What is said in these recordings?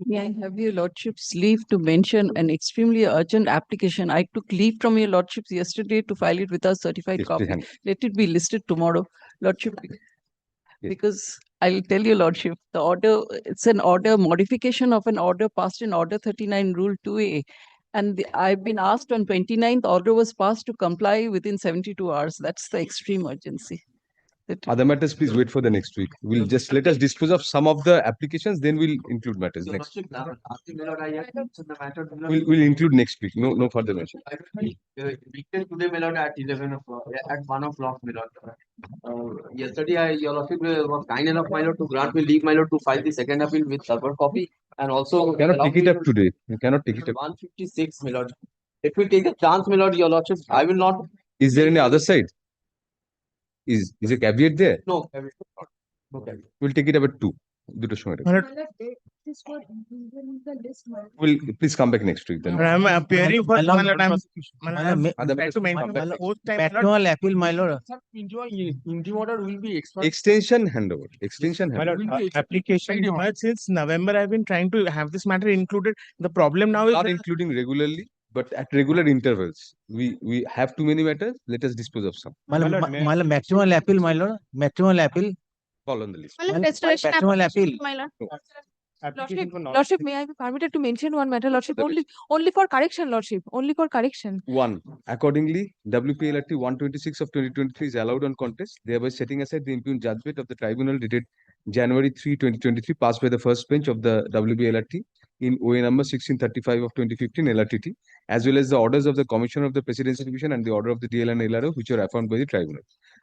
May I have your lordship's leave to mention an extremely urgent application? I took leave from your lordships yesterday to file it with our certified Yes, copy. please hand. Let it be listed tomorrow, lordship. Yes. Because I'll tell you, lordship, the order, it's an order modification of an order passed in order 39 rule 2A. And I've been asked on 29th, order was passed to comply within 72 hours. That's the extreme urgency. Other matters, please wait for the next week. We'll just let us dispose of some of the applications, then we'll include matters next. We'll include next week. No further mention. Weekend today, my lord, at 11 o'clock, at 1 o'clock, my lord. Yesterday, your lordship was kind enough, my lord, to grant me leave, my lord, to file the second appeal with server copy, and also You cannot take it up today. You cannot take it up. 156, my lord. If we take a chance, my lord, your lordship, I will not. Is there any other side? Is a caveat there? No, no caveat. We'll take it up at 2. We'll please come back next week then. I'm appearing for Patrol appeal, my lord. Interim order will be Extension handover. Extension My handover. lord, application. Since November, I've been trying to have this matter included. The problem now is Not including regularly, but at regular intervals. We have too many matters. Let us dispose of some. My lord, maximum appeal, my lord. Maximum appeal. Call on the list. Restoration Maximum appeal. my lord. application for not. Lordship, may I be permitted to mention one matter, Lordship? Only for correction, Lordship. Only for correction. 1. Accordingly, WPLRT 126 of 2023 is allowed on contest, thereby setting aside the impugned judgment of the tribunal dated January 3, 2023, passed by the first bench of the WPLRT in OA number 1635 of 2015 LRTT, as well as the orders of the Commissioner of the Presidency Division and the order of the DL and LRO, which are affirmed by the tribunal.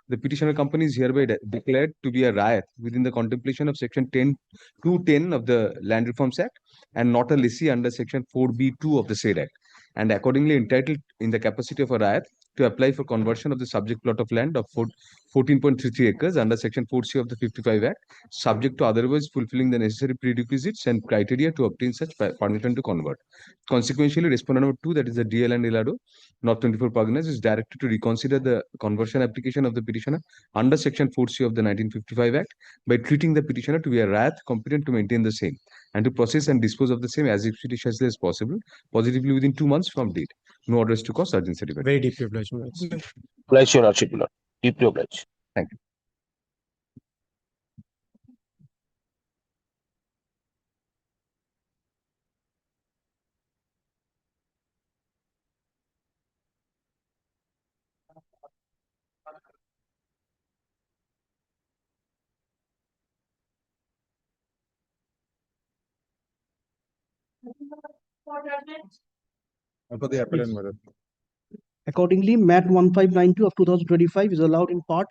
The petitioner company is hereby declared to be a riot within the contemplation of Section 210 of the Land Reforms Act and not a lessee under Section 4B2 of the said Act, and accordingly entitled in the capacity of a riot to apply for conversion of the subject plot of land of 14.33 acres under Section 4C of the 55 Act, subject to otherwise fulfilling the necessary prerequisites and criteria to obtain such permission to convert. Consequentially, respondent number 2, that is the DL and LRO, North 24 Parganas, is directed to reconsider the conversion application of the petitioner under Section 4C of the 1955 Act by treating the petitioner to be a riot competent to maintain the same and to process and dispose of the same as expeditiously as possible, positively within 2 months from date. No orders to cause urgency. Very deeply obliged. Obliged, your lordship, lord. Deeply obliged. Thank you. Accordingly, MAT 1592 of 2025 is allowed in part,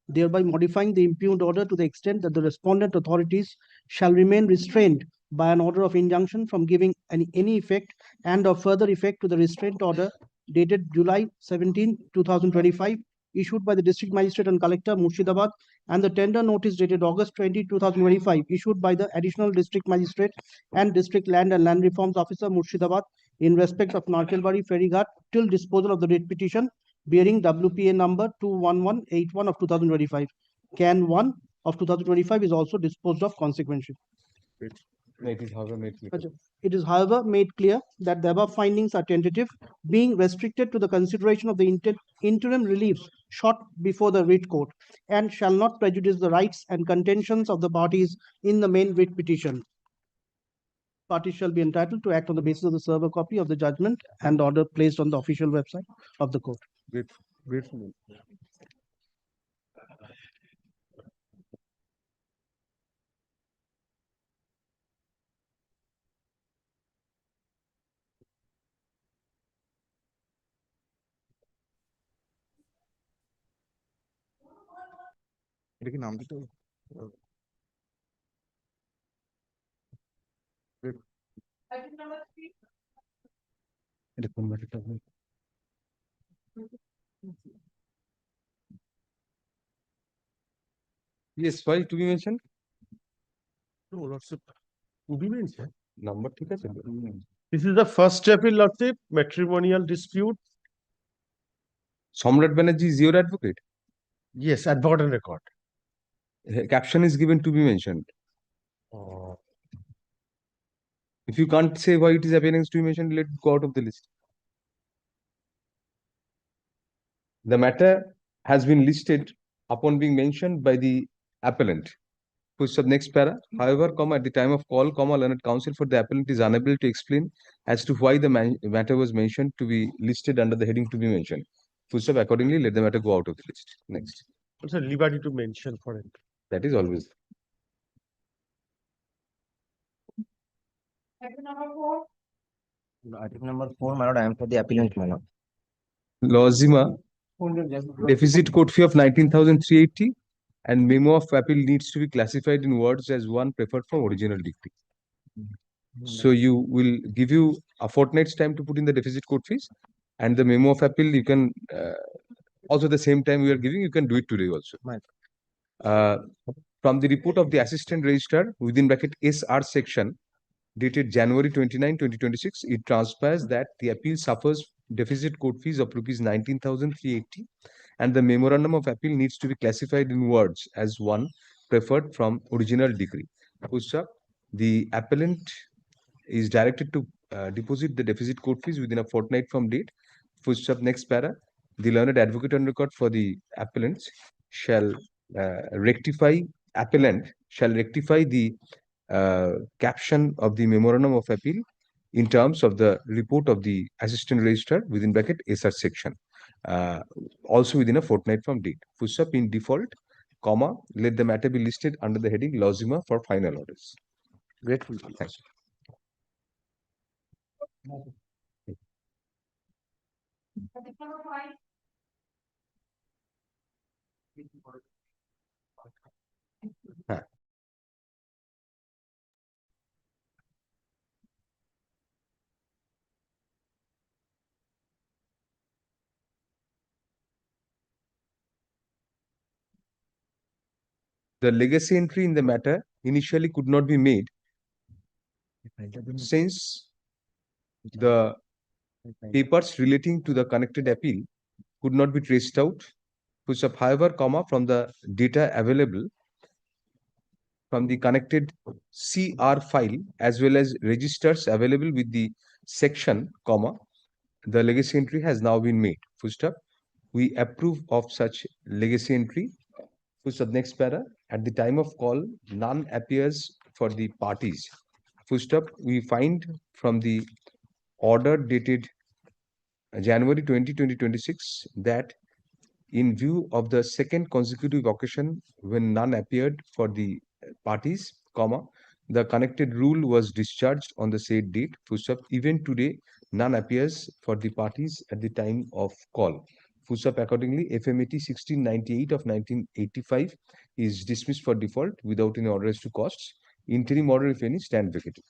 thereby modifying the impugned order to the extent that the respondent authorities shall remain restrained by an order of injunction from giving any effect and of further effect to the restraint order dated July 17, 2025, issued by the District Magistrate and Collector, Murshidabad, and the tender notice dated August 20, 2025, issued by the Additional District Magistrate and District Land and Land Reforms Officer, Murshidabad, in respect of Narkelbari Ferryghat till disposal of the writ petition bearing WPA number 21181 of 2025. Can 1 of 2025 is also disposed of consequently. It is, however, made clear that the above findings are tentative, being restricted to the consideration of the interim reliefs sought before the writ court, and shall not prejudice the rights and contentions of the parties in the main writ petition. Parties shall be entitled to act on the basis of the server copy of the judgment and order placed on the official website of the court. Grateful. এটা কি নাম দিতে হবে? এটা কোন বাটিটা হবে? Yes, why to be mentioned? To be mentioned. Number ঠিক আছে? This is the first step in lordship, matrimonial dispute. Samrat Banerjee is your advocate? Yes, advocate and record. Caption is given to be mentioned. If you can't say why it is appearance to be mentioned, let it go out of the list. The matter has been listed upon being mentioned by the appellant. Full stop, next para. However, at the time of call, learned counsel for the appellant is unable to explain as to why the matter was mentioned to be listed under the heading to be mentioned. Full stop, accordingly, let the matter go out of the list. Next. Also, liberty to mention for it. That is always. Item number 4. Item number 4, my lord, I am for the appellant, my lord. Lozima, deficit code fee of 19,380 and memo of appeal needs to be classified in words as one preferred from original decree. So you will give you a fortnight's time to put in the deficit code fees, and the memo of appeal you can also the same time we are giving, you can do it today also. Right. From the report of the assistant registrar within bracket SR section dated January 29, 2026, it transpires that the appeal suffers deficit code fees of rupees 19,380 and the memorandum of appeal needs to be classified in words as one preferred from original decree. The appellant is directed to deposit the deficit code fees within a fortnight from date. Next para. The learned advocate on record for the appellants shall rectify the caption of the memorandum of appeal in terms of the report of the assistant registrar within bracket SR section, also within a fortnight from date. In default, let the matter be listed under the heading Lozima for final orders. Grateful. Thanks. Item number 5. The legacy entry in the matter initially could not be made since the papers relating to the connected appeal could not be traced out. However, from the data available from the connected CR file as well as registers available with the section, the legacy entry has now been made. We approve of such legacy entry. Next para. At the time of call, none appears for the parties. We find from the order dated January 20, 2026 that in view of the second consecutive occasion when none appeared for the parties, the connected rule was discharged on the said date. Even today, none appears for the parties at the time of call. Accordingly, FMAT 1698 of 1985 is dismissed for default without any order as to costs. Interim order, if any, stand vacated.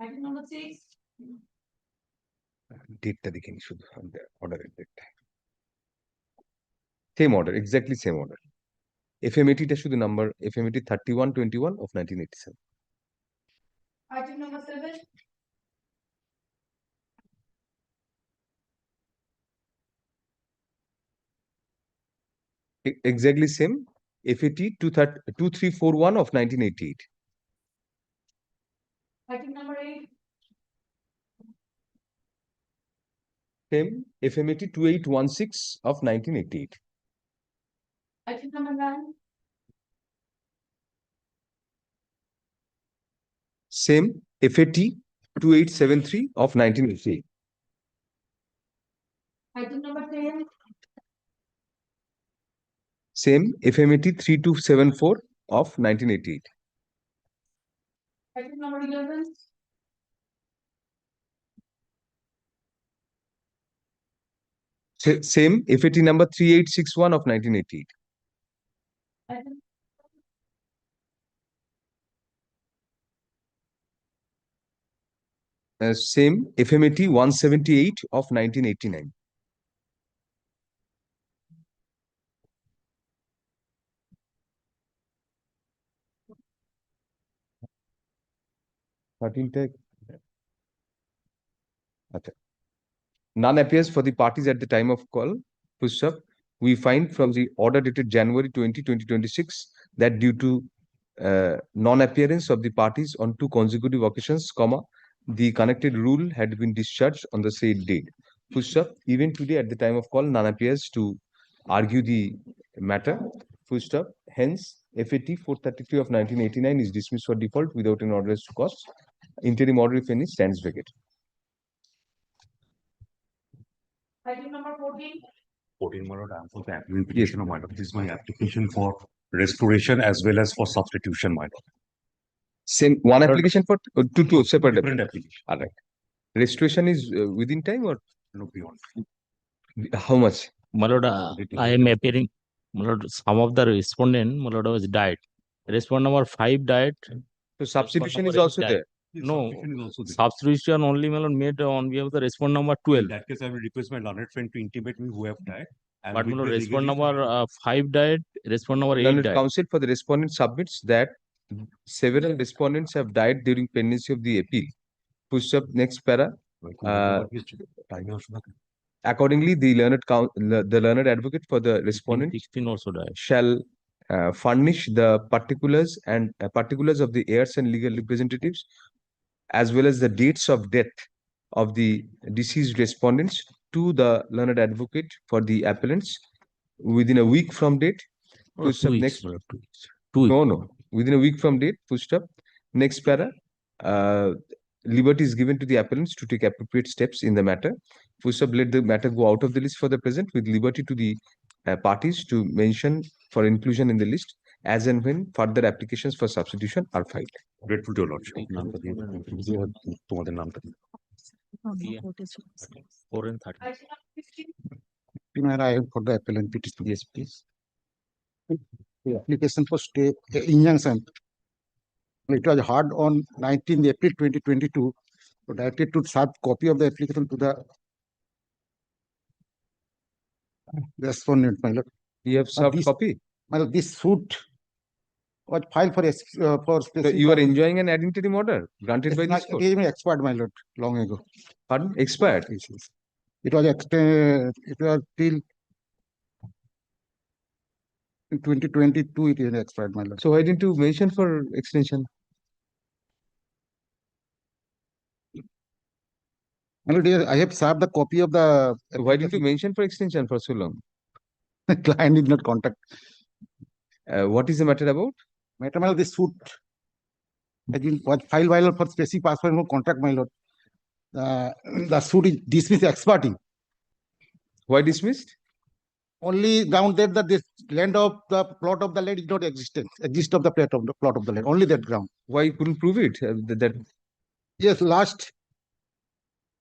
Item number 6. Date dekhi shudhu on the order date. Same order, exactly same order. FMAT ta shudhu number FMAT 3121 of 1987. Item number 7. Exactly same. FAT 2341 of 1988. Item number 8. Same. FMAT 2816 of 1988. Item number 9. Same. FAT 2873 of 1988. Item number 10. Same. FMAT 3274 of 1988. Item number 11. Same. FAT number 3861 of 1988. Item Same. FMAT 178 of 1989. None appears for the parties at the time of call. We find from the order dated January 20, 2026 that due to non-appearance of the parties on 2 consecutive occasions, the connected rule had been discharged on the said date. Full stop. Even today, at the time of call, none appears to argue the matter. Full stop. Hence, FAT 433 of 1989 is dismissed for default without an order as to cost. Interim order, if any, stands vacant. Item number 14. 14, my lord, I am for the application of my lord. This is my application for restoration as well as for substitution, my lord. Same one application for two separate. Different application. All right. Restoration is within time or No, beyond. how much? My lord, I am appearing. My lord, some of the respondent, my lord, was died. Respondent number 5 died. So substitution is number also eight there. Yes, No, substitution is also there. substitution only, my lord, made on behalf of the respondent number In 12. that case, I will request my learned friend to intimate me who have died. And But my with lord, the respondent legally- number 5 died. Respondent number 8 Learned died. counsel for the respondent submits that several respondents have died during pendency of the appeal. Push up next para. Accordingly, the learned advocate for the respondent 16 also died. shall furnish the particulars and particulars of the heirs and legal representatives, as well as the dates of death of the deceased respondents to the learned advocate for the appellants within a week from date. Oh, Push 2 up weeks, next. my lord, 2 weeks. 2 weeks. No. Within a week from date, pushed up. Next para. Liberty is given to the appellants to take appropriate steps in the matter. Push up, let the matter go out of the list for the present, with liberty to the parties to mention for inclusion in the list as and when further applications for substitution are filed. Grateful to your lordship. তোমাদের নামটা দিন। 4 and 13. Item number 15. I am for the appellant petition. Yes, please. The application for stay injunction. It was heard on 19 April 2022. So directed to serve copy of the application to the respondent, my lord. You have served this- copy. My lord, this suit was filed for So specific. you are enjoying an ad interim order granted by this court. It is expired, my lord, long ago. Pardon? Expired. Yes. It was till in 2022. It is expired, my lord. So why didn't you mention for extension? My lord, I have served the copy of the. So why didn't you mention for extension for so long? Client did not contact. What is the matter about? Madam, my lord, this suit was filed, my lord, for specific passport no contract, my lord. The suit is dismissed ex parte. Why dismissed? Only ground that this land of the plot of the land is not exist of the plot of the land. Only that ground. Why you couldn't prove it? That Yes, last,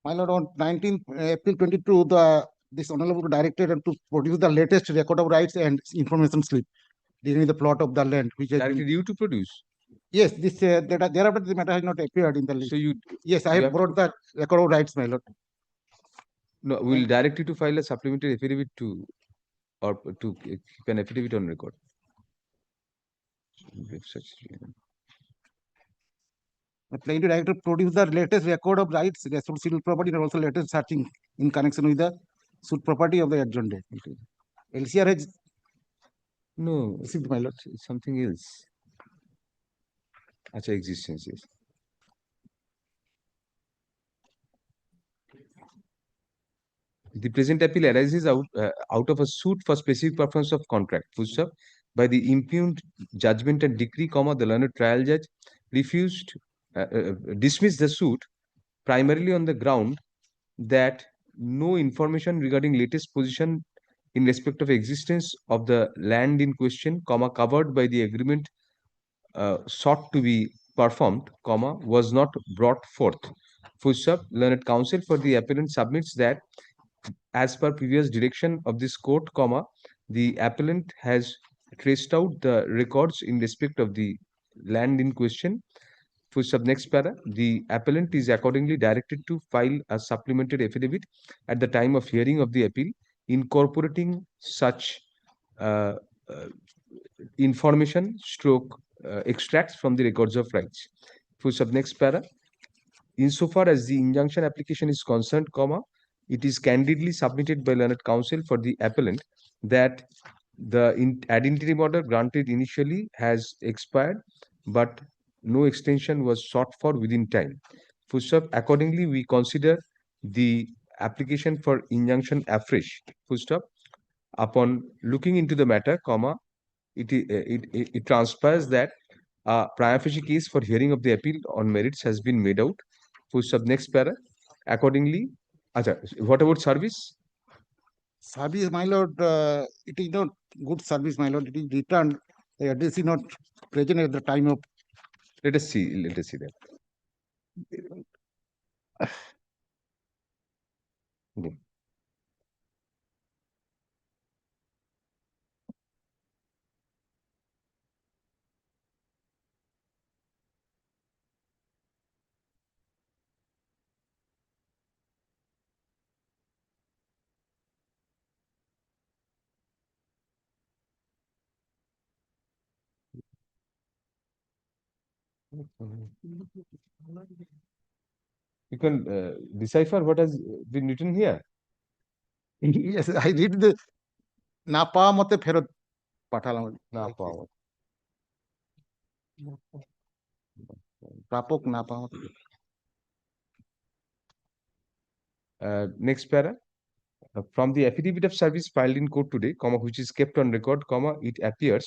my lord, on 19 April 22, this honorable directed to produce the latest record of rights and information slip dealing with the plot of the land, which has directed been, you to produce. yes, this thereafter the matter has not appeared in the list. So you Yes, I you have have brought the record of rights, my lord. no, we'll direct you to file a supplementary affidavit or to keep an affidavit on record. If such, The plaintiff director produced the latest record of rights, restored civil property, and also latest searching in connection with the suit property of the adjourned day. LCR has no, received, my lord. it's something else. Acha existence is. The present appeal arises out of a suit for specific performance of contract. Full stop. By the impugned judgment and decree, the learned trial judge refused dismissed the suit primarily on the ground that no information regarding latest position in respect of existence of the land in question, covered by the agreement sought to be performed, was not brought forth. Full stop. Learned counsel for the appellant submits that as per previous direction of this court, the appellant has traced out the records in respect of the land in question. For next para, the appellant is accordingly directed to file a supplementary affidavit at the time of hearing of the appeal, incorporating such information extracts from the records of rights. For next para, insofar as the injunction application is concerned, it is candidly submitted by learned counsel for the appellant that the ad interim order granted initially has expired, but no extension was sought for within time. Full stop. Accordingly, we consider the application for injunction afresh. Full stop. Upon looking into the matter, comma, it transpires that a prima facie case for hearing of the appeal on merits has been made out. Full stop. Next para. Accordingly, what about service? Service, my lord, it is not good service, my lord. It is returned. The address is not present at the time of. Let us see. Let us see that. Okay. You can decipher what has been written here. Yes, I read the না পাওয়া মতে ফেরত পাঠালাম না পাওয়া। প্রাপক না পাওয়া Next para. From the affidavit of service filed in court today, comma, which is kept on record, comma, it appears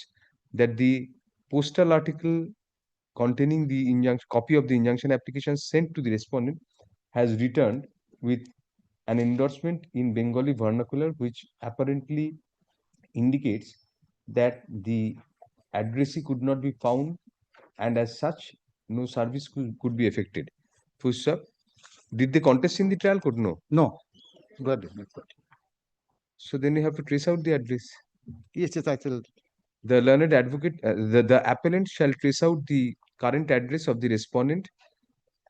that the postal article containing the copy of the injunction application sent to the respondent has returned with an endorsement in Bengali vernacular, which apparently indicates that the addressee could not be found, and as such, no service could be effected. Full stop. Did they contest in the trial court? No. No. Good. So then you have to trace out the address. Yes, I will. The learned advocate, the appellant shall trace out the current address of the respondent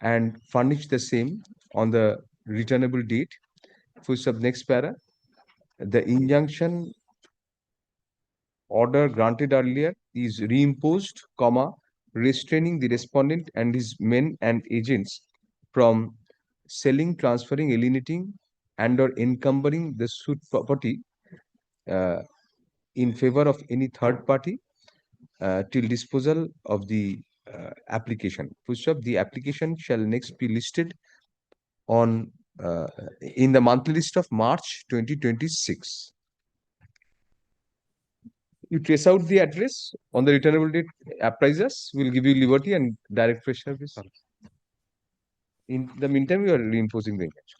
and furnish the same on the returnable date. Full stop. Next para. The injunction order granted earlier is reimposed, comma, restraining the respondent and his men and agents from selling, transferring, alienating, and or encumbering the suit property in favor of any third party till disposal of the application. Full stop. The application shall next be listed on in the monthly list of March 2026. You trace out the address on the returnable date, appraisers will give you liberty and direct fresh service. In the meantime, you are reimposing the injunction.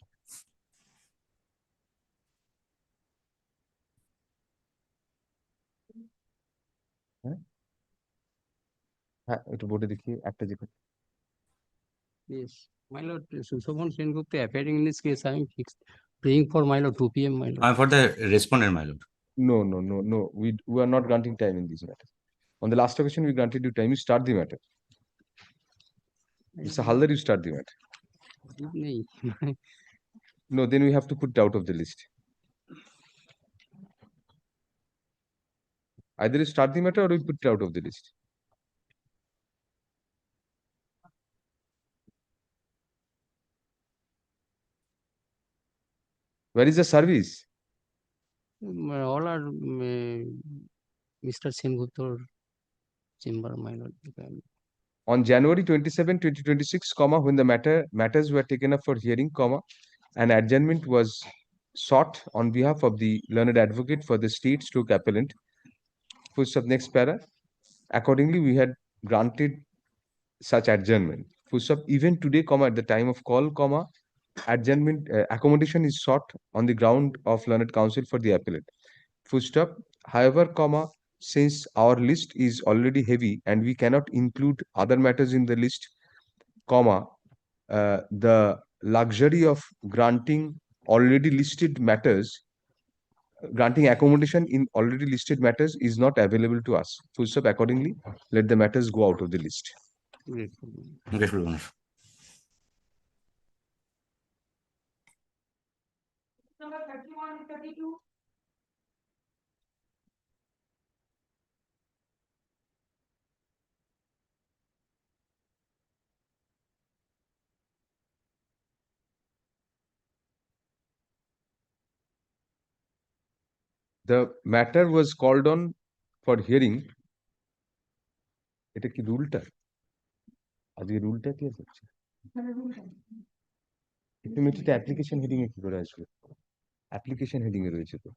হ্যাঁ একটু বোর্ডে দেখি একটা যে Yes, my lord, Sushovan Sengupta appearing in this case, I am fixed, praying for my lord 2 p.m. my lord. I'm for the respondent, my lord. No. We are not granting time in this matter. On the last occasion, we granted you time. You start the matter. Mr. Haldar, you start the matter. No, then we have to put it out of the list. Either you start the matter or we put it out of the list. Where is the service? All are Mr. Sengupta chamber, my lord. On January 27, 2026, comma, when the matters were taken up for hearing, comma, an adjournment was sought on behalf of the learned advocate for the state stroke appellant. Full stop. Next para. Accordingly, we had granted such adjournment. Full stop. Even today, comma, at the time of call, comma, adjournment accommodation is sought on the ground of learned counsel for the appellant. Full stop. However, comma, since our list is already heavy and we cannot include other matters in the list, comma, the luxury of granting already listed matters, granting accommodation in already listed matters is not available to us. Full stop. Accordingly, let the matters go out of the list. Grateful, Honor. Number 31 and 32. The matter was called on for hearing. এটা কি রুলটা? আজকে রুলটা কি আছে? Effective application heading এ কি করে আসবে? Application heading এ রয়েছে তো।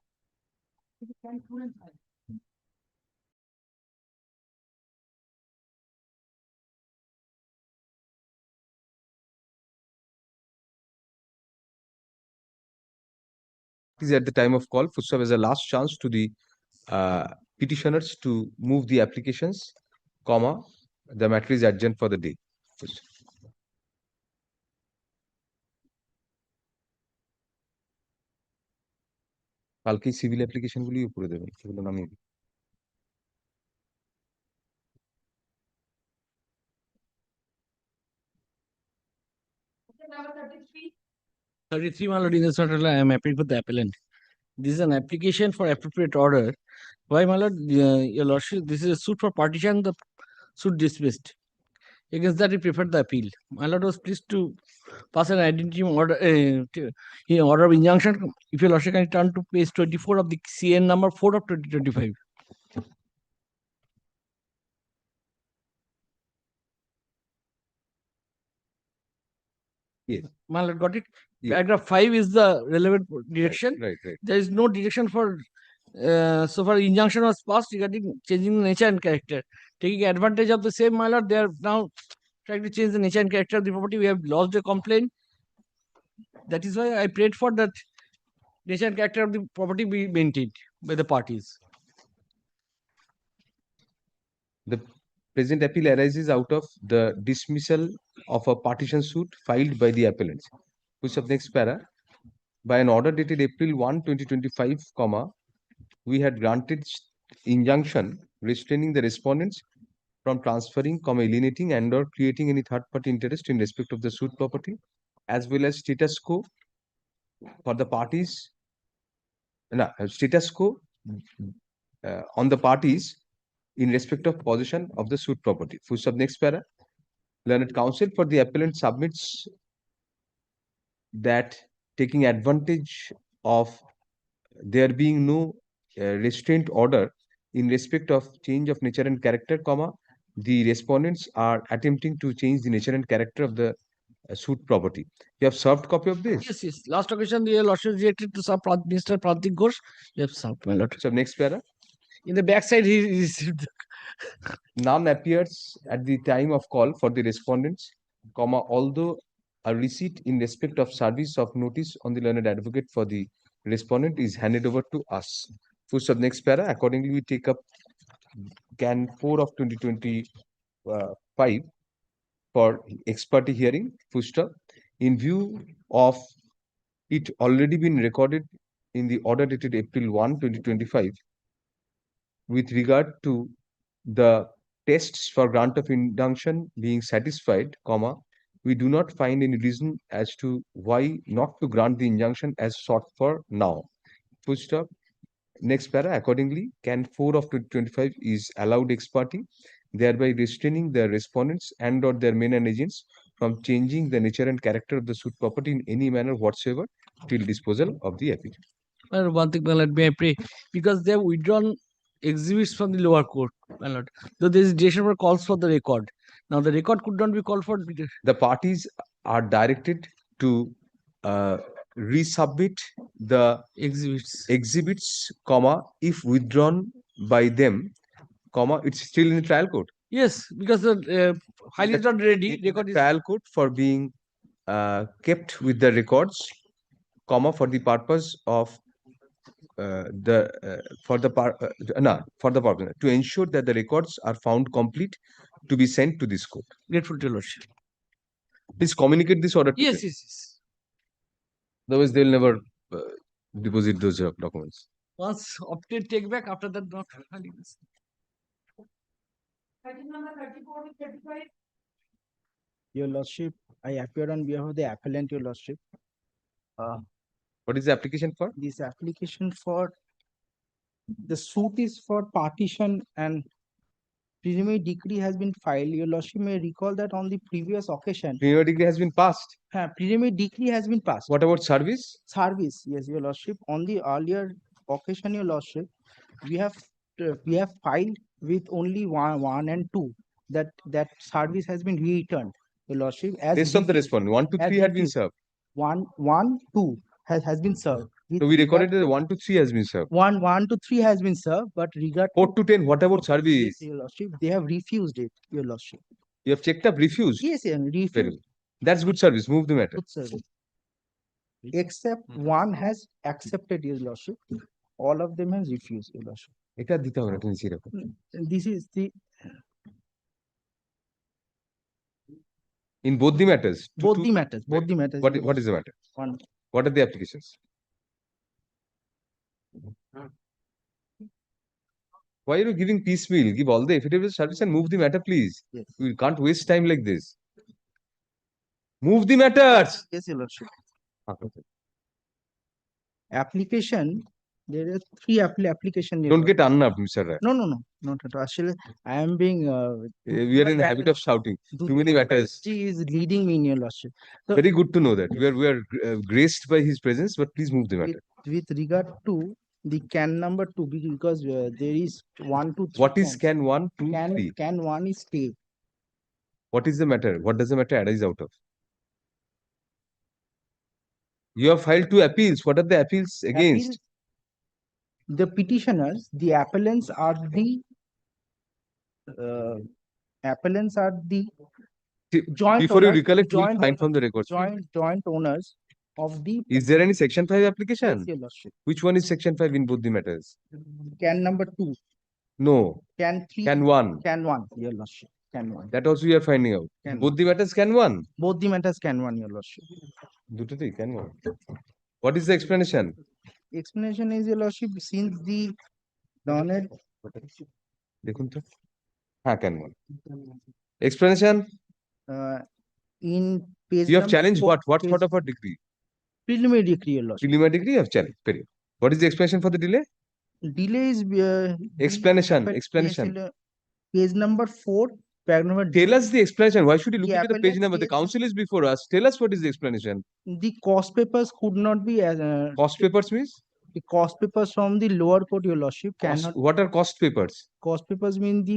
Is at the time of call, footstep as a last chance to the petitioners to move the applications, comma, the matter is adjourned for the day. কালকে civil application গুলি উপরে দেবেন, সেগুলো নামিয়ে দিন। Number 33. 33, my lord, in this matter, I am appealing for the appellant. This is an application for appropriate order. Why, my lord, your lordship, this is a suit for partition, the suit dismissed. Against that, he preferred the appeal. My lord was pleased to pass an identity order, order of injunction. If your lordship can turn to page 24 of the CN number 4 of 2025. Yes. My lord, got it? Yes. Paragraph 5 is the relevant direction. Right. There is no direction for so far injunction was passed regarding changing the nature and character. Taking advantage of the same, my lord, they are now trying to change the nature and character of the property. We have lodged a complaint. That is why I prayed for that nature and character of the property be maintained by the parties. The present appeal arises out of the dismissal of a partition suit filed by the appellants. Which of next para? By an order dated April 1, 2025, comma, we had granted injunction restraining the respondents from transferring, alienating and or creating any third-party interest in respect of the suit property, as well as status quo for the parties, status quo on the parties in respect of possession of the suit property. Full stop, next para. Learned counsel for the appellant submits that taking advantage of there being no restraint order in respect of change of nature and character, comma, the respondents are attempting to change the nature and character of the suit property. You have served copy of this? Yes. Last occasion, the lordship rejected to sub Mr. Pratik Ghosh. You have served, my lord. So next para. In the backside, he received. None appears at the time of call for the respondents, comma, although a receipt in respect of service of notice on the learned advocate for the respondent is handed over to us. Full stop, next para. Accordingly, we take up Can 4 of 2025 for ex parte hearing. Full stop. In view of it already been recorded in the order dated April 1, 2025, with regard to the tests for grant of injunction being satisfied, comma, we do not find any reason as to why not to grant the injunction as sought for now. Full stop. Next para. Accordingly, Can 4 of 2025 is allowed ex parte, thereby restraining the respondents and or their men and agents from changing the nature and character of the suit property in any manner whatsoever till disposal of the appeal. Well, one thing, my lord, may I pray? Because they have withdrawn exhibits from the lower court, my lord. Though there is direction for calls for the record. Now the record could not be called for. The parties are directed to resubmit the exhibits, comma, if withdrawn by them, comma, it's still in the trial court. Yes, because the file is not ready. Record is trial court for being kept with the records, comma, for the purpose of for the purpose to ensure that the records are found complete to be sent to this court. Grateful to your lordship. Please communicate this order to them. Yes. Otherwise, they'll never deposit those documents. Once opted, take back. After that, not. Item number 34 to 35. Your lordship, I appear on behalf of the appellant, your lordship. What is the application for? This application for the suit is for partition and preliminary decree has been filed. Your lordship may recall that on the previous occasion. Preliminary decree has been passed. Preliminary decree has been passed. What about service? Service, yes, your lordship. On the earlier occasion, your lordship, we have filed with only one and two that service has been returned, your lordship, as Rest of the refused, respondent, 1 to as 3 had been refused. served. One, two has been served. With So we regard recorded that 1 to 3 has been served. one to three has been served, but regard 4 to 10, what about yes, service? your lordship, they have refused it, your lordship. You have checked up, refused. Yes, Very refused. good. That's good service. Move the matter. Good service. Except one has accepted, your lordship. All of them has refused, your lordship. এটা দিতে হবে না, এটা নিচে রাখো। This is the In both the matters. both the matters. Both the matters. What is the matter? One. What are the applications? Why are you giving piecemeal? Give all the affidavit of service and move the matter, please. Yes. We can't waste time like this. Move the matters. Yes, your lordship. Okay. Application. There are three application. your Don't lordship. get unnerved, Mr. Rai. No, not at all. Actually, I am being. We are in the habit of shouting. Too many matters. She is leading me in your lordship. So, Very good to know that. We are graced by his presence, but please move the matter. with regard to the can number 2, because there is 1, 2, 3. What is can 1, 2, 3? Can 1 is stay. What is the matter? What does the matter arise out of? You have filed 2 appeals. What are the appeals against? Appeal, the petitioners, the appellants are the joint Before you owners, recollect, we'll joint find from the records. joint owners of the. Is there any section 5 application? Yes, your lordship. Which one is section 5 in both the matters? Can number 2, No. can 3, Can 1. can 1, your lordship. Can 1. That also you are finding out. Can Both the matters can 1. Both the matters can 1, your lordship. দুটোতেই can 1. What is the explanation? Explanation is, your lordship, since the Donald দেখুন তো। হ্যাঁ, can 1. Explanation? in page You have number challenged 4, what? What page- sort of a decree? preliminary decree, your lordship. Preliminary decree you have challenged. Period. What is the explanation for the delay? Delay is Explanation. yes, Explanation. page number 4, paragraph number Tell us the explanation. Why should you look The into the page appellate number? The states- council is before us. Tell us what is the explanation. the cost papers could not be Cost papers means? the cost papers from the lower court, your lordship, cannot. What are cost papers? Cost papers mean the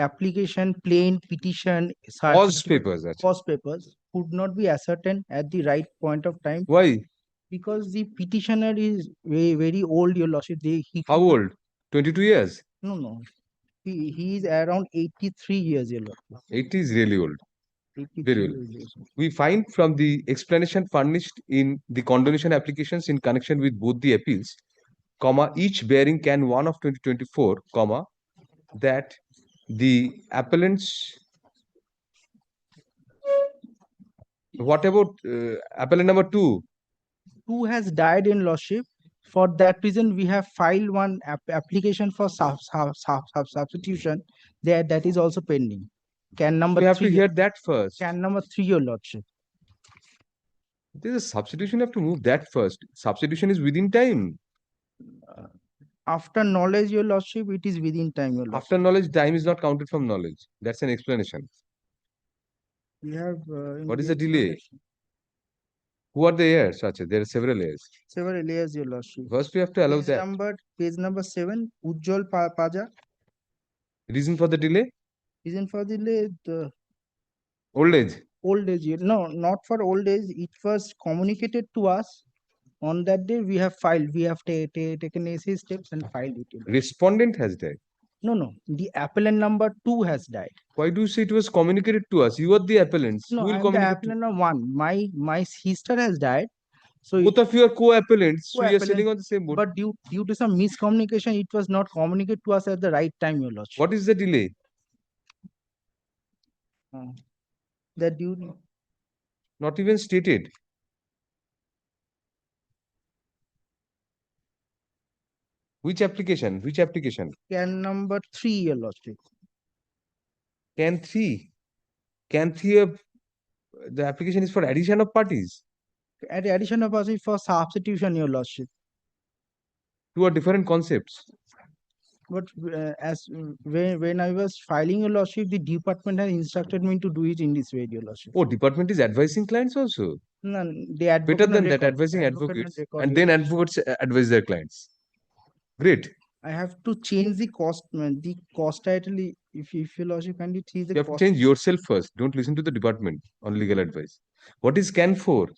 application, plain petition, Cost papers. That's cost papers could not be ascertained at the right point of time, why? because the petitioner is very old, your lordship. He How old? 22 years. No. He is around 83 years, your lordship. 80 is really old. 83 Very well. years. We find from the explanation furnished in the condonation applications in connection with both the appeals, comma, each bearing can 1 of 2024, comma, that the appellants. What about appellant number 2? 2 has died in lordship. For that reason, we have filed one application for substitution. That is also pending. Can number We have to 3. hear that first. Can number 3, your lordship. There is a substitution. You have to move that first. Substitution is within time. After knowledge, your lordship, it is within time, your lordship. After knowledge, time is not counted from knowledge. That's an explanation. We have. What is the delay? Who are the heirs? Acha, there are several heirs. Several layers, your lordship. First, we have to allow that. Page number 7, Ujjwal Paja. Reason for the delay? Reason for delay, the Old age. old age. No, not for old age. It was communicated to us. On that day, we have filed. We have taken AC steps and filed it. your lordship. Respondent has died. No. The appellant number 2 has died. Why do you say it was communicated to us? You are the appellants. No, Who will I'm the communicate? appellant number 1. My sister has died. So Both of you are co-appellants. So you are Co-appellants, sitting on the same boat. but due to some miscommunication, it was not communicated to us at the right time, your lordship. What is the delay? That due Not even stated. Which application? Which application? can number 3, your lordship. Can 3. Can 3 of the application is for addition of parties. At the addition of us for substitution, your lordship. Two are different concepts. But when I was filing your lordship, the department has instructed me to do it in this way, your lordship. Oh, department is advising clients also. No, the advocate Better on than that, record. advising Advocate on advocates. record, And your then advocates advise their clients. Great. I have to change the cost title. If your lordship kindly change the You have to cost. change yourself first. Don't listen to the department on legal advice. What is CAN 4?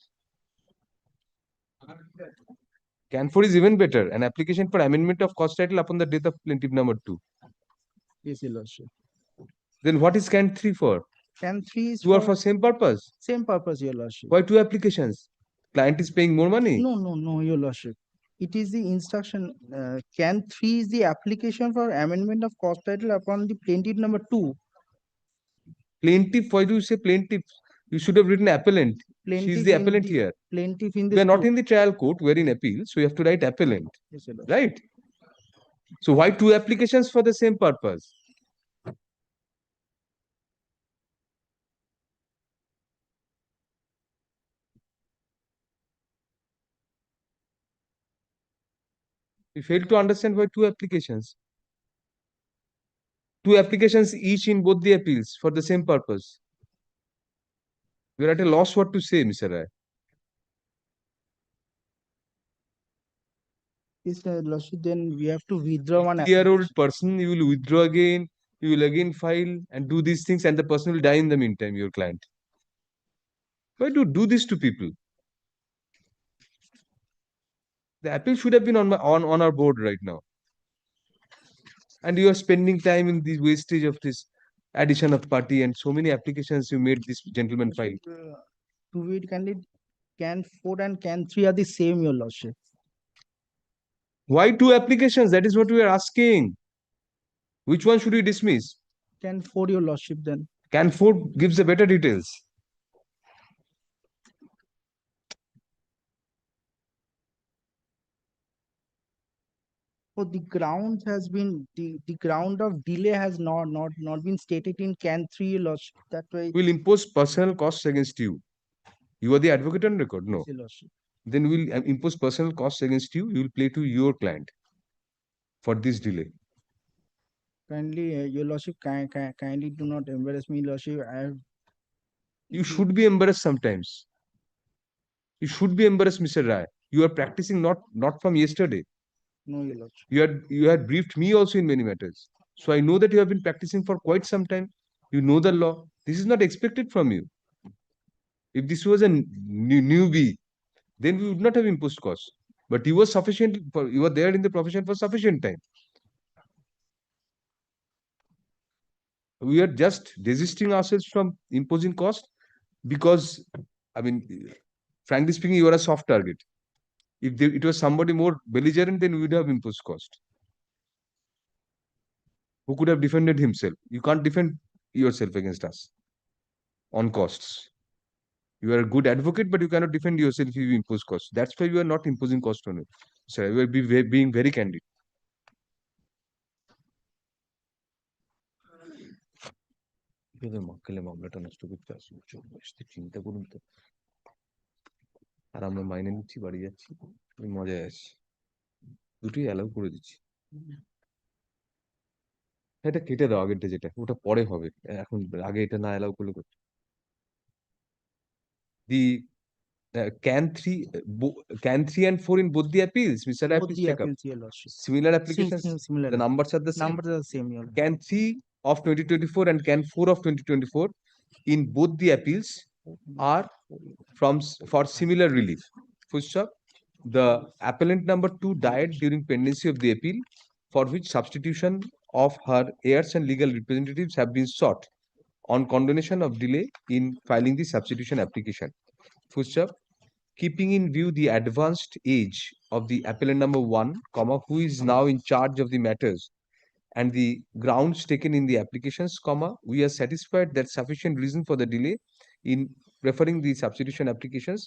CAN 4 is even better. An application for amendment of cost title upon the death of plaintiff number 2. Yes, your lordship. Then what is CAN 3 for? CAN 3 is Two are for same purpose. same purpose, your lordship. Why two applications? Client is paying more money. No, your lordship. It is the instruction. CAN 3 is the application for amendment of cost title upon the plaintiff number 2. Plaintiff, why do you say plaintiff? You should have written appellant. She is Plaintiff the in appellant the- here. Plaintiff in We the are not suit. in the trial court, we are in appeal, so you have to write appellant. Yes, your lordship. Right? So why two applications for the same purpose? We fail to understand why two applications. Two applications each in both the appeals for the same purpose. We are at a loss what to say, Mr. Rai. Yes, your lordship. Then we have to withdraw one. 50-year-old person, you will withdraw again, you will again file and do these things, and the person will die in the meantime, your client. Why do this to people? The appeal should have been on our board right now. And you are spending time in the wastage of this addition of party and so many applications you made this gentleman file. To wait, CAN 4 and CAN 3 are the same, your lordship. Why two applications? That is what we are asking. Which one should we dismiss? CAN 4, your lordship, then. CAN 4 gives the better details. So the ground has been the ground of delay has not been stated in CAN 3, your lordship. That way. We'll impose personal costs against you. You are the advocate on record. No. Yes, your lordship. Then we'll impose personal costs against you. You will pay to your client for this delay. Kindly, your lordship, kindly do not embarrass me, lordship. You should be embarrassed sometimes. You should be embarrassed, Mr. Rai. You are practicing not from yesterday. No, your lordship. You had briefed me also in many matters. So I know that you have been practicing for quite some time. You know the law. This is not expected from you. If this was a newbie, then we would not have imposed costs. But you were you were there in the profession for sufficient time. We are just desisting ourselves from imposing cost because, I mean, frankly speaking, you are a soft target. If it was somebody more belligerent, then we would have imposed cost. Who could have defended himself? You can't defend yourself against us on costs. You are a good advocate, but you cannot defend yourself if you impose costs. That's why you are not imposing cost on it. So I will be being very candid. মামলাটা নষ্ট করতে আসবো চিন্তা করুন তো আর আমরা মাইনে নিচ্ছি বাড়ি যাচ্ছি মজায় আছি দুটোই অ্যালাউ করে দিচ্ছি এটা কেটে দাও আগেরটা যেটা ওটা পরে হবে এখন আগে এটা না অ্যালাউ করলে the CAN 3 and 4 in both the appeals, Mr. Rai, please check up. Similar applications, Similar. the numbers are the same. Numbers are the same, your lordship. CAN 3 of 2024 and CAN 4 of 2024 in both the appeals are for similar relief. Full stop. The appellant number 2 died during pendency of the appeal, for which substitution of her heirs and legal representatives have been sought on condonation of delay in filing the substitution application. Full stop. Keeping in view the advanced age of the appellant number 1, who is now in charge of the matters, and the grounds taken in the applications, we are satisfied that sufficient reason for the delay in referring the substitution applications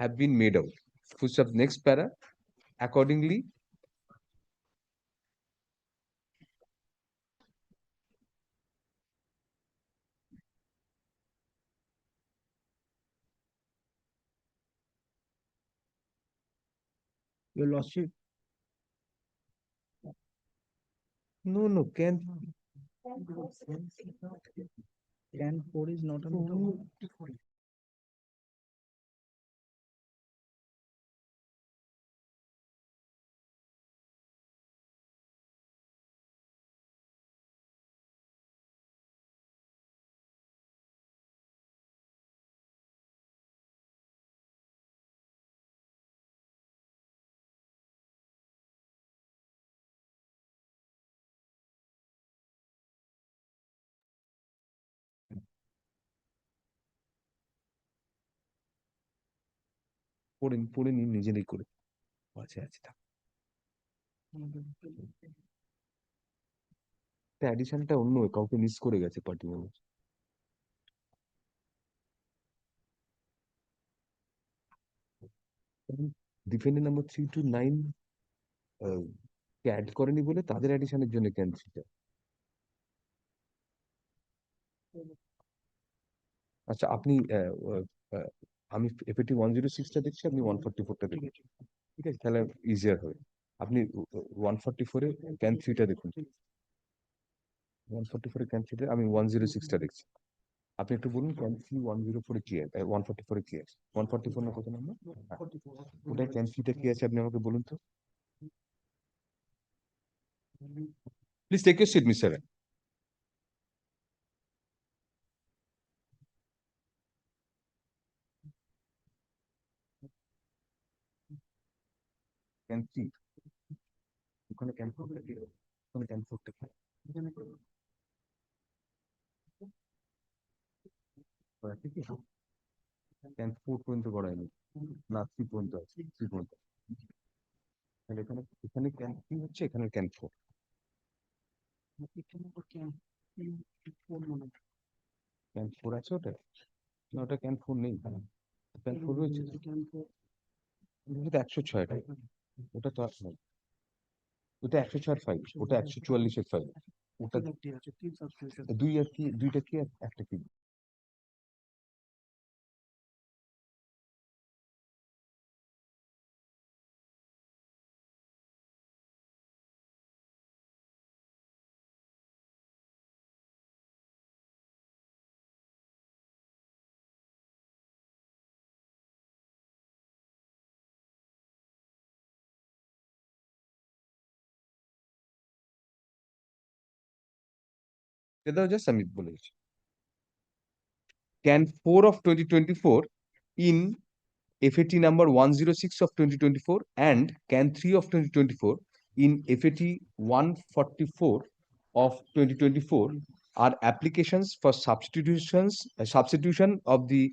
have been made out. Full stop. Next para. Accordingly, Your lordship. no, CAN CAN 4 is not on. পড়ে নিন নিজেরাই করে। আচ্ছা থাক। অ্যাডিশনটা অন্য কাউকে miss করে গেছে particular. Defendant number 3 to 9 add করেনি বলে তাদের অ্যাডিশনের জন্য ক্যান্সেলটা। আচ্ছা আপনি আমি এফএটি 106টা দেখছি, আপনি 144টা দেখুন, ঠিক আছে? তাহলে ইজিয়ার হবে। আপনি 144 এ ক্যান 3টা দেখুন, 144 এ ক্যান 3টা, আমি 106টা দেখছি। আপনি একটু বলুন ক্যান 3 104 এ কি আছে, 144 এ কি আছে? 144 না কত নাম্বার? ওটা ক্যান 3টা কি আছে আপনি আমাকে বলুন তো। Please take your seat mister. Can 3 ওখানে ক্যান 4টা কি? ওখানে ক্যান 4টা কি? ক্যান 4 পর্যন্ত করায়নি, না 3 পর্যন্ত আছে, 3 পর্যন্ত। তাহলে এখানে ক্যান 3 হচ্ছে, এখানে ক্যান 4। ক্যান 4 আছে ওটা? না ওটা ক্যান 4 নেই, ক্যান 4 রয়েছে, ওটা 106 টাই, ওটা তো আসলে ওটা 106 ফাইল, ওটা 144 এর ফাইল, ওটা দুই আর কি, দুইটা কি একটা কি? দাও জাস্ট আমি বলে দিচ্ছি। Can 4 of 2024 in FAT number 106 of 2024 and Can 3 of 2024 in FAT 144 of 2024 are applications for substitution of the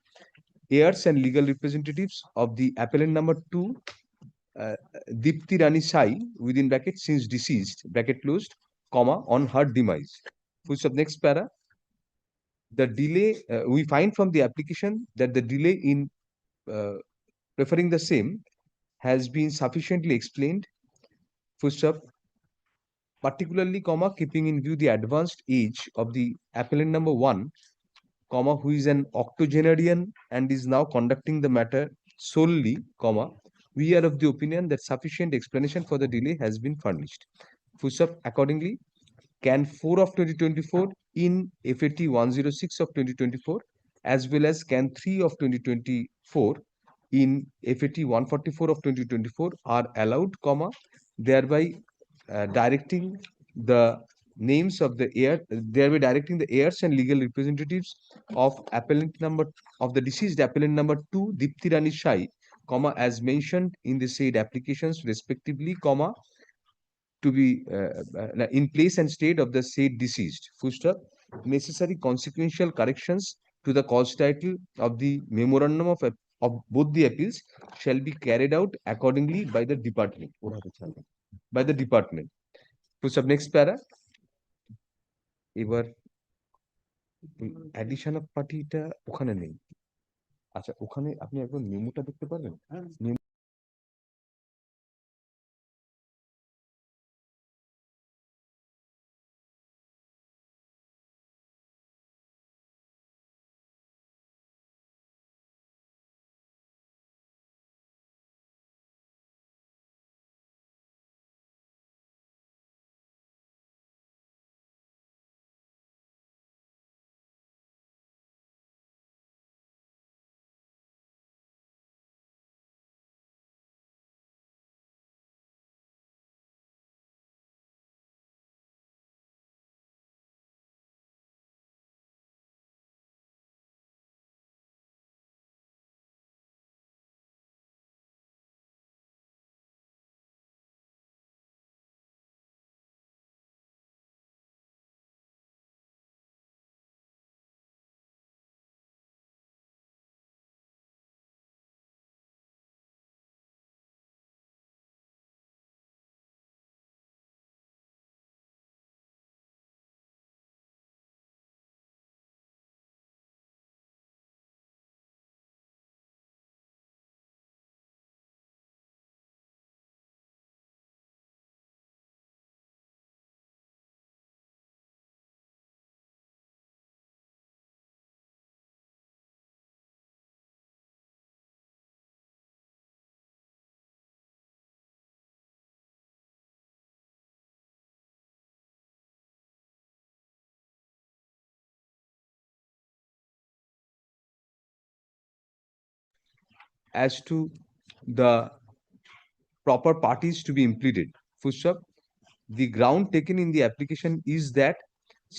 heirs and legal representatives of the appellant number 2 Dipti Rani Sai within bracket since deceased bracket closed comma on her demise. Full stop. Next para. The delay, we find from the application that the delay in preferring the same has been sufficiently explained, full stop, particularly, comma, keeping in view the advanced age of the appellant number 1, comma, who is an octogenarian and is now conducting the matter solely, comma, we are of the opinion that sufficient explanation for the delay has been furnished. Full stop. Accordingly, Can 4 of 2024 in FAT 106 of 2024 as well as Can 3 of 2024 in FAT 144 of 2024 are allowed, comma, thereby directing the names of the thereby directing the heirs and legal representatives of appellant number of the deceased appellant number 2 Dipti Rani Shai, comma, as mentioned in the said applications respectively, comma, to be in place and state of the said deceased. Full stop. Necessary consequential corrections to the cause title of the memorandum of both the appeals shall be carried out accordingly by the department. By the department. Full stop. Next para. এবার addition of পার্টিটা ওখানে নেই। আচ্ছা ওখানে আপনি একবার মেমোটা দেখতে পারবেন? as to the proper parties to be implemented. Full stop. The ground taken in the application is that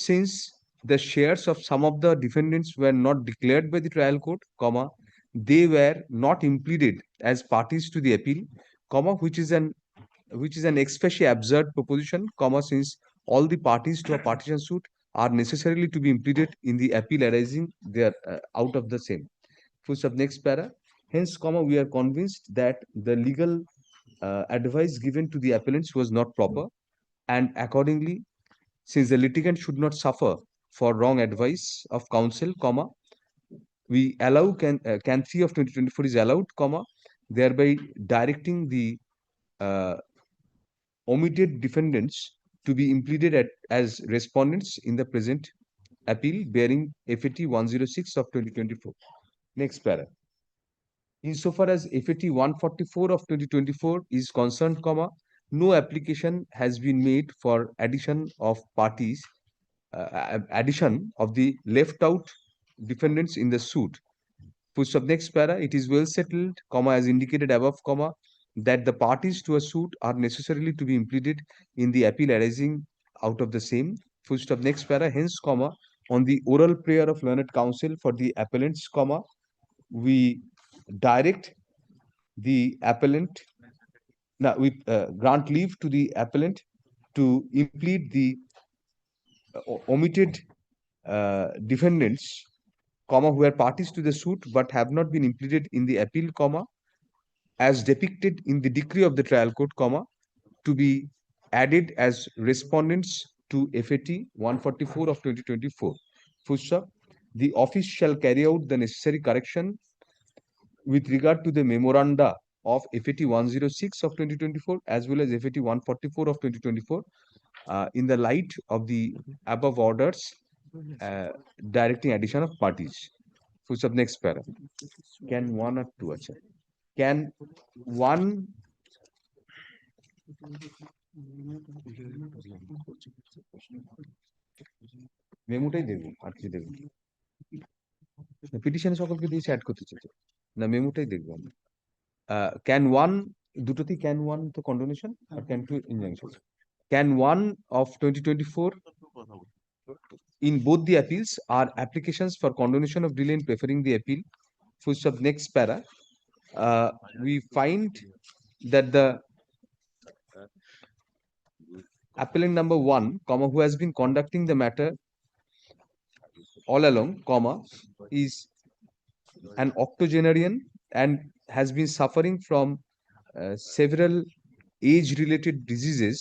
since the shares of some of the defendants were not declared by the trial court, comma, they were not implemented as parties to the appeal, comma, which is an especially absurd proposition, comma, since all the parties to a partition suit are necessarily to be implemented in the appeal arising there out of the same. Full stop. Next para. Hence, comma, we are convinced that the legal advice given to the appellants was not proper, and accordingly, since the litigant should not suffer for wrong advice of counsel, comma, we allow can 3 of 2024 is allowed, comma, thereby directing the uh, omitted defendants to be implemented as respondents in the present appeal bearing FAT 106 of 2024. Next para. Insofar as FAT 144 of 2024 is concerned, comma, no application has been made for addition of parties, addition of the left out defendants in the suit. Full stop. Next para. It is well settled, comma, as indicated above, comma, that the parties to a suit are necessarily to be implemented in the appeal arising out of the same. Full stop. Next para. Hence, comma, on the oral prayer of learned counsel for the appellants, comma, we direct the appellant. Now we grant leave to the appellant to implead the omitted defendants, comma, who are parties to the suit but have not been implemented in the appeal, comma, as depicted in the decree of the trial court, comma, to be added as respondents to FAT 144 of 2024. Full stop. The office shall carry out the necessary correction with regard to the memoranda of FAT 106 of 2024 as well as FAT 144 of 2024 in the light of the above orders directing addition of parties. Full stop. Next para. Can one or two? Acha. Can one মেমোটাই দেখুন আর কি দেখুন পিটিশনে সকলকে দিয়েছে add করতে চাইছে না মেমোটাই দেখবো আমরা ক্যান ওয়ান দুটোতেই ক্যান ওয়ান তো কন্ডোনেশন আর CAN two injunction CAN one of 2024 in both the appeals are applications for condonation of delay in preferring the appeal. Full stop. Next para. We find that the appellant number 1, comma, who has been conducting the matter all along, comma, is an octogenarian and has been suffering from several age-related diseases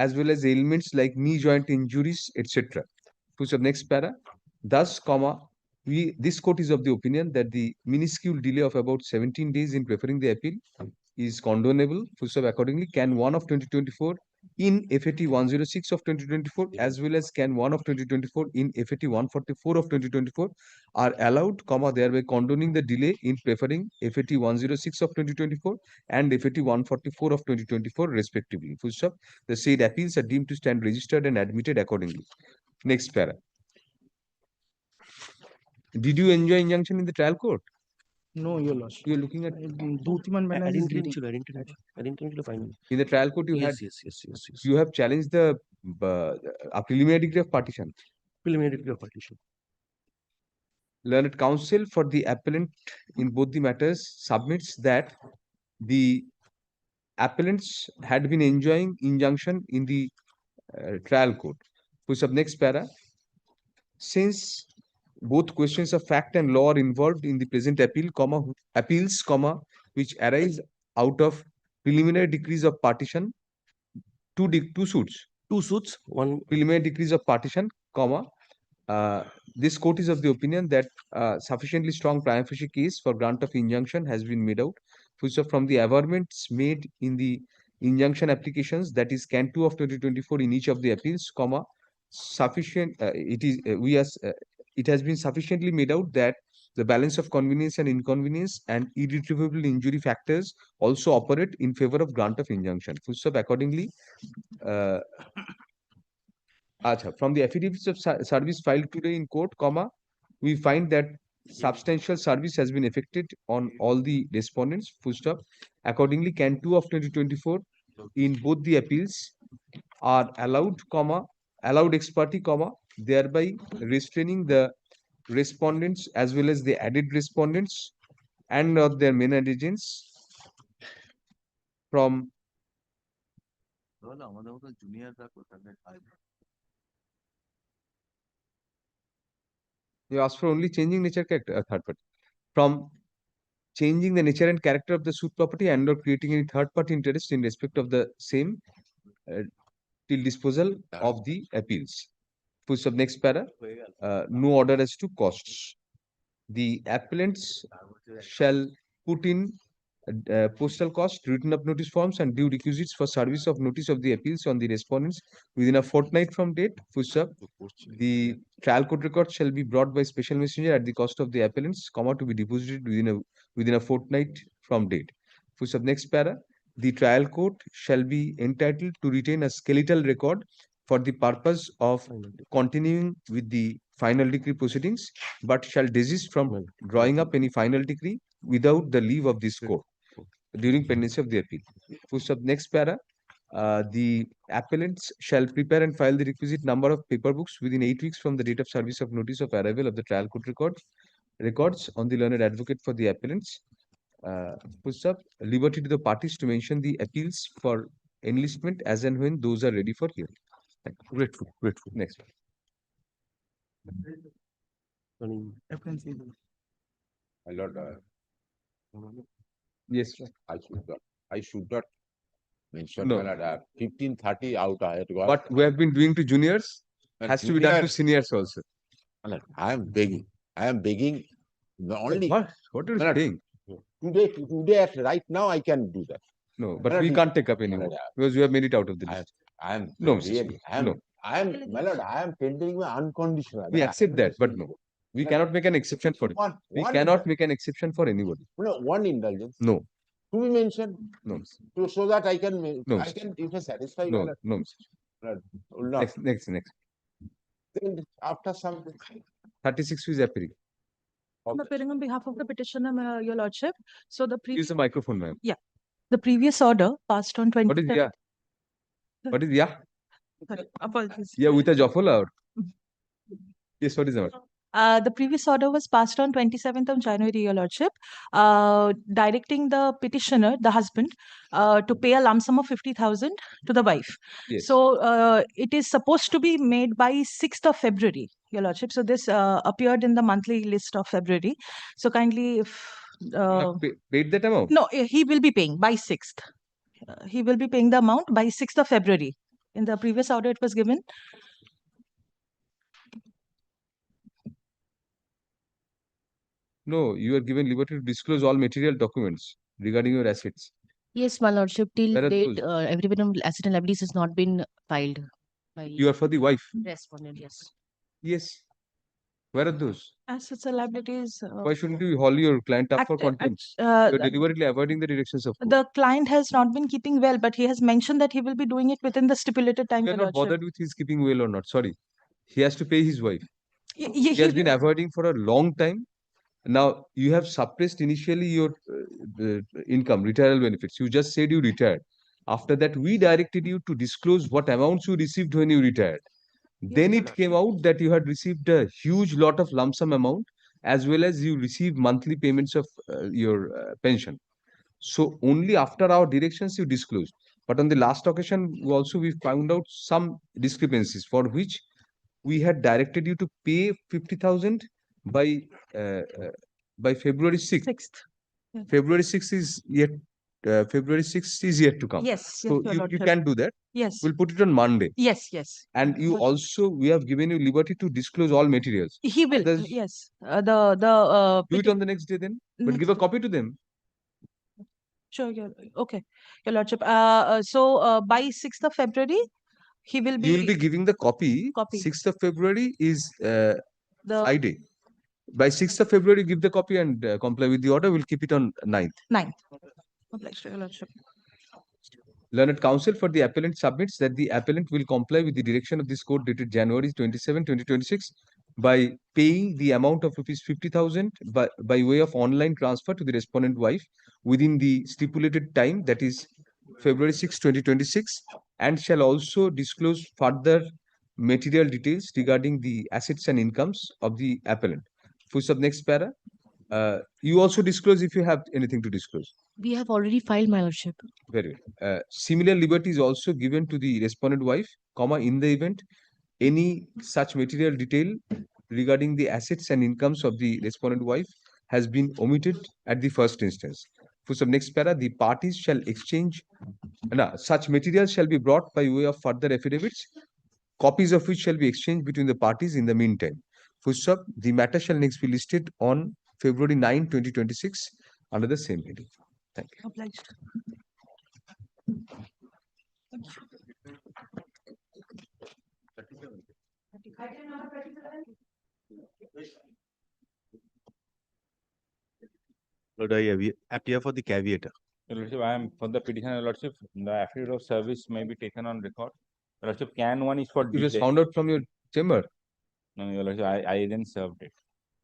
as well as ailments like knee joint injuries, etc. Full stop. Next para. Thus, comma, this court is of the opinion that the minuscule delay of about 17 days in preferring the appeal is condonable. Full stop. Accordingly, can 1 of 2024 in FAT 106 of 2024 as well as can 1 of 2024 in FAT 144 of 2024 are allowed, comma, thereby condoning the delay in preferring FAT 106 of 2024 and FAT 144 of 2024 respectively. Full stop. The said appeals are deemed to stand registered and admitted accordingly. Next para. Did you enjoy injunction in the trial court? No, Your Lordship. You are looking at Dutiman Banerjee is reading. in the trial court. You had Yes. you have challenged the preliminary degree of partition. Preliminary degree of partition. Learned counsel for the appellant in both the matters submits that the appellants had been enjoying injunction in the trial court. Push up. Next para. Since both questions of fact and law are involved in the present appeals, comma, which arise out of preliminary decrees of partition, two suits, one preliminary decrees of partition, comma, this court is of the opinion that sufficiently strong prima facie case for grant of injunction has been made out. So from the averments made in the injunction applications, that is can 2 of 2024 in each of the appeals, comma, sufficient it has been sufficiently made out that the balance of convenience and inconvenience and irretrievable injury factors also operate in favor of grant of injunction. Full stop. Accordingly, from the affidavits of service filed today in court, comma, we find that Substantial service has been effected on all the respondents, full stop. Accordingly, Can 2 of 2024 in both the appeals are allowed ex parte, thereby restraining the respondents as well as the added respondents and of their main agents from you asked for only changing nature character, third party, from changing the nature and character of the suit property and or creating any third party interest in respect of the same till disposal of the appeals. Full stop. Next para, no order as to costs. The appellants shall put in postal cost, written up notice forms, and due requisites for service of notice of the appeals on the respondents within a fortnight from date. Full stop. The trial court record shall be brought by special messenger at the cost of the appellants, to be deposited within a fortnight from date. Full stop. Next para. The trial court shall be entitled to retain a skeletal record for the purpose of continuing with the final decree proceedings, but shall desist from drawing up any final decree without the leave of this court during pendency of the appeal. Full stop. Next para. The appellants shall prepare and file the requisite number of paper books within 8 weeks from the date of service of notice of arrival of the trial court records on the learned advocate for the appellants. Full stop. Liberty to the parties to mention the appeals for enlistment as and when those are ready for hearing. Grateful. Next. My lord, yes, I should not mention No. my lord, 15:30 out I had got. What we have been doing to juniors And has to be done to juniors- seniors also. My lord, I am begging. The only What are you My lord, saying? today at right now I can do that. No, but My we lord, can't take up anymore Lord, because we have made it out of the I list. am No, really, no. my lord, I am tendering my unconditional. We accept that, but no. We cannot make an exception for it. We cannot make an exception for anybody. One indulgence. No, To be mentioned, no, so that I can, No, I can, if I satisfy my no, lord, no. lord, will not. Next. Then after some 36 who is appearing. I'm appearing on behalf of the petitioner, Your Lordship. So the Use previous, the microphone, ma'am. the previous order passed on What is 27th. yeah? What is yeah? Sorry, apologies. Yeah, with a Jaffola or? Yes, what is that? The previous order was passed on 27th of January, Your Lordship, directing the petitioner, the husband, to pay a lump sum of 50,000 to the wife. Yes. So it is supposed to be made by 6th of February, Your Lordship. So this appeared in the monthly list of February. So kindly, if Paid that amount? no, he will be paying by 6th. He will be paying the amount by 6th of February. In the previous order, it was given. No, you are given liberty to disclose all material documents regarding your assets. Yes, my lordship, till Where are date, those? everyone asset and liabilities has not been filed by You are for the wife. respondent, yes. Yes. Where are those? Assets and liabilities. Why shouldn't you haul your client up for contempt? You are deliberately avoiding the directions of court. The client has not been keeping well, but he has mentioned that he will be doing it within the stipulated time. We are Your not Lordship. bothered with his keeping well or not. Sorry. He has to pay his wife. He He has been avoiding for a long time. Now, you have suppressed initially your income, retirement benefits. You just said you retired. After that, we directed you to disclose what amounts you received when you retired. Then it came out that you had received a huge lot of lump sum amount as well as you received monthly payments of your pension. So only after our directions you disclosed. But on the last occasion, we found out some discrepancies for which we had directed you to pay 50,000 by February 6th. Yeah. February 6th is yet February 6th is yet to come. Yes, So Your you Lordship. can do that. Yes. We'll put it on Monday. Yes. And you also, we have given you liberty to disclose all materials. He will. Others- Yes. Do it on the next day then. But give a copy to them. Sure. Okay. Your Lordship. By 6th of February, he will be. You will be giving the copy. Copy. 6th of February is The Friday. By 6th of February, give the copy and comply with the order. We'll keep it on 9th. 9th. Obliged, Your Lordship. Learned counsel for the appellant submits that the appellant will comply with the direction of this court dated January 27, 2026 by paying the amount of rupees 50,000 by way of online transfer to the respondent wife within the stipulated time, that is February 6, 2026, and shall also disclose further material details regarding the assets and incomes of the appellant. Full stop, next para. You also disclose if you have anything to disclose. We have already filed, my lordship. Very well. Similar liberty is also given to the respondent wife, comma, in the event any such material detail regarding the assets and incomes of the respondent wife has been omitted at the first instance. For some next para, the parties shall exchange, such material shall be brought by way of further affidavits, copies of which shall be exchanged between the parties in the meantime. Full stop, the matter shall next be listed on February 9, 2026 under the same heading. Thank you. Obliged. Lord, I appear for the caveat. Your Lordship, I am for the petition, Your Lordship. The affidavit of service may be taken on record. Your Lordship, can one is for It was delay. found out from your chamber. No, Your Lordship, I then served it.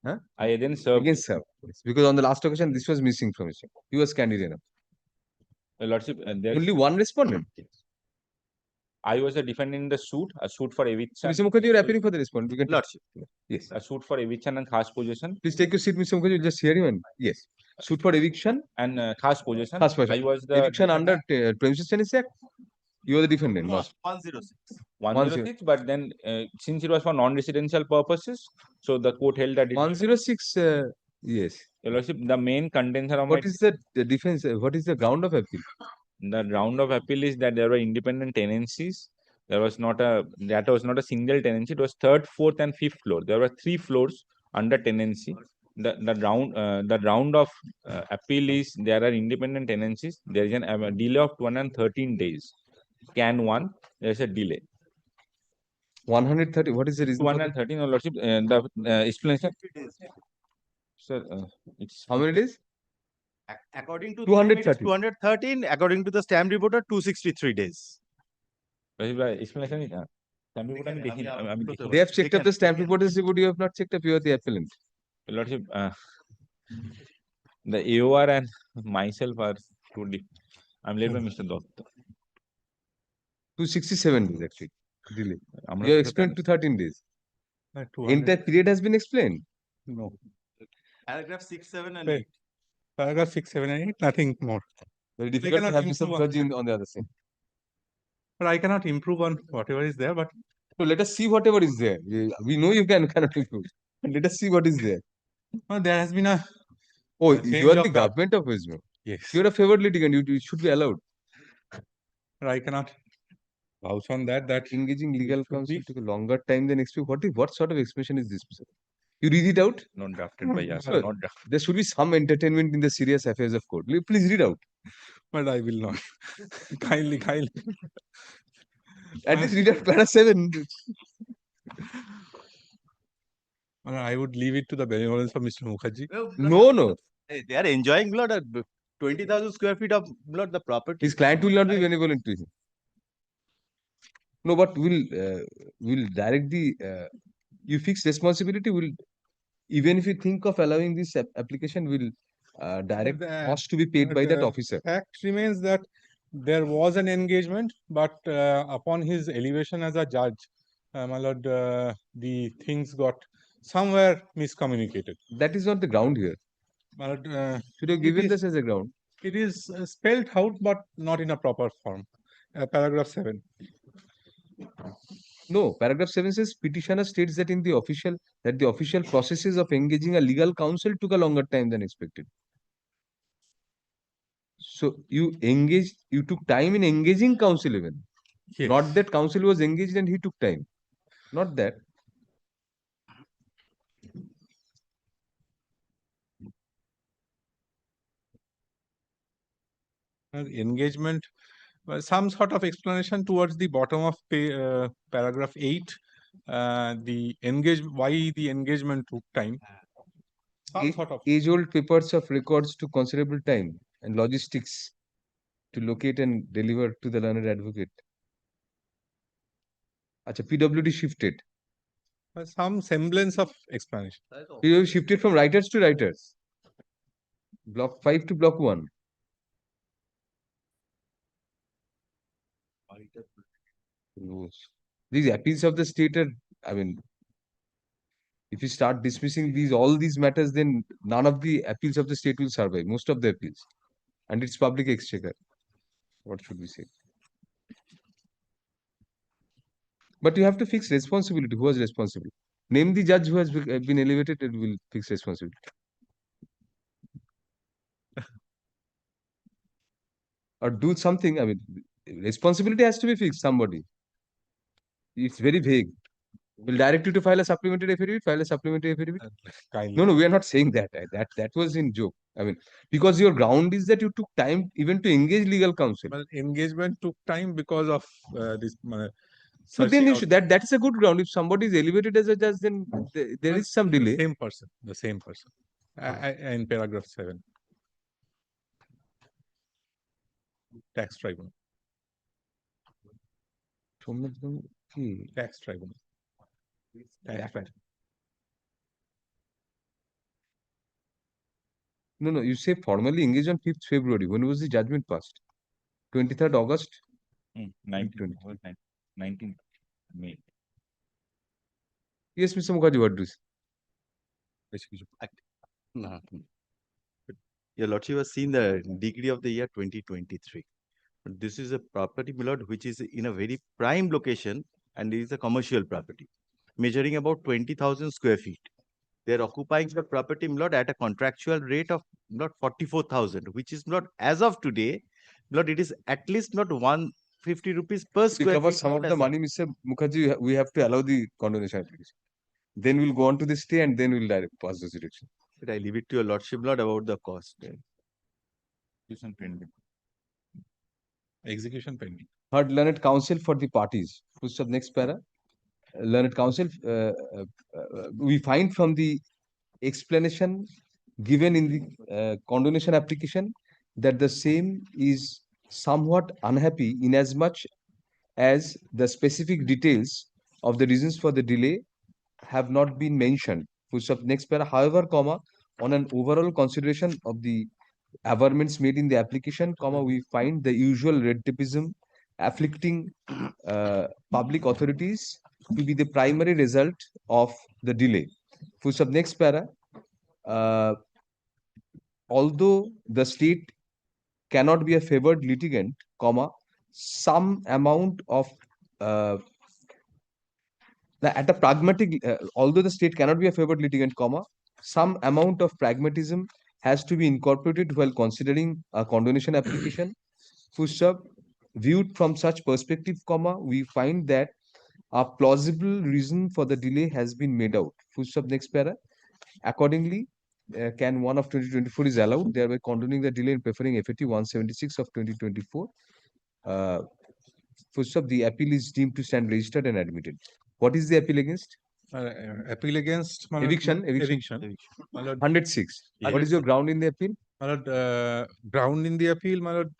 Huh? I then served. Again, served. Yes, because on the last occasion, this was missing from his chamber. He was candid enough. Your Lordship, there Only one respondent. I was a defendant in the suit, a suit for eviction. Mr. Mukherjee, you are appearing for the respondent. You can Lordship. Yes. A suit for eviction and khas possession. Please take your seat, Mr. Mukherjee. You'll just hear him. And yes. Suit for eviction and khas possession. Khas possession. I was the eviction under Premises Tenancy Act. You are the defendant. No, not 106. 106, but then since it was for non-residential purposes, so the court held that 106. Yes. Your Lordship, the main contention of what is the defense? What is the ground of appeal? The ground of appeal is that there were independent tenancies. That was not a single tenancy. It was third, fourth, and fifth floor. There were 3 floors under tenancy. The round of appeal is there are independent tenancies. There is a delay of 213 days. Can 1, there is a delay. 130. What is the reason? 213, Your Lordship. The explanation. Sir, it's how many days? According to 230. 213, according to the stamp reporter, 263 days. Explanation is they have checked up the stamp reporters report. You have not checked up. You are the appellant. Your Lordship, the AOR and myself are too deep. I'm led by Mr. Dutta. 267 days actually. Delay. You have explained to 13 days. Entire period has been explained. No. Paragraph 6, 7, and 8. Paragraph 6, 7, and 8, nothing more. Very difficult to have Mr. Mukherjee on the other side. But I cannot improve on whatever is there, but so let us see whatever is there. We know you cannot improve. Let us see what is there. No, there has been a. Oh, you are the government of West Bengal. Yes. You are a favored litigant. You should be allowed. But I cannot vouch on that. That engaging legal counsel took a longer time than expected. What sort of expression is this? You read it out? Not drafted by us. Not drafted. There should be some entertainment in the serious affairs of court. Please read out. But I will not. kindly. At least read out para 7. I would leave it to the benevolence of Mr. Mukherjee. No. They are enjoying blood. 20,000 square feet of blood, the property. His client will not be benevolent to him. No, but will direct the you fix responsibility. Will even if you think of allowing this application, will direct cost to be paid by that officer. Fact remains that there was an engagement, but upon his elevation as a judge, my lord, the things got somewhere miscommunicated. That is not the ground here. My lord, should have given this as a ground. It is spelled out, but not in a proper form. Paragraph 7. No, paragraph 7 says petitioner states that the official processes of engaging a legal counsel took a longer time than expected. So you took time in engaging counsel even. Yes. Not that counsel was engaged and he took time. Not that. Engagement, some sort of explanation towards the bottom of paragraph 8. Why the engagement took time. Age-old papers of records took considerable time and logistics to locate and deliver to the learned advocate. Acha, PWD shifted. Some semblance of explanation. You have shifted from writers to writers. Block 5 to block 1. These appeals of the state are, I mean, if you start dismissing all these matters, then none of the appeals of the state will survive, most of the appeals. And it's public exchequer. What should we say? But you have to fix responsibility. Who was responsible? Name the judge who has been elevated, it will fix responsibility. Or do something. I mean, responsibility has to be fixed, somebody. It's very vague. We'll direct you to file a supplementary affidavit, file a supplementary affidavit. No, we are not saying that. That was in joke. I mean, because your ground is that you took time even to engage legal counsel. Well, engagement took time because of this. So then you should, that is a good ground. If somebody is elevated as a judge, then there is some delay. The same person. In paragraph 7. Tax tribunal. Tax tribunal. No, you say formally engaged on 5th February. When was the judgment passed? 23rd August? 19th May. Yes, Mr. Mukherjee, what do you say? No. Your Lordship has seen the degree of the year 2023. This is a property, my lord, which is in a very prime location and it is a commercial property, measuring about 20,000 square feet. They are occupying the property, my lord, at a contractual rate of not 44,000, which is not as of today, my lord, it is at least not 150 rupees per To square cover feet. some of the money, Mr. Mukherjee, we have to allow the condonation application. Then we'll go on to the stay and then we'll direct pass the direction. But I leave it to your Lordship, Lord, about the cost. Execution pending. Third, learned counsel for the parties. Push up next para. Learned counsel, we find from the explanation given in the condonation application that the same is somewhat unhappy inasmuch as the specific details of the reasons for the delay have not been mentioned. Push up next para. However, comma, on an overall consideration of the averments made in the application, comma, we find the usual red tapeism afflicting public authorities to be the primary result of the delay. Full stop. Next para. Although the state cannot be a favored litigant, comma, some amount of at a pragmatic, although the state cannot be a favored litigant, comma, some amount of pragmatism has to be incorporated while considering a condonation application. Push up. Viewed from such perspective, comma, we find that a plausible reason for the delay has been made out. Full stop. Next para. Accordingly, can 1 of 2024 is allowed, thereby condoning the delay and preferring FAT 176 of 2024. Full stop. The appeal is deemed to stand registered and admitted. What is the appeal against? Appeal against Eviction. 106. What is your ground in the appeal? Ground in the appeal, my lord,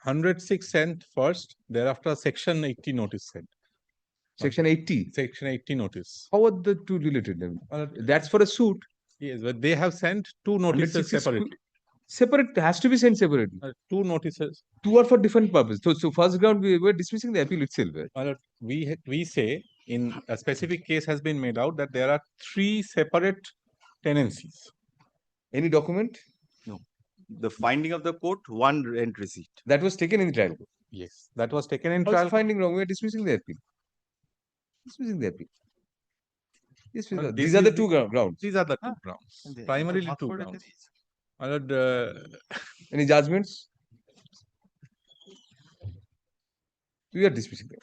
106 sent first, thereafter section 80 notice sent. Section 80? Section 80 notice. How are the two related? That's for a suit. Yes, but they have sent two notices separately. Separate, has to be sent separately. Two notices. Two are for different purposes. So first ground, we were dismissing the appeal itself. We say in a specific case has been made out that there are 3 separate tenancies. Any document? No. The finding of the court, 1 rent receipt. That was taken in the trial. Yes, that was taken in trial. trial. Finding wrong, we are dismissing the appeal. Dismissing the appeal. Yes, Well, these are the two grounds. These are the two grounds. Primarily two grounds. Any judgments? We are dismissing them.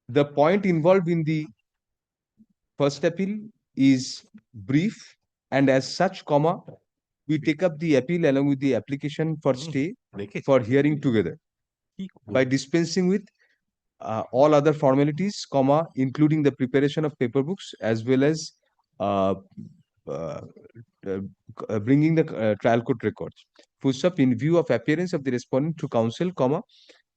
The point involved in the first appeal is brief, and as such, comma, we take up the appeal along with the application for stay for hearing together by dispensing with all other formalities, comma, including the preparation of paper books as well as bringing the trial court records. Full stop. In view of appearance of the respondent to counsel, comma,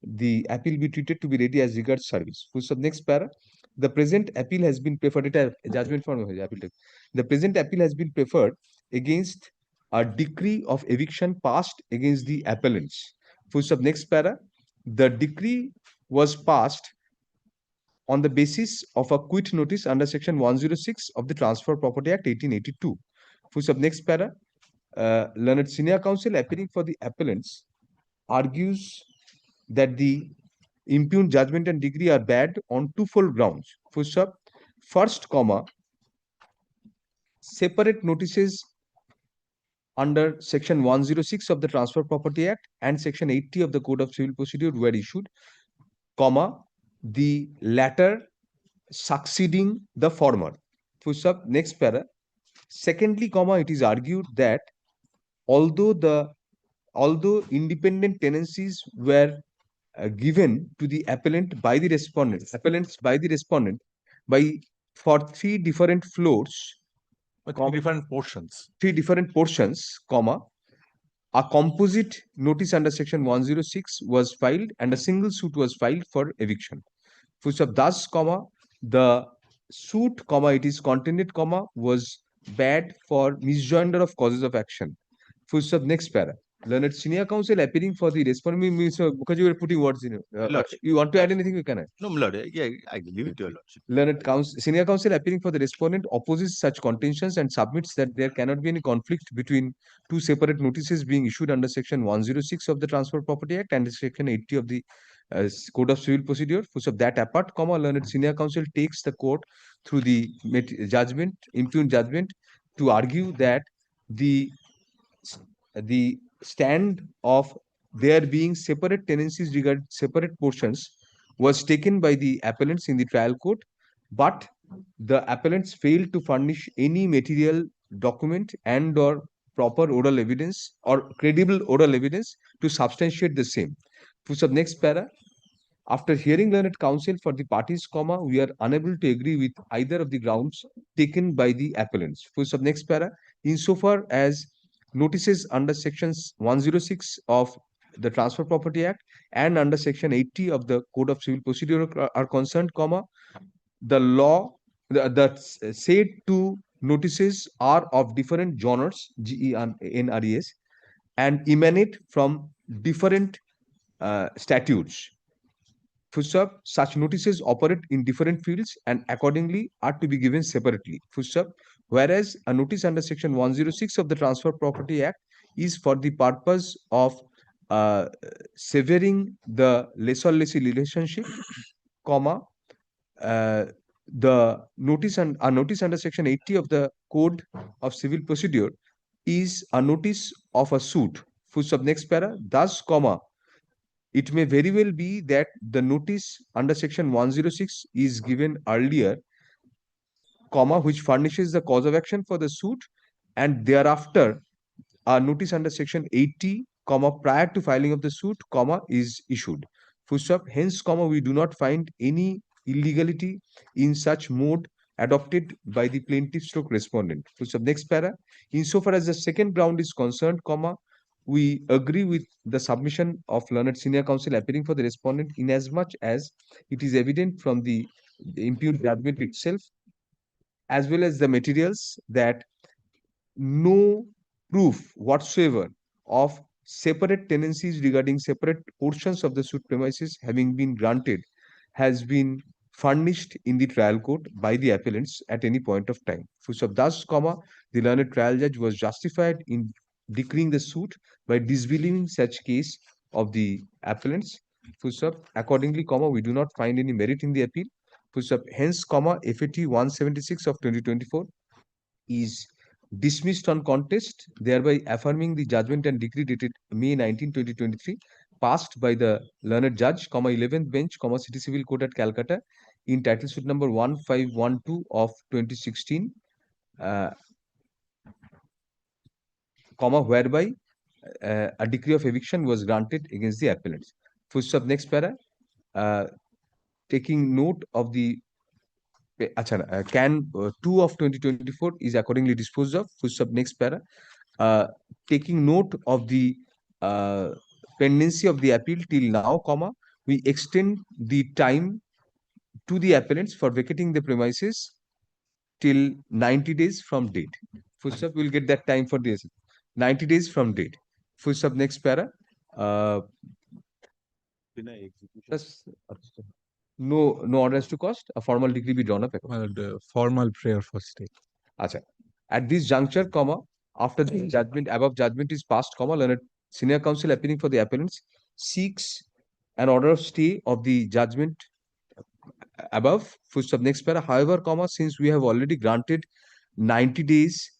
the appeal be treated to be ready as regards service. Full stop. Next para. The present appeal has been preferred. It a judgment form of appeal type. The present appeal has been preferred against a decree of eviction passed against the appellants. Full stop. Next para. The decree was passed on the basis of a quit notice under section 106 of the Transfer Property Act 1882. Full stop. Next para. Learned senior counsel appearing for the appellants argues that the impugned judgment and decree are bad on twofold grounds. Full stop. First, comma, separate notices under section 106 of the Transfer Property Act and section 80 of the Code of Civil Procedure were issued, comma, the latter succeeding the former. Full stop. Next para. Secondly, comma, it is argued that although independent tenancies were given to the appellant by the respondent by for three different floors, three different portions, comma, a composite notice under section 106 was filed and a single suit was filed for eviction. Full stop. Thus, comma, the suit, comma, it is contended, comma, was bad for misjoinder of causes of action. Full stop. Next para. Learned senior counsel appearing for the respondent, because you were putting words in it. You want to add anything? You can add. No, my lord. Yeah, I leave it to your lordship. Learned senior counsel appearing for the respondent opposes such contentions and submits that there cannot be any conflict between two separate notices being issued under section 106 of the Transfer Property Act and section 80 of the Code of Civil Procedure. So that apart, comma, learned senior counsel takes the court through the judgment, impugned judgment, to argue that the stand of there being separate tenancies regarding separate portions was taken by the appellants in the trial court, but the appellants failed to furnish any material document and or proper oral evidence or credible oral evidence to substantiate the same. Next para. After hearing learned counsel for the parties, comma, we are unable to agree with either of the grounds taken by the appellants. Next para. Insofar as notices under sections 106 of the Transfer Property Act and under section 80 of the Code of Civil Procedure are concerned, comma, the law, the said two notices are of different genres, GENRES, and emanate from different statutes. Such notices operate in different fields and accordingly are to be given separately. Whereas a notice under section 106 of the Transfer Property Act is for the purpose of severing the lessor-lessee relationship, comma, the notice and a notice under section 80 of the Code of Civil Procedure is a notice of a suit. Next para. Thus, comma, it may very well be that the notice under section 106 is given earlier, comma, which furnishes the cause of action for the suit, and thereafter a notice under section 80, comma, prior to filing of the suit, comma, is issued. Hence, comma, we do not find any illegality in such mode adopted by the plaintiff stroke respondent. Next para. Insofar as the second ground is concerned, comma, we agree with the submission of learned senior counsel appearing for the respondent inasmuch as it is evident from the impugned judgment itself as well as the materials that no proof whatsoever of separate tenancies regarding separate portions of the suit premises having been granted has been furnished in the trial court by the appellants at any point of time. Thus, comma, the learned trial judge was justified in decreeing the suit by disbelieving such case of the appellants. Accordingly, comma, we do not find any merit in the appeal. Hence, comma, FAT 176 of 2024 is dismissed on contest, thereby affirming the judgment and decree dated May 19, 2023, passed by the learned judge, comma, 11th bench, comma, City Civil Court at Calcutta, in title suit number 1512 of 2016, comma, whereby a decree of eviction was granted against the appellants. Next para. Taking note of the can 2 of 2024 is accordingly disposed of. Next para. Taking note of the pendency of the appeal till now, comma, we extend the time to the appellants for vacating the premises till 90 days from date. Full stop, we'll get that time for this. 90 days from date. Full stop, next para. Plus, no orders to cost. A formal decree be drawn up. Formal prayer for stay. Acha. At this juncture, comma, after the judgment, above judgment is passed, comma, learned senior counsel appearing for the appellants seeks an order of stay of the judgment above. Full stop, next para. However, comma, since we have already granted 90 days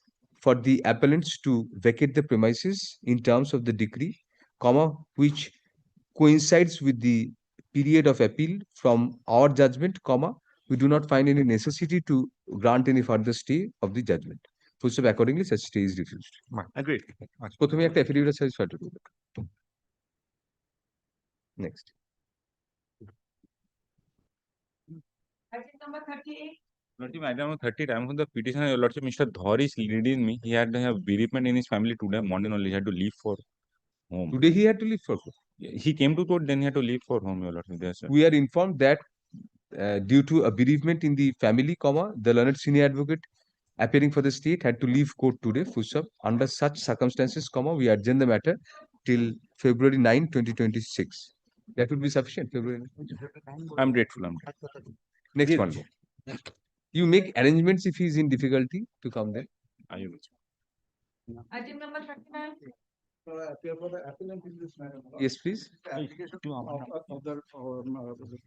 for the appellants to vacate the premises in terms of the decree, comma, which coincides with the period of appeal from our judgment, comma, we do not find any necessity to grant any further stay of the judgment. Full stop, accordingly, such stay is refused. Agreed. প্রথমে একটা affidavit আছে, start করব। Next. Item number 38. Lordship, item number 30, time for the petitioner, Your Lordship, Mr. Dhar is leading me. He had a bereavement in his family today morning only. He had to leave for home. Today he had to leave for home. He came to court, then he had to leave for home, Your Lordship. Yes, sir. We are informed that due to a bereavement in the family, comma, the learned senior advocate appearing for the state had to leave court today. Full stop. Under such circumstances, comma, we adjourn the matter till February 9, 2026. That would be sufficient. February 9. I'm grateful. Next one. You make arrangements if he is in difficulty to come there. Item number 39. Appear for the appellant in this matter. Yes, please. The application of the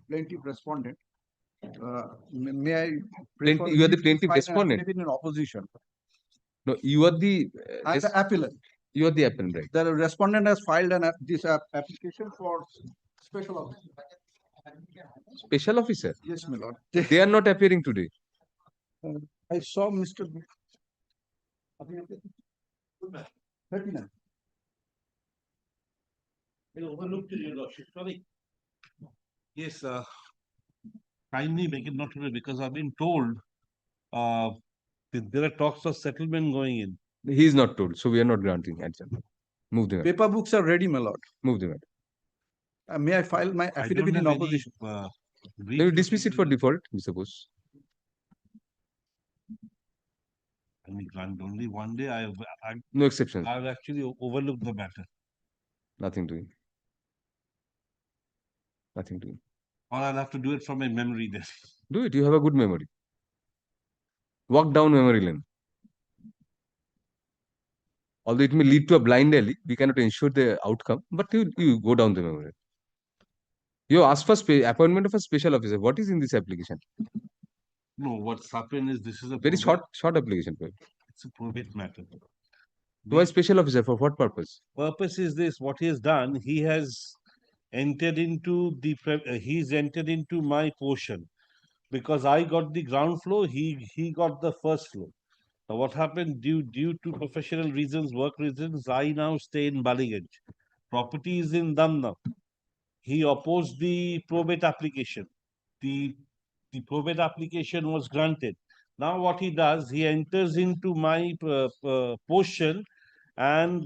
plaintiff respondent. May I? You are the plaintiff respondent. In opposition. No, you are the The appellant. You are the appellant, right? The respondent has filed this application for special officer. Special officer? Yes, my lord. They are not appearing today. I saw Mr. 39. Overlooked Your Lordship. Sorry. Yes, kindly make it not today because I've been told that there are talks of settlement going in. He is not told, so we are not granting adjournment. Move the matter. Paper books are ready, my lord. Move the matter. May I file my affidavit in opposition? They will dismiss it for default, Mr. Bose. I mean, only one day No exceptions. I've actually overlooked the matter. Nothing doing. Nothing doing. Or I'll have to do it from my memory then. Do it. You have a good memory. Walk down memory lane. Although it may lead to a blind alley, we cannot ensure the outcome, but you go down the memory. You ask for appointment of a special officer. What is in this application? No, what's happened is this is a very short application. It's a probate matter. Why special officer? For what purpose? Purpose is this: what he has done, he has entered into he's entered into my portion because I got the ground floor, he got the first floor. Now, what happened due to professional reasons, work reasons, I now stay in Baligaj. Property is in Damna. He opposed the probate application. The probate application was granted. Now what he does, he enters into my portion and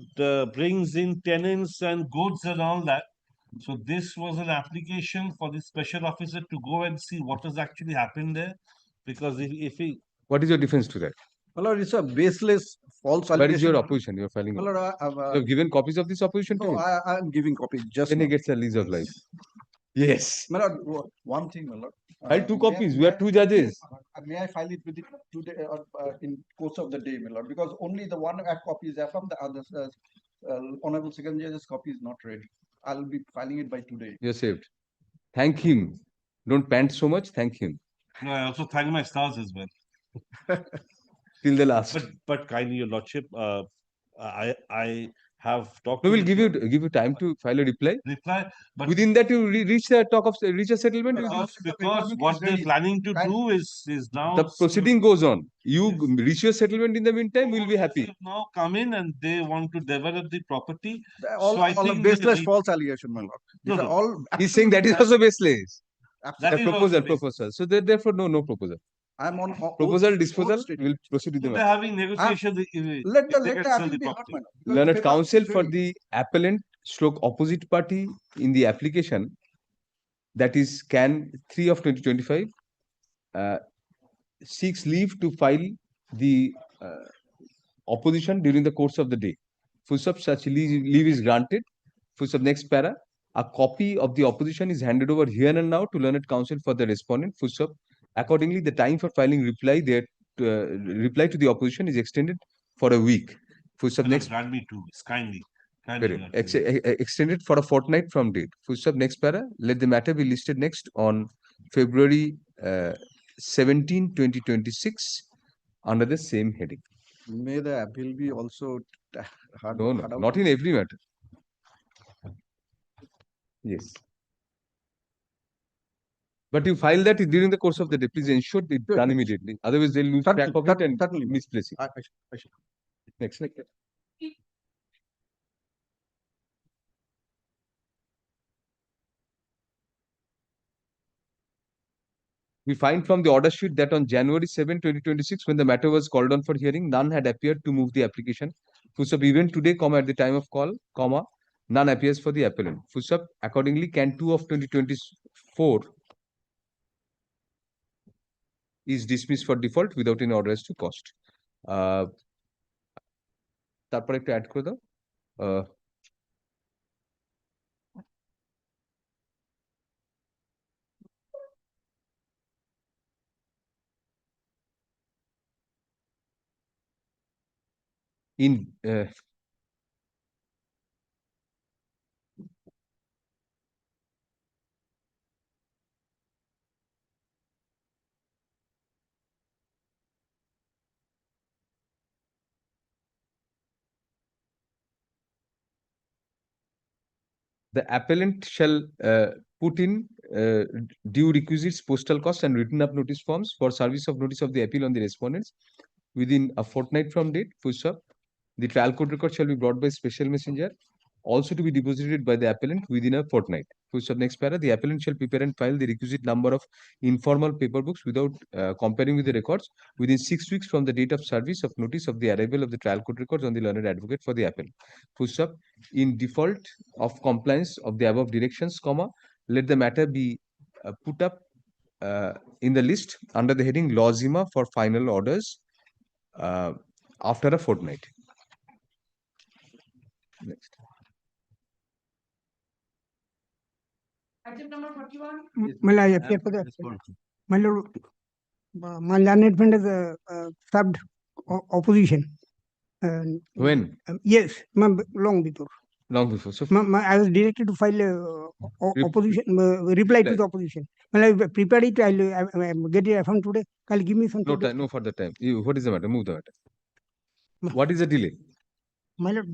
brings in tenants and goods and all that. So this was an application for the special officer to go and see what has actually happened there. Because if he... What is your defense to that? My lord, it's a baseless false allegation. Where is your opposition? You're filing. My lord, you have given copies of this opposition to him? I am giving copies. Just then he gets a lease of life. Yes. My lord, one thing, my lord. File 2 copies. We are 2 judges. May I file it with it today in course of the day, my lord? Because only the one copy is there from the others. Honorable Second Judge's copy is not ready. I'll be filing it by today. You're saved. Thank him. Don't pant so much. Thank him. No, I also thank my stars as well. Till the last. But kindly, Your Lordship, I have talked. We will give you time to file a reply. But within that you reach a settlement. Because what they're planning to do is now the proceeding goes on. You reach your settlement in the meantime. We'll be happy. Now come in and they want to develop the property. All baseless false allegation, my lord. All he's saying that is also baseless. That is proposal. So therefore no proposal. I'm on proposal disposal. We'll proceed with the matter. They're having negotiations. Let the property. Learned counsel for the appellant / opposite party in the application that is Can 3 of 2025, seeks leave to file the opposition during the course of the day. Full stop, such leave is granted. Full stop, next para. A copy of the opposition is handed over here and now to learned counsel for the respondent. Full stop. Accordingly, the time for filing reply to the opposition is extended for a week. Full stop, next. Grant me 2 weeks, kindly. Correct. Extended for a fortnight from date. Full stop, next para. Let the matter be listed next on February 17, 2026 under the same heading. May the appeal be also heard No, out? not in every matter. Yes. But you file that during the course of the day. Please ensure it's done immediately. Otherwise, they'll lose track of it and misplace it. I should. Next. We find from the order sheet that on January 7, 2026, when the matter was called on for hearing, none had appeared to move the application. Full stop, even today, at the time of call, none appears for the appellant. Full stop, accordingly, Can 2 of 2024 is dismissed for default without any order as to cost. তারপর একটু add করে দাও। In the appellant shall put in due requisites, postal costs, and written up notice forms for service of notice of the appeal on the respondents within a fortnight from date. Full stop. The trial court record shall be brought by special messenger, also to be deposited by the appellant within a fortnight. Full stop. Next para. The appellant shall prepare and file the requisite number of informal paper books without comparing with the records within 6 weeks from the date of service of notice of the arrival of the trial court records on the learned advocate for the appellant. Full stop. In default of compliance of the above directions, let the matter be put up in the list under the heading Lozima for final orders after a fortnight. Next. Item number 41. Well, I appear for that. My lord, my learned friend has served opposition. When? Yes, long before. Long before. So I was directed to file opposition reply to the opposition. Well, I prepared it. I'll get it from today. I'll give me some. No time. No further time. What is the matter? Move the matter. What is the delay? My lord,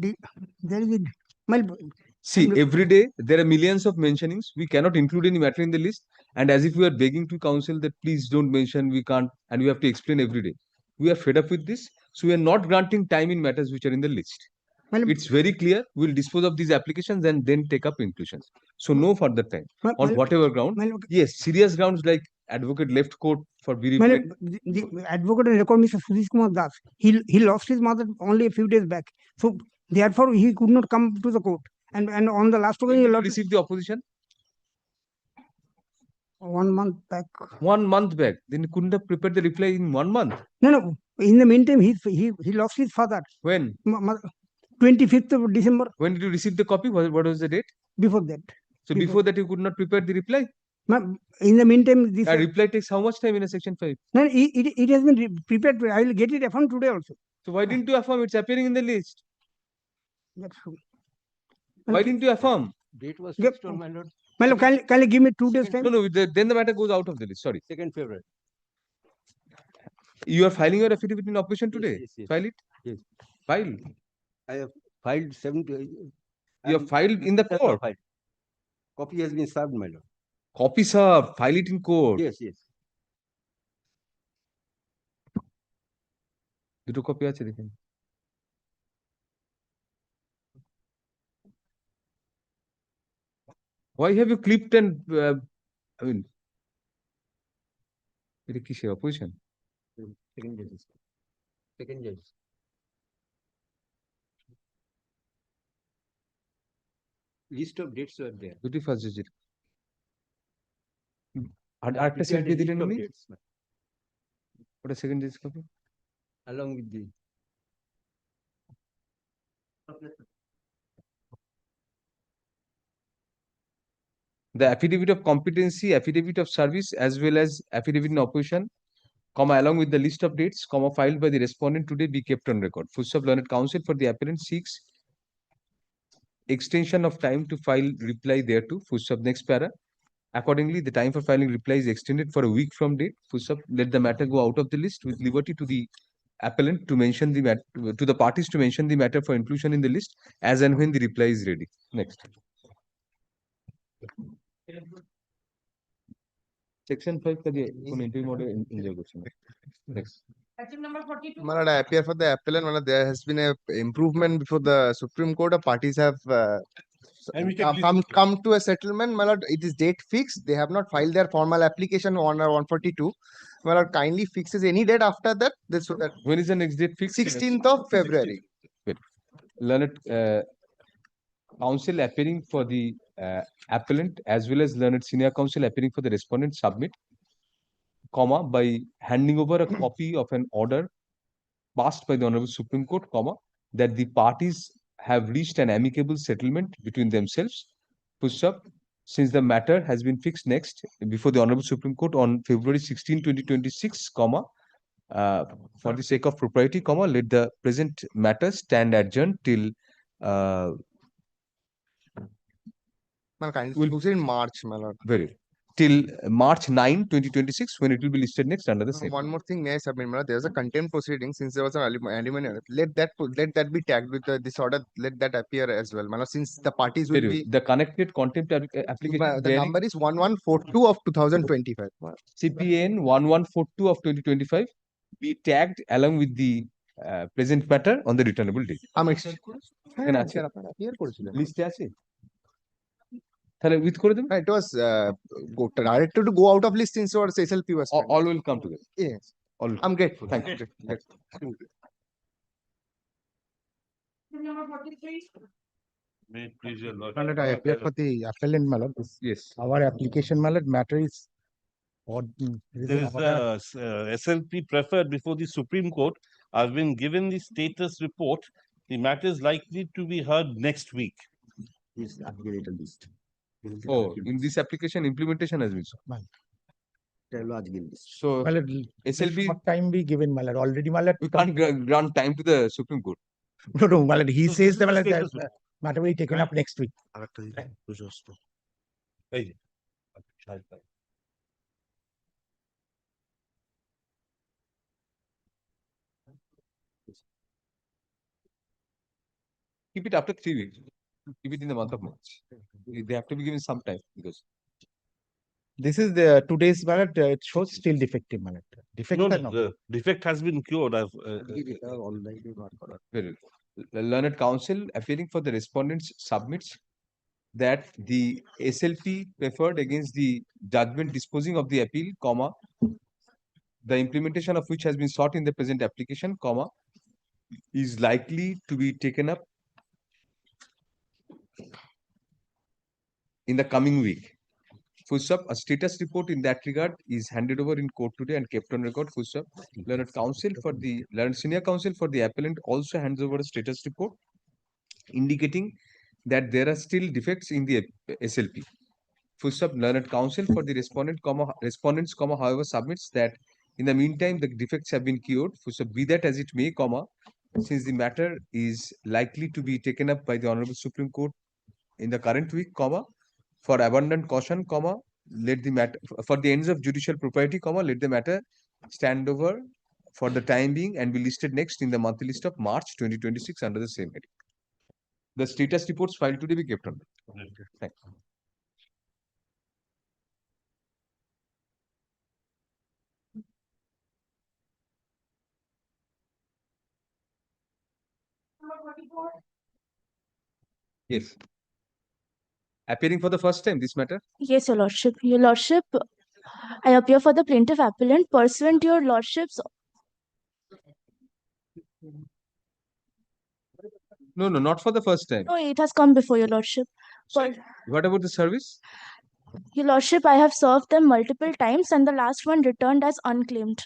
there is See, every day there are millions of mentionings. We cannot include any matter in the list. And as if we are begging to counsel that please don't mention, we can't, and we have to explain every day. We are fed up with this. So we are not granting time in matters which are in the list. It's very clear. We'll dispose of these applications and then take up inclusions. So no further time. On whatever ground. Yes, serious grounds like advocate left court for bereavement. The advocate and record Mr. Sudhish Kumar Das. He lost his mother only a few days back. So therefore he could not come to the court. And on the last occasion, he received the opposition 1 month back. 1 month back. Then he couldn't have prepared the reply in 1 month. No. In the meantime, he lost his father. When? 25th of December. When did you receive the copy? What was the date? Before that. So before that, you could not prepare the reply? In the meantime, this a reply takes how much time in a section 5? No, it has been prepared. I will get it affirmed today also. So why didn't you affirm? It's appearing in the list. That's true. Why didn't you affirm? Date was fixed on my lord. My lord, can you give me 2 days time? No, then the matter goes out of the list. Sorry. 2nd February. You are filing your affidavit in opposition today? Yes. File it? Yes. File. I have filed 7. You have filed in the court? Copy has been served, my lord. Copy served. File it in court. Yes. দুটো copy আছে দেখেন। Why have you clipped and I mean, এটা কিসের opposition? Second judge. List of dates are there. দুটি first জজের। আরেকটা slip দিয়ে দিলেন উনি ওটা second this copy along with the the affidavit of competency, affidavit of service, as well as affidavit in opposition, comma, along with the list of dates, comma, filed by the respondent today be kept on record. Full stop. Learned counsel for the appellant seeks extension of time to file reply thereto. Full stop. Next para. Accordingly, the time for filing reply is extended for a week from date. Full stop. Let the matter go out of the list with liberty to the appellant to mention the matter to the parties to mention the matter for inclusion in the list as and when the reply is ready. Next. Section 5 का दिए कौन interview model enjoy करছেন next Item number 42. Malad, I appear for the appellant. Malad, there has been a improvement before the Supreme Court. The parties have come to a settlement. Malad, it is date fixed. They have not filed their formal application on 142. Malad, kindly fixes any date after that. This so that when is the next date fixed? 16th of February. Good. Learned counsel appearing for the appellant as well as learned senior counsel appearing for the respondent submit, comma, by handing over a copy of an order passed by the Honorable Supreme Court, comma, that the parties have reached an amicable settlement between themselves. Push up. Since the matter has been fixed next before the Honorable Supreme Court on February 16, 2026, comma, for the sake of propriety, comma, let the present matter stand adjourned till We'll in March, Malad. Very till March 9, 2026, when it will be listed next under the same. One more thing, may I submit, Malad? There's a contempt proceeding since there was an alimony. Let that be tagged with this order. Let that appear as well, Malad. Since the parties will be the connected contempt application. The number is 1142 of 2025. CPN 1142 of 2025 be tagged along with the present matter on the returnable date. List আছে তাহলে with করে দেবেন it was directed to go out of list since our SLP was all will come together. Yes, I'm grateful. Thank you. Number 43. May it please your lord. Malad, I appear for the appellant, Malad. Yes. Our application, Malad, matter is There is a SLP preferred before the Supreme Court. I've been given the status report. The matter is likely to be heard next week. Is upgraded list. Oh, in this application, implementation has been so. So, Malad, SLP what time be given, Malad? Already, Malad. We can't grant time to the Supreme Court. No, Malad. He says the Malad that matter will be taken up next week. Keep it after 3 weeks. Keep it in the month of March. They have to be given some time because this is the today's Malad. It shows still defective, Malad. Defect No, no. the defect has been cured. I've very learned counsel appearing for the respondents submits that the SLP preferred against the judgment disposing of the appeal, comma, the implementation of which has been sought in the present application, comma, is likely to be taken up in the coming week. Full stop. A status report in that regard is handed over in court today and kept on record. Full stop. Learned senior counsel for the appellant also hands over a status report indicating that there are still defects in the SLP. Full stop. Learned counsel for the respondents, comma, however, submits that in the meantime the defects have been cured. Full stop. Be that as it may, comma, since the matter is likely to be taken up by the Honorable Supreme Court in the current week, comma, for abundant caution, comma, let the matter for the ends of judicial propriety, comma, let the matter stand over for the time being and be listed next in the monthly list of March 2026 under the same heading. The status reports filed today be kept on. Thank you. Number 44. Yes. Appearing for the first time, this matter? Yes, Your Lordship. Your Lordship, I appear for the plaintiff appellant pursuant to Your Lordship's. No, not for the first time. No, it has come before Your Lordship. What about the service? Your Lordship, I have served them multiple times and the last one returned as unclaimed.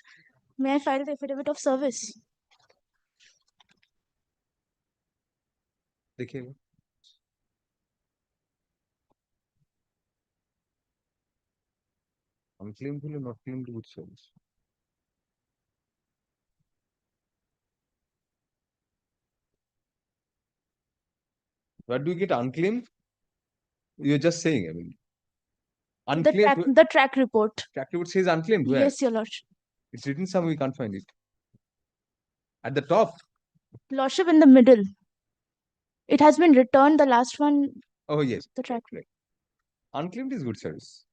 May I file the affidavit of service? देखिएगा unclaimed hole, not claimed good service. Where do you get unclaimed? You're just saying, I mean, unclaimed. The track report. Track report says unclaimed. Where? Yes, Your Lordship. It's written somewhere, we can't find it. At the top. Lordship, in the middle. It has been returned, the last one. Oh, yes. The track. Right. Unclaimed is good service.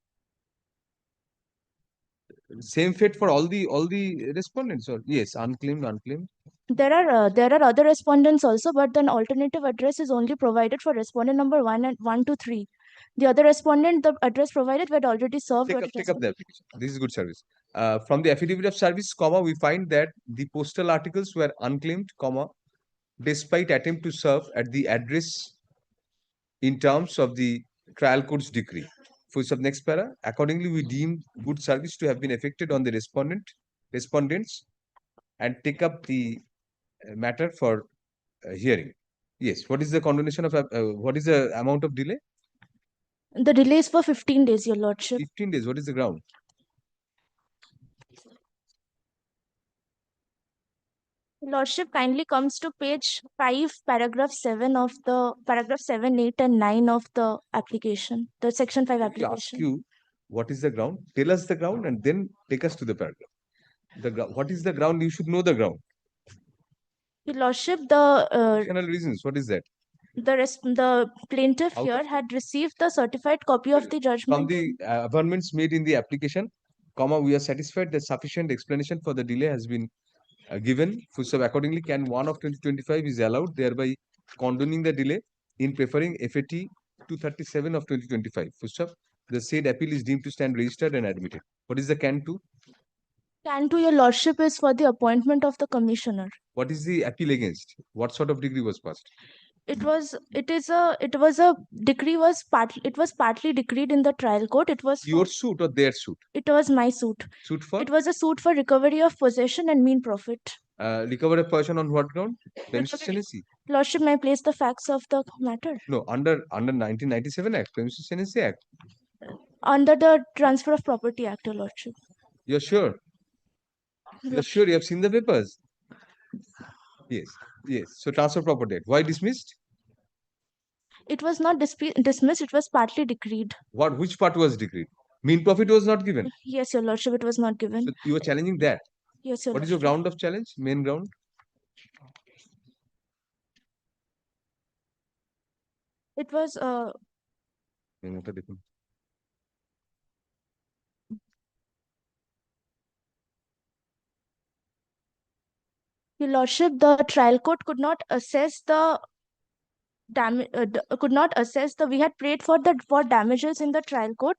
Same fate for all the respondents, or yes, unclaimed. There are other respondents also, but then alternative address is only provided for respondent number 1 to 3. The other respondent, the address provided, we had already served. Take up the application. This is good service. From the affidavit of service, comma, we find that the postal articles were unclaimed, comma, despite attempt to serve at the address in terms of the trial court's decree. For sub next para, accordingly, we deem good service to have been effected on the respondents and take up the matter for hearing. Yes. What is the condonation of what is the amount of delay? The delay is for 15 days, Your Lordship. 15 days. What is the ground? Lordship kindly comes to page 5, paragraph 7 of the paragraph 7, 8, and 9 of the application, the section 5 application. Ask you what is the ground? Tell us the ground and then take us to the paragraph. The ground. What is the ground? You should know the ground. Your Lordship, the reasons. What is that? The plaintiff here had received the certified copy of the judgment. From the amendments made in the application, comma, we are satisfied that sufficient explanation for the delay has been given. So accordingly, can 1 of 2025 is allowed, thereby condoning the delay in preferring FAT 237 of 2025. The said appeal is deemed to stand registered and admitted. What is the can 2? Can 2, Your Lordship, is for the appointment of the commissioner. What is the appeal against? What sort of decree was passed? It was partly decreed in the trial court. It was your suit or their suit? It was my suit. Suit for? It was a suit for recovery of possession and mean profit. Recovery of possession on what ground? Premises tenancy. Lordship, may I place the facts of the matter? No, under 1997 Act, Premises Tenancy Act. Under the Transfer of Property Act, Your Lordship. You're sure? You're sure you have seen the papers? Yes. Yes. So transfer property act. Why dismissed? It was not dismissed. It was partly decreed. What? Which part was decreed? Mean profit was not given. Yes, Your Lordship. It was not given. So you were challenging that. Yes, Your What is your ground of challenge? Main ground? It was Your Lordship, the trial court could not assess the we had prayed for damages in the trial court,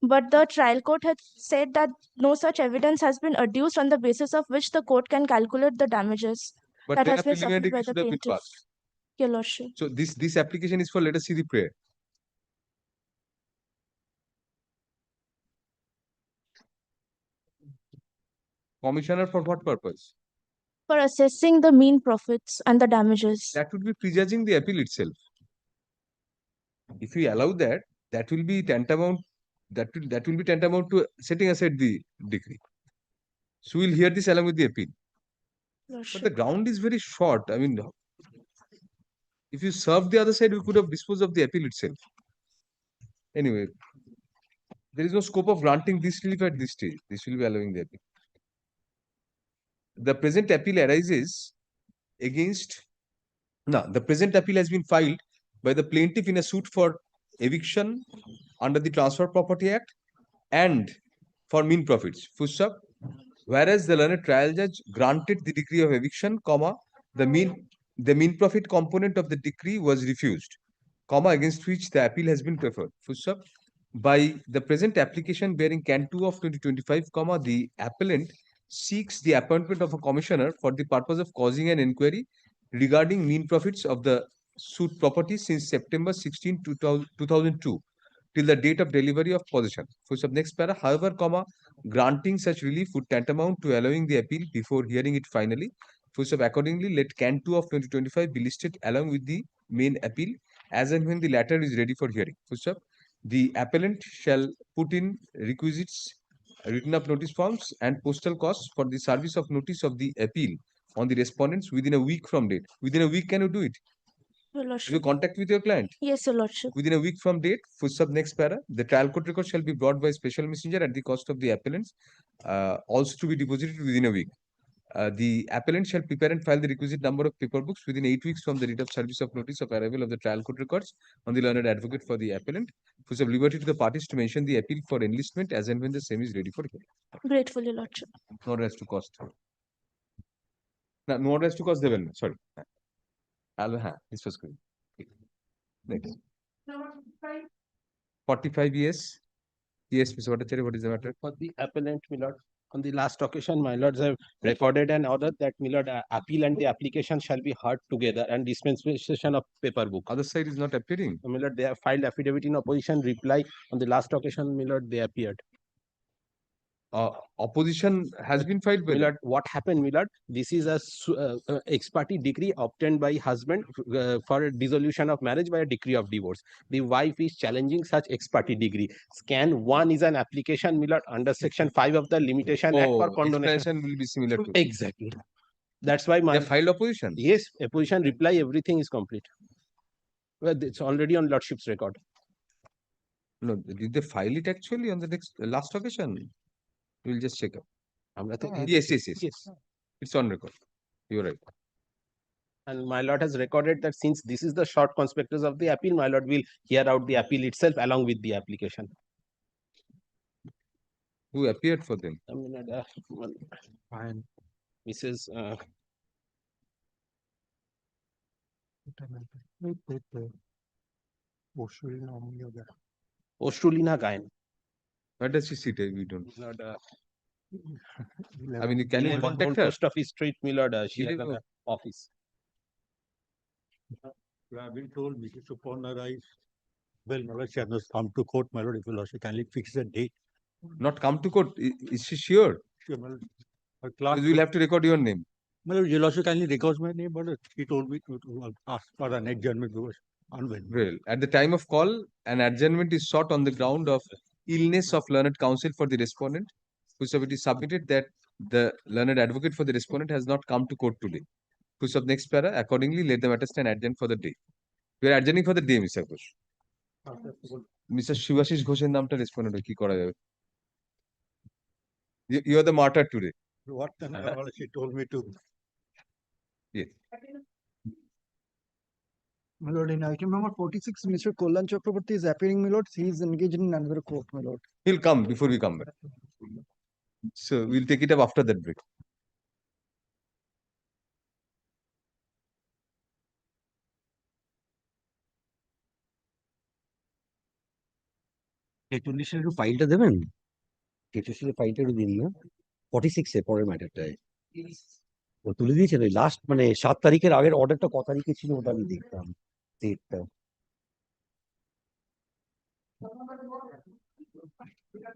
but the trial court had said that no such evidence has been adduced on the basis of which the court can calculate the damages. But that then has a been preliminary suffered by decree the should have been plaintiff. passed. Your Lordship. So this application is for, let us see the prayer. Commissioner for what purpose? For assessing the mean profits and the damages. That would be prejudging the appeal itself. If we allow that, that will be tantamount. That will be tantamount to setting aside the decree. So we'll hear this along with the appeal. But the ground is very short. I mean, if you served the other side, we could have disposed of the appeal itself. Anyway, there is no scope of granting this relief at this stage. This will be allowing the appeal. The present appeal arises against. Now, the present appeal has been filed by the plaintiff in a suit for eviction under the Transfer Property Act and for mean profits. Full-stop. Whereas the learned trial judge granted the decree of eviction, comma, the mean profit component of the decree was refused, comma, against which the appeal has been preferred. Full-stop. By the present application bearing can 2 of 2025, comma, the appellant seeks the appointment of a commissioner for the purpose of causing an inquiry regarding mean profits of the suit property since September 16, 2002 till the date of delivery of possession. Full stop. Next para. However, comma, granting such relief would tantamount to allowing the appeal before hearing it finally. Full stop. Accordingly, let Can 2 of 2025 be listed along with the main appeal as and when the latter is ready for hearing. Full stop. The appellant shall put in requisites, written up notice forms and postal costs for the service of notice of the appeal on the respondents within a week from date. Within a week, can you do it? Your Will you Lordship. contact with your client? Yes, Your Lordship. Within a week from date. Full stop. Next para. The trial court record shall be brought by special messenger at the cost of the appellants, also to be deposited within a week. The appellant shall prepare and file the requisite number of paper books within 8 weeks from the date of service of notice of arrival of the trial court records on the learned advocate for the appellant. Full stop. Liberty to the parties to mention the appeal for enlistment as and when the same is ready for hearing. Grateful, Your Lordship. No order has to cost. No order has to cost the well. Sorry. This was good. Next. 45 years. Yes, Mr. Bhattacharya, what is the matter? For the appellant, my lord, on the last occasion, my lords have recorded an order that, my lord, appeal and the application shall be heard together and dispensation of paper book. Other side is not appearing. My lord, they have filed affidavit in opposition, reply. On the last occasion, my lord, they appeared. Opposition has been filed by my lord, what happened, my lord? This is a ex parte decree obtained by husband for dissolution of marriage by a decree of divorce. The wife is challenging such ex parte decree. Scan 1 is an application, my lord, under section 5 of the Limitation Act for condonation. Explanation will be similar to Exactly. That's why my they filed opposition. Yes, opposition reply, everything is complete. Well, it's already on lordship's record. No, did they file it actually on the last occasion? We'll just check up. Yes. It's on record. You're right. And my lord has recorded that since this is the short conspectus of the appeal, my lord will hear out the appeal itself along with the application. Who appeared for them? Mrs. Ostrulina Gayan. Where does she sit? We don't. Lord, I mean, can you contact her? Post office street, my lord. She has an office. We have been told Mrs. Suparna Rai, well, my lord, she has not come to court, my lord. If you lordship kindly fix the date. Not come to court. Is she sure? Sure, my lord. We'll have to record your name. My lord, your lordship kindly records my name, but he told me to ask for an adjournment because unwell. Well, at the time of call, an adjournment is sought on the ground of illness of learned counsel for the respondent, whose it is submitted that the learned advocate for the respondent has not come to court today. Whose of next para, accordingly, let the matter stand adjourned for the day. We are adjourning for the day, Mr. Ghosh. Mr. Shivashish Ghosheর নামটা respondent কি করা যাবে? You are the martyr today. What she told me to. Yes. My lord, in item number 46, Mr. Kollan Chakraborty is appearing, my lord. He is engaged in another court, my lord. He'll come before we come back. So we'll take it up after that break. তেতুল্লিশের একটু ফাইলটা দেবেন তেতুল্লিশের ফাইলটা একটু দিন না 46 এ পরের ম্যাটারটায় ও তুলে দিয়েছেন ওই লাস্ট মানে 7 তারিখের আগের অর্ডারটা কত তারিখে ছিল ওটা আমি দেখতাম ডেটটা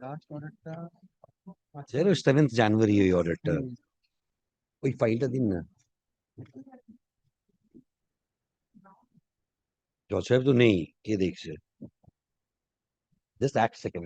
লাস্ট অর্ডারটা 7th জানুয়ারি ওই অর্ডারটা ওই ফাইলটা দিন না জজ সাহেব তো নেই কে দেখছে just act second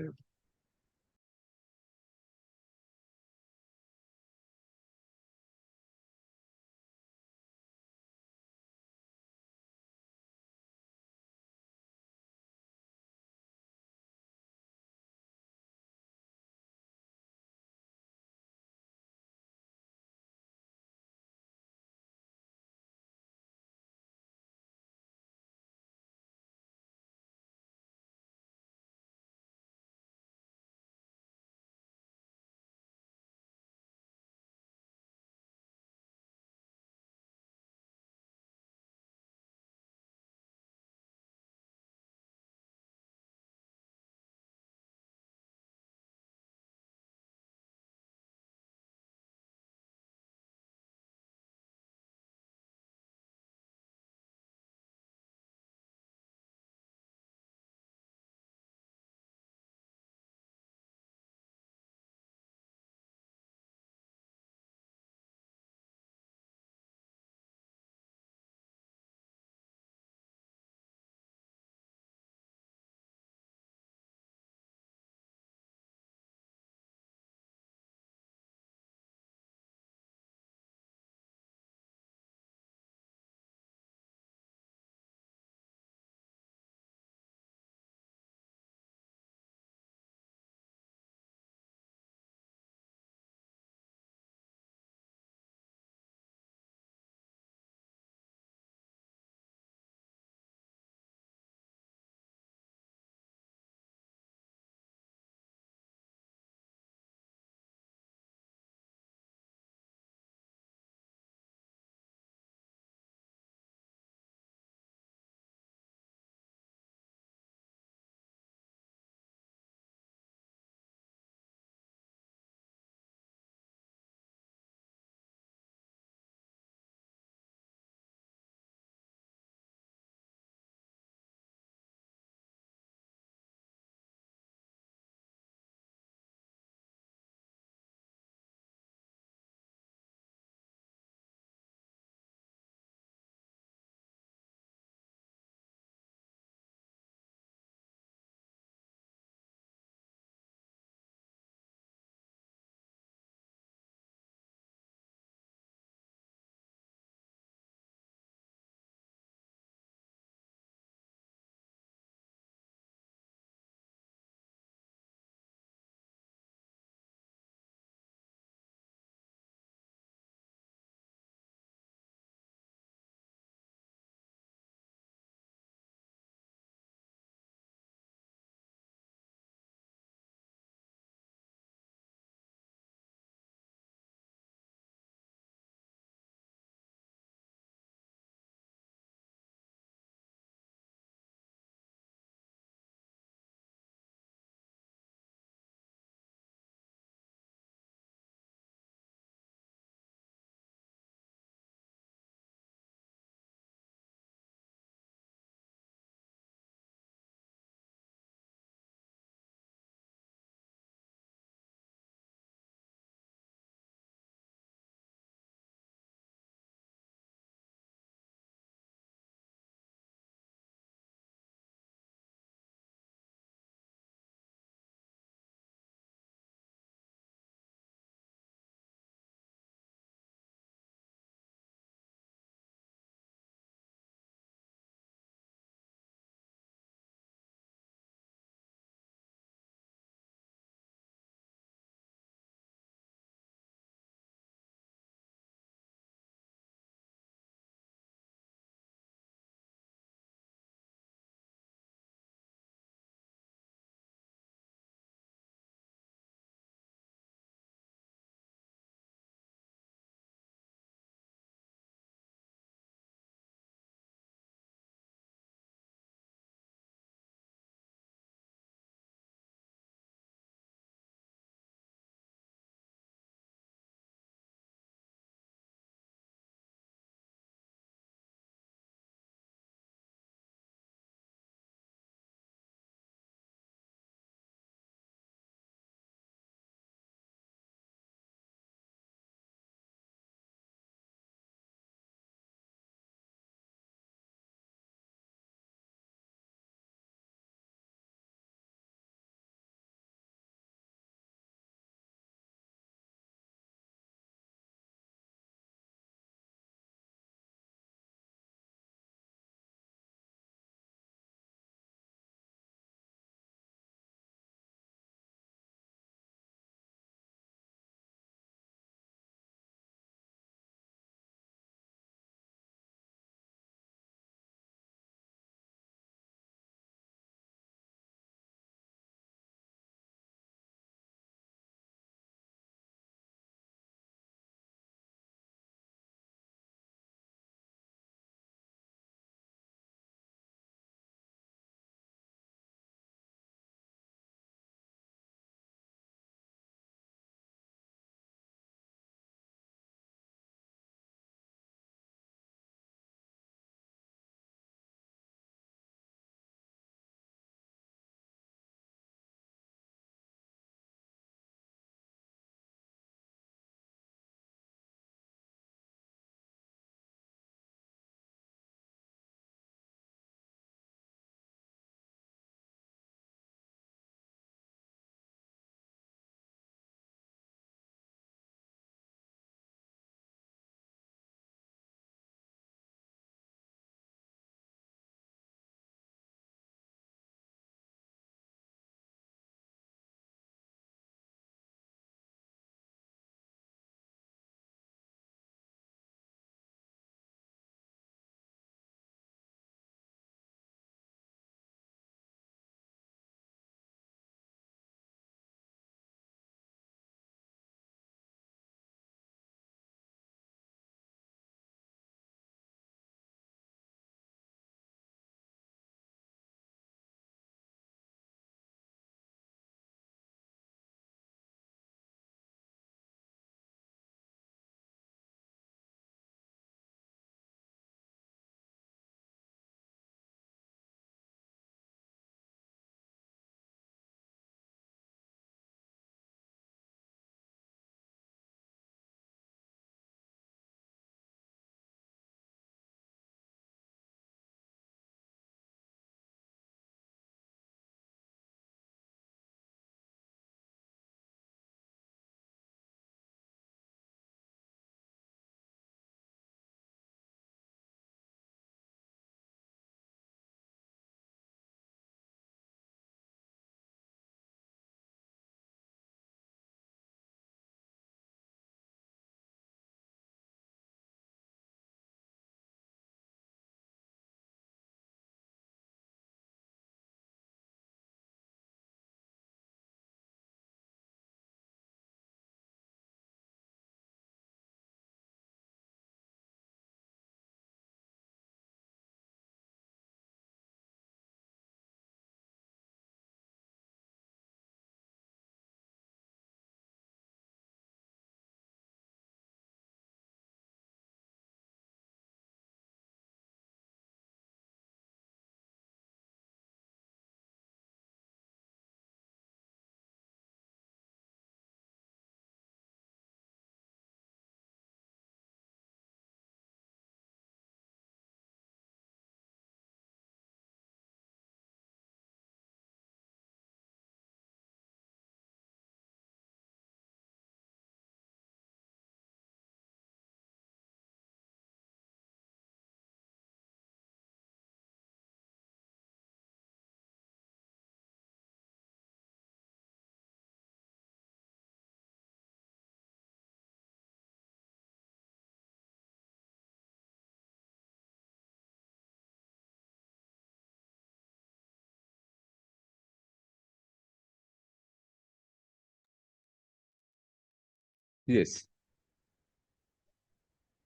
Yes.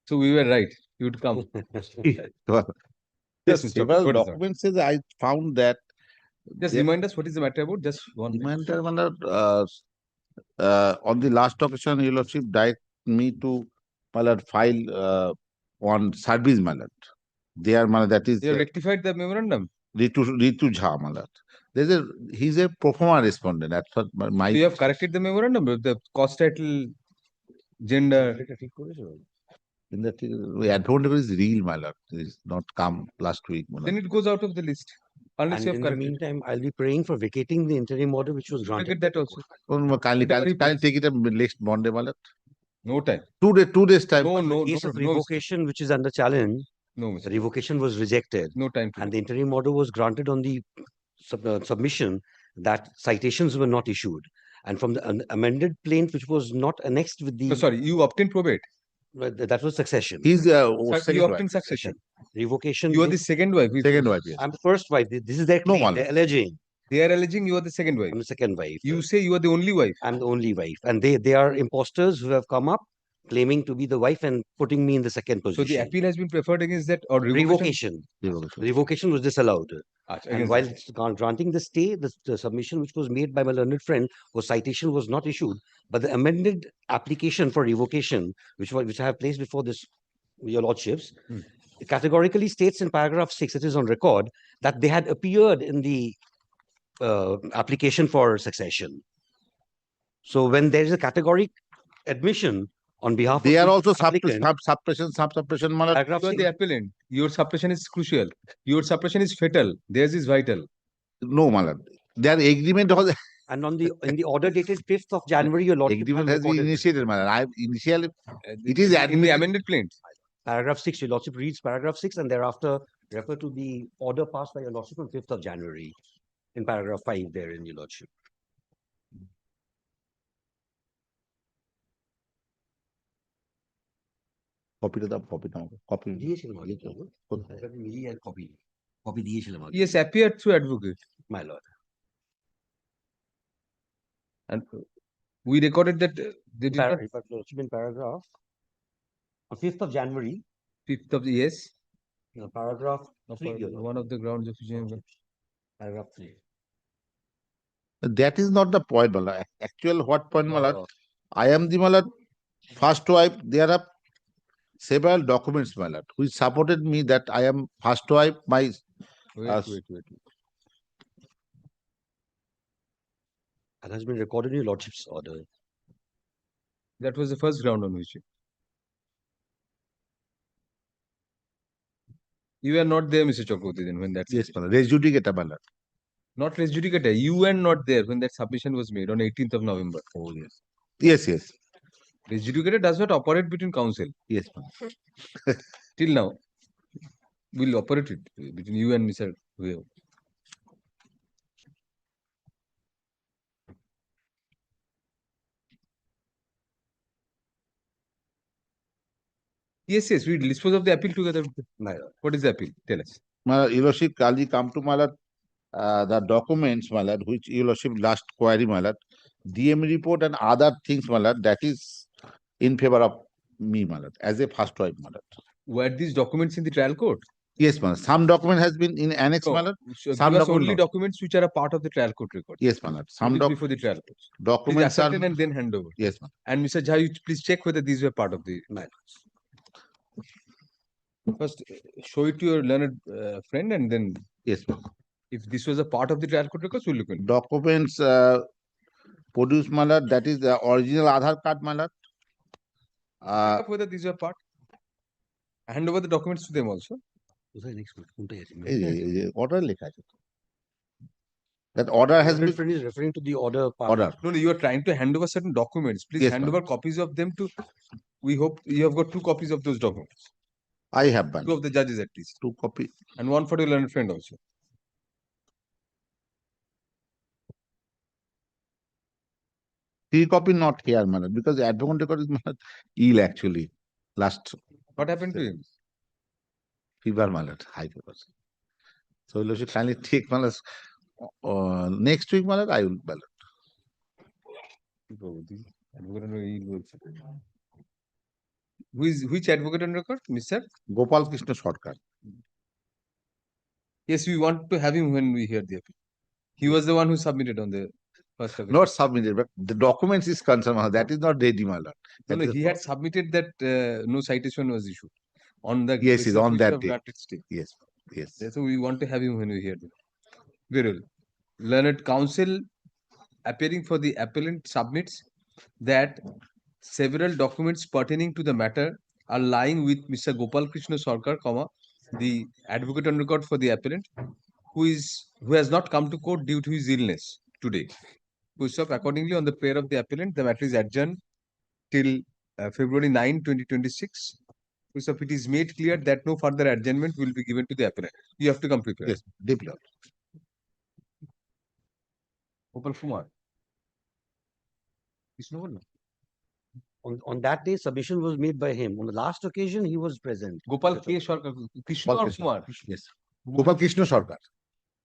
So we were right. You would come. Yes, Mr. several What is that? documents says I found that. Just remind us what is the matter about? Just one minute. Reminder, on the last occasion, your lordship directed me to file on service malad. There, that is You have rectified the memorandum. Ritu Jha malad. He's a pro forma respondent. That's what my. So you have corrected the memorandum with the cost title, gender. In that advantage is real, my lord. It is not come last week. Then it goes out of the list. Unless And you have in the corrected. meantime, I'll be praying for vacating the interim order which was granted. Get that also. Kindly take it a next Monday, my lord. No time. 2 days time. The case of revocation which is under challenge, no, the revocation was rejected. No time. And the interim order was granted on the submission that citations were not issued. And from the amended plaint which was not annexed with the... So sorry, you obtained probate. That was succession. He's you obtained succession. Revocation. You are the second wife. Second wife, yes. I'm the first wife. This is their claim. They're alleging. They are alleging you are the second wife. I'm the second wife. You say you are the only wife. I'm the only wife. And they are imposters who have come up claiming to be the wife and putting me in the second position. So the appeal has been preferred against that or revocation. Revocation was disallowed. And while granting the stay, the submission which was made by my learned friend was citation was not issued, but the amended application for revocation, which I have placed before this, your lordships, categorically states in paragraph 6, it is on record, that they had appeared in the application for succession. So when there is a categoric admission on behalf they of are also suppression. My lord. You are the appellant. Your suppression is crucial. Your suppression is fatal. Theirs is vital. No, my lord. Their agreement was. And in the order dated 5th of January, your lordship agreement has been initiated, my lord. It is in the amended plaint. Paragraph 6, your lordship reads paragraph 6 and thereafter refer to the order passed by your lordship on 5th of January in paragraph 5 there in your lordship. Copy to the copy now. Copy. Yes, appeared through advocate. My lord. And we recorded that they did not. In paragraph on 5th of January. 5th of the yes. Paragraph 3. One of the grounds of paragraph 3. That is not the point, my lord. Actual what point, my lord? I am the my lord, first wife. There are several documents, my lord, which supported me that I am first wife. My wait. That has been recorded in your lordship's order. That was the first ground on which you were not there, Mr. Chakraborty, then when that's yes, res judicata, my lord. Not res judicata. You were not there when that submission was made on 18th of November. Oh yes. Yes. Res judicata does not operate between counsel. Yes, till now, we'll operate it between you and Mr. Weo. Yes, we'll dispose of the appeal together. What is the appeal? Tell us. My lord, your lordship, kindly come to my lord, the documents, my lord, which your lordship last query, my lord, DM report and other things, my lord, that is in favor of me, my lord, as a first wife, my lord. Were these documents in the trial court? Yes, my lord. Some document has been in annex, my lord. Some only documents which are a part of the trial court record. Yes, my lord. Some before the trial court. Documents please ascertain and then hand over. Yes, ma'am. And Mr. Jha, you please check whether these were part of the. First, show it to your learned friend and then. Yes, ma'am. If this was a part of the trial court records, we'll look into. Documents produced, my lord. That is the original Aadhaar card, my lord. Whether these are part. Hand over the documents to them also. Order that order has been. Friend is referring to the order part. Order. No, you are trying to hand over certain documents. Please Yes, hand over copies of them to. We hope you have got 2 copies of those documents. I have one. 2 of the judges at least. 2 copies. And 1 for your learned friend also. Three copy not here, my lord, because the advocate record is ill actually. Last. What happened to him? Fever, my lord, high fever. So you should kindly take, my lord, next week, my lord, I will ballot. Advocate on who is which advocate on record, Mr. Gopal Krishna Sarkar. Yes, we want to have him when we hear the appeal. He was the one who submitted on the first of it. Not submitted, but the documents is concerned. That is not ready, my lord. No, That no, is he had submitted that no citation was issued on the Yes, basis is of on which that you have day. granted stay. Yes, yes. So we want to have him when we hear them. Very well. Learned counsel appearing for the appellant submits that several documents pertaining to the matter are lying with Mr. Gopal Krishna Sarkar, the advocate on record for the appellant, who has not come to court due to his illness today. Accordingly, on the prayer of the appellant, the matter is adjourned till February 9, 2026. It is made clear that no further adjournment will be given to the appellant. You have to come prepared. Yes, deep lord. Gopal Kumar. Krishna On that day, submission was made by him. On the last occasion, he was present. Gopal K. Sarkar. Krishna or Kumar? Yes. Gopal Krishna Sarkar.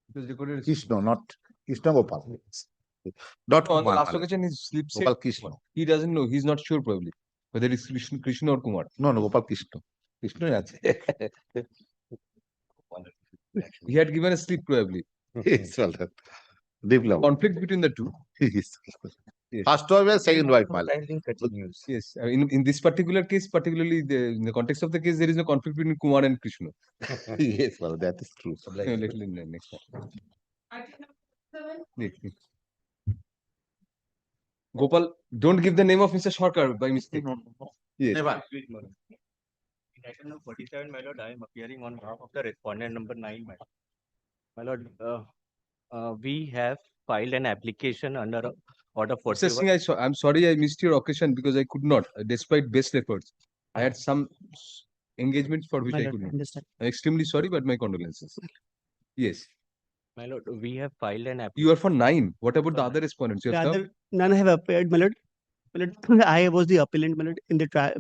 It was recorded as Krishna, not Krishna Gopal. Not on the Kumar, last my lord. occasion, his slip said Gopal Krishna. he doesn't know. He's not sure probably whether it's Krishna or Kumar. No, no, Gopal Krishna. Krishna is He had given a slip probably. Yes, well done. Deep lord. Conflict between the two. Yes. Yes. First wife, second wife, my lord. Continues. Yes. In this particular case, particularly in the context of the case, there is no conflict between Kumar and Krishna. Yes, well, that is true. Little in the next time. Wait. Gopal, don't give the name of Mr. Sarkar by mistake. Yes. In item number 47, my lord, I am appearing on behalf of the respondent number 9, my lord. We have filed an application under order Mr. 41. Singh, I'm sorry I missed your occasion because I could not, despite best efforts. I had some engagements for which My I lord, could not. understand. I'm extremely sorry, but my condolences. Yes. My lord, we have filed an application. You are for 9. What about the other respondents? You The have other, served? none have appeared, my lord. My lord, I was the appellant, my lord, in the trial,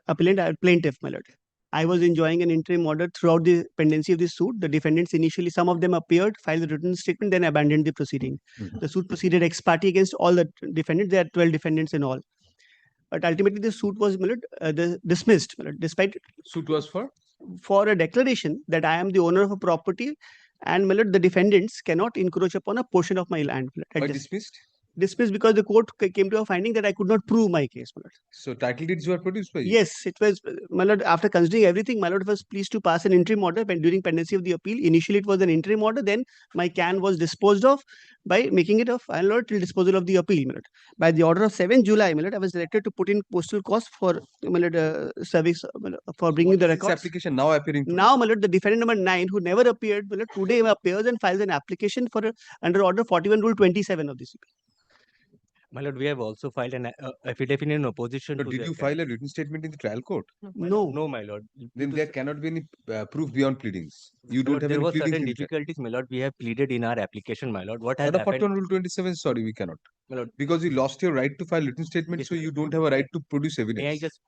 appellant, plaintiff, my lord. I was enjoying an interim order throughout the pendency of the suit. The defendants initially, some of them appeared, filed the written statement, then abandoned the proceeding. The suit proceeded ex parte against all the defendants. There are 12 defendants in all. But ultimately, the suit was, my lord, dismissed, my lord, despite suit was for a declaration that I am the owner of a property, and, my lord, the defendants cannot encroach upon a portion of my land. My lord. Why dismissed? Dismissed because the court came to a finding that I could not prove my case, my lord. So title deeds were produced by you? Yes, it was, my lord, after considering everything, my lord was pleased to pass an interim order during pendency of the appeal. Initially, it was an interim order. Then my can was disposed of by making it a final order till disposal of the appeal, my lord. By the order of 7 July, my lord, I was directed to put in postal costs for, my lord, service, my lord, for bringing the records. This application now appearing. Now, my lord, the defendant number 9, who never appeared, my lord, today appears and files an application for under order 41 rule 27 of the CP. My lord, we have also filed an affidavit in opposition So to did the you file a written statement in the trial court? No. No, my lord. Then there cannot be any proof beyond pleadings. You don't have there any were pleadings. certain difficulties, my lord. We have pleaded in our application, my lord. What has Under happened? 41 rule 27, sorry, we cannot. My lord, because you lost your right to file written statement, Yes, so you don't have a right to produce evidence. may I just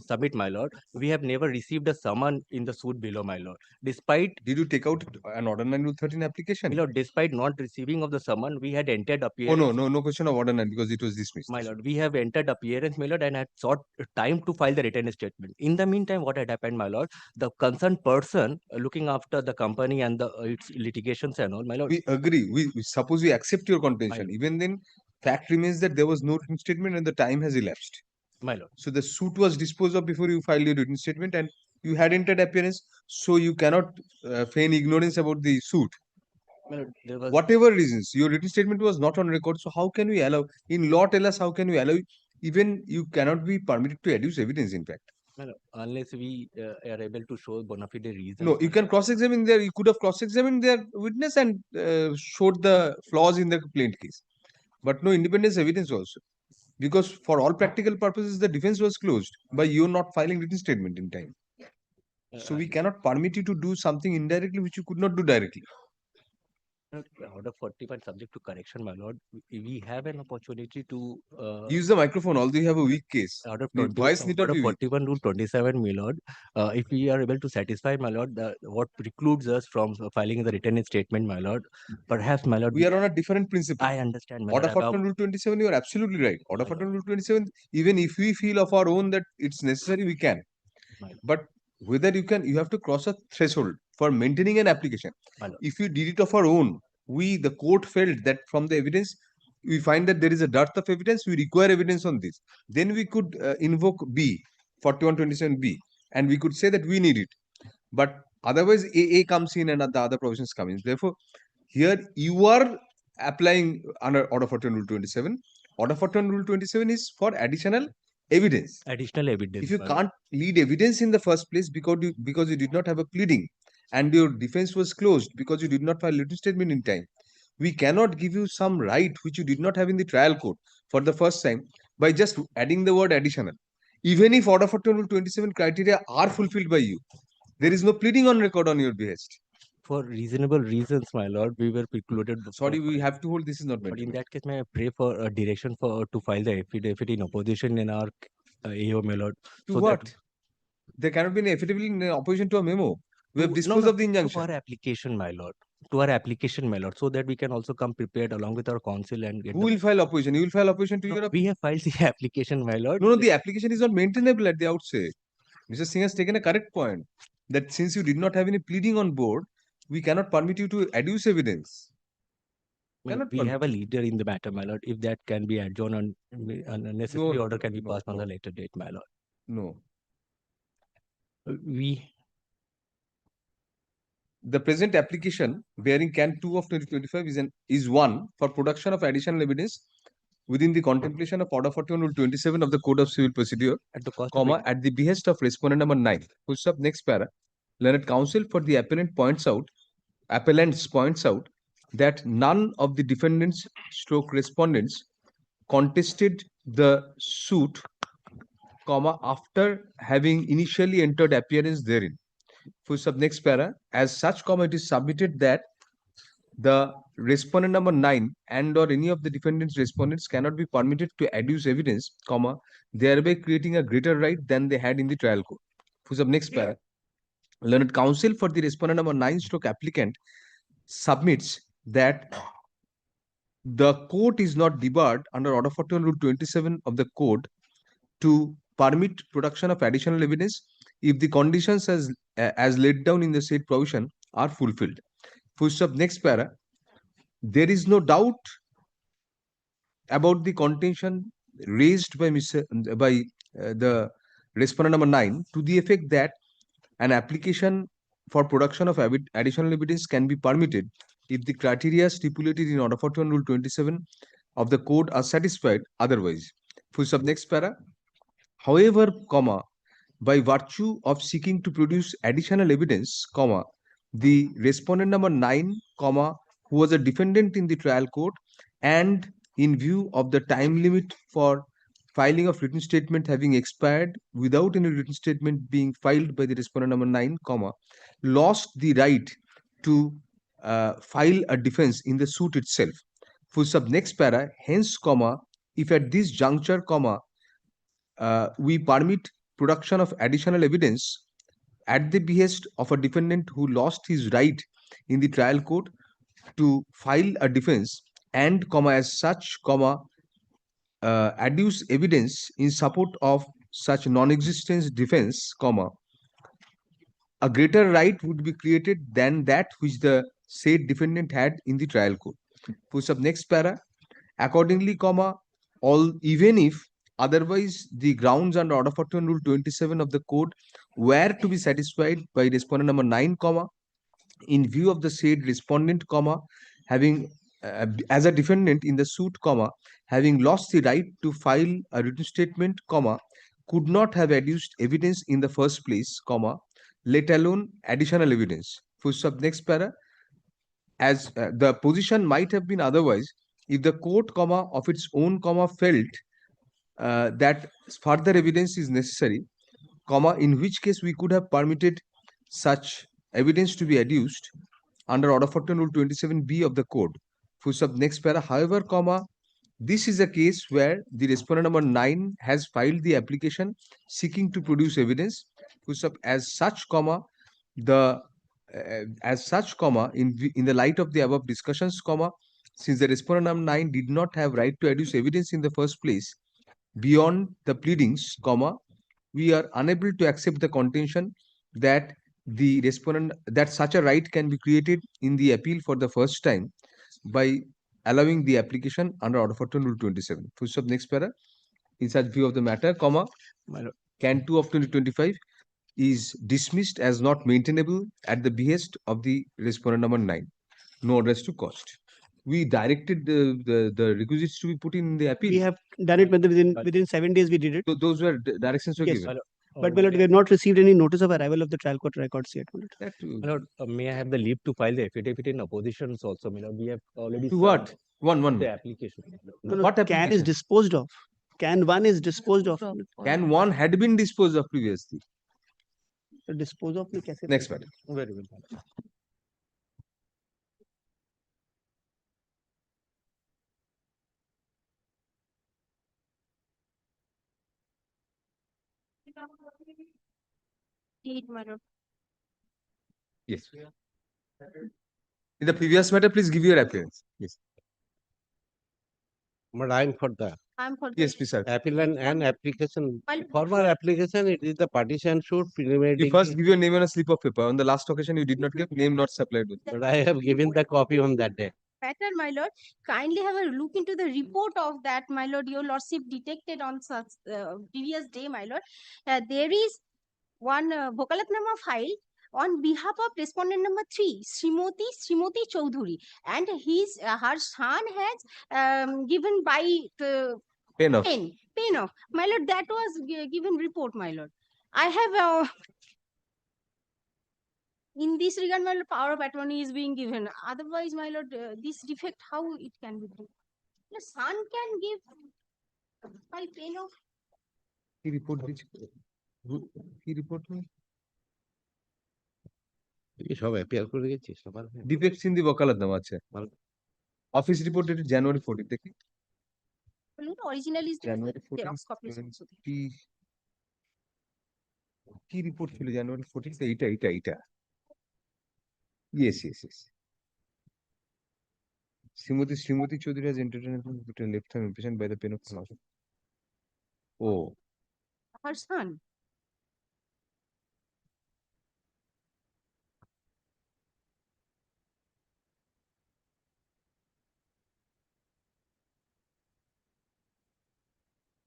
submit, my lord? We have never received a summon in the suit below, my lord. Despite Did you take out an order 9 rule 13 application? my lord, despite not receiving of the summon, we had entered Oh appearance. no question of order 9 because it was dismissed. My lord, we have entered appearance, my lord, and had sought time to file the written statement. In the meantime, what had happened, my lord, the concerned person looking after the company and the its litigations and all, my lord. We agree. We suppose we accept your contention. Even then, fact remains that there was no written statement and the time has elapsed. My lord. So the suit was disposed of before you filed your written statement, and you had entered appearance, so you cannot feign ignorance about the suit. My lord, there was Whatever reasons, your written statement was not on record. So how can we allow? In law, tell us how can we allow? Even you cannot be permitted to adduce evidence. In fact, my lord, unless we are able to show bona fide reasons. no, you can cross-examine their. You could have cross-examined their witness and showed the flaws in the complaint case, but no independence evidence also, because for all practical purposes, the defense was closed by you not filing written statement in time. So we cannot permit you to do something indirectly which you could not do directly. Order 41 subject to correction, my lord. We have an opportunity to Use the microphone, although you have a weak case. Order Voice need not order be weak. 41 rule 27, my lord. If we are able to satisfy, my lord, what precludes us from filing the written statement, my lord, perhaps, my lord. We are on a different principle. I understand, my Order lord. 41 rule 27, you are absolutely right. Order 41 rule 27, even if we feel of our own that it's necessary, we can. But whether you have to cross a threshold for maintaining an application. If we did it of our own, the court felt that from the evidence, we find that there is a dearth of evidence, we require evidence on this. Then we could invoke B, 4127B, and we could say that we need it. But otherwise, AA comes in and the other provisions come in. Therefore, here you are applying under Order 41 Rule 27. Order 41 Rule 27 is for additional evidence. Additional evidence. If you can't lead evidence in the first place because you did not have a pleading and your defense was closed because you did not file written statement in time, we cannot give you some right which you did not have in the trial court for the first time by just adding the word additional. Even if Order 41 Rule 27 criteria are fulfilled by you, there is no pleading on record on your behest. For reasonable reasons, my lord, we were precluded. Sorry, we have to hold. This is not meant. But in that case, may I pray for a direction to file the affidavit in opposition in our AO, my lord. To so what? That, there cannot be an affidavit in opposition to a memo. We have disposed of the injunction. To our application, my lord. To our application, my lord, so that we can also come prepared along with our counsel and get. Who will file opposition? You will file opposition to your. We have filed the application, my lord. No, the application is not maintainable at the outset. Mr. Singh has taken a correct point that since you did not have any pleading on board, we cannot permit you to adduce evidence. We have a leader in the matter, my lord. If that can be adjourned and a necessary order can be passed on the later date, my lord. No. The present application bearing Can 2 of 2025 is one for production of additional evidence within the contemplation of Order 41 Rule 27 of the Code of Civil Procedure, at the behest of respondent number 9. Full stop, next para. Learned counsel for the appellants points out that none of the defendants / respondents contested the suit, after having initially entered appearance therein. Full stop, next para. As such, it is submitted that the respondent number 9 and or any of the defendant's respondents cannot be permitted to adduce evidence, thereby creating a greater right than they had in the trial court. Full stop, next para. Learned counsel for the respondent number 9 / applicant submits that the court is not debarred under Order 41 Rule 27 of the Code to permit production of additional evidence if the conditions as laid down in the said provision are fulfilled. Full stop, next para. There is no doubt about the contention raised by the respondent number 9 to the effect that an application for production of additional evidence can be permitted if the criteria stipulated in Order 41 Rule 27 of the Code are satisfied otherwise. Full stop, next para. However, by virtue of seeking to produce additional evidence, the respondent number 9, who was a defendant in the trial court, and in view of the time limit for filing of written statement having expired without any written statement being filed by the respondent number 9, lost the right to file a defense in the suit itself. Full stop, next para. Hence, if at this juncture, we permit production of additional evidence at the behest of a defendant who lost his right in the trial court to file a defense and, as such, adduce evidence in support of such non-existence defense, a greater right would be created than that which the said defendant had in the trial court. Push up, next para. Accordingly, even if otherwise the grounds under Order 41 Rule 27 of the Code were to be satisfied by respondent number 9, in view of the said respondent, having as a defendant in the suit, having lost the right to file a written statement, could not have adduced evidence in the first place, let alone additional evidence. Full stop, next para. As the position might have been otherwise if the court, of its own, felt that further evidence is necessary, in which case we could have permitted such evidence to be adduced under Order 14 Rule 27B of the Code. Full stop, next para. However, comma, this is a case where the respondent number 9 has filed the application seeking to produce evidence. Full stop, as such, comma, in the light of the above discussions, comma, since the respondent number 9 did not have right to adduce evidence in the first place beyond the pleadings, comma, we are unable to accept the contention that such a right can be created in the appeal for the first time by allowing the application under Order 14 Rule 27. Full stop, next para. In such view of the matter, comma, Can 2 of 2025 is dismissed as not maintainable at the behest of the respondent number 9. No address to cost. We directed the requisites to be put in the appeal. We have done it within 7 days. We did it. So those were directions were Yes. given. But my lord, we have not received any notice of arrival of the trial court records yet. My lord. My lord, may I have the leave to file the affidavit in oppositions also? My lord, we have already To what? served One. the application. No, no, What Can application? is disposed of. Can 1 is disposed of. Can 1 had been disposed of previously. So dispose of में कैसे? Next matter. Very well. Yes. In the previous matter, please give your appearance. Yes. But I'm for the Yes, please, sir. appellant and application. Formal application, it is the partition should preliminary. You first give your name on a slip of paper. On the last occasion, you did not give name not supplied with. But I have given the copy on that day. Matter, my lord, kindly have a look into the report of that, my lord. Your lordship detected on such previous day, my lord. There is one Vokalatnama file on behalf of respondent number 3, Srimoti Choudhury, and her son has given by Pen off. Pen off. My lord, that was given report, my lord. I have in this regard, my lord, power of attorney is being given. Otherwise, my lord, this defect, how it can be done? The son can give by pen off. He report which? He report me. সব appear করে গেছি সবার Defects in the Vokalatnama আছে. Office report dated January 14. দেখি. Original is January 14. Xerox copies also. কি report ছিল জানুয়ারি 14? এইটা. Yes. Srimoti Chaudhary has entered a left-hand impression by the pen of Khalasa. Oh. Her son.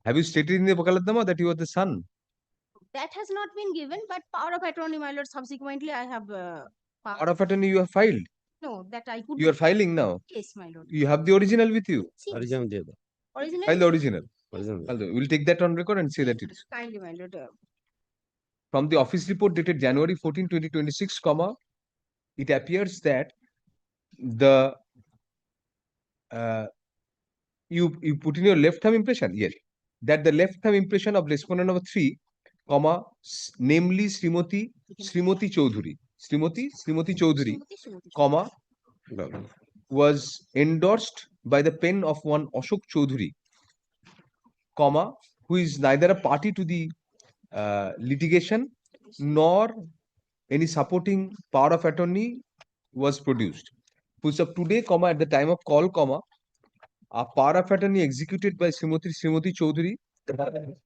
Have you stated in the Vokalatnama that you are the son? That has not been given, but power of attorney, my lord, subsequently I have Power of attorney you have filed. No, that I could. You are filing now. Yes, my lord. You have the original with you. Yes. Original. Original. File the original. We'll take that on record and say that it is. Kindly, my lord. From the office report dated January 14, 2026, comma, it appears that the you put in your left thumb impression. Yes, that the left thumb impression of respondent number 3, comma, namely Srimoti Chaudhary, comma, was endorsed by the pen of one Ashok Chaudhary, comma, who is neither a party to the litigation nor any supporting power of attorney was produced. Puts up today, comma, at the time of call, comma, a power of attorney executed by Srimoti Chaudhary,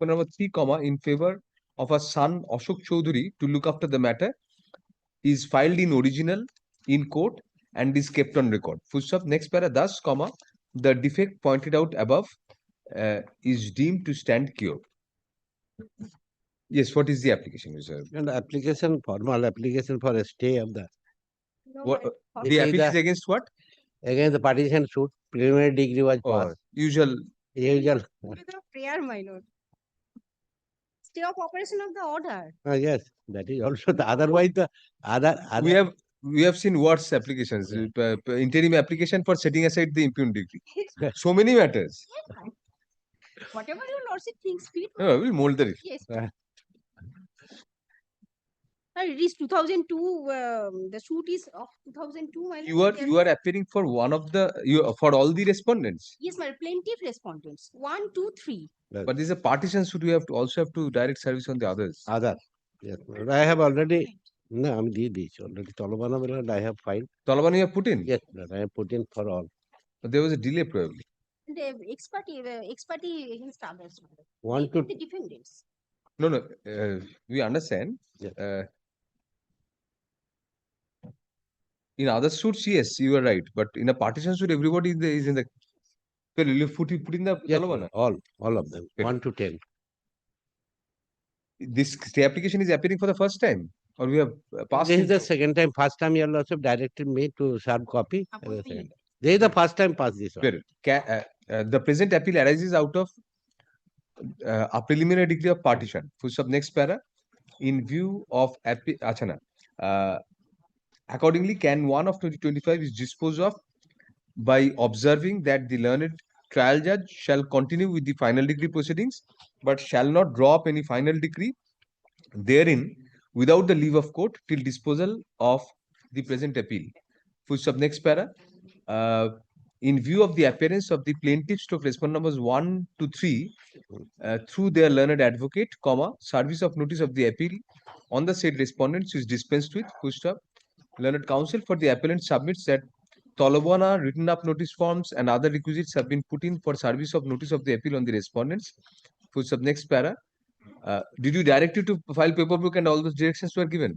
number 3, comma, in favor of her son Ashok Chaudhary to look after the matter is filed in original in court and is kept on record. Full stop. Next para. Thus, comma, the defect pointed out above is deemed to stand cured. Yes. What is the application, sir? And application, formal application for a stay of the. What, the appeal is against what? Against the partition suit. Preliminary degree was passed. Usual. Prayer, my lord. Stay of operation of the order. Yes, that is also the otherwise the other. We have seen worse applications. Interim application for setting aside the impugned degree. So many matters. Whatever your lordship thinks fit. We'll mold the. Yes. It is 2002. The suit is of 2002. My You lord. are appearing for one of the for all the respondents. Yes, my plaintiff respondents. 1, 2, 3. But this is a partition suit. You have to also have to direct service on the others. Other. Yes, my lord. I have already. No, I'm already. Tolobana, my lord, I have filed. Tolobana you have put in? Yes, my lord, I have put in for all. But there was a delay probably. And expertise against others. One to The defendants. No, we understand. In other suits, yes, you are right. But in a partition suit, everybody is in the. Well, you put in the yes, Tolobana. all of them. 1 to 10. This stay application is appearing for the first time, or we have passed. This is the second time. First time, your lordship directed me to serve copy. This is the first time pass this one. The present appeal arises out of a preliminary degree of partition. Full stop. Next para. In view of accordingly, can 1 of 2025 is disposed of by observing that the learned trial judge shall continue with the final degree proceedings, but shall not draw up any final decree therein without the leave of court till disposal of the present appeal. Full stop. Next para. In view of the appearance of the plaintiff stroke respondent numbers 1 to 3 through their learned advocate, service of notice of the appeal on the said respondents is dispensed with. Full stop. Learned counsel for the appellant submits that Tolobana written up notice forms and other requisites have been put in for service of notice of the appeal on the respondents. Full stop. Next para. Did you direct you to file paperwork and all those directions were given?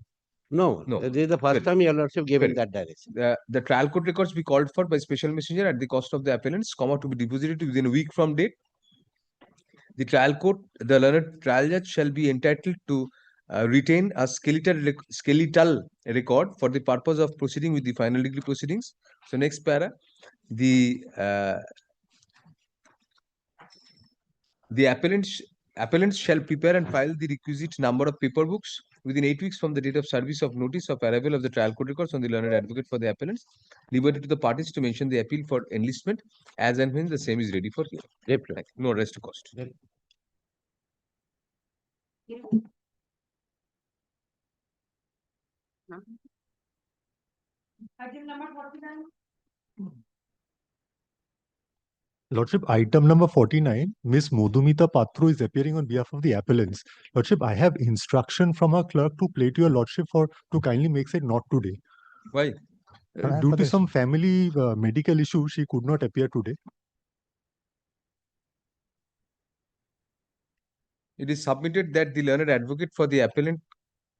No. This is the first time your lordship given that direction. The trial court records be called for by special messenger at the cost of the appellants, to be deposited within a week from date. The trial court, the learned trial judge shall be entitled to retain a skeletal record for the purpose of proceeding with the final degree proceedings. So next para, the appellants shall prepare and file the requisite number of paper books within 8 weeks from the date of service of notice of arrival of the trial court records on the learned advocate for the appellants. Liberty to the parties to mention the appeal for enlistment as and when the same is ready for hearing. No rest to cost. Item number 49. Lordship, item number 49, Miss Modumita Patru is appearing on behalf of the appellants. Lordship, I have instruction from her clerk to play to your Lordship to kindly make it not today. Why? Due to some family medical issue, she could not appear today. It is submitted that the learned advocate for the appellant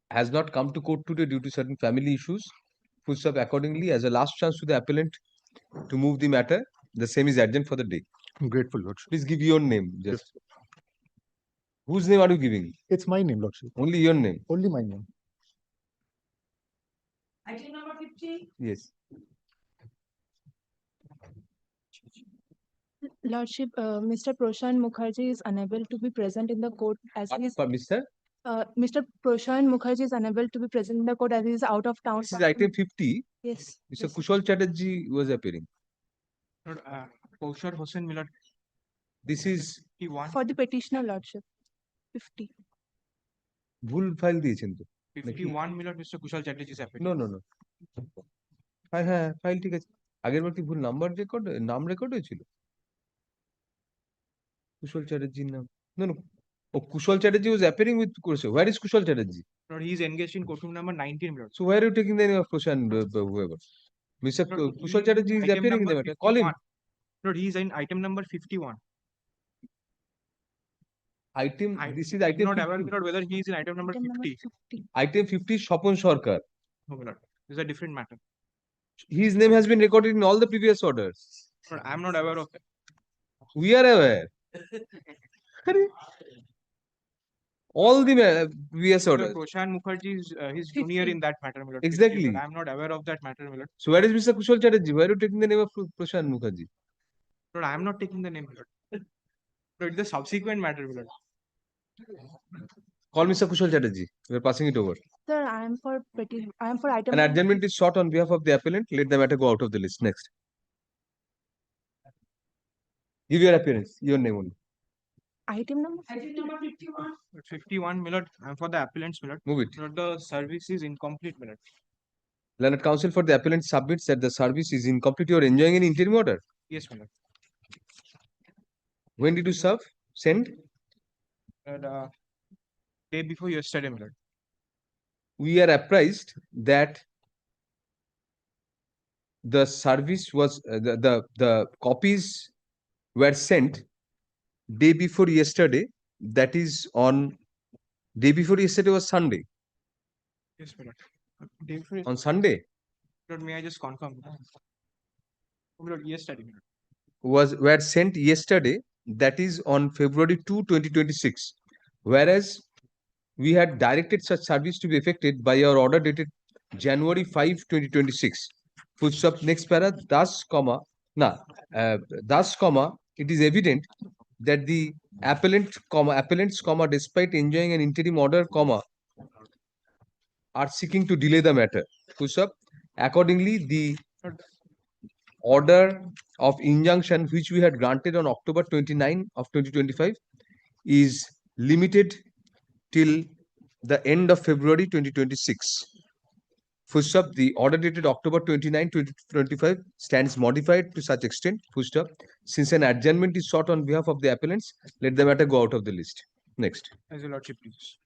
has not come to court today due to certain family issues. Full stop. Accordingly, as a last chance to the appellant to move the matter, the same is adjourned for the day. I'm grateful, Lordship. Please give your name. Just whose name are you giving? It's my name, Lordship. Only your name. Only my name. Item number 50. Yes. Lordship, Mr. Prashant Mukherjee is unable to be present in the court as he is. Mr. Mr. Prashant Mukherjee is unable to be present in the court as he is out of town. This is item 50. Yes. Mr. Kushal Chatterjee was appearing. Kaushal Hossain Miller. This is 51. For the petitioner, Lordship. 50. ভুল file দিয়েছেন তো 51 Miller, Mr. Kushal Chatterjee is appearing. No হ্যাঁ file ঠিক আছে আগের বার কি ভুল নাম রেকর্ড হয়েছিল কুশল চ্যাটার্জির নাম no Kushal Chatterjee was appearing with Kushal. Where is Kushal Chatterjee? No, he is engaged in courtroom number 19 Miller. So where are you taking the name of Prashant whoever? Mr. Kushal Chatterjee is appearing in the matter. Call him. No, he is in item number 51. This is item not 50. aware Miller, whether he is in item number 50. Item 50 Shapon Sarkar. No, Miller. This is a different matter. His name has been recorded in all the previous orders. No, I am not aware of it. We are aware. All the previous orders. Prashant Mukherjee is his junior in that matter, Miller. Exactly. I am not aware of that matter, Miller. So where is Mr. Kushal Chatterjee? Why are you taking the name of Prashant Mukherjee? No, I am not taking the name, Miller. No, it's the subsequent matter, Miller. Call Mr. Kushal Chatterjee. We are passing it over. Sir, I am for item. An adjournment is sought on behalf of the appellant. Let the matter go out of the list. Next. Give your appearance. Your name only. Item number 51, my lord. I'm for the appellants, my lord. Move it. My lord, the service is incomplete, my lord. Learned counsel for the appellant submits that the service is incomplete. You are enjoying an interim order. Yes, my lord. When did you serve? Send? And, day before yesterday, my lord. We are apprised that the service was the copies were sent day before yesterday. That is on day before yesterday was Sunday. Yes, my lord. Day before On Sunday Lord, may I just confirm? My lord, yesterday, my lord. were sent yesterday. That is on February 2, 2026. Whereas we had directed such service to be effected by our order dated January 5, 2026. Full stop, next para, thus, comma, it is evident that the appellants, despite enjoying an interim order, are seeking to delay the matter. Full stop. Accordingly, the order of injunction which we had granted on October 29 of 2025 is limited till the end of February 2026. Full stop. The order dated October 29, 2025 stands modified to such extent. Full stop. Since an adjournment is sought on behalf of the appellants, let the matter go out of the list. Next. As your lordship, please.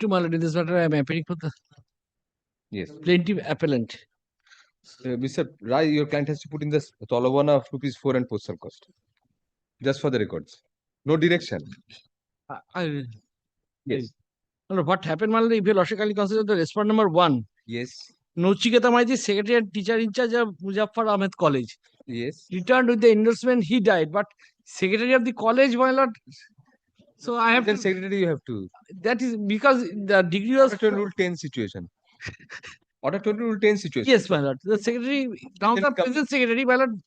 My lord, in this matter, I am appealing for the Yes. plaintiff appellant. Mr. Rai, your client has to put in the Tolovana of ₹4 and postal cost. Just for the records. No direction. Yes. My lord, what happened, my lord, if you logically consider the respondent number 1, Yes. Nochiketa Maiti, secretary and teacher in charge of Muzaffar Ahmed College, Yes. returned with the endorsement, he died, but secretary of the college, my lord. So I have Then to, secretary you have to. that is because the degree was. Order 20 Rule 10 situation. Order 20 Rule 10 situation. Yes, my lord. The secretary, now the present secretary, my lord,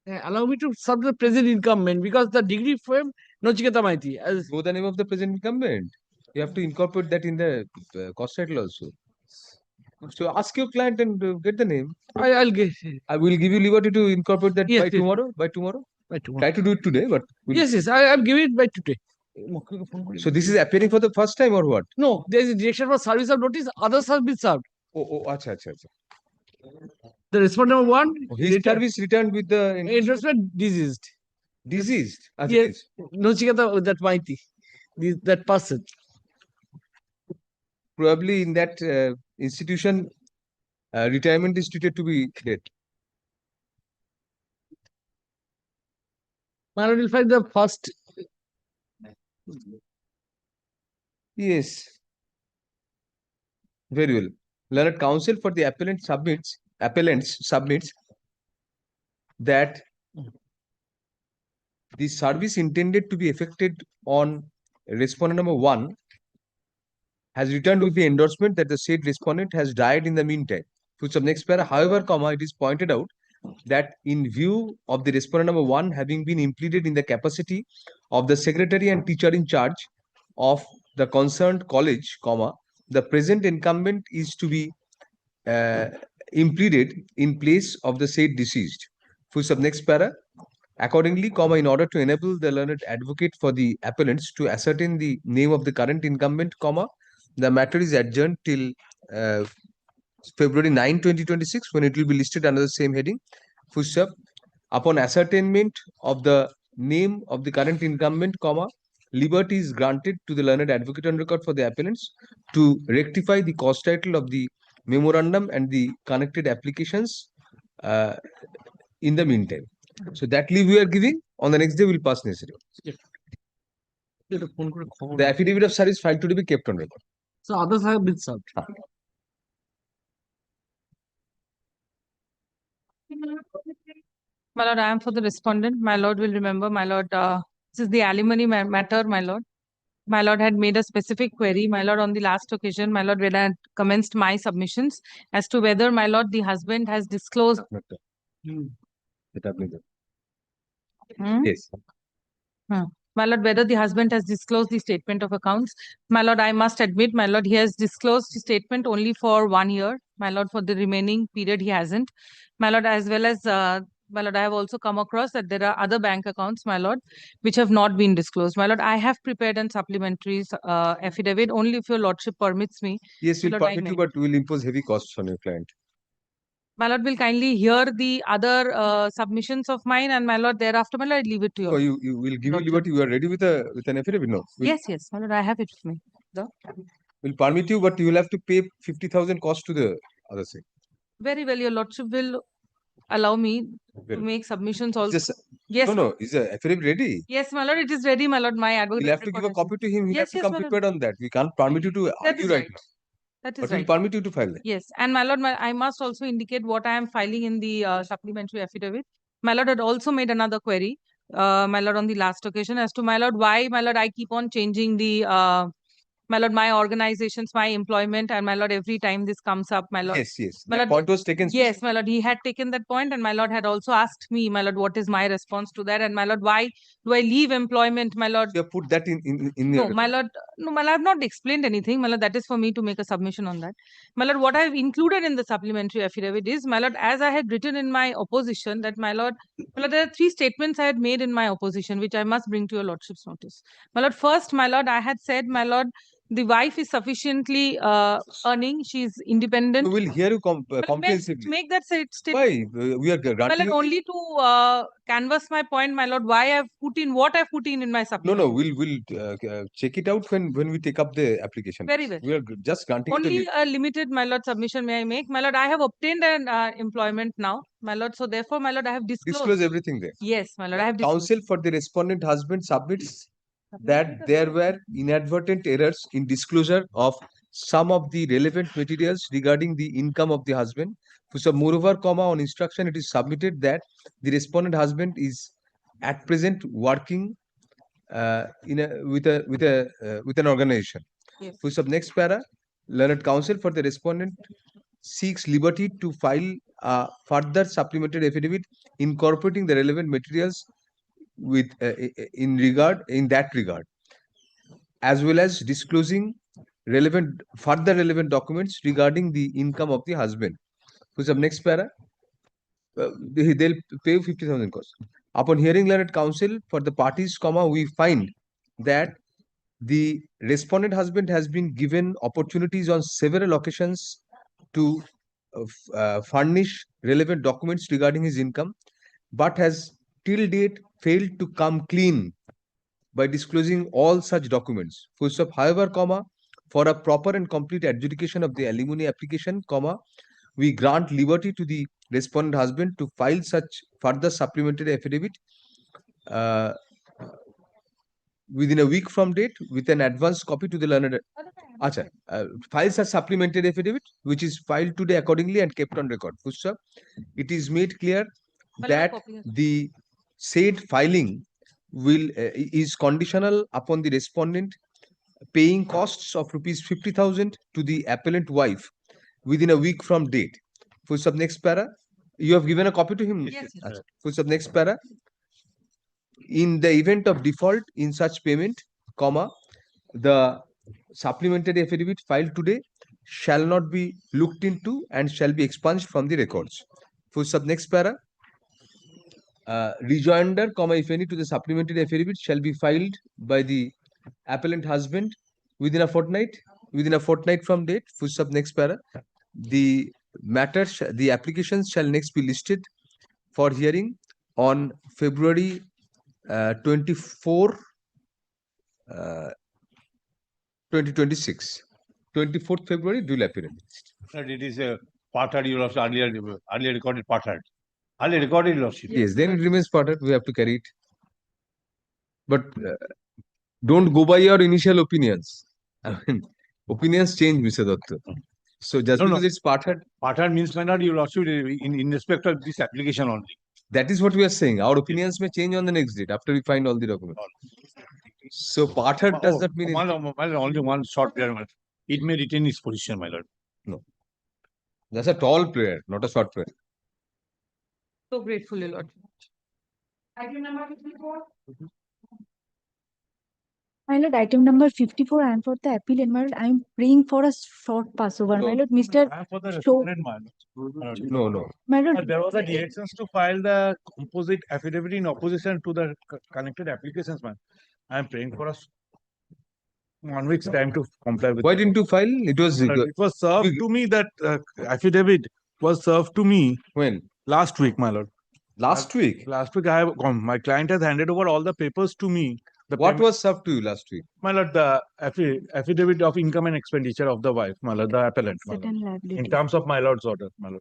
allow me to serve the present incumbent because the degree from Nochiketa Maiti. Know the name of the present incumbent. You have to incorporate that in the cost title also. So ask your client and get the name. I'll get. I will give you liberty to incorporate that Yes, by yes. tomorrow. By tomorrow. By tomorrow. Try to do it today, but Yes, I'll give it by today. So this is appearing for the first time or what? No, there is a direction for service of notice. Others have been served. Oh, acha. The respondent number 1. His service returned with the endorsement diseased. Diseased? Yes, Nochiketa, that Maiti, that person. Probably in that institution, retirement is treated to be dead. Man, will find the first. Yes. Very well. Learned counsel for the appellants submits that the service intended to be effected on respondent number 1 has returned with the endorsement that the said respondent has died in the meantime. Next para, however, it is pointed out that in view of the respondent number 1 having been implemented in the capacity of the secretary and teacher in charge of the concerned college, the present incumbent is to be implemented in place of the said deceased. Next para. Accordingly, in order to enable the learned advocate for the appellants to ascertain the name of the current incumbent, the matter is adjourned till February 9, 2026, when it will be listed under the same heading. Upon ascertainment of the name of the current incumbent, liberty is granted to the learned advocate on record for the appellants to rectify the cost title of the memorandum and the connected applications in the meantime. So that leave we are giving. On the next day, we will pass necessary. The affidavit of service filed to be kept on record. So others have been served. My lord, I am for the respondent. My lord will remember, my lord, this is the alimony matter, my lord. My lord had made a specific query, my lord, on the last occasion, my lord, when I had commenced my submissions as to whether, my lord, the husband has disclosed. Yes. My lord, whether the husband has disclosed the statement of accounts. My lord, I must admit, my lord, he has disclosed the statement only for 1 year. My lord, for the remaining period, he hasn't. My lord, as well as, my lord, I have also come across that there are other bank accounts, my lord, which have not been disclosed. My lord, I have prepared a supplementary affidavit only if your lordship permits me. Yes, My we'll lord, I permit you, may. but we'll impose heavy costs on your client. My lord will kindly hear the other submissions of mine, and my lord, thereafter, my lord, I leave it to you. So you will give you liberty. You are ready with an affidavit? No. Yes, yes, my lord, I have it with me. We'll permit you, but you will have to pay 50,000 cost to the other side. Very well, your lordship will allow me to make submissions also. Yes. No, is the affidavit ready? Yes, my lord, it is ready, my lord. My advocate. We'll have to give a copy to him. He'll Yes, have to yes, come my lord. prepared on that. We can't permit you to That argue is right right. now. That is But right. we'll permit you to file that. Yes, and my lord, I must also indicate what I am filing in the supplementary affidavit. My lord had also made another query, my lord, on the last occasion as to, my lord, why, my lord, I keep on changing the, my lord, my organizations, my employment, and my lord, every time this comes up, my lord. Yes. My That lord, point was taken. yes, my lord, he had taken that point, and my lord had also asked me, my lord, what is my response to that, and my lord, why do I leave employment, my lord? You have put that in No, your my lord, no, my lord, I have not explained anything, my lord. That is for me to make a submission on that. My lord, what I have included in the supplementary affidavit is, my lord, as I had written in my opposition, that my lord, there are 3 statements I had made in my opposition, which I must bring to your lordship's notice. My lord, first, my lord, I had said, my lord, the wife is sufficiently earning, she is independent. We will hear you comprehensively. Make that statement. Why? We are My granting lord, you. only to canvass my point, my lord, why I have put in what I have put in my supplement. No, we'll check it out when we take up the application. Very well. We are just granting it. Only a limited, my lord, submission may I make. My lord, I have obtained an employment now, my lord. So therefore, my lord, I have disclosed. Disclose everything there. Yes, my lord, I have disclosed. Counsel for the respondent husband submits that there were inadvertent errors in disclosure of some of the relevant materials regarding the income of the husband. So moreover, on instruction, it is submitted that the respondent husband is at present working with an organization. Yes. So next para, learned counsel for the respondent seeks liberty to file a further supplementary affidavit incorporating the relevant materials with in that regard, as well as disclosing further relevant documents regarding the income of the husband. Who's up next para? They'll pay 50,000 costs. Upon hearing learned counsel for the parties, we find that the respondent husband has been given opportunities on several occasions to furnish relevant documents regarding his income, but has till date failed to come clean by disclosing all such documents. Full stop. However, for a proper and complete adjudication of the alimony application, we grant liberty to the respondent husband to file such further supplementary affidavit uh, within a week from date with an advance copy to the learned. Acha, files a supplementary affidavit which is filed today accordingly and kept on record. Full stop. It is made clear that the said filing is conditional upon the respondent paying costs of rupees 50,000 to the appellant wife within a week from date. Full stop. Next para. You have given a copy to him? Yes. Full stop. Next para. In the event of default in such payment, the supplementary affidavit filed today shall not be looked into and shall be expunged from the records. Full stop. Next para. Rejoinder, if any, to the supplementary affidavit shall be filed by the appellant husband within a fortnight from date. Full stop. Next para. The the applications shall next be listed for hearing on February 24, 2026. 24th February, dual appearance. It is a part heard, you also earlier recorded part heard. Earlier recorded, lordship. Yes, then it remains part heard. We have to carry it. But don't go by your initial opinions. I mean, opinions change, Mr. Dotto. So just because it's part heard means my lord, you lordship in respect of this application only. That is what we are saying. Our opinions may change on the next date after we find all the documents. So part heard does not mean only one short prayer. It may retain its position, my lord. No. That's a tall prayer, not a short prayer. So grateful, your lord. Item number 54. My lord, item number 54, I am for the appellant. My lord, I am praying for a short passover. My lord, Mr. I am for the Show. respondent, my lord. No. My lord, There was a directions to file the composite affidavit in opposition to the connected applications, man. I am praying for us 1 week's time to comply with. Why didn't you file? It was It was served to me, that affidavit was served to me. When? Last week, my lord. Last week? Last week, I have my client has handed over all the papers to me. What was served to you last week? My lord, the affidavit of income and expenditure of the wife, my lord, the appellant, my lord. certain liability. In terms of my lord's order, my lord.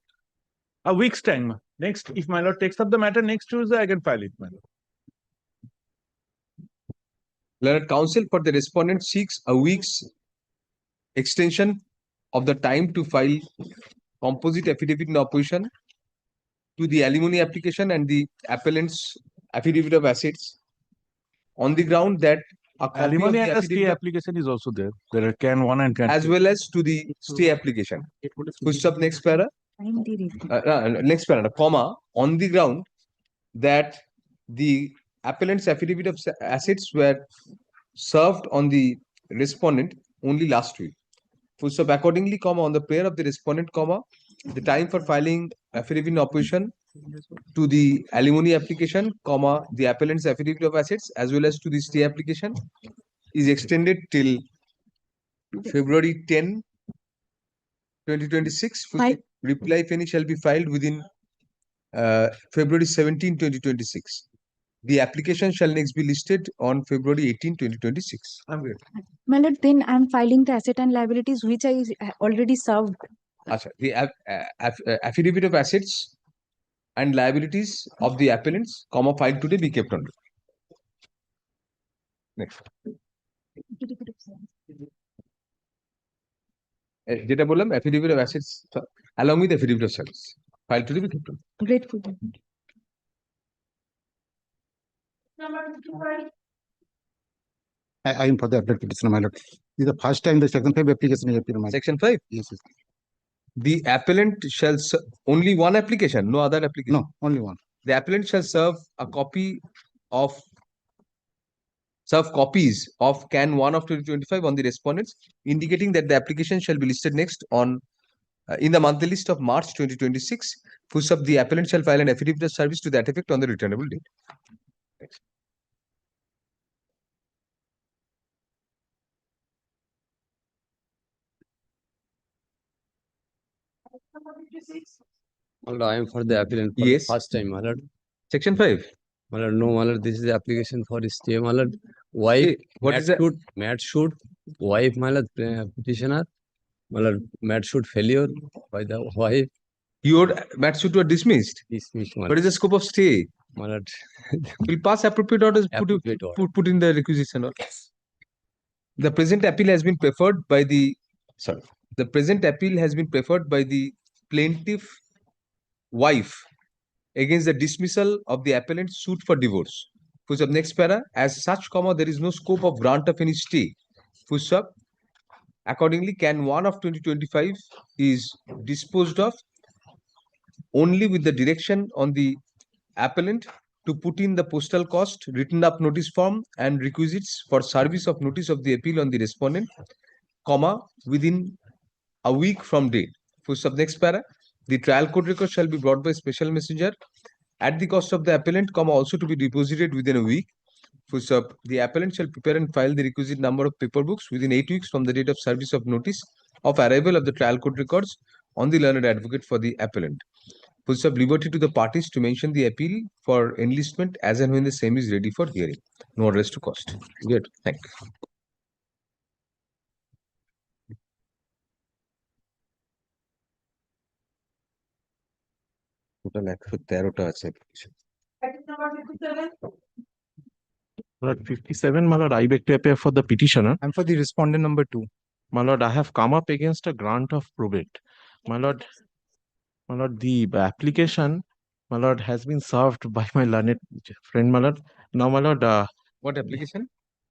A week's time. Next, if my lord takes up the matter next Tuesday, I can file it, my lord. Learned counsel for the respondent seeks a week's extension of the time to file composite affidavit in opposition to the alimony application and the appellant's affidavit of assets on the ground that a copy of Alimony the and the stay affidavit application is also there. There are can 1 and can as 2. well as to the stay application. Push up next para. Next para, comma, on the ground that the appellant's affidavit of assets were served on the respondent only last week. Full stop accordingly, comma, on the prayer of the respondent, comma, the time for filing affidavit in opposition to the alimony application, comma, the appellant's affidavit of assets as well as to the stay application is extended till February 10, 2026. Reply if any shall be filed within February 17, 2026. The application shall next be listed on February 18, 2026. I'm good. My lord, then I am filing the asset and liabilities which I already served. Achha, the affidavit of assets and liabilities of the appellants, comma, filed today be kept on. Next. যেটা বললাম affidavit of assets along with affidavit of service filed today be kept on. Grateful. I am for the appellate petition, my lord. This is the first time the section 5 application is appeared, my lord. Section 5? Yes. The appellant shall only one application, no other application? No, only one. The appellant shall serve copies of Can 1 of 2025 on the respondents, indicating that the application shall be listed next on in the monthly list of March 2026. Full up, the appellant shall file an affidavit of service to that effect on the returnable date. Next. Well, I am for the appellant for Yes. the first time, my lord. Section 5. My lord, no, my lord, this is the application for stay, my lord. Wife, Hey, what is that? Mad shoot, wife, my lord, petitioner. My lord, mad shoot failure by the wife. Your mad shoot were dismissed? Dismissed, my lord. What is the scope of stay? My lord. We'll pass appropriate orders, put in the requisition. The present appeal has been preferred by the plaintiff wife against the dismissal of the appellant's suit for divorce. Full stop, next para. As such, comma, there is no scope of grant of any stay. Full stop. Accordingly, Can 1 of 2025 is disposed of only with the direction on the appellant to put in the postal cost, written up notice form and requisites for service of notice of the appeal on the respondent, comma, within a week from date. Full stop, next para. The trial court record shall be brought by special messenger at the cost of the appellant, comma, also to be deposited within a week. Full stop. The appellant shall prepare and file the requisite number of paper books within 8 weeks from the date of service of notice of arrival of the trial court records on the learned advocate for the appellant. Full stop. Liberty to the parties to mention the appeal for enlistment as and when the same is ready for hearing. No address to cost. Good. Thank you. Total 113টা আছে application. Lord, 57, my lord, I beg to appear for the petitioner. I'm for the respondent number 2. My lord, I have come up against a grant of probate. My lord, the application, my lord, has been served by my learned friend, my lord. Now, my lord, what application?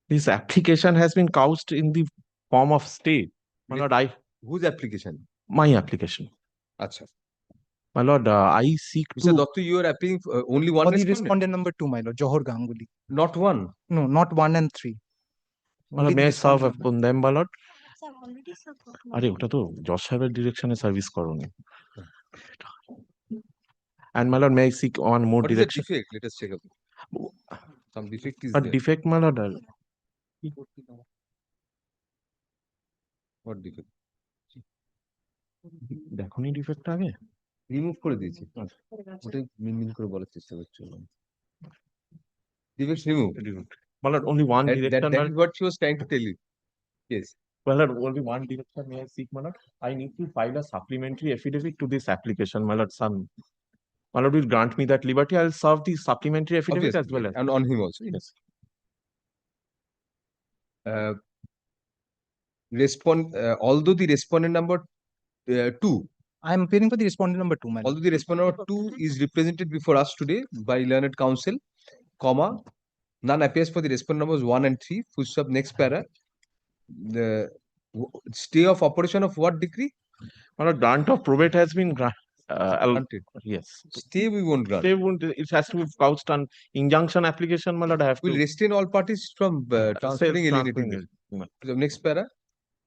This application has been couched in the form of stay. My lord, whose application? My application. Acha. My lord, I seek Mr. Doctor, you are appealing for only one For the respondent? respondent number 2, my lord, Johor Ganguly. Not one? No, not 1 and 3. মানে with may I this serve content. upon them, my lord? Sir, already served. আরে ওটা তো জজ সাহেবের ডিরেকশনে service করনি। And my lord, may I seek one more What is the direction? defect? Let us check up. Some defect is A there. defect, my lord. What defect? দেখোনি defect আগে? Remove করে দিয়েছি। ওটাই মিন করে বলার চেষ্টা করছিলাম। Defect removed. My lord, only one direction. That is what she was trying to tell you. Yes. My lord, only one direction may I seek, my lord? I need to file a supplementary affidavit to this application, my lord. My lord will grant me that liberty. I'll serve the supplementary affidavit Obviously, as well as. and on him also. Yes. Although the respondent number 2. I am appearing for the respondent number 2, my lord. Although the respondent number 2 is represented before us today by learned counsel, comma, none appears for the respondent numbers 1 and 3. Full stop, next para. The stay of operation of what decree? My lord, grant of probate has been Granted. Yes. Stay we won't grant. Stay won't. It has to be couched on injunction application, my lord. I have We'll to restrain all parties from transferring alienating. transferring So next para.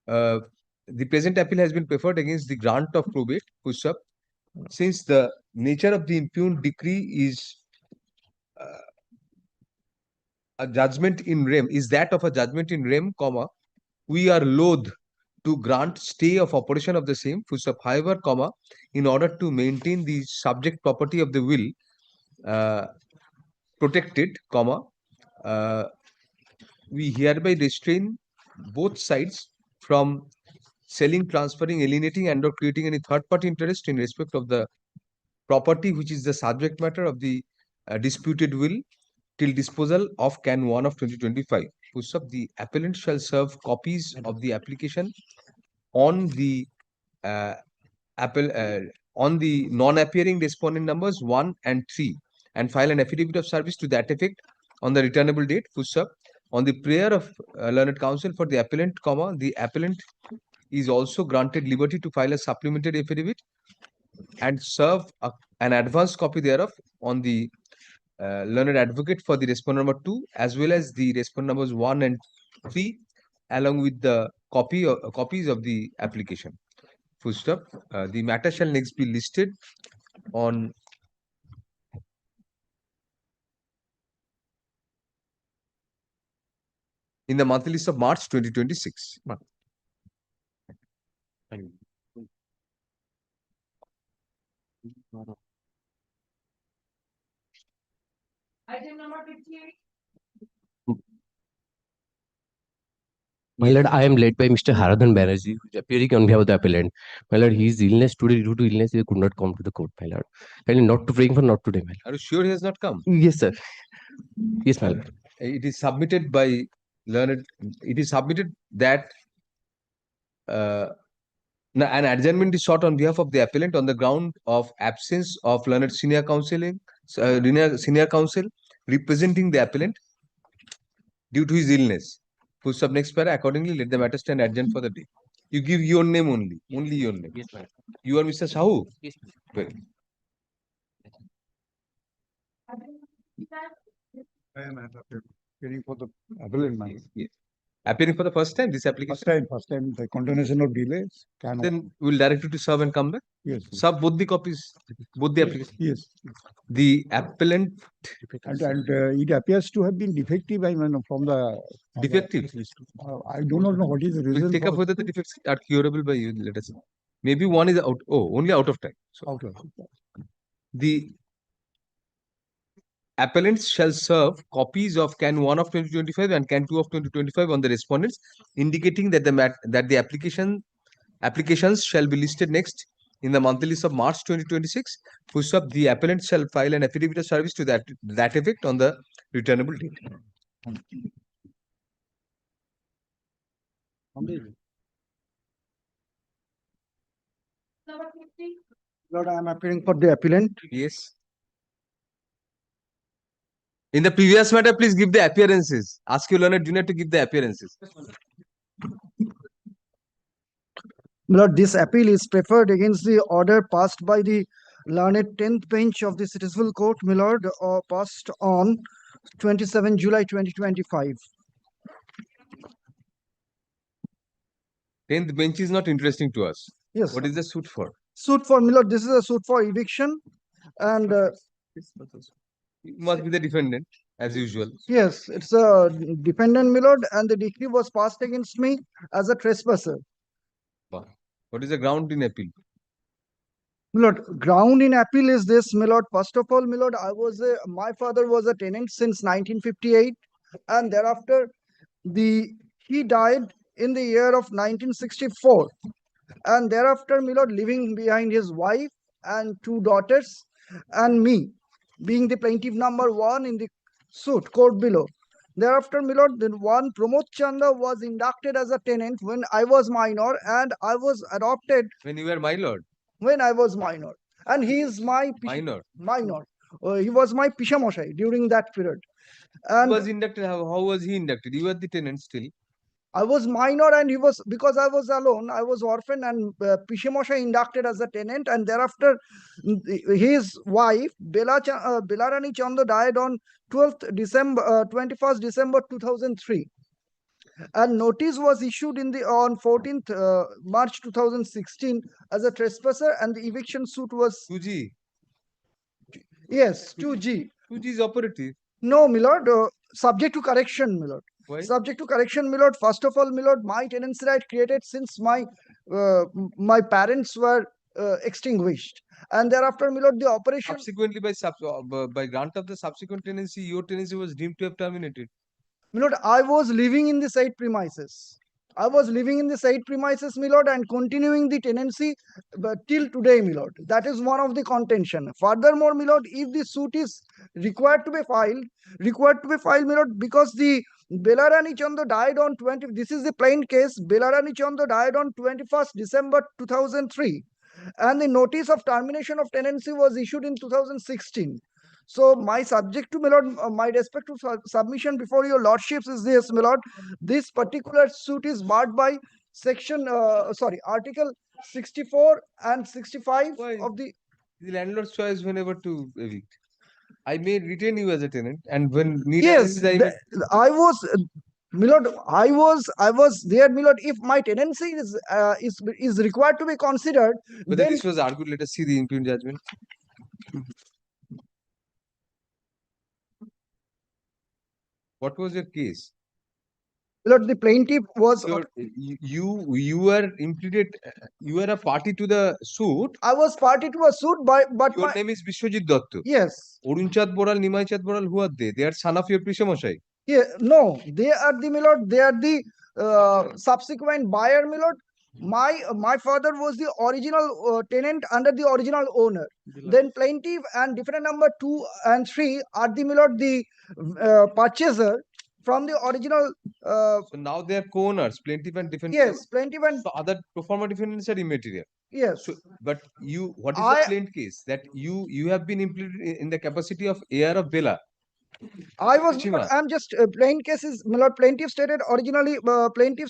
The present appeal has been preferred against the grant of probate. Push up. Since the nature of the impugned decree is a judgment in rem, is that of a judgment in rem, comma, we are loath to grant stay of operation of the same. Full stop. However, comma, in order to maintain the subject property of the will protected, comma, we hereby restrain both sides from selling, transferring, alienating, and or creating any third-party interest in respect of the property which is the subject matter of the disputed will till disposal of Can 1 of 2025. Push up, the appellant shall serve copies of the application on the on the non-appearing respondent numbers 1 and 3 and file an affidavit of service to that effect on the returnable date. Push up, on the prayer of learned counsel for the appellant, comma, the appellant is also granted liberty to file a supplementary affidavit and serve an advance copy thereof on the learned advocate for the respondent number 2 as well as the respondent numbers 1 and 3 along with the copies of the application. Full stop. The matter shall next be listed on in the monthly list of March 2026. Thank you. Item number 58. My lord, I am led by Mr. Haradhan Banerjee, who is appearing on behalf of the appellant. My lord, his illness today, due to illness, he could not come to the court, my lord. And not to praying for not today, my lord. Are you sure he has not come? Yes, sir. Yes, my lord. It is submitted by learned. It is submitted that an adjournment is sought on behalf of the appellant on the ground of absence of learned senior counsel representing the appellant due to his illness. Full stop, next para. Accordingly, let the matter stand adjourned for the day. You give your name only your name. Yes, ma'am. You are Mr. Sahu? Yes, Very. I am appearing for the appellant, man. Yes. Appearing for the first time, this application? First time, the continuation of delays. Then we'll direct you to serve and come back? Yes. Serve both the copies, both the applications? Yes. The appellant. And it appears to have been defective, I mean, from the. Defective? I do not know what is the reason. We'll take up whether the defects are curable by you, let us know. Maybe one is out, only out of time. So Okay. the appellants shall serve copies of Can 1 of 2025 and Can 2 of 2025 on the respondents, indicating that the applications shall be listed next in the monthly list of March 2026. Push up, the appellant shall file an affidavit of service to that effect on the returnable date. Number 50. Lord, I am appearing for the appellant. Yes. In the previous matter, please give the appearances. Ask your learned junior to give the appearances. Lord, this appeal is preferred against the order passed by the learned 10th bench of the Civil Court, my lord, passed on 27 July 2025. 10th bench is not interesting to us. Yes. What is the suit for? Suit for Milord, this is a suit for eviction. And You must be the defendant, as usual. yes, it's a dependent, Milord, and the decree was passed against me as a trespasser. What is the ground in appeal? Milord, ground in appeal is this, Milord. First of all, Milord, my father was a tenant since 1958, and thereafter he died in the year of 1964, and thereafter, Milord, leaving behind his wife and 2 daughters, and me, being the plaintiff number 1 in the suit court below. Thereafter, Milord, the one Pramod Chanda was inducted as a tenant when I was minor, and I was adopted When you were my lord? when I was minor, and he is my Minor. He was my pishamoshai during that period. And Who was inducted? How was he inducted? You were the tenant still. I was minor, and he was, because I was alone, I was orphan, and Pishamosha inducted as a tenant, and thereafter his wife Belarani Chanda died on 21st December 2003, and notice was issued on 14th March 2016 as a trespasser, and the eviction suit was 2G. Yes, 2G. 2G is operative. No, Milord, subject to correction, Milord. Why? Subject to correction, Milord. First of all, Milord, my tenancy right created since my parents were extinguished, and thereafter, Milord, the operation. Subsequently, by grant of the subsequent tenancy, your tenancy was deemed to have terminated. Milord, I was living in the said premises. I was living in the said premises, Milord, and continuing the tenancy till today, Milord. That is one of the contention. Furthermore, Milord, if the suit is required to be filed, Milord, because the Belarani Chanda died on this is the plain case. Belarani Chanda died on 21st December 2003, and the notice of termination of tenancy was issued in 2016. So my subject to, Milord, my respectful submission before your lordships is this, Milord. This particular suit is barred by Article 64 and 65 of the landlord's choice whenever to evict. I may retain you as a tenant, and when need yes, arises, I was. Milord, I was there, Milord. If my tenancy is required to be considered, whether then this was argued, let us see the impugned judgment. What was your case? Milord, the plaintiff was. You were implicated. You were a party to the suit. I was party to a suit, but your name is Bishwajit Datta. Yes. Arunchad Boral, Nimai Chand Boral, who are they? They are son of your Pishamoshai. Yeah, no, they are the, Milord. They are the subsequent buyer, Milord. My father was the original tenant under the original owner. Then plaintiff and different number 2 and 3 are the, Milord, the purchaser from the original. So now they are co-owners, plaintiff and defendant. Yes, plaintiff and. So other pro forma defendants are immaterial. Yes. So, but what is the plaint case? That you have been implicated in the capacity of heir of Bela. I'm just plain cases, Milord. Plaintiff stated originally plaintiff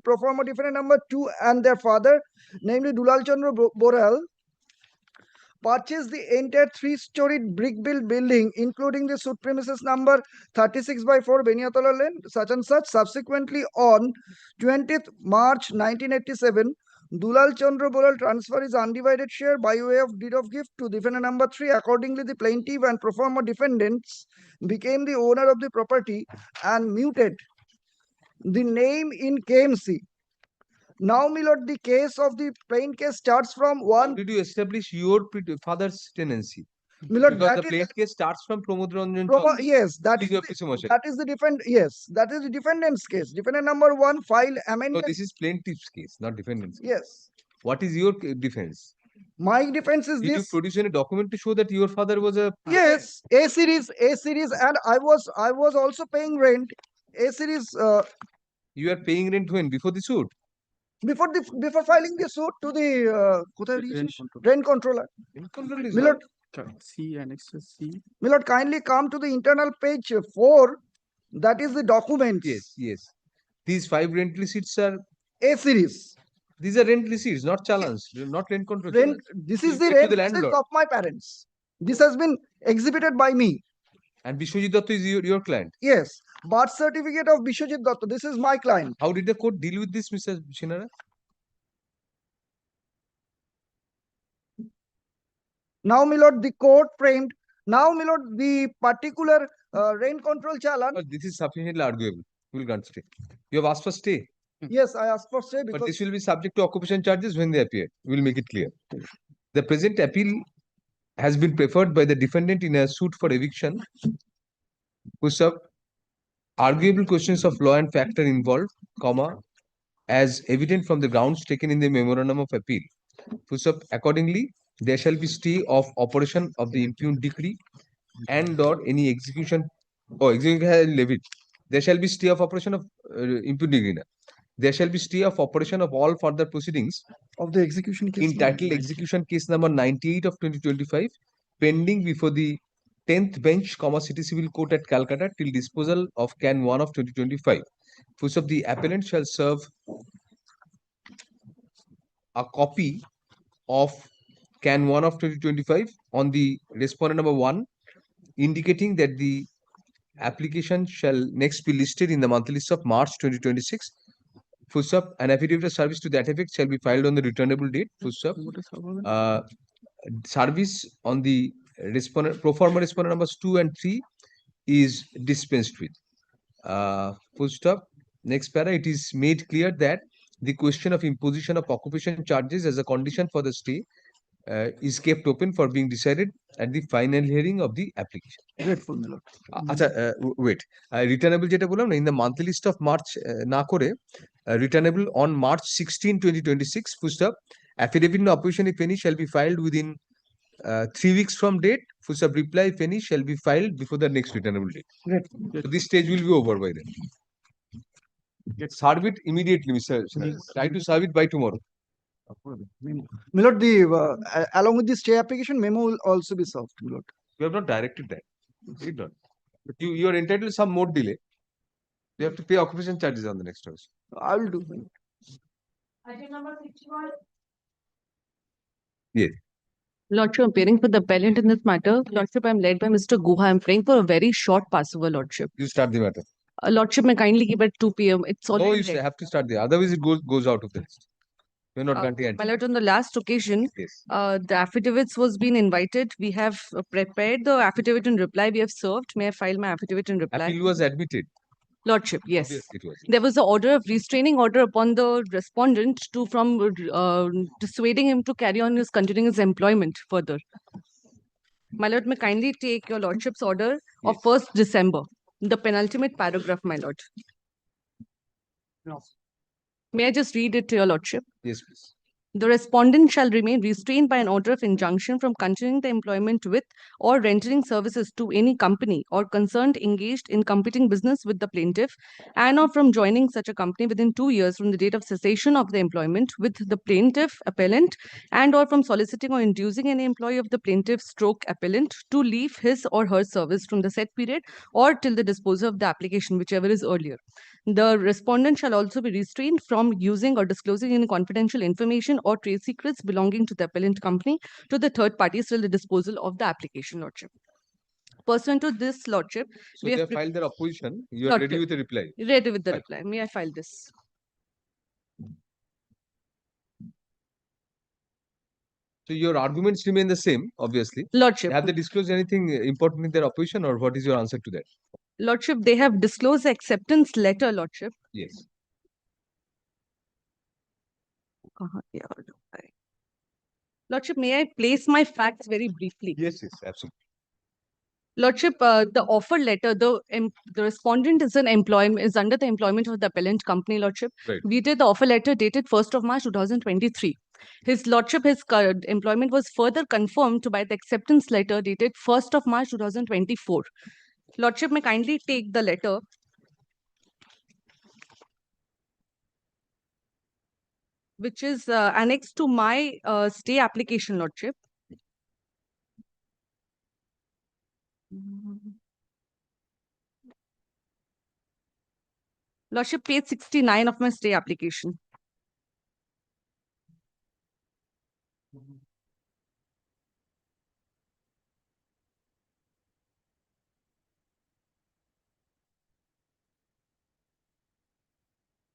pro forma defendant number 2 and their father, namely Dulal Chandra Boral, purchased the entire 3-storied brick-built building, including the suit premises number 36/4 Beniatola Lane, such and such. Subsequently, on 20th March 1987, Dulal Chandra Boral transferred his undivided share by way of deed of gift to defendant number 3. Accordingly, the plaintiff and pro forma defendants became the owner of the property and muted the name in KMC. Now, Milord, the case of the plain case starts from one. How did you establish your father's tenancy? Milord, because the plain case starts from Pramod Ranjan. Yes, that is the defendant's case. Defendant number 1 file amendment. So this is plaintiff's case, not defendant's case. Yes. What is your defense? My defense is Did this. you produce any document to show that your father was a? Yes, A series, and I was also paying rent. A series. You are paying rent when? Before the suit? Before filing the suit to the rent controller. Milord, C annexes C. Milord, kindly come to the internal page 4. That is the documents. Yes. These 5 rent receipts are A series. These are rent receipts, not challenge, not rent control. This is the rent receipts of my parents. This has been exhibited by me. And Bishwajit Datta is your client. Yes. birth certificate of Bishwajit Datta. This is my client. How did the court deal with this, Mr. Shinara? Now, my lord, the court framed. Now, my lord, the particular rain control challan. This is sufficiently arguable. We will grant stay. You have asked for stay. Yes, I asked for stay But because this will be subject to occupation charges when they appear. We will make it clear. The present appeal has been preferred by the defendant in a suit for eviction, whose arguable questions of law and fact are involved, comma, as evident from the grounds taken in the memorandum of appeal. Accordingly, there shall be stay of operation of the impugned decree and or any execution or execution has levied. There shall be stay of operation of impugned decree. There shall be stay of operation of all further proceedings of the execution case entitled execution case number 98 of 2025 pending before the 10th bench, City Civil Court at Calcutta till disposal of Can 1 of 2025. The appellant shall serve a copy of Can 1 of 2025 on the respondent number 1, indicating that the application shall next be listed in the monthly list of March 2026. An affidavit of service to that effect shall be filed on the returnable date. Service on the respondent, pro forma respondent numbers 2 and 3 is dispensed with. Next para, it is made clear that the question of imposition of occupation charges as a condition for the stay is kept open for being decided at the final hearing of the application. Grateful, my lord. Wait, returnable jeta bolam na, in the monthly list of March na kore, returnable on March 16, 2026, affidavit in opposition if any shall be filed within 3 weeks from date. Reply if any shall be filed before the next returnable date. So this stage will be over by then. Serve it immediately, Mr. Try to serve it by tomorrow. My lord, along with the stay application, memo will also be served, my lord. You have not directed that. Did not. But you are entitled to some more delay. You have to pay occupation charges on the next house. I will do. Item number 61. Yes. Lordship, appearing for the appellant in this matter. Lordship, I am led by Mr. Guha. I am praying for a very short passover, Lordship. You start the matter. Lordship, may kindly keep at 2 p.m. It's No, already you read. have to start there. Otherwise, it goes out of the list. We're not granting My lord, on the last occasion, Yes. the affidavits was being invited. We have prepared the affidavit in reply. We have served. May I file my affidavit in reply? Appeal was admitted. Lordship, yes. Obviously it was. There was an order of restraining order upon the respondent from dissuading him to carry on continuing his employment further. My lord, may kindly take your lordship's order of 1st December, the penultimate paragraph, my lord. May I just read it to your lordship? Yes, please. The respondent shall remain restrained by an order of injunction from continuing the employment with or rendering services to any company or concerned engaged in competing business with the plaintiff, and or from joining such a company within 2 years from the date of cessation of the employment with the plaintiff appellant, and or from soliciting or inducing any employee of the plaintiff stroke appellant to leave his or her service from the said period or till the disposal of the application, whichever is earlier. The respondent shall also be restrained from using or disclosing any confidential information or trade secrets belonging to the appellant company to the third parties till the disposal of the application, lordship. Pursuant to this, lordship, So they have filed their opposition. You are ready with the reply. Ready with the Fine. reply. May I file this? So your arguments remain the same, obviously. Lordship. Have they disclosed anything important in their opposition, or what is your answer to that? Lordship, they have disclosed the acceptance letter, lordship. Yes. Lordship, may I place my facts very briefly? Yes, absolutely. Lordship, the offer letter, the respondent is under the employment of the appellant company, lordship. Right. We did the offer letter dated 1st of March 2023. His lordship, his employment was further confirmed by the acceptance letter dated 1st of March 2024. Lordship, may kindly take the letter. Which is annexed to my stay application, lordship. Lordship, page 69 of my stay application.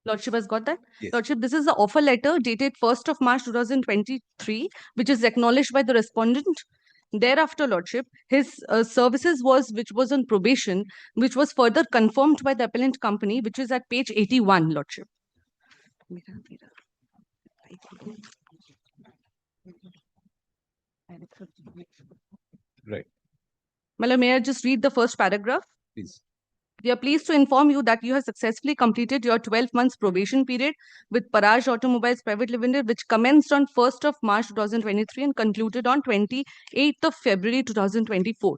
Lordship has got that? Yes. Lordship, this is the offer letter dated 1st of March 2023, which is acknowledged by the respondent. Thereafter, Lordship, his services which was on probation, which was further confirmed by the appellant company, which is at page 81, Lordship. Right. Mala, may I just read the first paragraph? Please. We are pleased to inform you that you have successfully completed your 12 months probation period with Paraj Automobiles Private Limited, which commenced on 1st of March 2023 and concluded on 28th of February 2024.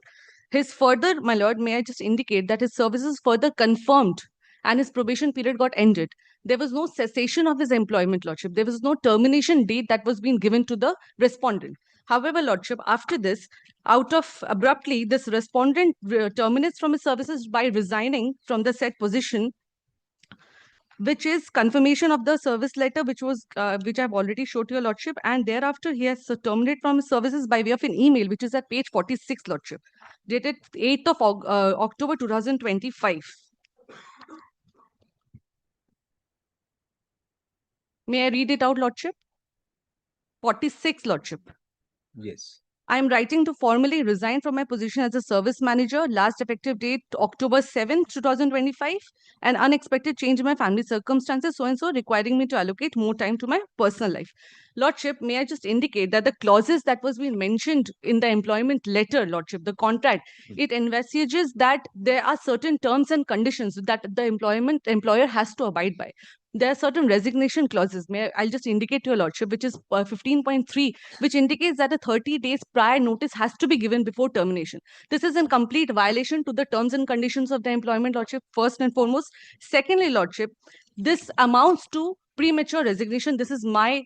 His further, my lord, may I just indicate that his services further confirmed and his probation period got ended. There was no cessation of his employment, Lordship. There was no termination date that was being given to the respondent. However, Lordship, after this, out of abruptly, this respondent terminates from his services by resigning from the said position, which is confirmation of the service letter, which I've already showed to your Lordship. And thereafter, he has terminated from his services by way of an email, which is at page 46, Lordship, dated 8th of October 2025. May I read it out, Lordship? 46, Lordship. Yes. I am writing to formally resign from my position as a service manager, last effective date October 7th, 2025, an unexpected change in my family circumstances, so and so, requiring me to allocate more time to my personal life. Lordship, may I just indicate that the clauses that was being mentioned in the employment letter, Lordship, the contract, it envisages that there are certain terms and conditions that the employer has to abide by. There are certain resignation clauses. I'll just indicate to your Lordship, which is 15.3, which indicates that a 30 days prior notice has to be given before termination. This is in complete violation to the terms and conditions of the employment, Lordship, first and foremost. Secondly, Lordship, this amounts to premature resignation. This is my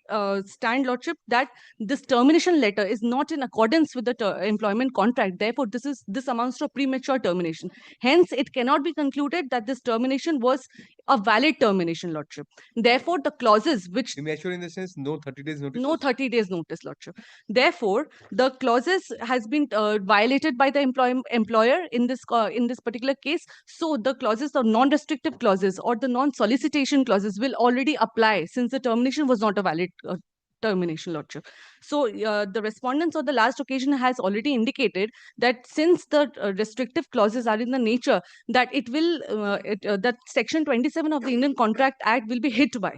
stand, Lordship, that this termination letter is not in accordance with the employment contract. Therefore, this amounts to a premature termination. Hence, it cannot be concluded that this termination was a valid termination, Lordship. Therefore, the clauses which... Premature in the sense, no 30 days notice? No 30 days notice, Lordship. Therefore, the clauses has been violated by the employer in this particular case. So the clauses, the non-restrictive clauses or the non-solicitation clauses will already apply since the termination was not a valid termination, Lordship. So the respondents on the last occasion has already indicated that since the restrictive clauses are in the nature that it will, that Section 27 of the Indian Contract Act will be hit by.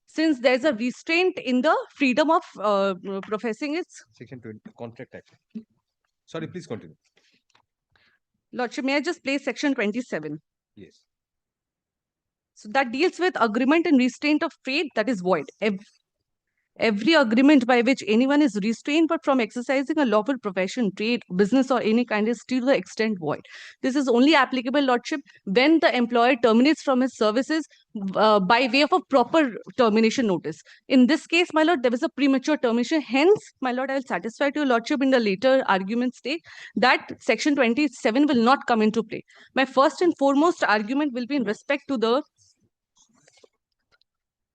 Since there's a restraint in the freedom of professing its... Section 20, Contract Act. Sorry, please continue. Lordship, may I just place Section 27? Yes. So that deals with agreement and restraint of trade that is void. Every agreement by which anyone is restrained but from exercising a lawful profession, trade, business or any kind is to the extent void. This is only applicable, Lordship, when the employer terminates from his services by way of a proper termination notice. In this case, my lord, there was a premature termination. Hence, my lord, I will satisfy to your Lordship in the later argument state that Section 27 will not come into play. My first and foremost argument will be in respect to the...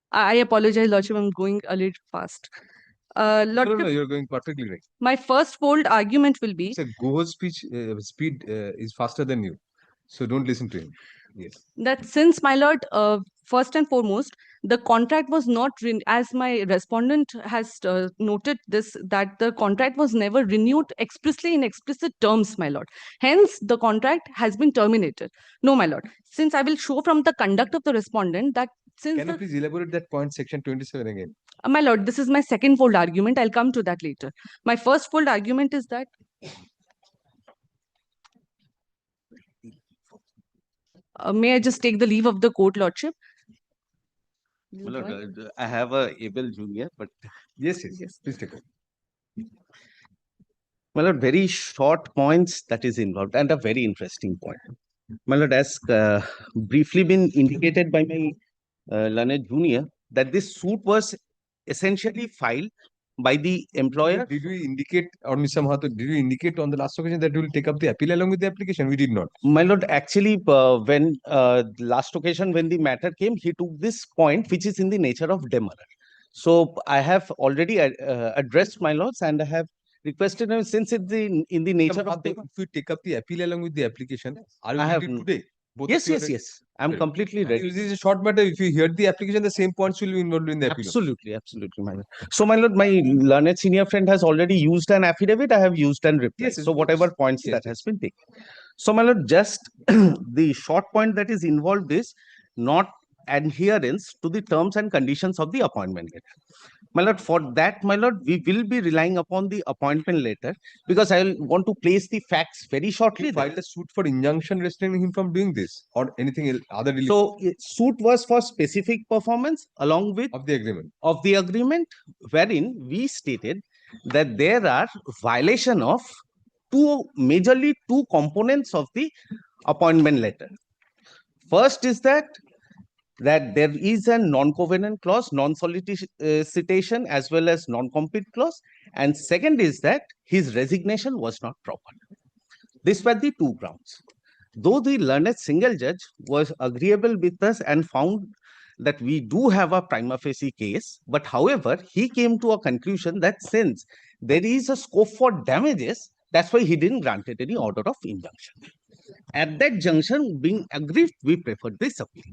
I apologize, Lordship, I'm going a little fast. Lordship, No, you're going perfectly right. my first bold argument will be... So Go's speed is faster than you. So don't listen to him. Yes. That since, my lord, first and foremost, the contract was not, as my respondent has noted this, that the contract was never renewed expressly in explicit terms, my lord. Hence, the contract has been terminated. No, my lord. Since I will show from the conduct of the respondent that since... Can you please elaborate that point, Section 27 again? My lord, this is my second fold argument. I'll come to that later. My first fold argument is that... may I just take the leave of the court, Lordship? My lord, I have a able junior, but yes, please take it. My lord, very short points that is involved and a very interesting point. My lord, as briefly been indicated by my learned junior, that this suit was essentially filed by the employer. Did we indicate, or Mr. Mahato, did we indicate on the last occasion that we will take up the appeal along with the application? We did not. My lord, actually, when last occasion when the matter came, he took this point, which is in the nature of demurrer. So I have already addressed my lords, and I have requested him, since it's in the nature of... If we take up the appeal along with the application, are you ready today? Both Yes, of you are yes, ready? yes. I'm Great. completely And ready. This is a short matter. If you hear the application, the same points will be involved in the appeal. Absolutely, absolutely, my lord. So, my lord, my learned senior friend has already used an affidavit. I have used an reply. Yes, So, whatever points yes, that has been taken. So, my lord, just the short point that is involved is not adherence to the terms and conditions of the appointment letter. My lord, for that, my lord, we will be relying upon the appointment letter because I will want to place the facts very shortly. He filed a suit for injunction restraining him from doing this or anything else, other illegal. So, suit was for specific performance along with of the agreement, wherein we stated that there are violation of majorly two components of the appointment letter. First is that there is a non-covenant clause, non-solicitation as well as non-compete clause, and second is that his resignation was not proper. These were the two grounds. Though the learned single judge was agreeable with us and found that we do have a prima facie case, but however, he came to a conclusion that since there is a scope for damages, that's why he didn't grant it any order of injunction. At that junction, being aggrieved, we preferred this appeal.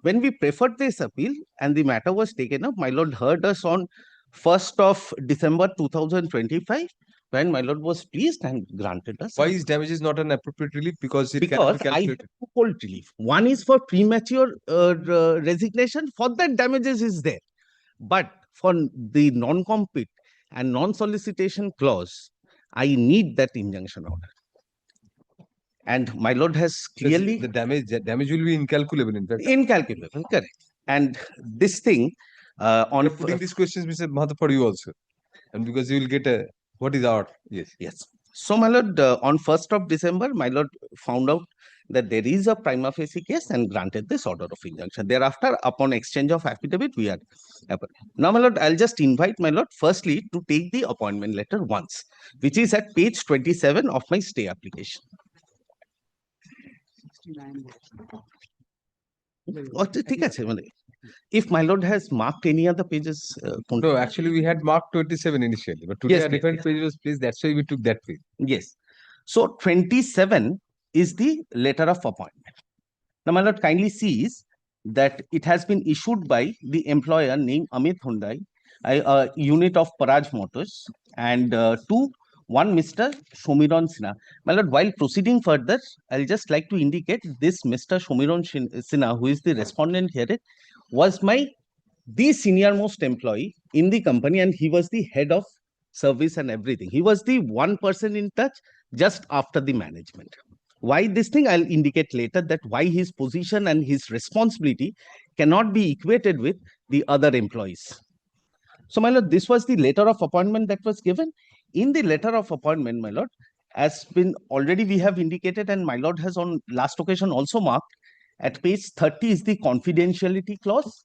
When we preferred this appeal and the matter was taken up, my lord heard us on 1st of December 2025, when my lord was pleased and granted us. Why is damages not an appropriate relief? Because it can Because be I have calculated. twofold relief. One is for premature resignation. For that, damages is there. But for the non-compete and non-solicitation clause, I need that injunction order. And my lord has clearly the damage will be incalculable. In fact, incalculable, correct. And this thing on putting these questions, Mr. Mahato, for you also, and because you will get a what is our yes. So, my lord, on 1st of December, my lord found out that there is a prima facie case and granted this order of injunction. Thereafter, upon exchange of affidavit, we are now, my lord, I'll just invite my lord firstly to take the appointment letter once, which is at page 27 of my stay application. If my lord has marked any other pages, no, actually we had marked 27 initially, but today Yes, a different page was placed. That's why we took that page. Yes. So 27 is the letter of appointment. Now, my lord kindly sees that it has been issued by the employer named Amit Hyundai, a unit of Paraj Motors, and to one Mr. Shomiron Sinha. My lord, while proceeding further, I'll just like to indicate this Mr. Shomiron Sinha, who is the respondent here, was the senior most employee in the company, and he was the head of service and everything. He was the one person in touch just after the management. Why this thing, I'll indicate later that why his position and his responsibility cannot be equated with the other employees. So, my lord, this was the letter of appointment that was given. In the letter of appointment, my lord, as been already we have indicated, and my lord has on last occasion also marked, at page 30 is the confidentiality clause.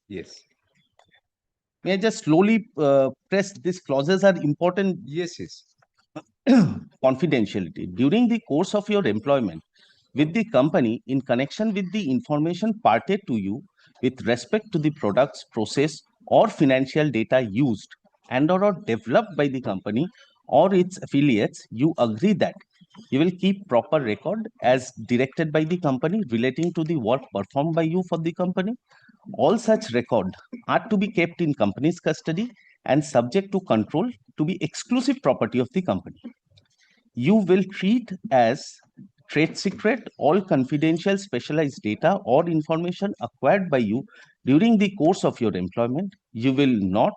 Yes. May I just slowly press these clauses are important? Yes, yes. Confidentiality. During the course of your employment with the company, in connection with the information parted to you with respect to the products, process, or financial data used and or developed by the company or its affiliates, you agree that you will keep proper record as directed by the company relating to the work performed by you for the company. All such record are to be kept in company's custody and subject to control to be exclusive property of the company. You will treat as trade secret all confidential specialized data or information acquired by you during the course of your employment. You will not,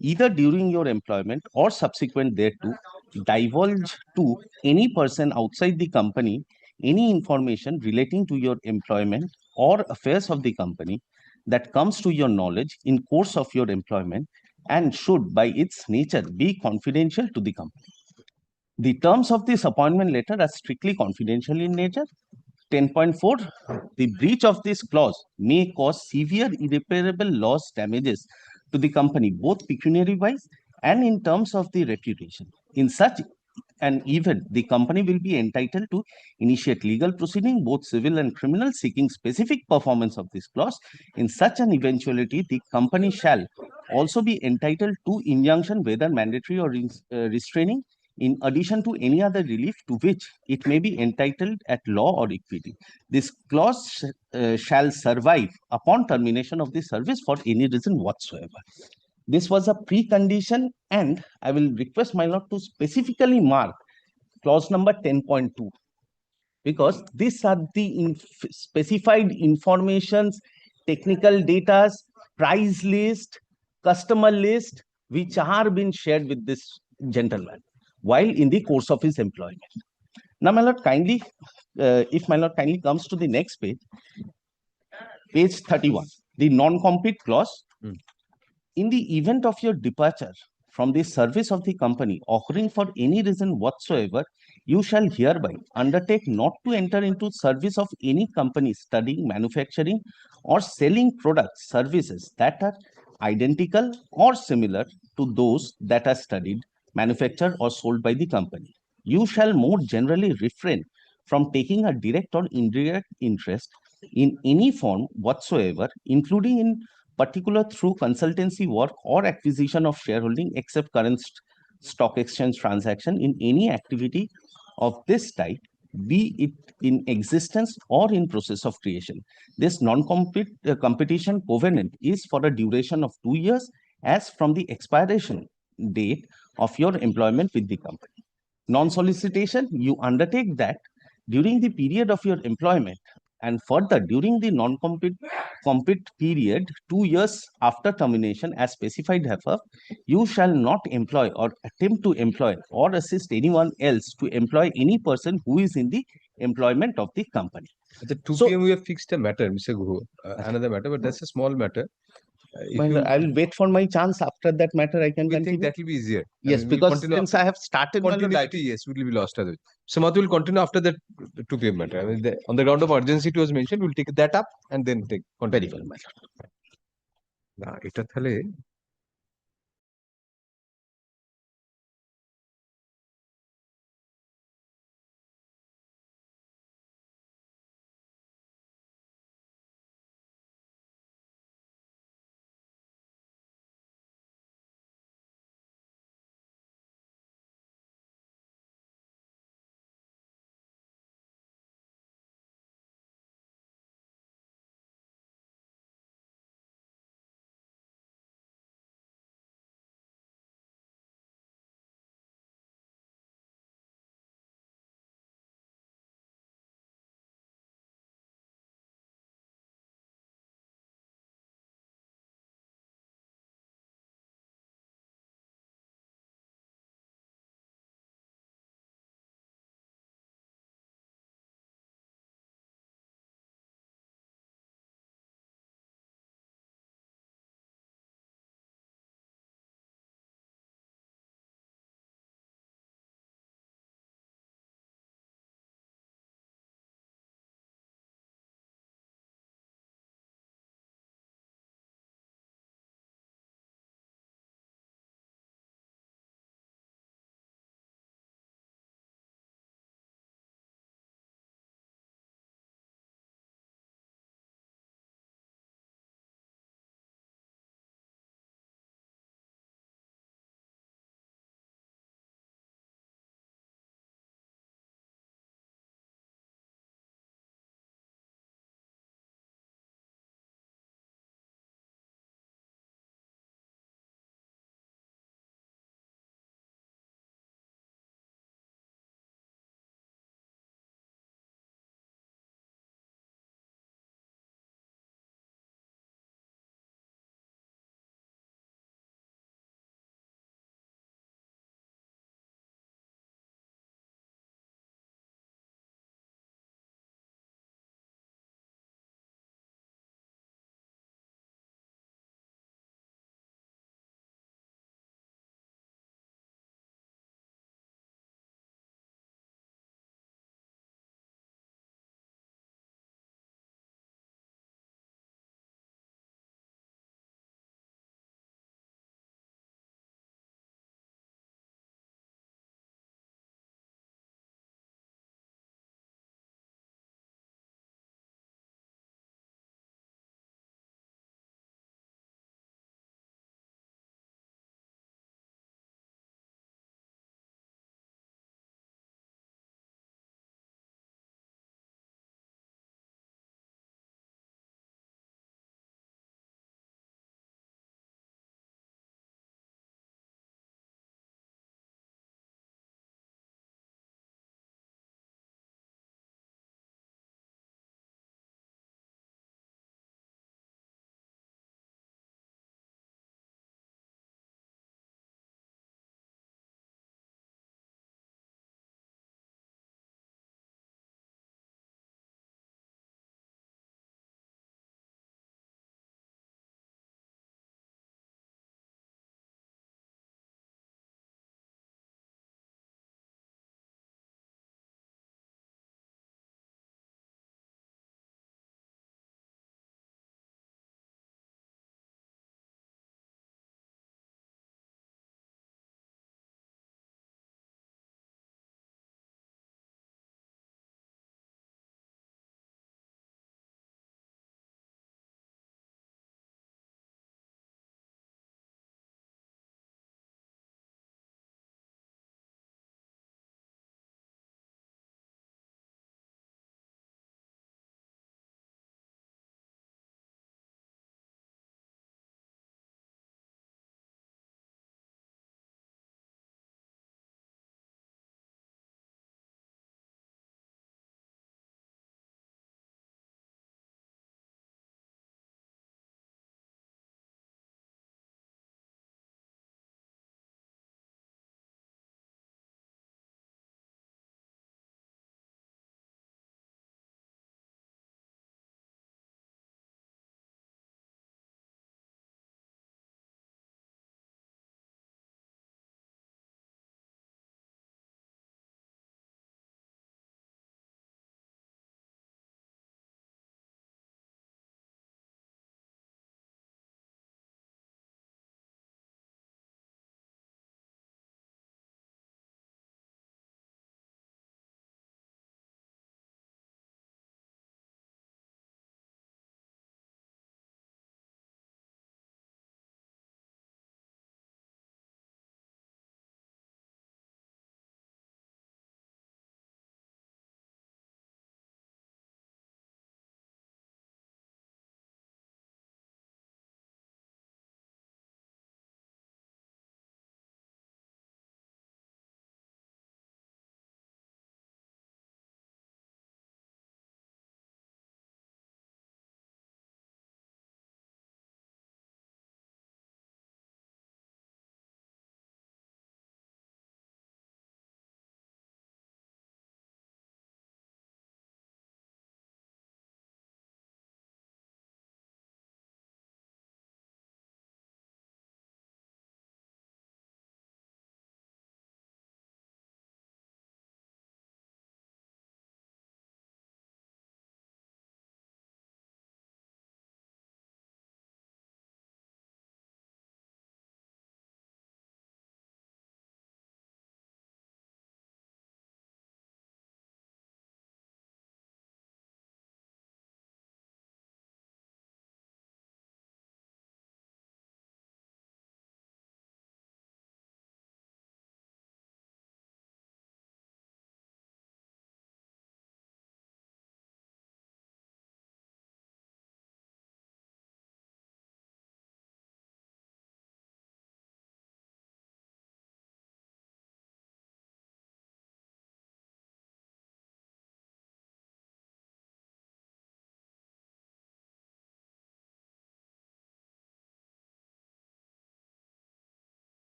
either during your employment or subsequent thereto, divulge to any person outside the company any information relating to your employment or affairs of the company that comes to your knowledge in course of your employment and should by its nature be confidential to the company. The terms of this appointment letter are strictly confidential in nature. 10.4, the breach of this clause may cause severe irreparable loss damages to the company, both pecuniary wise and in terms of the reputation. In such an event, the company will be entitled to initiate legal proceeding, both civil and criminal, seeking specific performance of this clause. In such an eventuality, the company shall also be entitled to injunction, whether mandatory or restraining, in addition to any other relief to which it may be entitled at law or equity. This clause shall survive upon termination of the service for any reason whatsoever. This was a precondition, and I will request my lord to specifically mark clause number 10.2, because these are the specified informations, technical data, price list, customer list, which are being shared with this gentleman while in the course of his employment. Now, my lord, kindly, if my lord kindly comes to the next page, page 31, the non-compete clause. In the event of your departure from the service of the company occurring for any reason whatsoever, you shall hereby undertake not to enter into service of any company studying, manufacturing, or selling products, services that are identical or similar to those that are studied, manufactured, or sold by the company. You shall more generally refrain from taking a direct or indirect interest in any form whatsoever, including in particular through consultancy work or acquisition of shareholding, except current stock exchange transaction, in any activity of this type, be it in existence or in process of creation. This non-competition covenant is for a duration of 2 years as from the expiration date of your employment with the company. Non-solicitation, you undertake that during the period of your employment and further during the non-compete period, 2 years after termination as specified above, you shall not employ or attempt to employ or assist anyone else to employ any person who is in the employment of the company. At the 2 p.m. we have fixed a matter, Mr. Guho, another matter, but that's a small matter. I will wait for my chance. After that matter, I can continue. Think that will be easier. Yes, because since I have started, continuity, yes, will be lost. So, Madhu will continue after that 2 p.m. matter. I mean, on the ground of urgency it was mentioned, we'll take that up and then take continue. Very well, না এটা তাহলে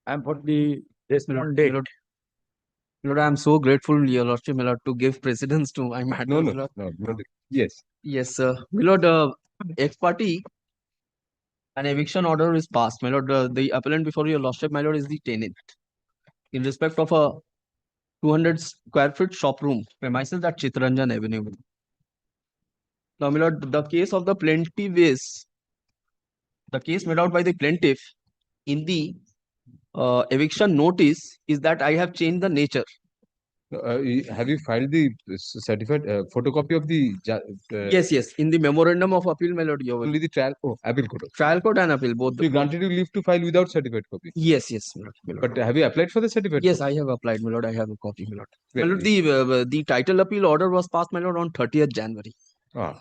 I'm for the date. Lord, I'm so grateful, Your Lordship, my Lord, to give precedence to my matter, No, no, Lord. no. Yes. Yes, sir. My Lord, ex parte, an eviction order is passed. My Lord, the appellant before Your Lordship, my Lord, is the tenant. In respect of a 200 square feet shop room premises at Chittaranjan Avenue. Now, my Lord, the case of the plaintiff is the case made out by the plaintiff in the eviction notice is that I have changed the nature. Have you filed the certified photocopy of the? Yes, yes. In the memorandum of appeal, my lord, you will. Only the trial. Oh, appeal court. Trial court and appeal both. So you granted you leave to file without certified copy. Yes, yes, my lord. But have you applied for the certificate? Yes, I have applied, my lord. I have a copy, my lord. Where My lord, the title appeal order was passed, my lord, on 30th January. Ah,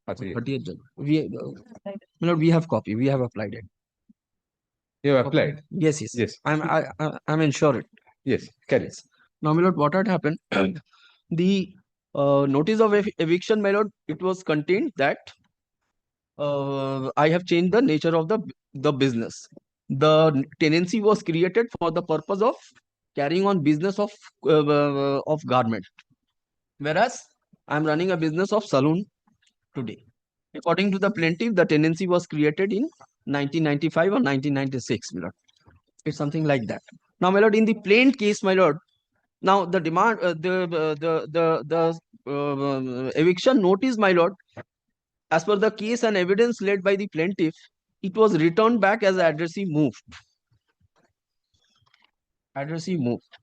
30th January. My lord, we have copy. We have applied it. You have applied? Yes, yes. Yes. I'm insured. Yes, carry. Yes. Now, my lord, what had happened? The notice of eviction, my lord, it was contained that I have changed the nature of the business. The tenancy was created for the purpose of carrying on business of garment, whereas I'm running a business of saloon today. According to the plaintiff, the tenancy was created in 1995 or 1996, my lord. It's something like that. Now, my lord, in the plain case, my lord, now the demand, eviction notice, my lord, as per the case and evidence led by the plaintiff, it was returned back as addressee moved. Addressee moved.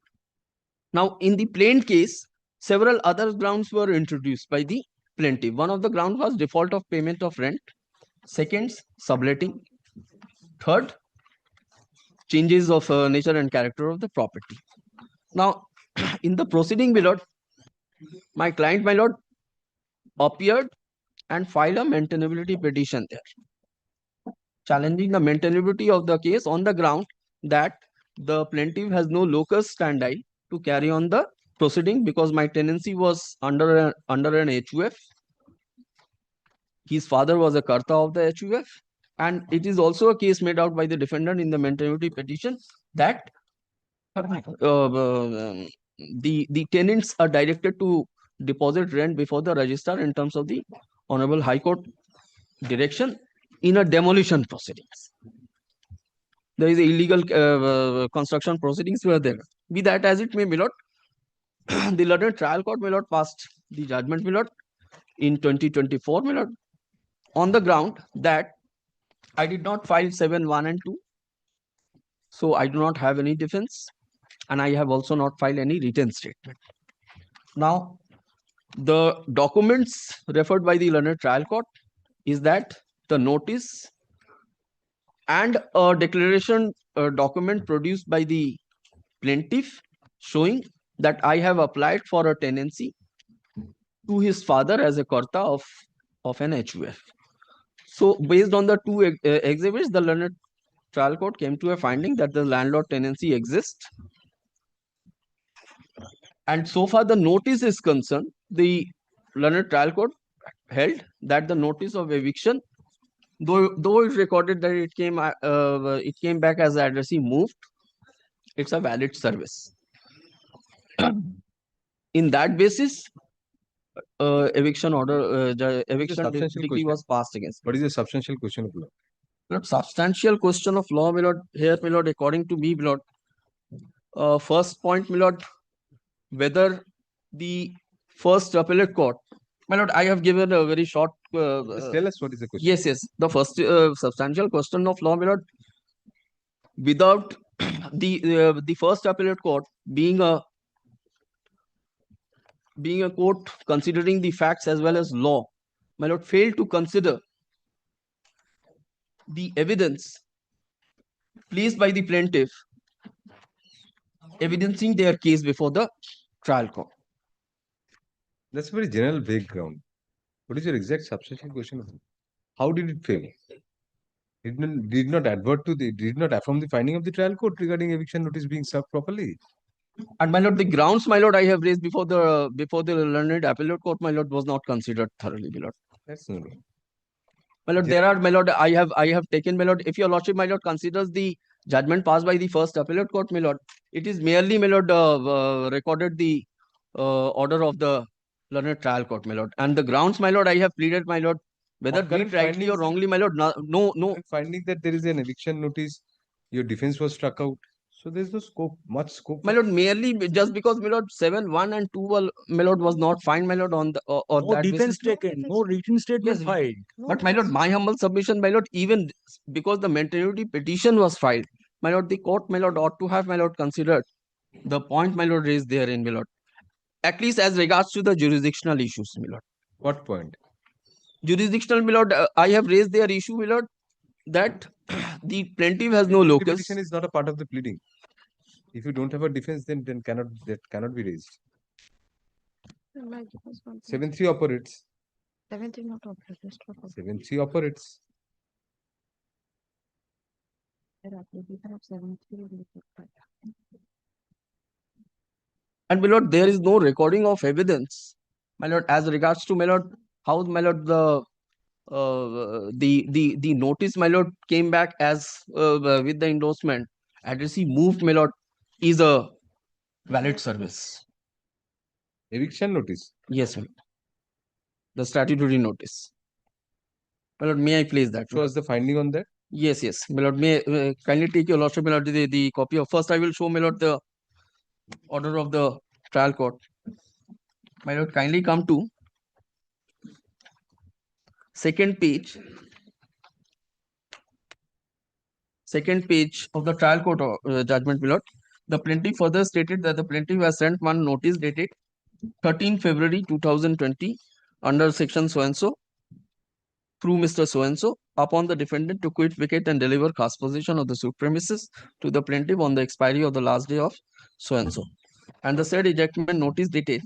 Now, in the plain case, several other grounds were introduced by the plaintiff. One of the grounds was default of payment of rent. Second, subletting. Third, changes of nature and character of the property. Now, in the proceeding, my lord, my client, my lord, appeared and filed a maintainability petition there, challenging the maintainability of the case on the ground that the plaintiff has no locus standi to carry on the proceeding because my tenancy was under an HUF. His father was a Karta of the HUF, and it is also a case made out by the defendant in the maintainability petition that the tenants are directed to deposit rent before the registrar in terms of the Honorable High Court direction in a demolition proceedings. There is illegal construction proceedings were there. Be that as it may, my lord, the London trial court, my lord, passed the judgment, my lord, in 2024, my lord, on the ground that I did not file 7, 1 and 2. So I do not have any defense, and I have also not filed any written statement. Now, the documents referred by the London trial court is that the notice and a declaration document produced by the plaintiff showing that I have applied for a tenancy to his father as a Karta of an HUF. So based on the two exhibits, the London trial court came to a finding that the landlord tenancy exists. And so far the notice is concerned, the London trial court held that the notice of eviction, though it recorded that it came back as the addressee moved, it's a valid service. In that basis, eviction order, eviction decree was passed against. What is the substantial question of law? Lord, substantial question of law, my lord, here, my lord, according to me, my lord, first point, my lord, whether the first appellate court, my lord, I have given a very short. Just tell us what is the question. Yes, yes. The first substantial question of law, my lord, without the first appellate court being a court considering the facts as well as law, my lord, failed to consider the evidence placed by the plaintiff evidencing their case before the trial court. That's a very general vague ground. What is your exact substantial question? How did it fail? It did not affirm the finding of the trial court regarding eviction notice being served properly. And my lord, the grounds, my lord, I have raised before the learned appellate court, my lord, was not considered thoroughly, my lord. That's no. My lord, there are, my lord, I have taken, my lord, if your lordship, my lord, considers the judgment passed by the first appellate court, my lord, it is merely, my lord, recorded the order of the learned trial court, my lord. And the grounds, my lord, I have pleaded, my lord, whether be it rightly or wrongly, my lord, no. Finding that there is an eviction notice, your defense was struck out. So there's no much scope. My lord, merely just because, my lord, 7, 1 and 2, my lord, was not fined, my lord, on the on No that defense basis. taken, no written statement filed. But my lord, my humble submission, my lord, even because the materiality petition was filed, my lord, the court, my lord, ought to have, my lord, considered the point, my lord, raised therein, my lord, at least as regards to the jurisdictional issues, my lord. What point? Jurisdictional, my lord, I have raised their issue, my lord, that the plaintiff has no locus. Petition is not a part of the pleading. If you don't have a defense, then that cannot be raised. 7-3 operates. 7-3 not operates. 7-3 operates. And my lord, there is no recording of evidence, my lord, as regards to, my lord, how, my lord, the notice, my lord, came back as with the endorsement. Addressee moved, my lord, is a valid service. Eviction notice? Yes, my lord. The statutory notice. My lord, may I place that? Show us the finding on that. Yes, my lord, may kindly take your lordship, my lord, the copy of. First, I will show, my lord, the order of the trial court. My lord, kindly come to second page of the trial court judgment, my lord. The plaintiff further stated that the plaintiff has sent one notice dated 13 February 2020 under section so-and-so through Mr. So-and-so upon the defendant to quit, vacate and deliver cast possession of the suit premises to the plaintiff on the expiry of the last day of so-and-so. And the said ejectment notice dated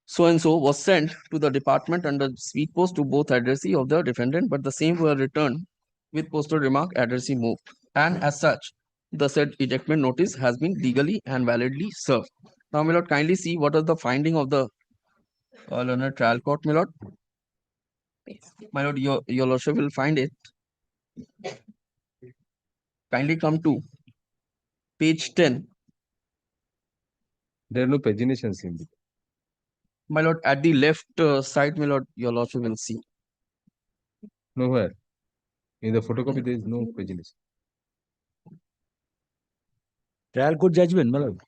so-and-so was sent to the department under speed post to both addressee of the defendant, but the same were returned with postal remark addressee moved. And as such, the said ejectment notice has been legally and validly served. Now, my lord, kindly see what is the finding of the learned trial court, my lord. My lord, your lordship will find it. Kindly come to page 10. There are no paginations in it. My lord, at the left side, my lord, your lordship will see. Nowhere. In the photocopy, there is no pagination. Trial court judgment, my lord.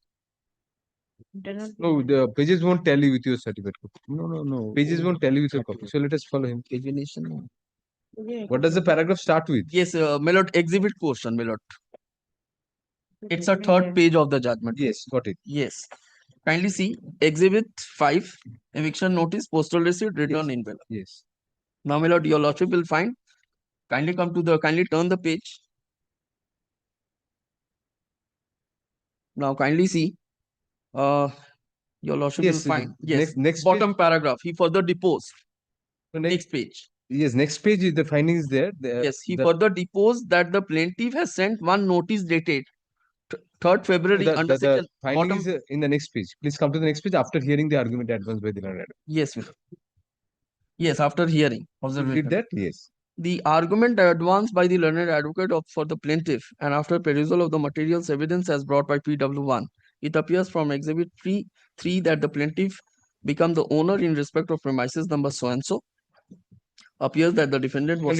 No, the pages won't tally with your certificate copy. No. Pages won't tally with your copy. So let us follow him. Pagination. What does the paragraph start with? Yes, my lord, exhibit portion, my lord. It's a third page of the judgment. Yes, got it. Yes. Kindly see exhibit 5, eviction notice, postal receipt, return envelope. Yes. Now, my lord, your lordship will find. Kindly turn the page. Now, kindly see. Your lordship will find. Yes. Next bottom page. paragraph. He further deposed. Next page. Yes, next page is the findings there. Yes, he further deposed that the plaintiff has sent one notice dated 3rd February under section. The finding is in the next page. Please come to the next page after hearing the argument advanced by the learned advocate. Yes, sir. Yes, after hearing. Did that? Yes. The argument advanced by the learned advocate for the plaintiff and after perusal of the materials evidence as brought by PW1, it appears from exhibit 3 that the plaintiff become the owner in respect of premises number so-and-so. Appears that the defendant was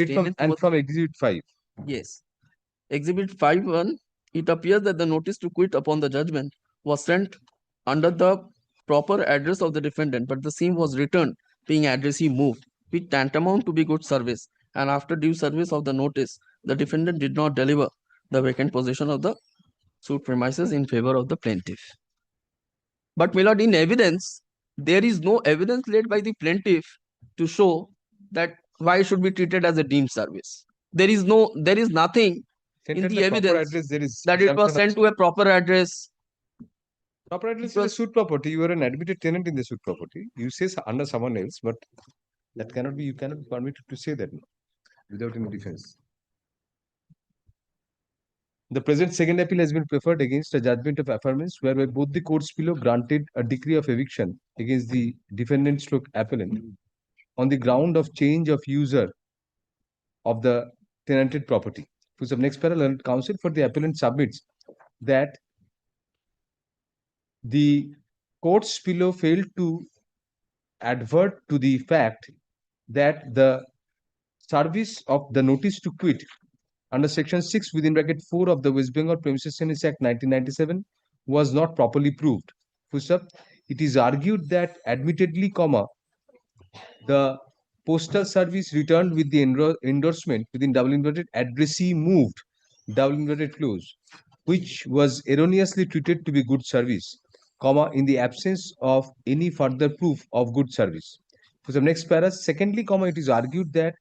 from exhibit 5. Yes. Exhibit 5.1, it appears that the notice to quit upon the judgment was sent under the proper address of the defendant, but the same was returned being addressee moved, with tantamount to be good service. And after due service of the notice, the defendant did not deliver the vacant possession of the suit premises in favor of the plaintiff. But, my lord, in evidence, there is no evidence laid by the plaintiff to show that why it should be treated as a deemed service. There is nothing in the evidence that it was sent to a proper address. Proper address is a suit property. You are an admitted tenant in the suit property. You say under someone else, but that cannot be. You cannot be permitted to say that without any defense. The present second appeal has been preferred against a judgment of affirmance whereby both the courts below granted a decree of eviction against the defendant/appellant on the ground of change of user of the tenanted property. Next para, learned counsel for the appellant submits that the courts below failed to advert to the fact that the service of the notice to quit under section 6 within bracket 4 of the West Bengal Premises Tenancy Act 1997 was not properly proved. It is argued that admittedly, the postal service returned with the endorsement within double inverted addressee moved double inverted clause, which was erroneously treated to be good service, in the absence of any further proof of good service. Next para, secondly, it is argued that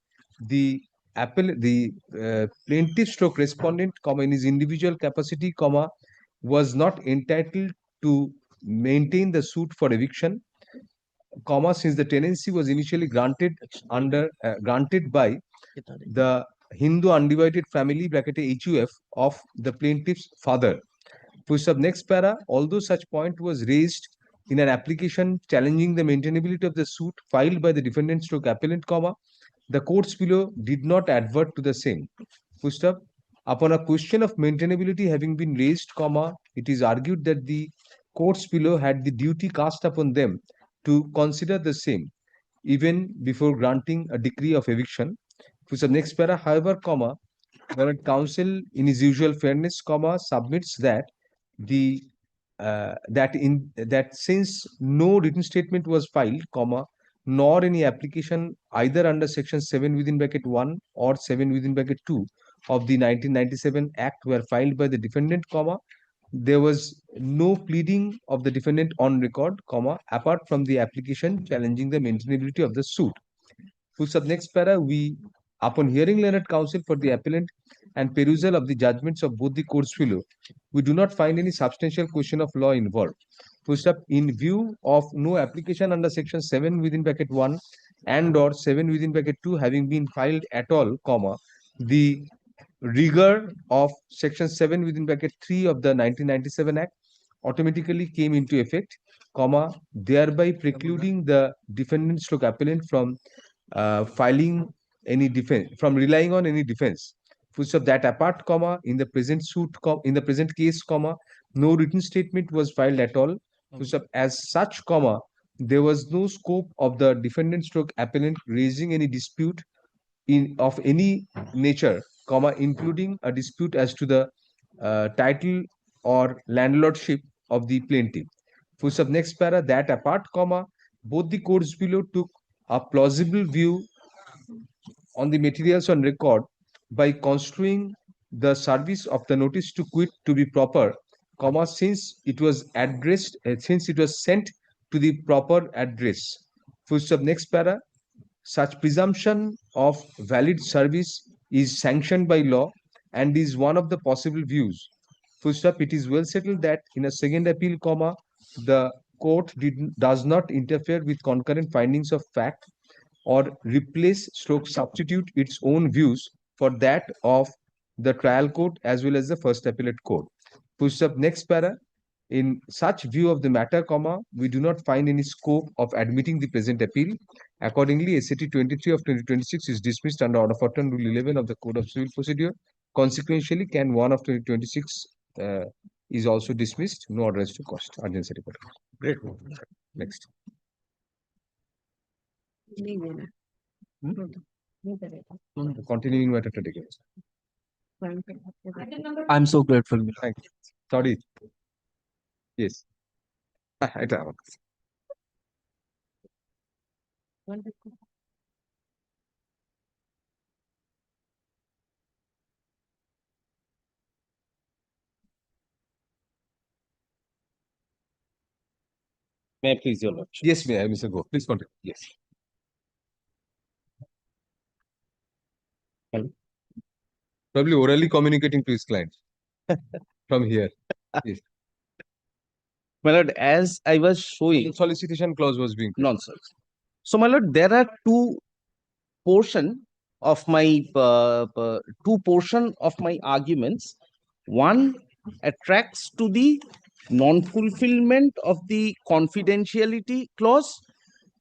the plaintiff stroke respondent, in his individual capacity, was not entitled to maintain the suit for eviction, since the tenancy was initially granted by the Hindu Undivided Family (HUF) of the plaintiff's father. Next para, although such point was raised in an application challenging the maintainability of the suit filed by the defendant stroke appellant, the courts below did not advert to the same. Upon a question of maintainability having been raised, it is argued that the courts below had the duty cast upon them to consider the same, even before granting a decree of eviction. Next para, however, Learned counsel in his usual fairness, submits that that since no written statement was filed, nor any application either under section 7 within bracket 1 or 7 within bracket 2 of the 1997 Act were filed by the defendant, there was no pleading of the defendant on record, apart from the application challenging the maintainability of the suit. Next para, upon hearing learned counsel for the appellant and perusal of the judgments of both the courts below, we do not find any substantial question of law involved. In view of no application under section 7 within bracket 1 and or 7 within bracket 2 having been filed at all, the rigor of section 7 within bracket 3 of the 1997 Act automatically came into effect, thereby precluding the defendant stroke appellant from filing any defense, from relying on any defense. That apart, in the present suit, in the present case, no written statement was filed at all. As such, there was no scope of the defendant stroke appellant raising any dispute of any nature, including a dispute as to the title or landlordship of the plaintiff. Next para, that apart, both the courts below took a plausible view on the materials on record by construing the service of the notice to quit to be proper, since it was addressed, since it was sent to the proper address. Next para, such presumption of valid service is sanctioned by law and is one of the possible views. It is well settled that in a second appeal, the court does not interfere with concurrent findings of fact or replace substitute its own views for that of the trial court as well as the first appellate court. Next para, in such view of the matter, we do not find any scope of admitting the present appeal. Accordingly, SAT 23 of 2026 is dismissed under Order 14 Rule 11 of the Code of Civil Procedure. Consequentially, Can 1 of 2026 is also dismissed. No order is to cost. Urgency report. Great. Next. Continuing matter today. I'm so grateful. Thank you. Sorry. Yes. May I please, Your Lordship? Yes, may I, Mr. Go. Please continue. Yes. Hello. Probably orally communicating to his client from here. Yes. My Lord, as I was showing, solicitation clause was being nonsense. So, my Lord, there are two portion of my arguments. One attracts to the non-fulfillment of the confidentiality clause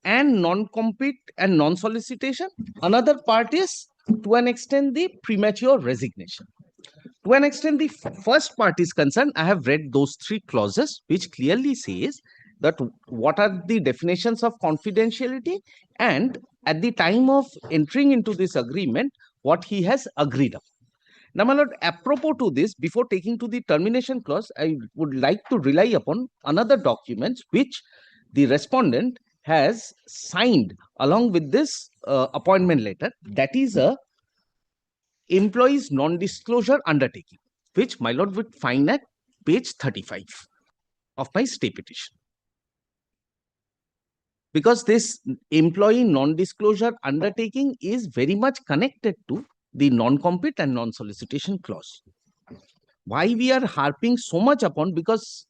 and non-compete and non-solicitation. Another part is to an extent the premature resignation. To an extent, the first part is concerned. I have read those three clauses, which clearly says that what are the definitions of confidentiality, and at the time of entering into this agreement, what he has agreed upon. Now, my lord, apropos to this, before taking to the termination clause, I would like to rely upon another document which the respondent has signed along with this appointment letter. That is a employees non-disclosure undertaking, which my lord would find at page 35 of my stay petition. Because this employee non-disclosure undertaking is very much connected to the non-compete and non-solicitation clause. Why we are harping so much upon? Because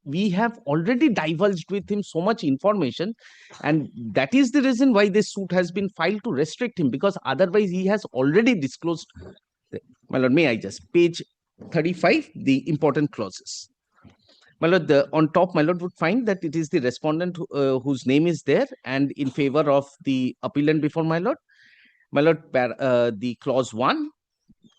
we have already divulged with him so much information, and that is the reason why this suit has been filed to restrict him, because otherwise he has already disclosed. My lord, may I just page 35, the important clauses. My lord, on top, my lord would find that it is the respondent whose name is there, and in favor of the appellant before my lord. My lord, the clause 1,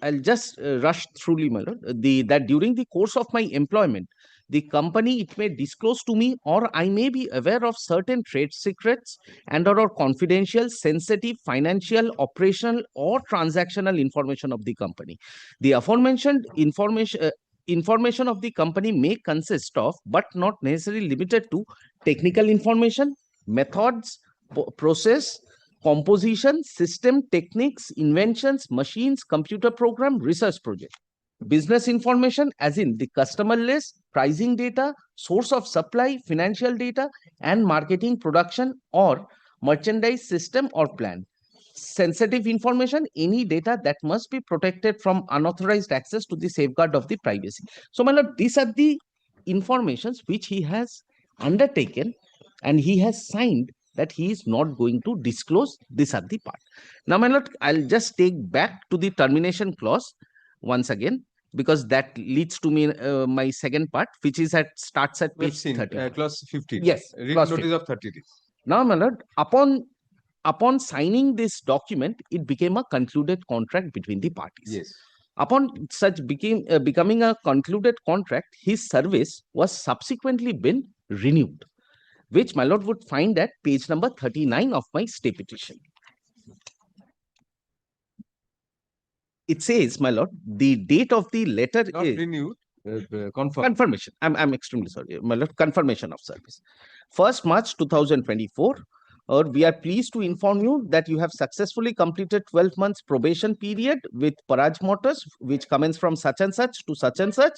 I'll just rush throughly, my lord. That during the course of my employment, the company, it may disclose to me, or I may be aware of certain trade secrets and or confidential, sensitive, financial, operational, or transactional information of the company. The aforementioned information of the company may consist of, but not necessarily limited to, technical information, methods, process, composition, system, techniques, inventions, machines, computer program, research project. Business information, as in the customer list, pricing data, source of supply, financial data, and marketing, production, or merchandise system or plan. Sensitive information, any data that must be protected from unauthorized access to the safeguard of the privacy. So, my lord, these are the informations which he has undertaken, and he has signed that he is not going to disclose. These are the part. Now, my lord, I'll just take back to the termination clause once again, because that leads to me my second part, which is starts at page 30. Clause 15. Yes, Written clause notice 15. of 30 days. Now, my lord, upon signing this document, it became a concluded contract between the parties. Yes. Upon such becoming a concluded contract, his service was subsequently been renewed, which my lord would find at page number 39 of my stay petition. It says, my lord, the date of the letter Not is renewed, confirmed. confirmation. I'm extremely sorry, my lord. Confirmation of service. 1st March 2024. Or we are pleased to inform you that you have successfully completed 12 months probation period with Paraj Motors, which commenced from such and such to such and such.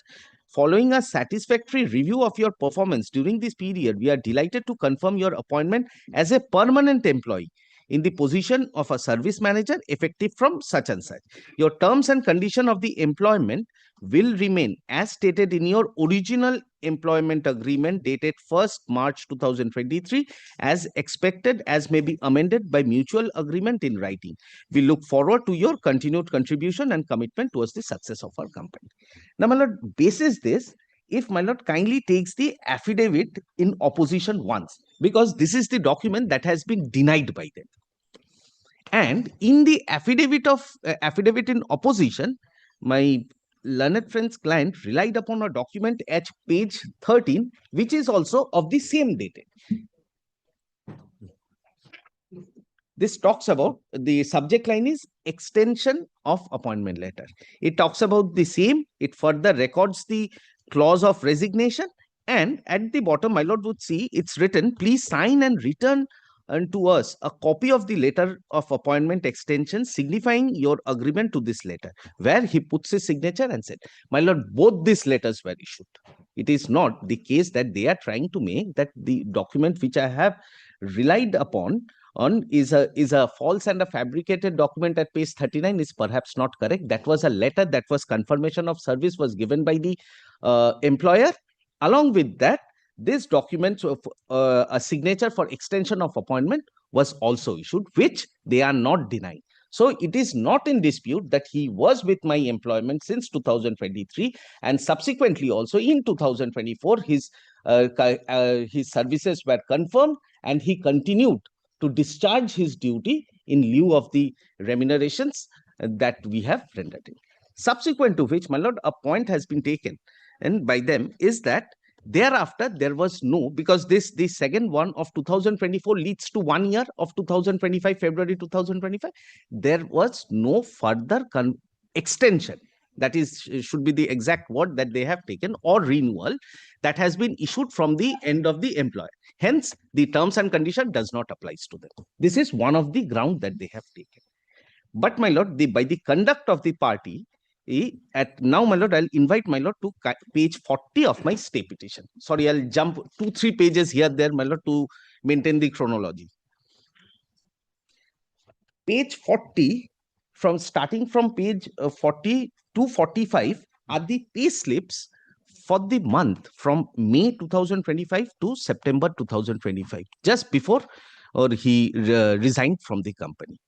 Following a satisfactory review of your performance during this period, we are delighted to confirm your appointment as a permanent employee in the position of a service manager effective from such and such. Your terms and condition of the employment will remain as stated in your original employment agreement dated 1st March 2023 as expected, as may be amended by mutual agreement in writing. We look forward to your continued contribution and commitment towards the success of our company. Now, my lord, basis this, if my lord kindly takes the affidavit in opposition once, because this is the document that has been denied by them. And in the affidavit in opposition, my learned friend's client relied upon a document at page 13, which is also of the same date. This talks about, the subject line is extension of appointment letter. It talks about the same. It further records the clause of resignation. And at the bottom, my lord would see it's written, please sign and return unto us a copy of the letter of appointment extension signifying your agreement to this letter, where he puts his signature and said, my lord, both these letters were issued. It is not the case that they are trying to make that the document which I have relied upon is a false and a fabricated document at page 39 is perhaps not correct. That was a letter, that was confirmation of service was given by the employer. Along with that, this document of a signature for extension of appointment was also issued, which they are not denying. So it is not in dispute that he was with my employment since 2023, and subsequently also in 2024 his services were confirmed and he continued to discharge his duty in lieu of the remunerations that we have rendered in. Subsequent to which, my lord, a point has been taken and by them is that thereafter there was no, because the second one of 2024 leads to 1 year of 2025, February 2025, there was no further extension, that is should be the exact word that they have taken, or renewal that has been issued from the end of the employer. Hence, the terms and condition does not apply to them. This is one of the ground that they have taken. But my lord, by the conduct of the party, at now, my lord, I'll invite my lord to page 40 of my stay petition. Sorry, I'll jump 2-3 pages here, there, my lord, to maintain the chronology. Page 40, starting from page 40 to 45 are the pay slips for the month from May 2025 to September 2025, just before he resigned from the company.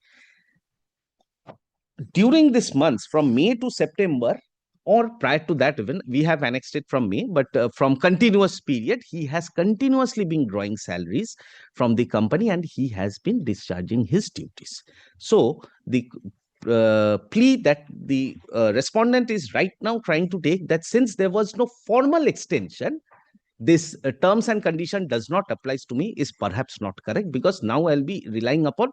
During this month, from May to September, or prior to that even, we have annexed it from May, but from continuous period, he has continuously been drawing salaries from the company and he has been discharging his duties. So the plea that the respondent is right now trying to take, that since there was no formal extension, this terms and condition does not apply to me, is perhaps not correct, because now I'll be relying upon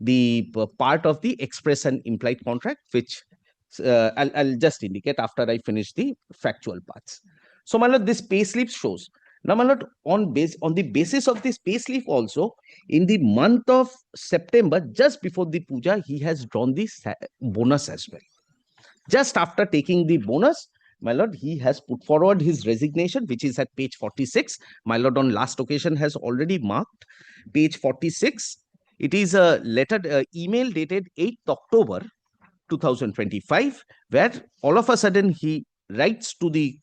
the part of the express and implied contract, which I'll just indicate after I finish the factual parts. So, my lord, this payslip shows. Now, my lord, on the basis of this payslip also, in the month of September, just before the puja, he has drawn the bonus as well. Just after taking the bonus, my lord, he has put forward his resignation, which is at page 46. My lord, on last occasion has already marked page 46. It is a letter, email dated 8th October 2025, where all of a sudden he writes to the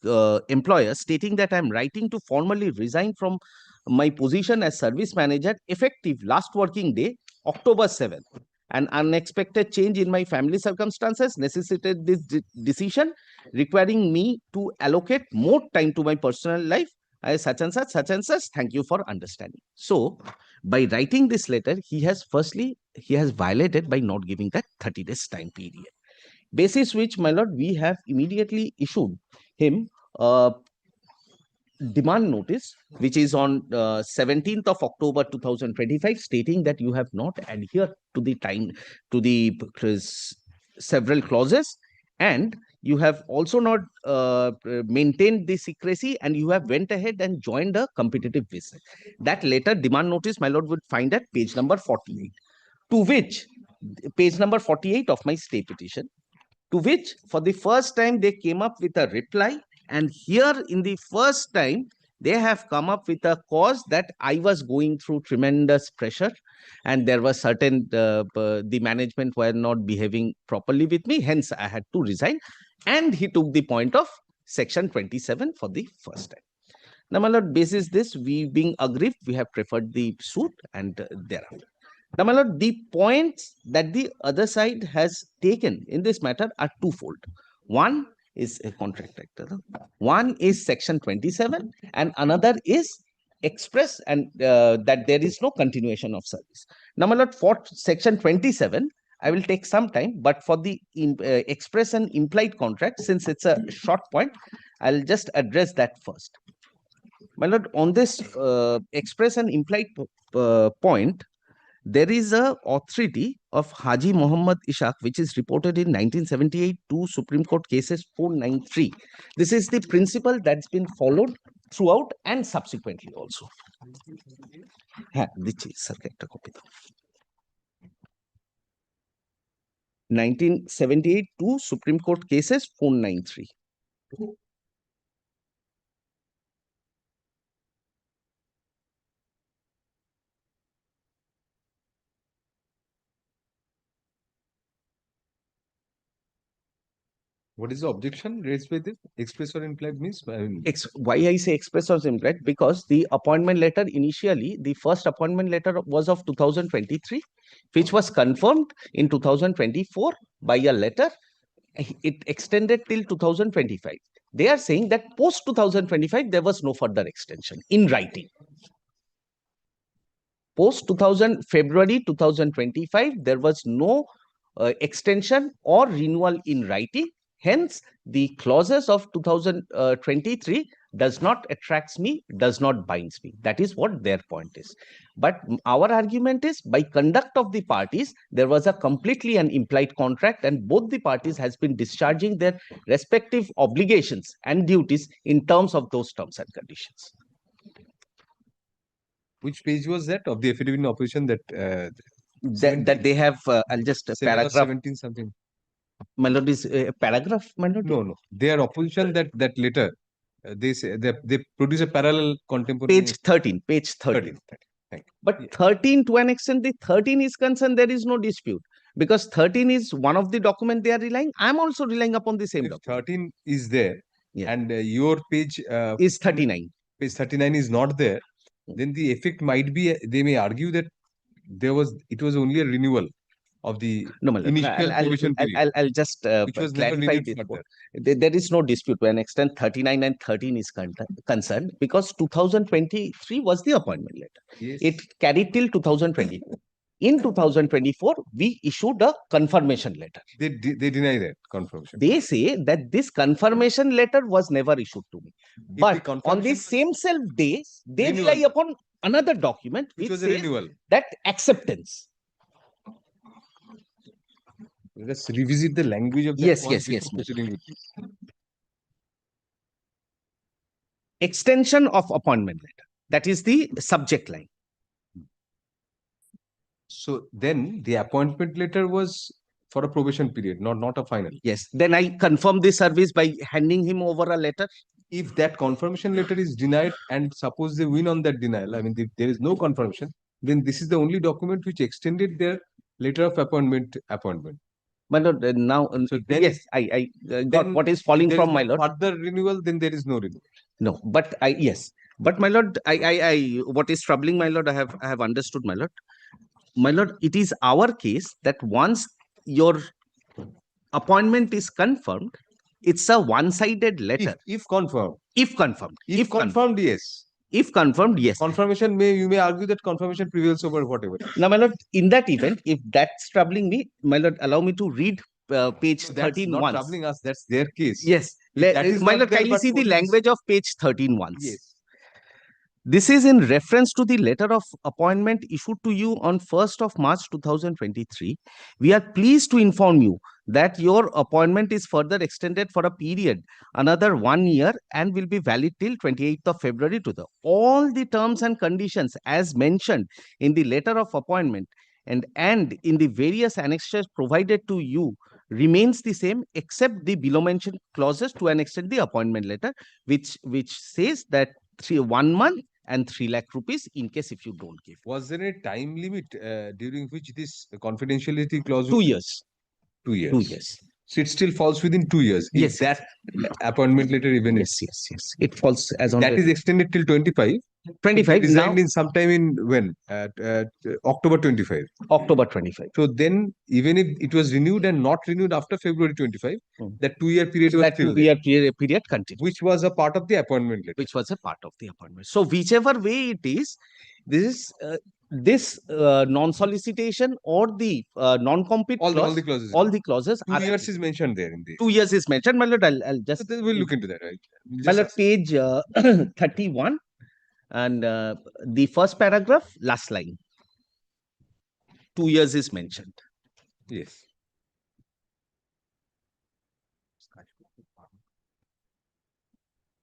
employer stating that I'm writing to formally resign from my position as service manager effective last working day, October 7th. An unexpected change in my family circumstances necessitated this decision, requiring me to allocate more time to my personal life. Such and such, such and such. Thank you for understanding. So, by writing this letter, he has violated by not giving that 30 days time period. Basis which, my lord, we have immediately issued him demand notice, which is on 17th of October 2025, stating that you have not adhered to the several clauses, and you have also not maintained the secrecy, and you have went ahead and joined a competitive business. That letter demand notice, my lord, would find at page number 48, to which page number 48 of my stay petition, to which for the first time they came up with a reply. And here in the first time, they have come up with a cause that I was going through tremendous pressure and there was certain, the management were not behaving properly with me. Hence, I had to resign. And he took the point of section 27 for the first time. Now, my lord, basis this, we being aggrieved, we have preferred the suit and thereafter. Now, my lord, the points that the other side has taken in this matter are twofold. One is a contract actor. One is section 27 and another is express and that there is no continuation of service. Now, my lord, for section 27, I will take some time, but for the express and implied contract, since it's a short point, I'll just address that first. My lord, on this express and implied point, there is a authority of Haji Muhammad Ishaq, which is reported in 1978 to Supreme Court cases 493. This is the principle that's been followed throughout and subsequently also. 1978 to Supreme Court cases 493. What is the objection raised by this? Express or implied means? Why I say express or implied? Because the appointment letter initially, the first appointment letter was of 2023, which was confirmed in 2024 by a letter. It extended till 2025. They are saying that post 2025, there was no further extension in writing. Post February 2025, there was no extension or renewal in writing. Hence, the clauses of 2023 does not attracts me, does not binds me. That is what their point is. But our argument is, by conduct of the parties, there was a completely an implied contract, and both the parties has been discharging their respective obligations and duties in terms of those terms and conditions. Which page was that of the affidavit in opposition that that they have? I'll just paragraph 17 something. My lord, is a paragraph, my lord? No, their opposition, that letter, they say they produce a parallel contemporary. Page 13. Page 13. 13. Thank you. But 13, to an extent, the 13 is concerned, there is no dispute, because 13 is one of the document they are relying. I'm also relying upon the same If document. 13 is there, and your page is 39. Page 39 is not there, then the effect might be, they may argue that it was only a renewal of the initial provision period. I'll just which was never clarify renewed this. further. There is no dispute to an extent 39 and 13 is concerned, because 2023 was the appointment letter. Yes. It carried till 2022. In 2024, we issued a confirmation letter. They deny that confirmation. They say that this confirmation letter was never issued to me. But on the same self day, they rely upon another document which was a says renewal. that acceptance. Let's revisit the language of that. Yes, one yes, before yes, proceeding with this. Extension of appointment letter. That is the subject line. So then the appointment letter was for a probation period, not a final. Yes. Then I confirm the service by handing him over a letter. If that confirmation letter is denied, and suppose they win on that denial, I mean, if there is no confirmation, then this is the only document which extended their letter of appointment. My lord, now, so then, yes, I got what is falling from my lord. Further renewal, then there is no renewal. No, but yes, but my lord, what is troubling, my lord, I have understood, my lord. My lord, it is our case that once your appointment is confirmed, it's a one-sided letter. If confirmed. If confirmed. If confirmed, yes. If confirmed, yes. Confirmation you may argue that confirmation prevails over whatever. Now, my lord, in that event, if that's troubling me, my lord, allow me to read page 13 not once. troubling us, that's their case. Yes. My lord, kindly see the language of page 13 once. Yes. This is in reference to the letter of appointment issued to you on 1st of March 2023. We are pleased to inform you that your appointment is further extended for a period another 1 year and will be valid till 28th of February to the all the terms and conditions as mentioned in the letter of appointment and in the various annexures provided to you remains the same, except the below mentioned clauses to an extent the appointment letter, which says that 1 month and 3 lakh rupees in case if you don't give. Was there a time limit during which this confidentiality clause? 2 years. 2 years. 2 years. So it still falls within 2 years. Yes. If that appointment letter even yes. It falls as on that is extended till 25. 25 designed now, in sometime in when? October 25. October 25. So then, even if it was renewed and not renewed after February 25, that 2 year period was that still 2 year period continues. Which was a part of the appointment letter. Which was a part of the appointment. So whichever way it is, this non-solicitation or the non-compete all clause, the clauses. all the clauses 2 years is mentioned there in this. 2 years is mentioned. My lord, I'll just. So we'll look into that. Right? My lord, page 31 and the first paragraph, last line. 2 years is mentioned. Yes.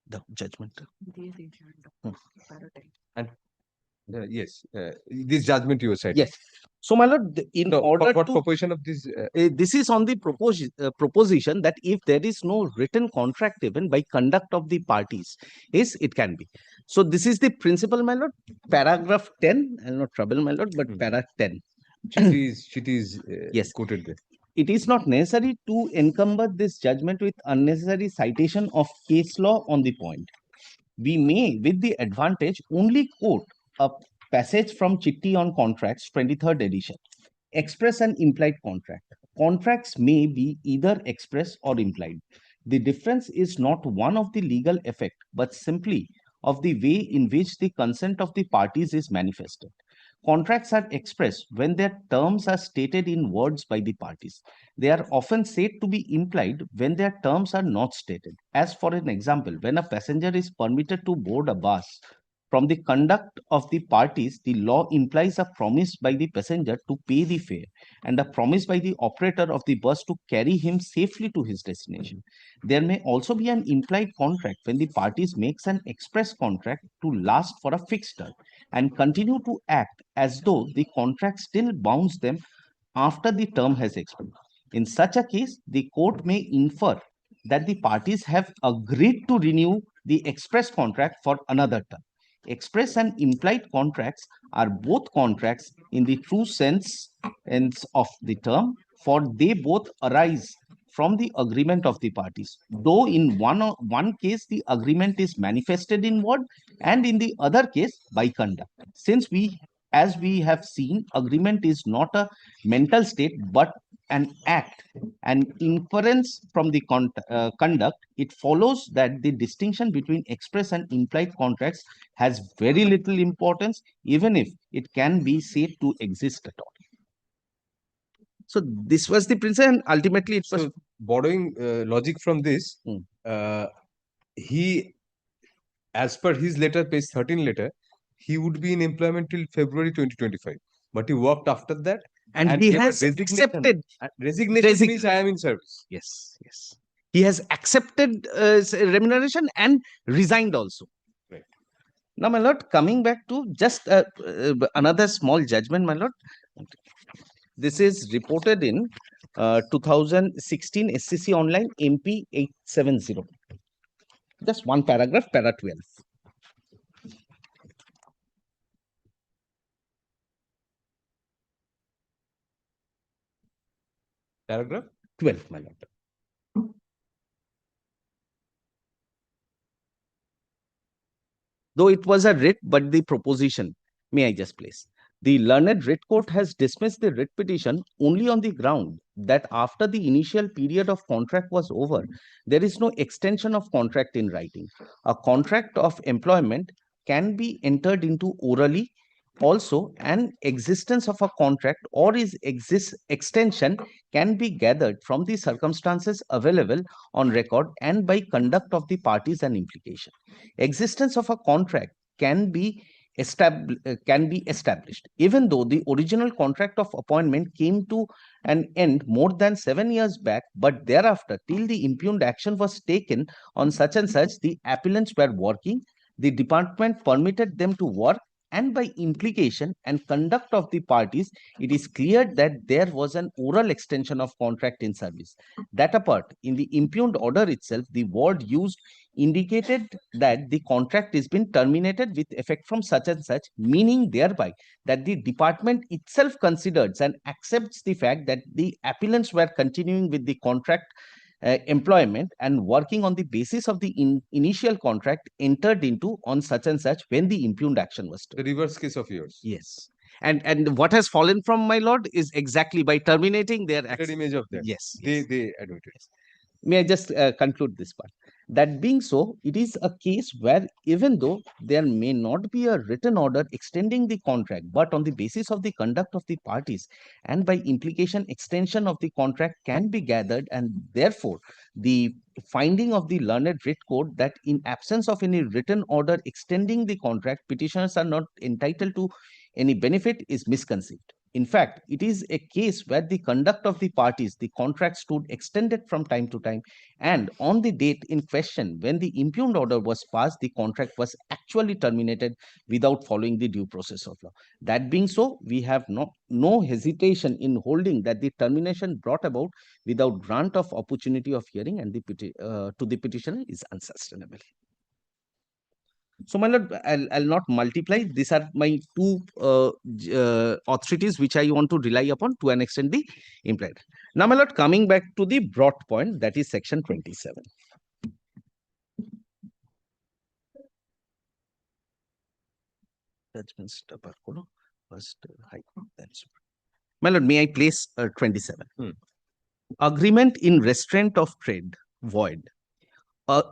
The judgment. And yes, this judgment you were saying. Yes. So, my lord, in order what to proposition of this? This is on the proposition that if there is no written contract even by conduct of the parties, it can be. So, this is the principle, my lord. Paragraph 10, I'll not trouble, my lord, but paragraph 10. It is yes. quoted there. It is not necessary to encumber this judgment with unnecessary citation of case law on the point. We may, with the advantage, only quote a passage from Chitti on Contracts, 23rd edition. Express and implied contract. Contracts may be either express or implied. The difference is not one of the legal effect, but simply of the way in which the consent of the parties is manifested. Contracts are expressed when their terms are stated in words by the parties. They are often said to be implied when their terms are not stated. As for an example, when a passenger is permitted to board a bus, from the conduct of the parties, the law implies a promise by the passenger to pay the fare and a promise by the operator of the bus to carry him safely to his destination. There may also be an implied contract when the parties makes an express contract to last for a fixed term and continue to act as though the contract still bounds them after the term has expired. In such a case, the court may infer that the parties have agreed to renew the express contract for another term. Express and implied contracts are both contracts in the true sense of the term, for they both arise from the agreement of the parties, though in one case the agreement is manifested in word and in the other case by conduct. Since as we have seen, agreement is not a mental state but an act, an inference from the conduct, it follows that the distinction between express and implied contracts has very little importance, even if it can be said to exist at all. So this was the principle, and ultimately it was. So borrowing logic from this, he, as per his letter, page 13 letter, he would be in employment till February 2025. But he worked after that. And he has accepted. Resignation means I am in service. Yes, yes. He has accepted remuneration and resigned also. Right. Now, my lord, coming back to just another small judgment, my lord. This is reported in 2016 SCC Online MP 870. Just one paragraph, para 12. Paragraph 12, my lord. Though it was a writ, but the proposition, may I just place? The learned writ court has dismissed the writ petition only on the ground that after the initial period of contract was over, there is no extension of contract in writing. A contract of employment can be entered into orally. Also, an existence of a contract or its extension can be gathered from the circumstances available on record and by conduct of the parties and implication. Existence of a contract can be established even though the original contract of appointment came to an end more than 7 years back, but thereafter till the impugned action was taken on such and such, the appellants were working, the department permitted them to work, and by implication and conduct of the parties, it is clear that there was an oral extension of contract in service. That apart, in the impugned order itself, the word used indicated that the contract is been terminated with effect from such and such, meaning thereby that the department itself considers and accepts the fact that the appellants were continuing with the contract employment and working on the basis of the initial contract entered into on such and such when the impugned action was taken. The reverse case of yours. Yes. And what has fallen from, my lord, is exactly by terminating their action. Image of that. Yes. They admitted. May I just conclude this part? That being so, it is a case where even though there may not be a written order extending the contract, but on the basis of the conduct of the parties and by implication extension of the contract can be gathered, and therefore the finding of the learned writ court that in absence of any written order extending the contract, petitioners are not entitled to any benefit is misconceived. In fact, it is a case where the conduct of the parties, the contract stood extended from time to time, and on the date in question, when the impugned order was passed, the contract was actually terminated without following the due process of law. That being so, we have no hesitation in holding that the termination brought about without grant of opportunity of hearing and to the petitioner is unsustainable. So, my lord, I'll not multiply. These are my two authorities which I want to rely upon to an extent the implied. Now, my lord, coming back to the broad point, that is section 27. Judgments, first, high court, then supreme. My lord, may I place 27? Agreement in restraint of trade, void.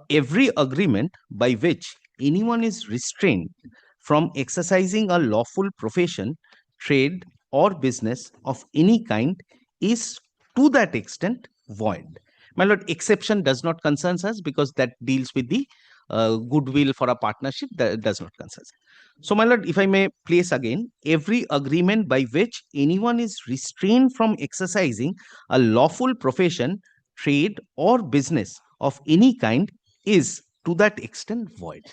Every agreement by which anyone is restrained from exercising a lawful profession trade, or business of any kind is to that extent void. My lord, exception does not concern us because that deals with the goodwill for a partnership, that does not concern us. So, my lord, if I may place again, every agreement by which anyone is restrained from exercising a lawful profession, trade, or business of any kind is to that extent void.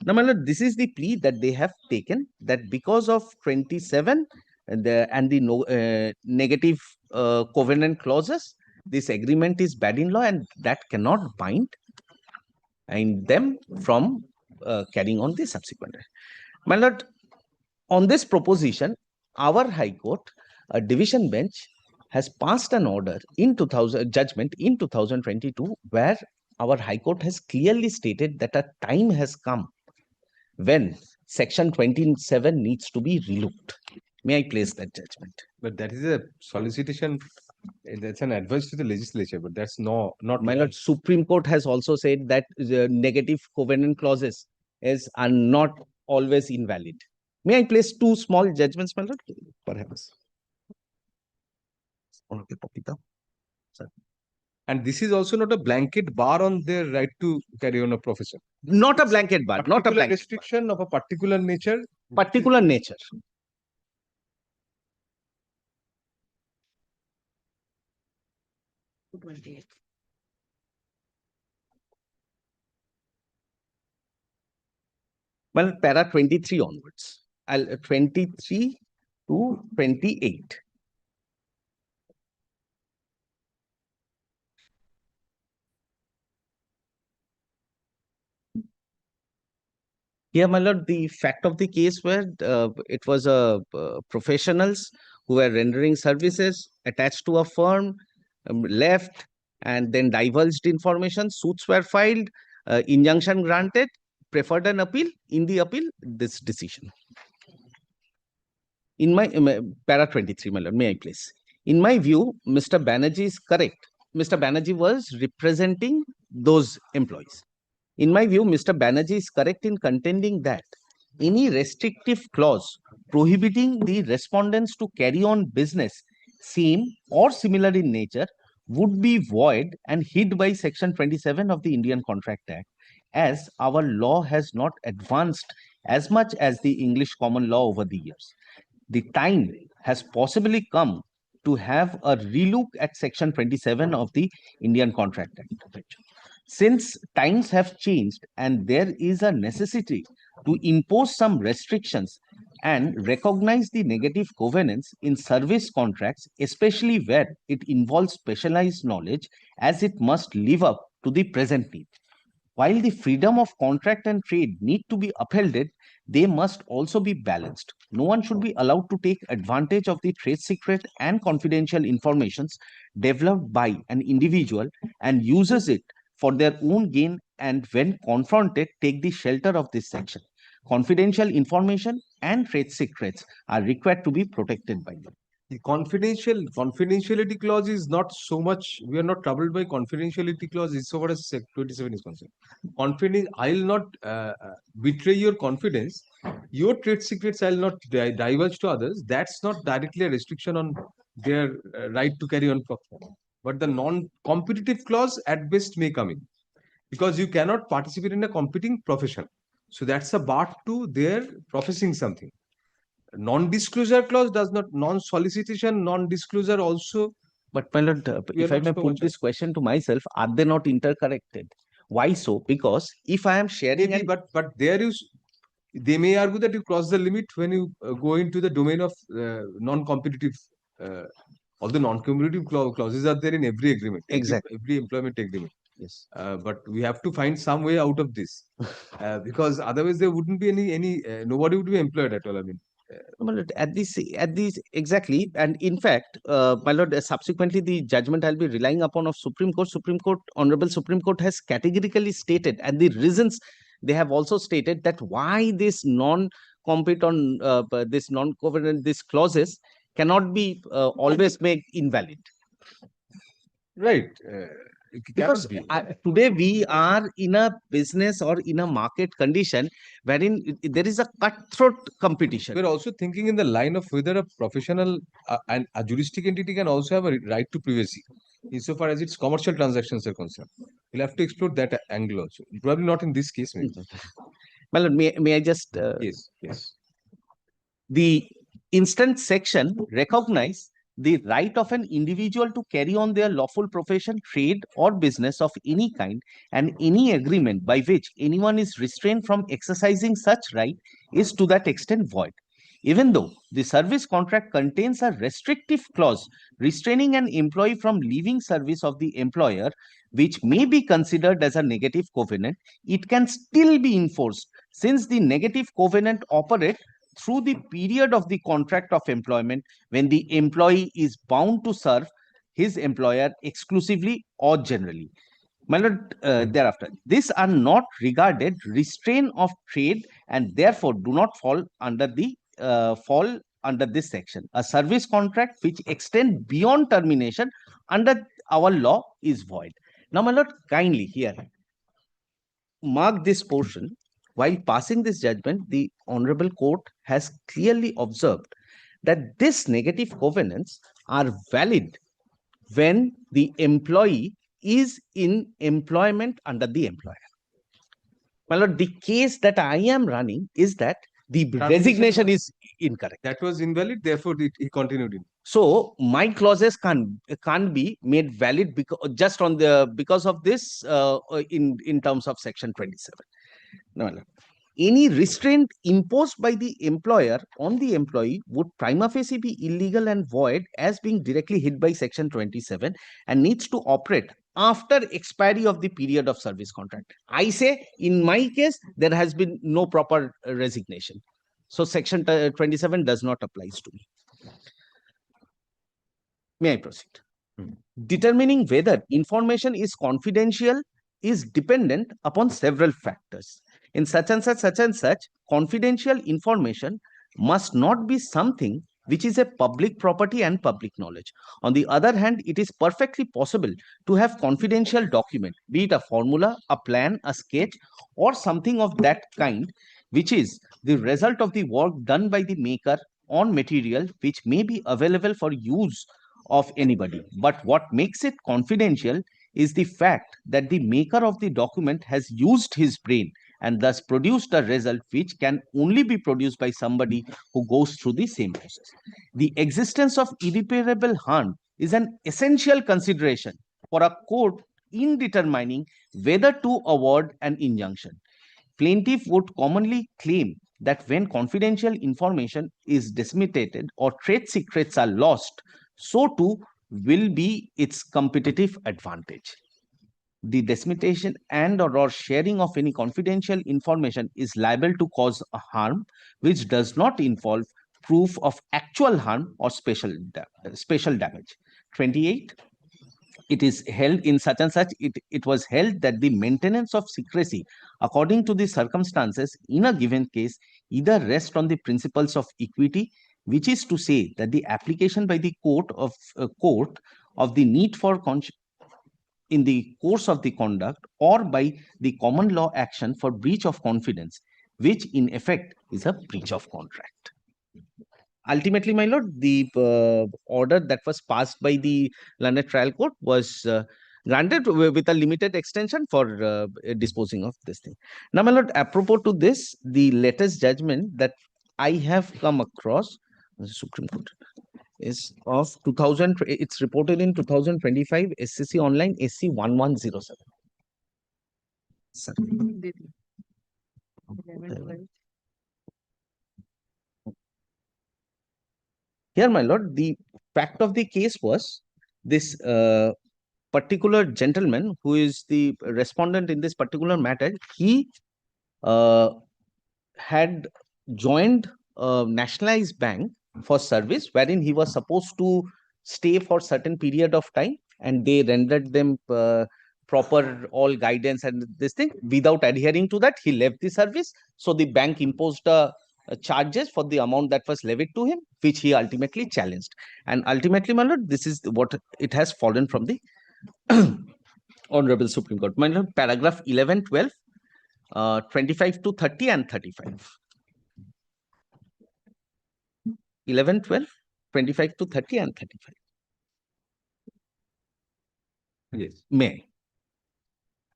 Now, my lord, this is the plea that they have taken, that because of 27 and the negative covenant clauses, this agreement is bad in law and that cannot bind them from carrying on the subsequent. My lord, on this proposition, our High Court, a division bench, has passed an order in judgment in 2022, where our High Court has clearly stated that a time has come when Section 27 needs to be relooked. May I place that judgment? But that is a solicitation. That's an advice to the legislature, but that's not. My lord, Supreme Court has also said that the negative covenant clauses are not always invalid. May I place two small judgments, my lord? Perhaps. And this is also not a blanket bar on their right to carry on a profession. Not a blanket bar, not a blanket restriction of a particular nature. Particular nature. Well, para 23 onwards. 23 to 28. Yeah, my lord, the fact of the case where it was professionals who were rendering services attached to a firm, left, and then divulged information, suits were filed, injunction granted, preferred an appeal. In the appeal, this decision. In my para 23, my lord, may I please? In my view, Mr. Banerjee is correct. Mr. Banerjee was representing those employees. In my view, Mr. Banerjee is correct in contending that any restrictive clause prohibiting the respondents to carry on business same or similar in nature would be void and hid by Section 27 of the Indian Contract Act, as our law has not advanced as much as the English common law over the years. The time has possibly come to have a relook at Section 27 of the Indian Contract Act. Since times have changed and there is a necessity to impose some restrictions and recognize the negative covenants in service contracts, especially where it involves specialized knowledge, as it must live up to the present need. While the freedom of contract and trade need to be upheld, they must also be balanced. No one should be allowed to take advantage of the trade secret and confidential informations developed by an individual and uses it for their own gain, and when confronted, take the shelter of this section. Confidential information and trade secrets are required to be protected by them. The confidentiality clause is not so much, we are not troubled by confidentiality clause as far as 27 is concerned. I'll not betray your confidence. Your trade secrets I'll not divulge to others. That's not directly a restriction on their right to carry on profession. But the non-competitive clause at best may come in, because you cannot participate in a competing profession. So that's a bar to their professing something. Non-disclosure clause does not, non-solicitation, non-disclosure also. But my lord, if I may put this question to myself, are they not interconnected? Why so? Because if I am sharing, maybe, but there is, they may argue that you cross the limit when you go into the domain of non-competitive. All the non-competitive clauses are there in every agreement, exactly, every employment agreement. Yes, but we have to find some way out of this, because otherwise there wouldn't be any nobody would be employed at all. I mean. My lord, at this exactly, and in fact, my lord, subsequently the judgment I'll be relying upon of Supreme Court. Honorable Supreme Court has categorically stated, and the reasons they have also stated, that why this non-compete on this non-covenant, these clauses cannot be always made invalid. Right. Because today we are in a business or in a market condition wherein there is a cutthroat competition. We're also thinking in the line of whether a professional and a juristic entity can also have a right to privacy, insofar as its commercial transactions are concerned. We'll have to explore that angle also. Probably not in this case, maybe. Well, may I just... Yes. The instant section recognize the right of an individual to carry on their lawful profession, trade, or business of any kind, and any agreement by which anyone is restrained from exercising such right is to that extent void. Even though the service contract contains a restrictive clause restraining an employee from leaving service of the employer, which may be considered as a negative covenant, it can still be enforced since the negative covenant operates through the period of the contract of employment when the employee is bound to serve his employer exclusively or generally. My lord, thereafter, these are not regarded restraint of trade and therefore do not fall under this section. A service contract which extends beyond termination under our law is void. Now, my lord, kindly here mark this portion. While passing this judgment, the Honorable Court has clearly observed that these negative covenants are valid when the employee is in employment under the employer. My lord, the case that I am running is that the resignation is incorrect. That was invalid, therefore he continued in. So my clauses can't be made valid because of this in terms of section 27. No. Any restraint imposed by the employer on the employee would prima facie be illegal and void as being directly hit by section 27 and needs to operate after expiry of the period of service contract. I say in my case, there has been no proper resignation. So section 27 does not apply to me. May I proceed? Determining whether information is confidential is dependent upon several factors. In such and such, confidential information must not be something which is a public property and public knowledge. On the other hand, it is perfectly possible to have confidential document, be it a formula, a plan, a sketch, or something of that kind, which is the result of the work done by the maker on material which may be available for use of anybody. But what makes it confidential is the fact that the maker of the document has used his brain and thus produced a result which can only be produced by somebody who goes through the same process. The existence of irreparable harm is an essential consideration for a court in determining whether to award an injunction. Plaintiff would commonly claim that when confidential information is disseminated or trade secrets are lost, so too will be its competitive advantage. The dissemination and or sharing of any confidential information is liable to cause a harm which does not involve proof of actual harm or special damage. 28. It is held in such and such, it was held that the maintenance of secrecy according to the circumstances in a given case either rest on the principles of equity, which is to say that the application by the court of the need for in the course of the conduct, or by the common law action for breach of confidence, which in effect is a breach of contract. Ultimately, my lord, the order that was passed by the London Trial Court was granted with a limited extension for disposing of this thing. Now, my lord, apropos to this, the latest judgment that I have come across, the Supreme Court, is of 2000. It's reported in 2025 SCC Online SC 1107. Here, my lord, the fact of the case was this particular gentleman who is the respondent in this particular matter, he had joined a nationalized bank for service wherein he was supposed to stay for certain period of time, and they rendered them proper all guidance and this thing. Without adhering to that, he left the service. So the bank imposed charges for the amount that was levied to him, which he ultimately challenged. And ultimately, my lord, this is what it has fallen from the Honorable Supreme Court. My lord, paragraph 11, 12, 25 to 30 and 35. 11, 12, 25 to 30 and 35. Yes. May.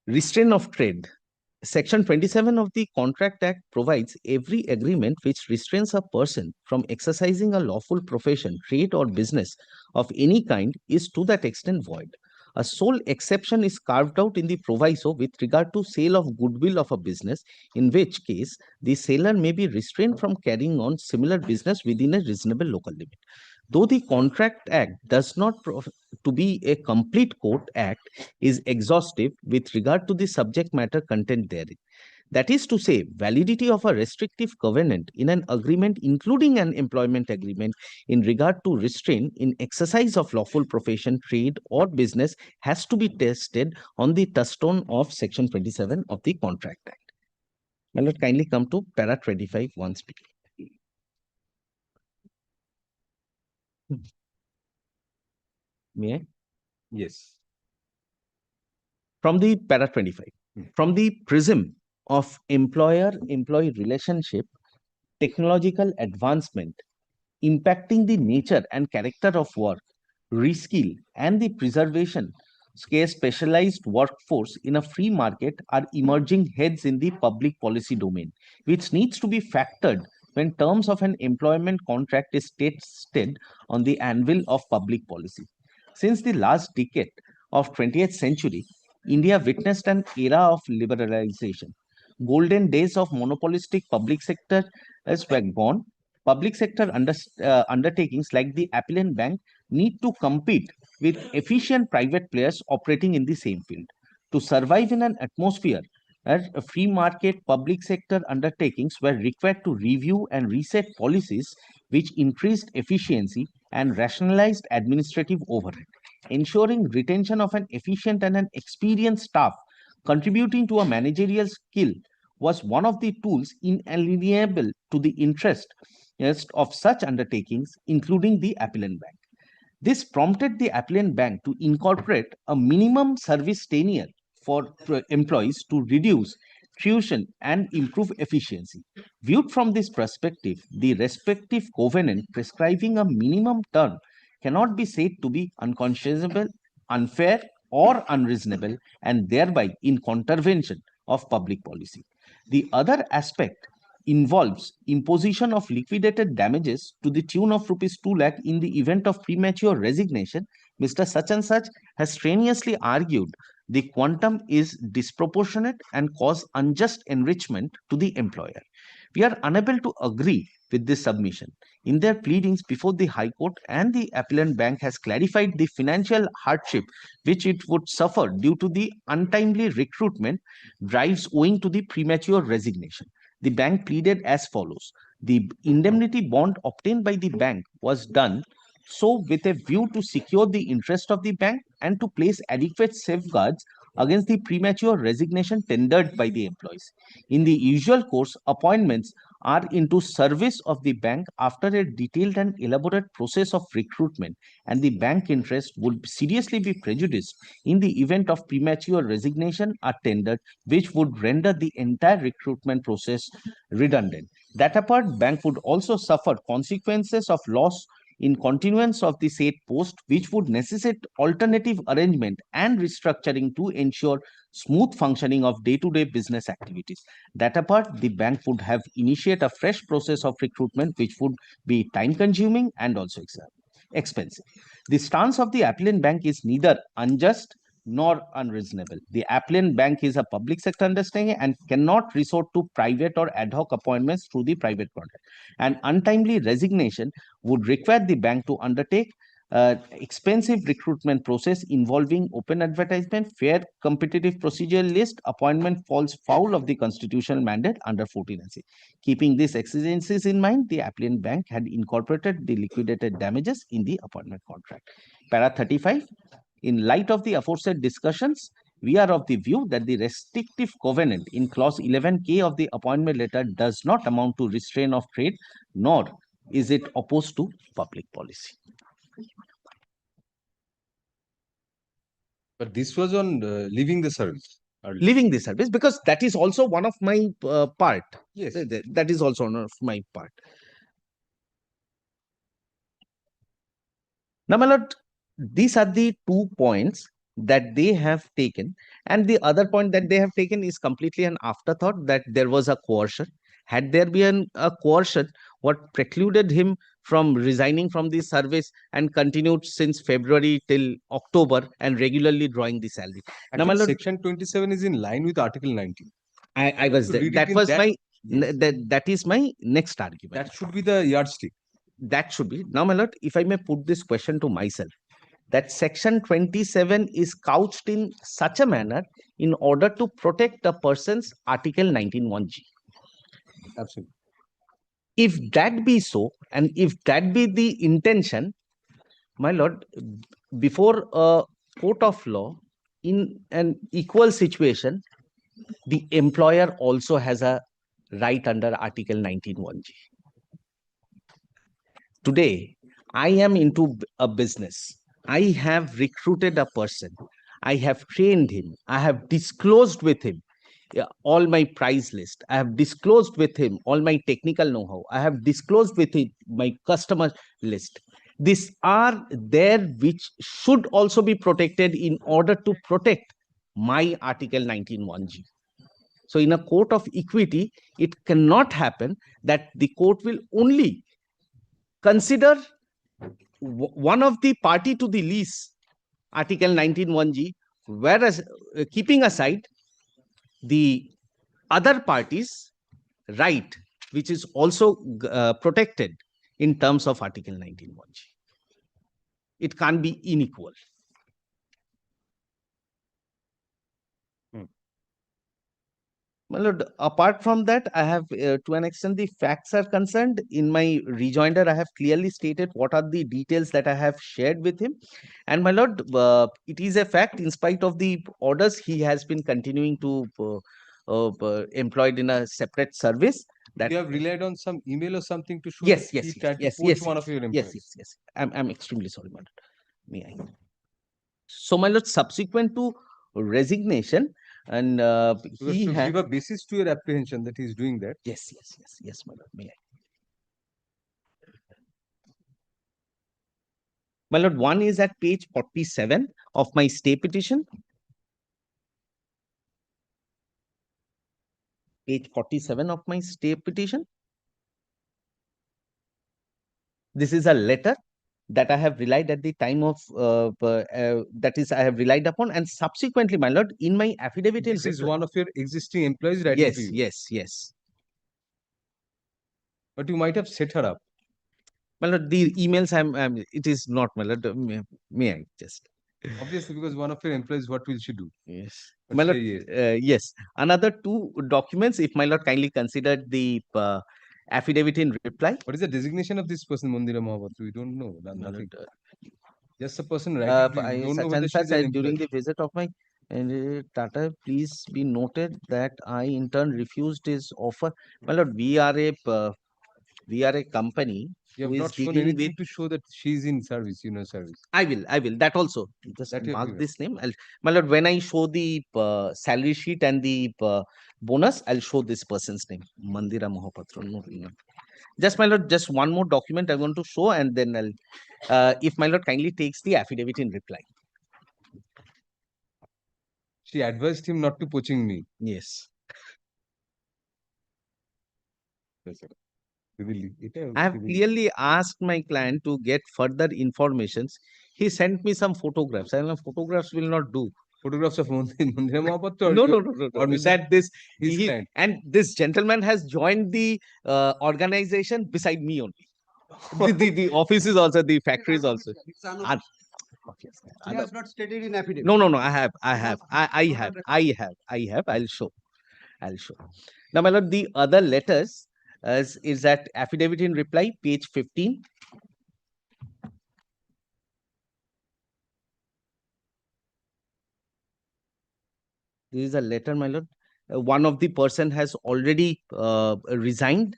Restraint of trade. Section 27 of the Contract Act provides every agreement which restrains a person from exercising a lawful profession, trade, or business of any kind is to that extent void. A sole exception is carved out in the proviso with regard to sale of goodwill of a business, in which case the seller may be restrained from carrying on similar business within a reasonable local limit. Though the Contract Act does not to be a complete court act, is exhaustive with regard to the subject matter content therein. That is to say, validity of a restrictive covenant in an agreement, including an employment agreement, in regard to restraint in exercise of lawful profession, trade, or business has to be tested on the touchstone of Section 27 of the Contract Act. My lord, kindly come to para 25 once again. May I? Yes. From the para 25, from the prism of employer-employee relationship, technological advancement impacting the nature and character of work, reskill, and the preservation of specialized workforce in a free market are emerging heads in the public policy domain, which needs to be factored when terms of an employment contract is tested on the anvil of public policy. Since the last decade of 20th century, India witnessed an era of liberalization. Golden days of monopolistic public sector were gone. Public sector undertakings like the Appellant Bank need to compete with efficient private players operating in the same field. To survive in an atmosphere where free market public sector undertakings were required to review and reset policies which increased efficiency and rationalized administrative overhead, ensuring retention of an efficient and an experienced staff contributing to a managerial skill was one of the tools inalienable to the interest of such undertakings, including the Appellant Bank. This prompted the Appellant Bank to incorporate a minimum service tenure for employees to reduce tuition and improve efficiency. Viewed from this perspective, the respective covenant prescribing a minimum term cannot be said to be unconscionable, unfair, or unreasonable, and thereby in contravention of public policy. The other aspect involves imposition of liquidated damages to the tune of rupees 2 lakh in the event of premature resignation. Mr. Such and Such has strenuously argued the quantum is disproportionate and cause unjust enrichment to the employer. We are unable to agree with this submission. In their pleadings before the High Court, and the Appellant Bank has clarified the financial hardship which it would suffer due to the untimely recruitment drives owing to the premature resignation. The bank pleaded as follows. The indemnity bond obtained by the bank was done so with a view to secure the interest of the bank and to place adequate safeguards against the premature resignation tendered by the employees. In the usual course, appointments are into service of the bank after a detailed and elaborate process of recruitment, and the bank interest would seriously be prejudiced in the event of premature resignation are tendered, which would render the entire recruitment process redundant. That apart, bank would also suffer consequences of loss in continuance of the said post, which would necessitate alternative arrangement and restructuring to ensure smooth functioning of day-to-day business activities. That apart, the bank would have initiate a fresh process of recruitment, which would be time-consuming and also expensive. The stance of the Appellant Bank is neither unjust nor unreasonable. The Appellant Bank is a public sector undertaking and cannot resort to private or ad hoc appointments through the private contract. An untimely resignation would require the bank to undertake expensive recruitment process involving open advertisement, fair competitive procedure list. Appointment falls foul of the constitutional mandate under 14 Keeping these exigencies in mind, the Appellant Bank had incorporated the liquidated damages in the appointment contract. Para 35. In light of the aforesaid discussions, we are of the view that the restrictive covenant in clause 11K of the appointment letter does not amount to restraint of trade, nor is it opposed to public policy. But this was on leaving the service. Leaving the service, because that is also one of my part. Yes. That is also one of my part. Now, my lord, these are the 2 points that they have taken, and the other point that they have taken is completely an afterthought, that there was a coercion. Had there been a coercion, what precluded him from resigning from the service and continued since February till October and regularly drawing the salary? Now, my lord, Section 27 is in line with Article 19. I was there. That was that is my next argument. That should be the yardstick. That should be. Now, my lord, if I may put this question to myself, that Section 27 is couched in such a manner in order to protect a person's Article 19(1)(g). Absolutely. If that be so, and if that be the intention, my lord, before a court of law, in an equal situation, the employer also has a right under Article 19(1)(g). Today, I am into a business. I have recruited a person. I have trained him. I have disclosed with him all my price list. I have disclosed with him all my technical know-how. I have disclosed with him my customer list. These are there which should also be protected in order to protect my Article 19(1)(g). So in a court of equity, it cannot happen that the court will only consider one of the party to the lease, Article 19(1)(g), whereas keeping aside the other party's right, which is also protected in terms of Article 19(1)(g). It can't be unequal. My lord, apart from that, I have, to an extent, the facts are concerned. In my rejoinder, I have clearly stated what are the details that I have shared with him. And my lord, it is a fact, in spite of the orders, he has been continuing to employed in a separate service. That you have relied on some email or something to show yes, that he tried to poach one of your employees. Yes. I'm extremely sorry, my lord. May I? So, my lord, subsequent to resignation, and he to had give a basis to your apprehension that he is doing that. Yes, my lord. May I? My lord, one is at page 47 of my stay petition. Page 47 of my stay petition. This is a letter that I have relied at the time of that is I have relied upon, and subsequently, my lord, in my affidavit. This is one of your existing employees writing to you. Yes. But you might have set her up. My lord, the emails it is not, my lord. May I just? Obviously, because one of your employees, what will she do? Yes. But My lord, yes. Another 2 documents, if my lord kindly considered the affidavit in reply. What is the designation of this person, Mandira Mahapatra? We don't know. Nothing. Just a person writing to you. Don't know whether she's an during the visit of my Tata, please be noted that I in turn refused his offer. My lord, we are a company. You have who not is shown dealing anything with. to show that she's in service, service. I will. That also. Just That you have mark given. this name. My lord, when I show the salary sheet and the bonus, I'll show this person's name, Mandira Mahapatra. No. Just, my lord, just one more document I want to show, and then I'll, if my lord kindly takes the affidavit in reply. She advised him not to poaching me. Yes. Yes, sir. I have clearly asked my client to get further informations. He sent me some photographs. I know photographs will not do. Photographs of Mandira Mahapatra? No. Or That this his client. And this gentleman has joined the organization beside me only. the office is also, the factory is also. He has not stated in affidavit. No. I have. I'll show. Now, my lord, the other letters is that affidavit in reply, page 15. This is a letter, my lord. One of the person has already resigned.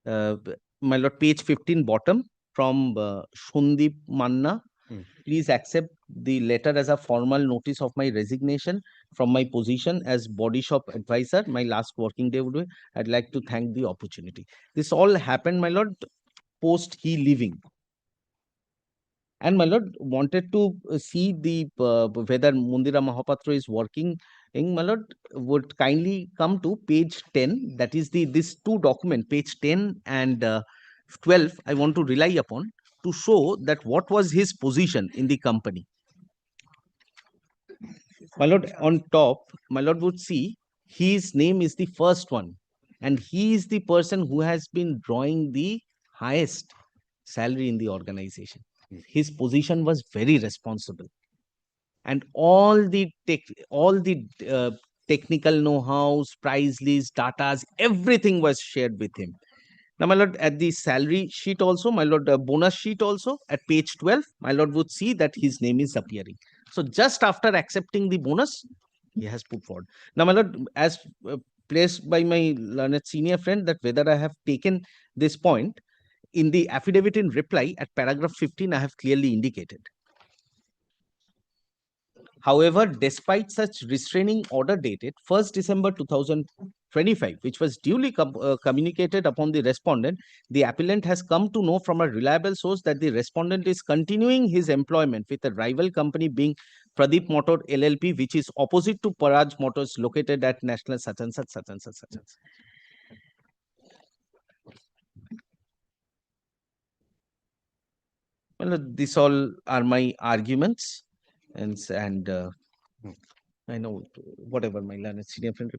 My lord, page 15 bottom, from Shundip Manna, Please accept the letter as a formal notice of my resignation from my position as body shop advisor. My last working day would be. I'd like to thank the opportunity. This all happened, my lord, post he leaving. And my lord wanted to see the whether Mundira Mahapatra is working. My lord would kindly come to page 10. That is this two document, page 10 and 12. I want to rely upon to show that what was his position in the company. My lord, on top, my lord would see his name is the first one, and he is the person who has been drawing the highest salary in the organization. His position was very responsible, and all the technical know-hows, price list, datas, everything was shared with him. Now, my lord, at the salary sheet also, my lord, bonus sheet also, at page 12, my lord would see that his name is appearing. So just after accepting the bonus, he has put forward. Now, my lord, as placed by my learned senior friend, that whether I have taken this point, in the affidavit in reply at paragraph 15, I have clearly indicated. However, despite such restraining order dated 1st December 2025, which was duly communicated upon the respondent, the appellant has come to know from a reliable source that the respondent is continuing his employment with a rival company being Pradeep Motor LLP, which is opposite to Paraj Motors located at National such and such, such and such, such and such. Well, these all are my arguments, and I know whatever my learned senior friend.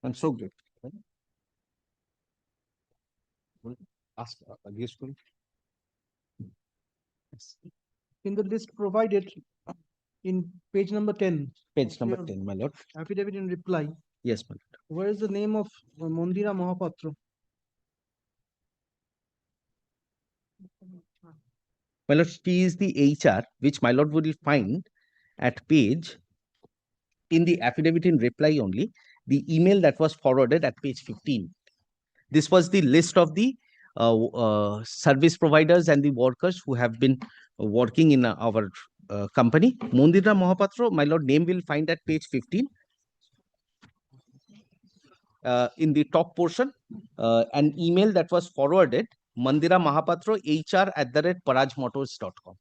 I'm so grateful. Ask Ageshwari. In the list provided in page number 10. Page number 10, my lord. Affidavit in reply. Yes, my lord. Where is the name of Mondira Mahapatra? My lord, she is the HR, which my lord will find at page, in the affidavit in reply only, the email that was forwarded at page 15. This was the list of the service providers and the workers who have been working in our company. Mondira Mahapatra, my lord, name will find at page 15. In the top portion, an email that was forwarded, Mandira Mahapatra, hr@parajmotors.com.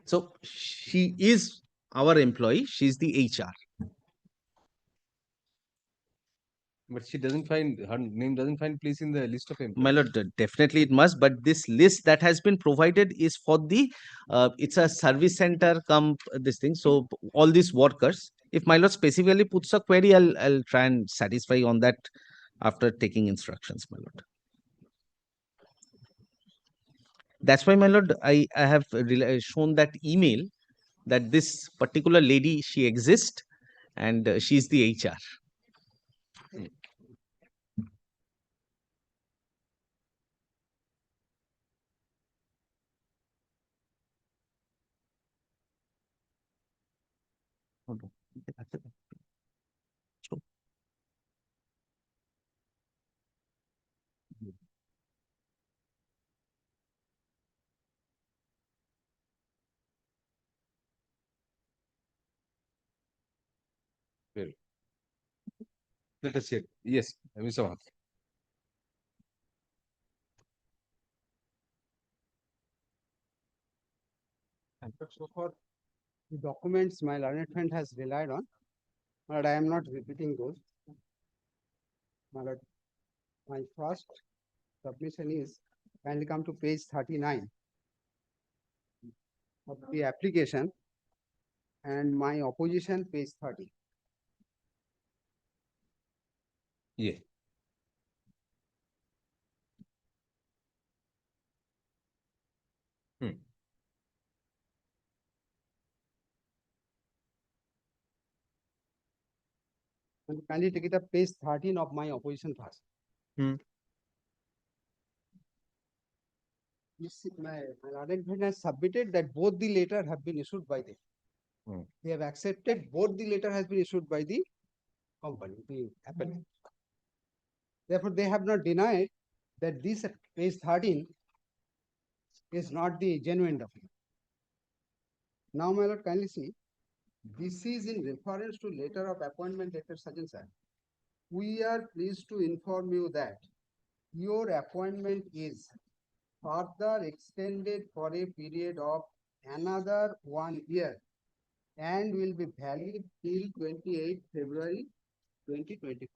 So she is our employee. She's the HR. But she doesn't find, her name doesn't find place in the list of employees. My lord, definitely it must. But this list that has been provided is for the, it's a service center this thing. So all these workers, if my lord specifically puts a query, I'll try and satisfy on that after taking instructions, my lord. That's why, my lord, I have shown that email that this particular lady, she exists, and she's the HR. Well, let us check. Yes, Mr. Mahat. So for the documents my learned friend has relied on, but I am not repeating those. My first submission is kindly come to page 39 of the application and my opposition page 30. Yeah. And kindly take it up page 13 of my opposition first. My learned friend has submitted that both the letter have been issued by them. They have accepted both the letter has been issued by the company, the appellant. Therefore, they have not denied that this page 13 is not the genuine document. Now, my lord, kindly see, this is in reference to letter of appointment letter such and such. We are pleased to inform you that your appointment is further extended for a period of another 1 year and will be valid till 28 February 2025.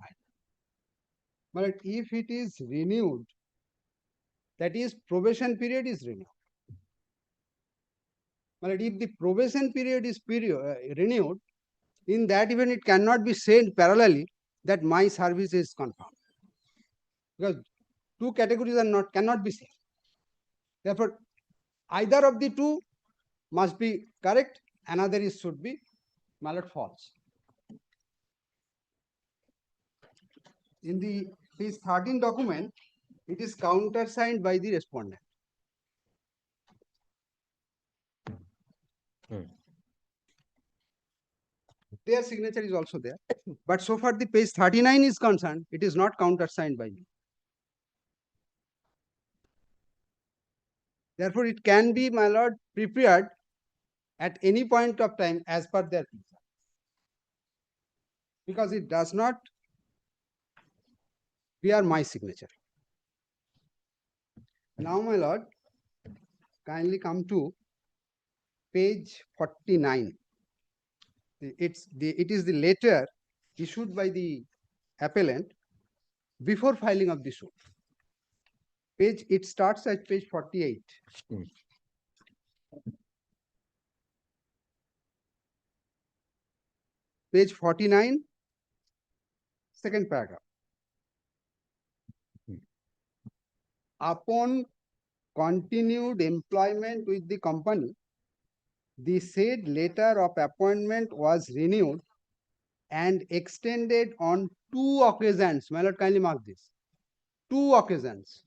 But if it is renewed, that is probation period is renewed. But if the probation period is renewed, in that event it cannot be said parallelly that my service is confirmed, because two categories are cannot be same. Therefore, either of the two must be correct, another is should be false. In the page 13 document, it is countersigned by the respondent. Their signature is also there, but so far the page 39 is concerned, it is not countersigned by me. Therefore, it can be, my lord, prepared at any point of time as per their pleasure, because it does not bear my signature. Now, my lord, kindly come to page 49. It is the letter issued by the appellant before filing of the suit. It starts at page 48. Page 49, second paragraph. Upon continued employment with the company, the said letter of appointment was renewed and extended on 2 occasions. My lord, kindly mark this. 2 occasions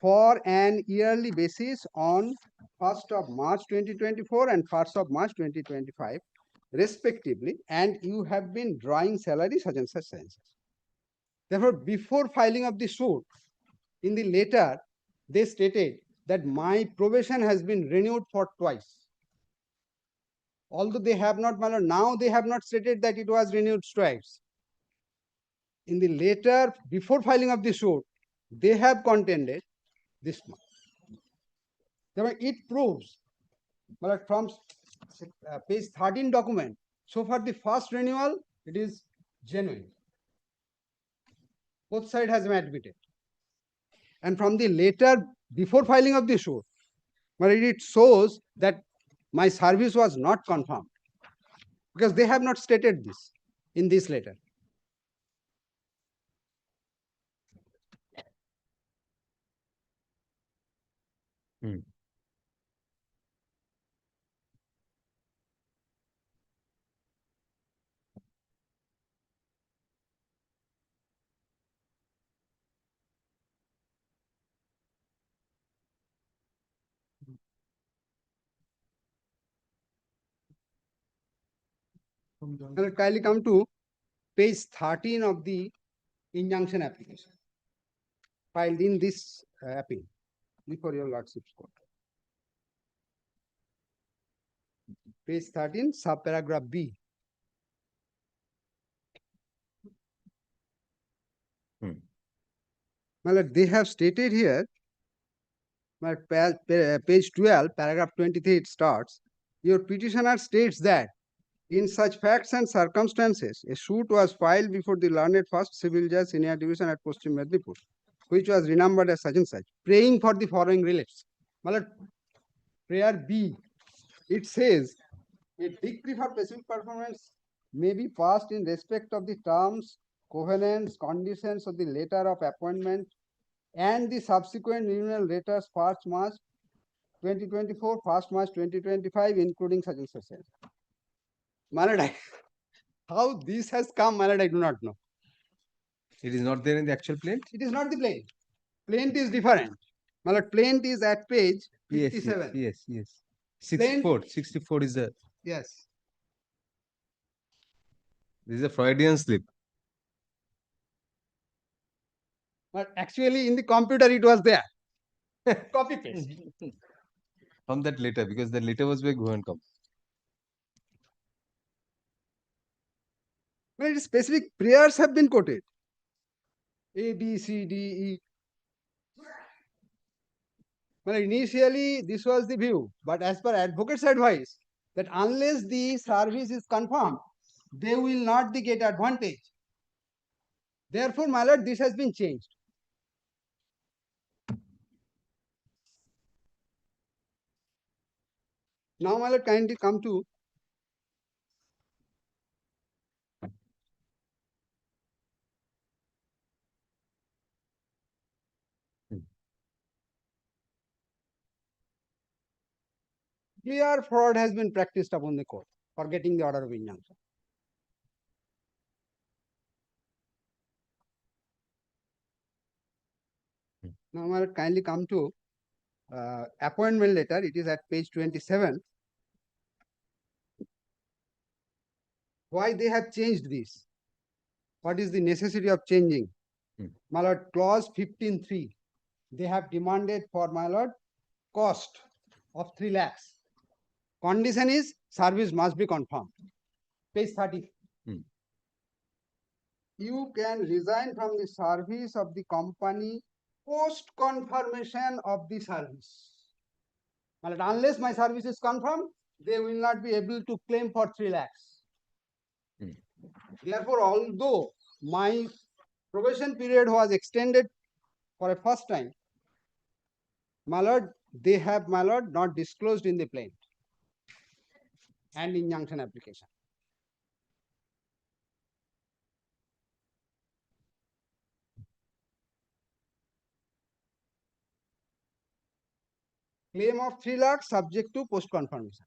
for an yearly basis on 1st of March 2024 and 1st of March 2025 respectively, and you have been drawing salary such and such senses. Therefore, before filing of the suit, in the letter, they stated that my probation has been renewed for twice. Although they have not, now they have not stated that it was renewed twice. In the letter, before filing of the suit, they have contended this much. Therefore, it proves, from page 13 document, so far the first renewal, it is genuine. Both sides has admitted. And from the letter before filing of the suit, it shows that my service was not confirmed, because they have not stated this in this letter. Now, kindly come to page 13 of the injunction application filed in this appeal before your lordship's court. Page 13, subparagraph B. Well, they have stated here, page 12, paragraph 23, it starts, your petitioner states that in such facts and circumstances, a suit was filed before the learned first civil judge senior division at Paschim Mednipur, which was renumbered as such and such, praying for the following reliefs. Prayer B, it says, a decree for specific performance may be passed in respect of the terms, covenants, conditions of the letter of appointment and the subsequent renewal letters 1st March 2024, 1st March 2025, including such and such. How this has come, I do not know. It is not there in the actual plaint? It is not the plaint. Plaint is different. Plaint is at page 57. Yes. 64 is the... Yes. This is a Freudian slip. But actually in the computer it was there. Copy paste. From that letter, because the letter was by Go and Come. Well, specific prayers have been quoted. A, B, C, D, E. Well, initially, this was the view, but as per advocate's advice, that unless the service is confirmed, they will not get advantage. Therefore, my lord, this has been changed. Now, my lord, kindly come to clear fraud has been practiced upon the court for getting the order of injunction. Now, my lord, kindly come to appointment letter. It is at page 27. Why they have changed this? What is the necessity of changing? My lord, clause 15.3. They have demanded for, my lord, cost of 3 lakhs. Condition is service must be confirmed. Page 30. You can resign from the service of the company post confirmation of the service. But unless my service is confirmed, they will not be able to claim for 3 lakhs. Therefore, although my probation period was extended for a first time, my lord, they have, my lord, not disclosed in the plaint and injunction application. Claim of 3 lakhs subject to post confirmation.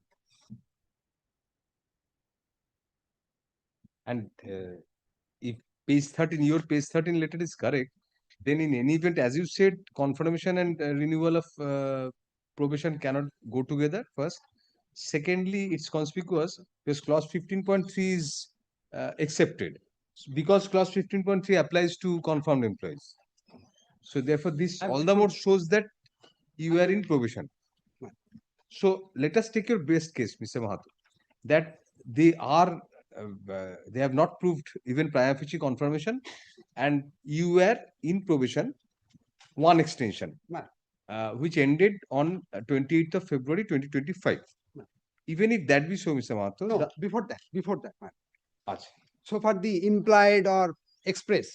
And if page 13, your page 13 letter is correct, then in any event, as you said, confirmation and renewal of probation cannot go together, first. Secondly, it's conspicuous because clause 15.3 is accepted because clause 15.3 applies to confirmed employees. So therefore, this all the more shows that you are in probation. So let us take your best case, Mr. Mahato, that they are they have not proved even prima facie confirmation, and you were in probation, one extension, which ended on 28th of February 2025. Even if that be so, Mr. Mahato. No, before that. Achha. So for the implied or express.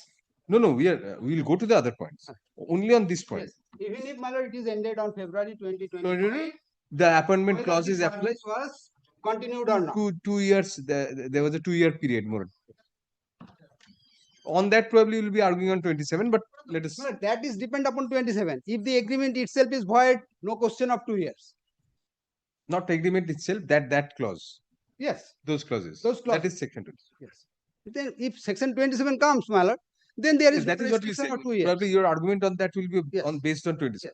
No, we will go to the other points. Only on this point. Yes. Even if, my lord, it is ended on February 2025. The appointment clause is applied. Was continued or not? 2 years. There was a 2-year period more. On that, probably we will be arguing on 27. But let us. No, that is depend upon 27. If the agreement itself is void, no question of 2 years. Not agreement itself. That clause. Yes. Those clauses. Those clauses. That is section 2. Yes. Then if section 27 comes, my lord, then there is that no is what we restriction say. for 2 years. Probably your argument on that will be on based on 27.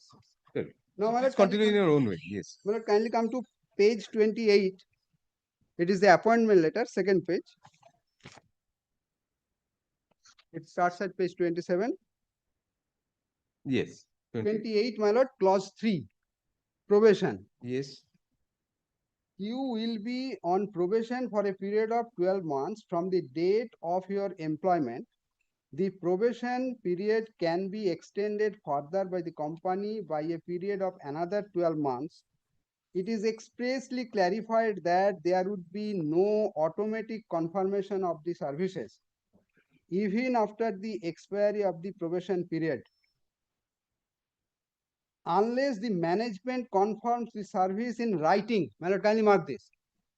Yes. Now, let's continue in your own way. Yes. My lord, kindly come to page 28. It is the appointment letter, second page. It starts at page 27. Yes. 28, my lord, clause 3. Probation. Yes. You will be on probation for a period of 12 months from the date of your employment. The probation period can be extended further by the company by a period of another 12 months. It is expressly clarified that there would be no automatic confirmation of the services, even after the expiry of the probation period, unless the management confirms the service in writing. My lord, kindly mark this.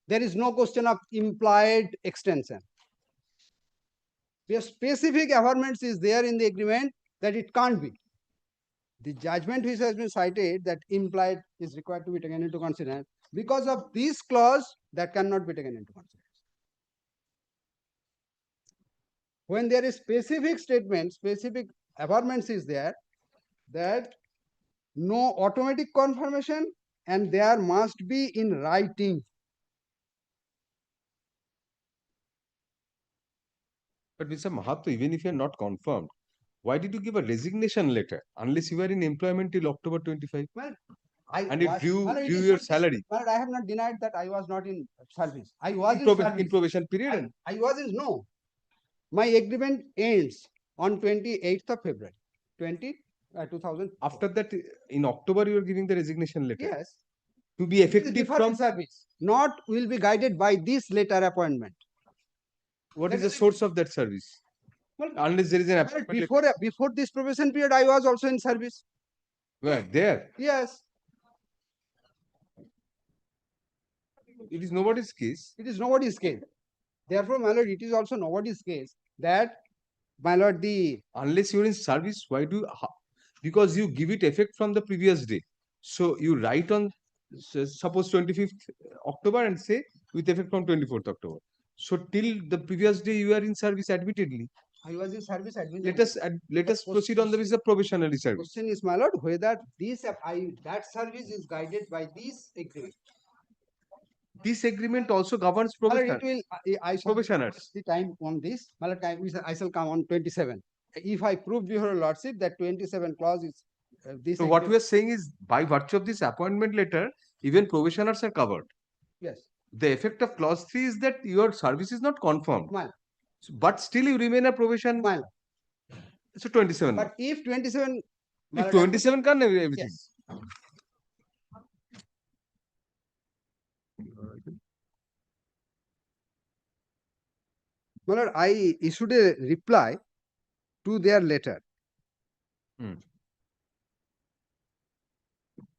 There is no question of implied extension. Because specific affirmance is there in the agreement that it can't be. The judgment which has been cited that implied is required to be taken into consideration. Because of this clause, that cannot be taken into consideration. When there is specific statement, specific affirmance is there, that no automatic confirmation and there must be in writing. But Mr. Mahato, even if you are not confirmed, Why did you give a resignation letter unless you were in employment till October 25? Well, and it drew your salary But I have not denied that I was not in service. I was in in service. probation period. I was in no. My agreement ends on 28th of February, 2000. After that, in October, you are giving the resignation letter. Yes. To be It is effective deferred from service, not will be guided by this letter appointment. what is the source of that service? Well, unless there is an appointment letter. before this probation period, I was also in service. Where? There. Yes. It is nobody's case. It is nobody's case. Therefore, my lord, it is also nobody's case that, my lord, the unless you're in service, why do you, because you give it effect from the previous day. So you write on suppose 25th October and say with effect from 24th October. So till the previous day you are in service admittedly. I was in service admin. Let us proceed on the basis of probationary service. Question is, my lord, whether that service is guided by this agreement. This agreement also governs probation. I shall the time on this. My lord, I shall come on 27. If I prove before your lordship that 27 clause is this. So what we are saying is, by virtue of this appointment letter, even probationers are covered. Yes. The effect of clause 3 is that your service is not confirmed. But still you remain a probation. So 27. But if 27. If 27 can everything. Yes. My lord, I issued a reply to their letter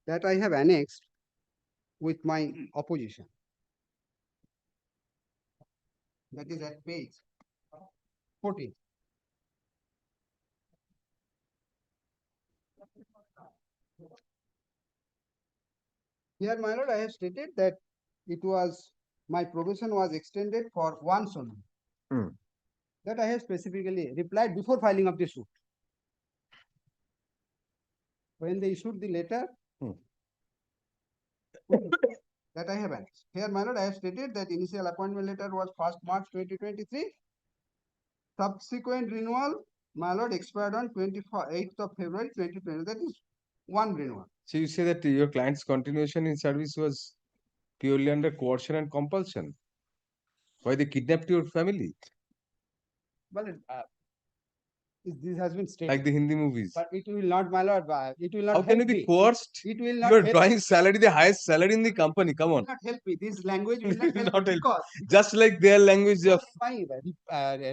that I have annexed with my opposition. That is at page 14. Here, my lord, I have stated that my probation was extended for once only. That I have specifically replied before filing of the suit. When they issued the letter, that I have annexed. Here, my lord, I have stated that initial appointment letter was 1st March 2023. Subsequent renewal, my lord, expired on 28th of February 2020. That is one renewal. So you say that your client's continuation in service was purely under coercion and compulsion. Why they kidnapped your family? Well, this has been stated. Like the Hindi movies. But it will not, my lord. It will not. How can you be coerced? It will not. You are drawing salary, the highest salary in the company. Come on. It will not help me. This language will not help me because just like their language of.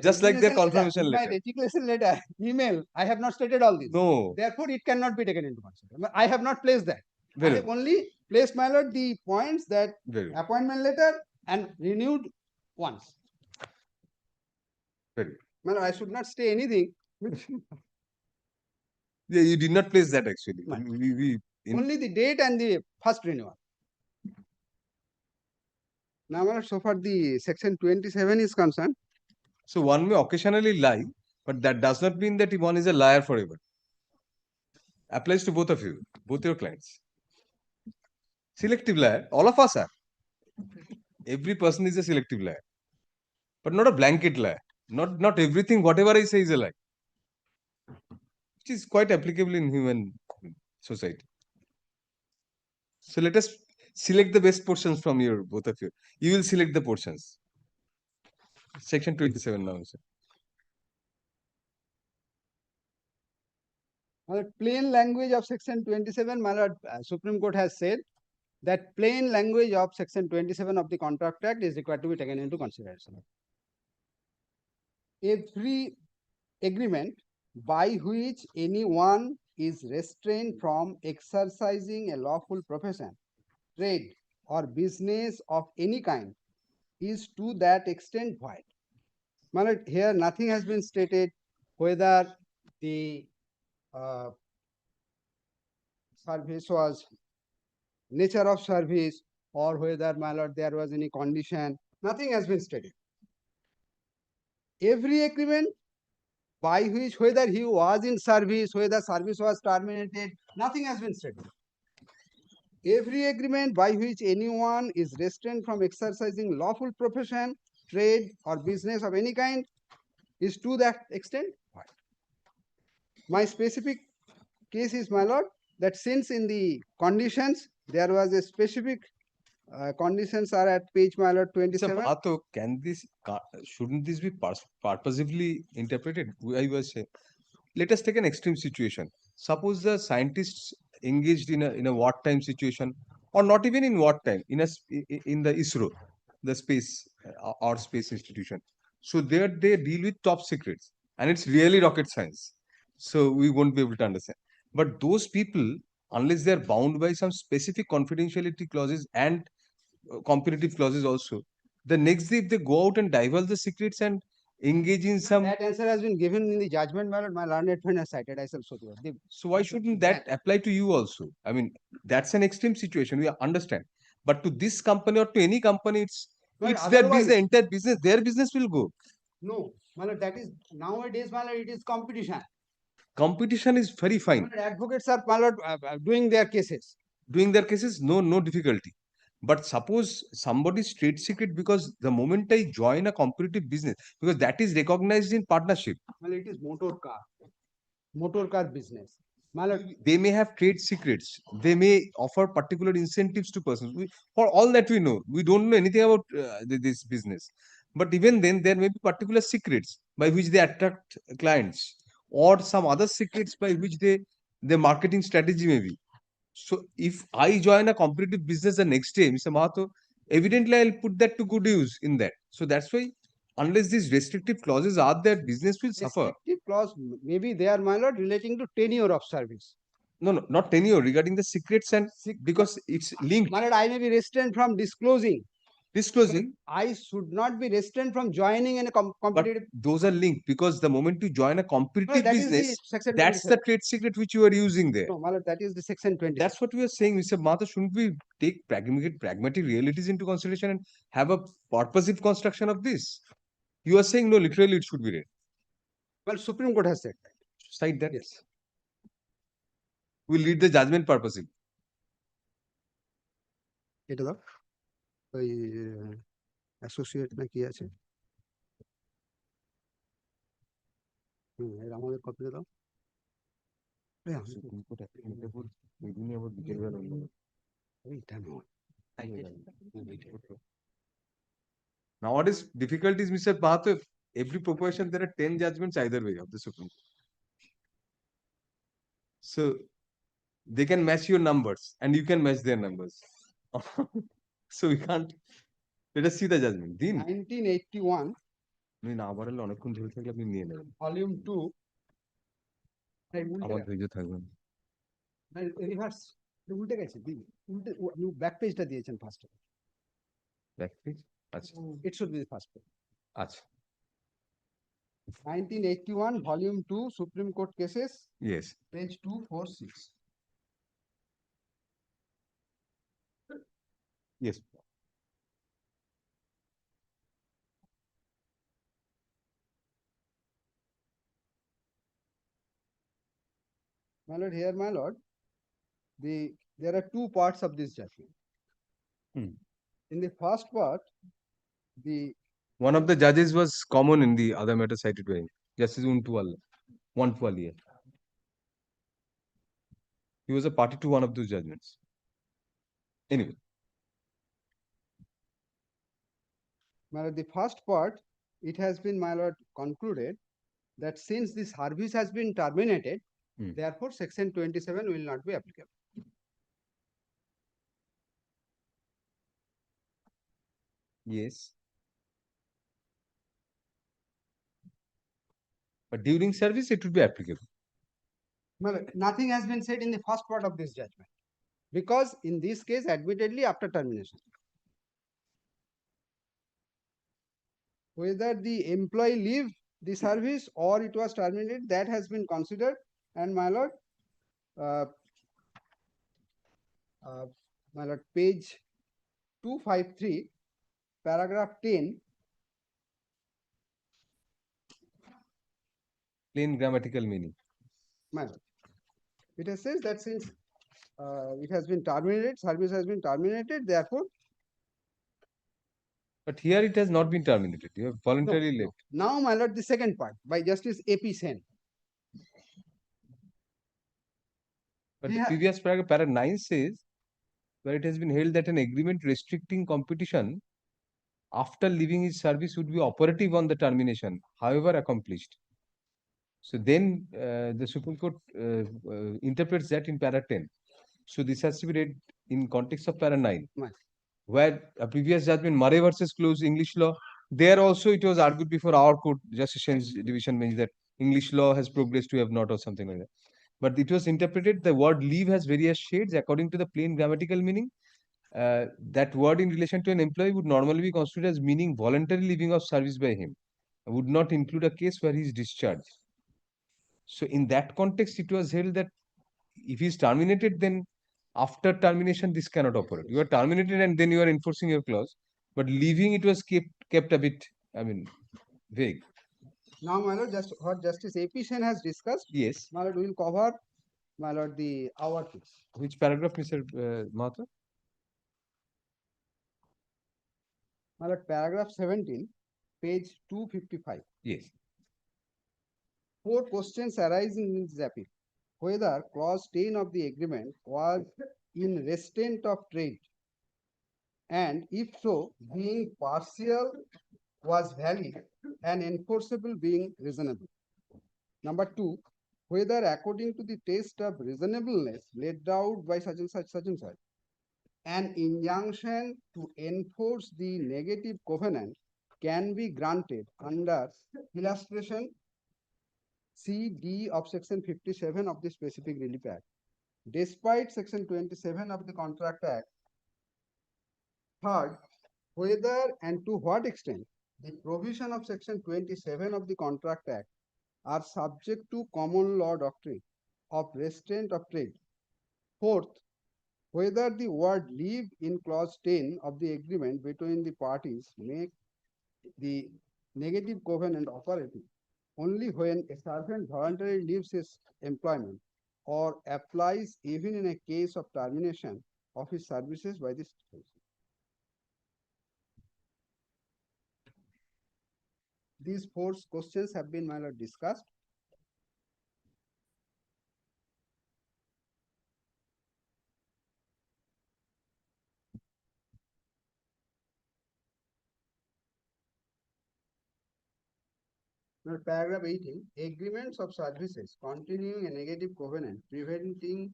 Just like their confirmation letter. My resignation letter, email. I have not stated all this. No. Therefore, it cannot be taken into consideration. I have not placed that. I have only placed, my lord, the points that appointment letter and renewed once. Very. My lord, I should not say anything. Yeah, you did not place that actually. Only the date and the first renewal. Now, so far the section 27 is concerned. So one may occasionally lie, but that does not mean that one is a liar forever. Applies to both of you, both your clients. Selective liar, all of us are. Every person is a selective liar, but not a blanket liar. Not everything, whatever I say is a lie. Which is quite applicable in human society. So let us select the best portions from your both of you. You will select the portions. Section 27 now, sir. Plain language of section 27, my lord, Supreme Court has said that plain language of section 27 of the Contract Act is required to be taken into consideration. Every agreement by which anyone is restrained from exercising a lawful profession, trade, or business of any kind is to that extent void. My lord, here nothing has been stated whether the service was nature of service or whether, my lord, there was any condition. Nothing has been stated. Every agreement by which whether he was in service, whether service was terminated, nothing has been stated. Every agreement by which anyone is restrained from exercising lawful profession, trade, or business of any kind is to that extent. My specific case is, my lord, that since in the conditions there was a specific conditions are at page, my lord, 27. Bhato, shouldn't this be purposively interpreted? I was saying, let us take an extreme situation. Suppose the scientists engaged in a wartime situation, or not even in wartime, in the ISRO, the space or space institution. So there they deal with top secrets, and it's really rocket science. So we won't be able to understand. But those people, unless they're bound by some specific confidentiality clauses and competitive clauses also, the next day if they go out and divulge the secrets and engage in some, That answer has been given in the judgment, my lord. My learned friend has cited. I shall show you. so why shouldn't that apply to you also? I mean, that's an extreme situation, we understand, but to this company or to any company, But it's their business, otherwise- entire business, their business will go. No, my lord, that is nowadays, my lord, it is competition. Competition is very fine. My lord, advocates are, my lord, doing their cases. Doing their cases, no difficulty. But suppose somebody's trade secret, because the moment I join a competitive business, because that is recognized in partnership. Well, it is motor car business. My lord, They may have trade secrets. They may offer particular incentives to persons. For all that we know, we don't know anything about this business. But even then, there may be particular secrets by which they attract clients, or some other secrets by which their marketing strategy may be. So if I join a competitive business the next day, Mr. Mahato, evidently I'll put that to good use in that. So that's why, unless these restrictive clauses are there, business will suffer. restrictive clause, maybe they are, my lord, relating to tenure of service. No, not tenure, regarding the secrets, and because it's linked. My lord, I may be restrained from disclosing. Disclosing. I should not be restrained from joining in a But competitive. those are linked, because the moment you join a competitive that is the business, section that's 27. the trade secret which you are using there. No, my lord, that is the section 20. That's what we are saying, Mr. Mahato. Shouldn't we take pragmatic realities into consideration and have a purposive construction of this? You are saying no, literally it should be read. Well, Supreme Court has said that. Cite that. Yes. We'll read the judgment purposely. এটা দাও ওই associate না কি আছে এর আমাদের কপিটা দাও এইটা নয় Nowadays, difficulties, Mr. Mahato, every proposition there are 10 judgments either way of the Supreme Court. So they can match your numbers and you can match their numbers. So we can't. Let us see the judgment. Din 1981 আমি না বাড়ালে অনেকক্ষণ ধরে থাকলে আপনি নিয়ে নেবেন। Volume 2 আমার ধৈর্য থাকবে না। রিভার্স উল্টে গেছে দিন উল্টে ব্যাক পেজটা দিয়েছেন ফার্স্ট ব্যাক পেজ আচ্ছা it should be first page আচ্ছা 1981 volume 2 supreme court cases yes page 246 yes My lord, here, my lord, there are two parts of this judgment. In the first part, one of the judges was common in the other matter cited by him, Justice Untualia. He was a party to one of those judgments. Anyway, my lord, the first part, it has been, my lord, concluded that since the service has been terminated, therefore section 27 will not be applicable. Yes. But during service, it would be applicable. Well, nothing has been said in the first part of this judgment, because in this case, admittedly, after termination, whether the employee leave the service or it was terminated, that has been considered. And my lord, page 253, paragraph 10. Plain grammatical meaning. My lord, it says that since it has been terminated, service has been terminated, therefore. But here it has not been terminated. You have voluntarily left. Now, my lord, the second part by Justice A.P. Sen. But the previous paragraph, para 9 says, where it has been held that an agreement restricting competition after leaving his service would be operative on the termination, however accomplished. So then the Supreme Court interprets that in para 10. So this has to be read in context of para 9, where a previous judgment, Murray versus Close English law, there also it was argued before our court, Justice Division means that English law has progressed to have not or something like that. But it was interpreted, the word leave has various shades according to the plain grammatical meaning. That word in relation to an employee would normally be considered as meaning voluntary leaving of service by him, would not include a case where he is discharged. So in that context, it was held that if he is terminated, then after termination, this cannot operate. You are terminated and then you are enforcing your clause. But leaving, it was kept a bit, I mean, vague. Now, my lord, just what Justice A.P. Sen has discussed, yes, my lord, we will cover, my lord, the our case. Which paragraph, Mr. Mahathir? My lord, paragraph 17, page 255. Yes. 4 questions arising in this appeal. Whether clause 10 of the agreement was in restraint of trade, and if so, being partial was valid and enforceable being reasonable. Number 2, whether according to the test of reasonableness laid out by such and such, an injunction to enforce the negative covenant can be granted under illustration C, D of section 57 of the Specific Relief Act. Despite section 27 of the Contract Act, third, whether and to what extent the provision of section 27 of the Contract Act are subject to common law doctrine of restraint of trade. Fourth, whether the word leave in clause 10 of the agreement between the parties make the negative covenant operative only when a servant voluntarily leaves his employment or applies even in a case of termination of his services by the state. These 4 questions have been, my lord, discussed. Now, paragraph 18, agreements of services continuing a negative covenant preventing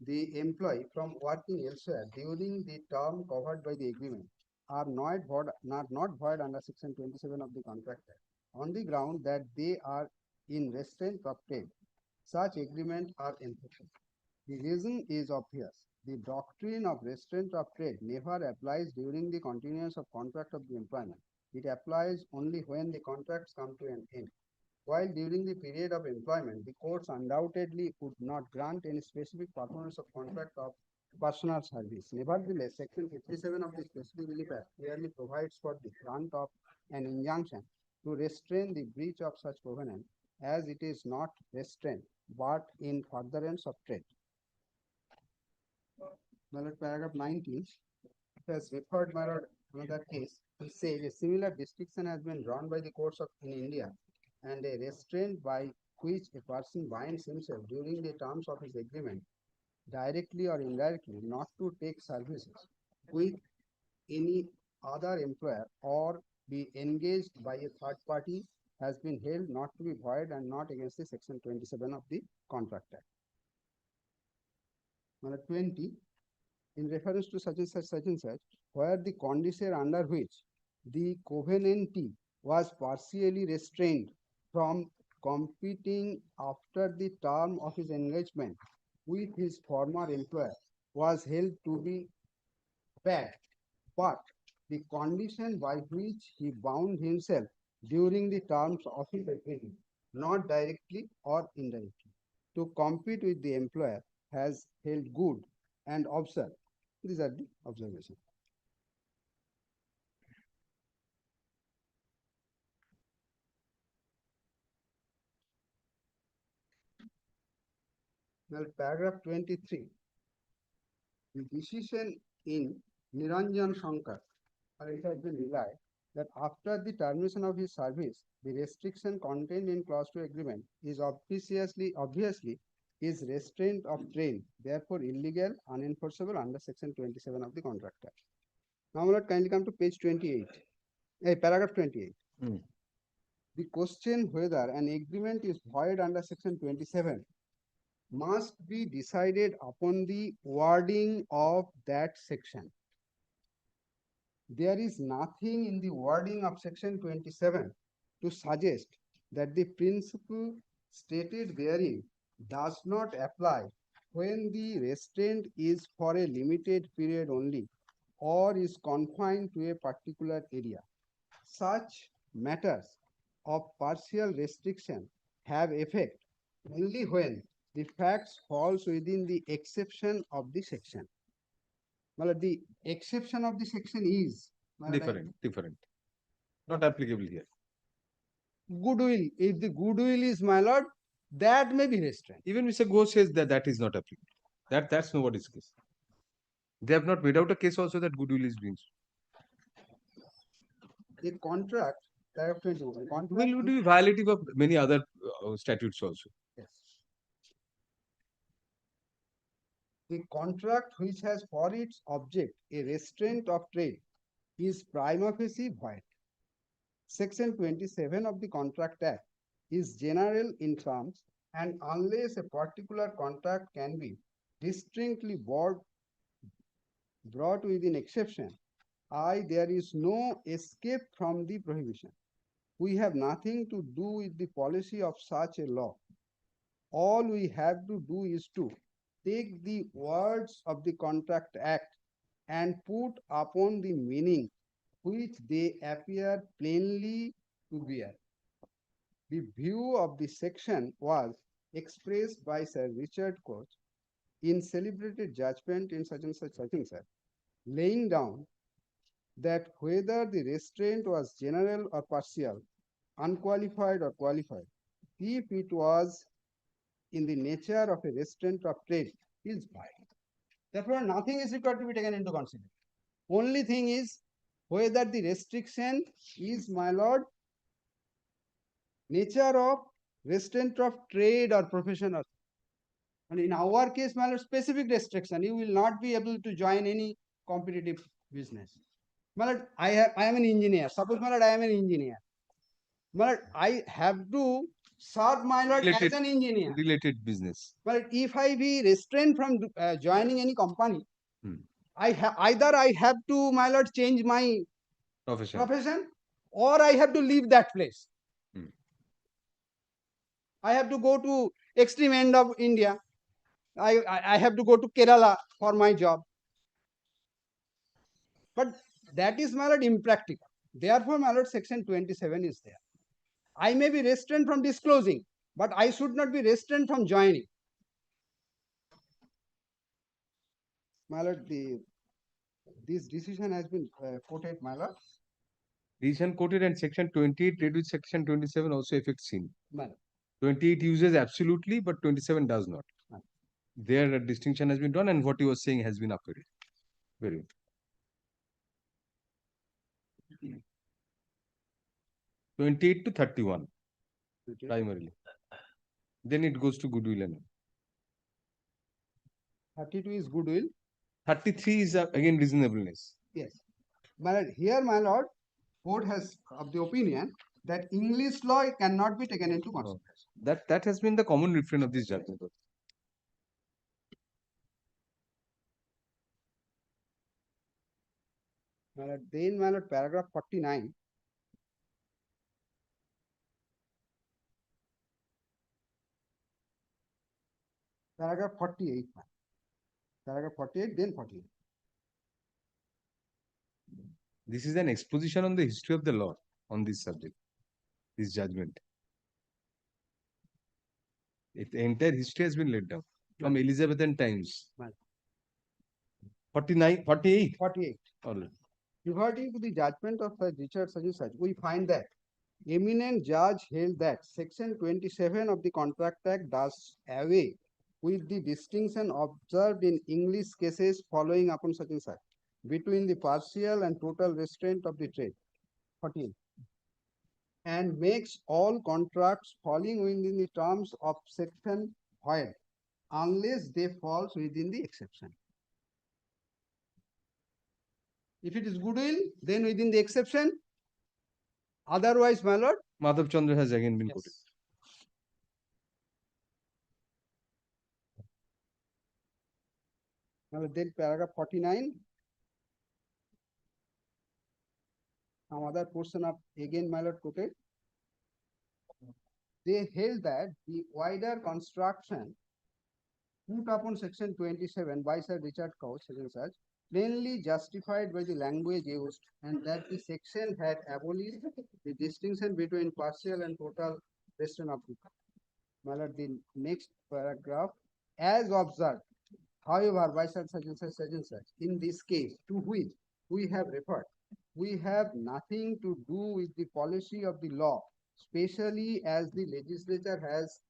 the employee from working elsewhere during the term covered by the agreement are not void under section 27 of the Contract Act on the ground that they are in restraint of trade. Such agreements are enforceable. The reason is obvious. The doctrine of restraint of trade never applies during the continuance of contract of the employment. It applies only when the contracts come to an end. While during the period of employment, the courts undoubtedly would not grant any specific performance of contract of personal service. Nevertheless, section 57 of the Specific Relief Act clearly provides for the grant of an injunction to restrain the breach of such covenant, as it is not restraint but in furtherance of trade. Paragraph 19 has referred, my lord, another case. It says a similar distinction has been drawn by the courts of in India, and a restraint by which a person binds himself during the terms of his agreement, directly or indirectly, not to take services with any other employer or be engaged by a third party, has been held not to be void and not against the section 27 of the Contract Act. Number 20, in reference to such and such, where the condition under which the covenantee was partially restrained from competing after the term of his engagement with his former employer was held to be bad, but the condition by which he bound himself during the terms of his agreement, not directly or indirectly, to compete with the employer has held good and observed. These are the observations. Now, paragraph 23. The decision in Niranjan Shankar, it has been relied that after the termination of his service, the restriction contained in clause 2 agreement is obviously is restraint of trade, therefore illegal, unenforceable under section 27 of the Contract Act. Now, my lord, kindly come to page 28, paragraph 28. The question whether an agreement is void under section 27 must be decided upon the wording of that section. There is nothing in the wording of section 27 to suggest that the principle stated therein does not apply when the restraint is for a limited period only or is confined to a particular area. Such matters of partial restriction have effect only when the facts falls within the exception of the section. Well, the exception of the section is different. Not applicable here. Goodwill. If the goodwill is, my lord, that may be restrained. Even Mr. Ghosh says that that is not applicable. That's nobody's case. They have not made out a case also that goodwill is being. The contract, will be violative of many other statutes also. Yes. The contract which has for its object a restraint of trade is prima facie void. Section 27 of the Contract Act is general in terms, and unless a particular contract can be distinctly brought within exception, there is no escape from the prohibition. We have nothing to do with the policy of such a law. All we have to do is to take the words of the Contract Act and put upon the meaning which they appear plainly to bear. The view of the section was expressed by Sir Richard Koch in celebrated judgment in such and such, laying down that whether the restraint was general or partial, unqualified or qualified, if it was in the nature of a restraint of trade, is void. Therefore, nothing is required to be taken into consideration. Only thing is whether the restriction is, my lord, nature of restraint of trade or profession. And in our case, my lord, specific restriction, you will not be able to join any competitive business. My lord, I am an engineer. Suppose, my lord, I am an engineer. My lord, I have to serve, my lord, as an engineer. Related business. But if I be restrained from joining any company, either I have to, my lord, change my profession, or I have to leave that place. I have to go to extreme end of India. I have to go to Kerala for my job. But that is, my lord, impractical. Therefore, my lord, section 27 is there. I may be restrained from disclosing, but I should not be restrained from joining. My lord, this decision has been quoted, my lord. Decision quoted, and section 28 read with section 27 also affects him. My lord. 28 uses absolutely, but 27 does not. There a distinction has been done, and what he was saying has been upheld. Very good. 28 to 31 primarily. Then it goes to goodwill and 32 is goodwill. 33 is again reasonableness. Yes. My lord, here, my lord, court has of the opinion that English law cannot be taken into consideration. That has been the common refrain of this judgment. My lord, then, my lord, paragraph 49. Paragraph 48. Paragraph 48, then 48. This is an exposition on the history of the law on this subject, this judgment. The entire history has been laid down from Elizabethan times. 49, 48. 48. All right. Reverting to the judgment of Richard such and such, we find that eminent judge held that section 27 of the Contract Act does away with the distinction observed in English cases following upon such and such between the partial and total restraint of the trade. 14. And makes all contracts falling within the terms of section void unless they falls within the exception. If it is goodwill, then within the exception. Otherwise, my lord. Madhav Chandra has again been quoted. Now then paragraph 49. Some other portion of again my lord quoted. They held that the wider construction put upon section 27 by Sir Richard Couch and such plainly justified by the language used, and that the section had abolished the distinction between partial and total restraint of the my lord, the next paragraph, as observed, however, by such and such, in this case, to which we have referred, we have nothing to do with the policy of the law, especially as the legislature has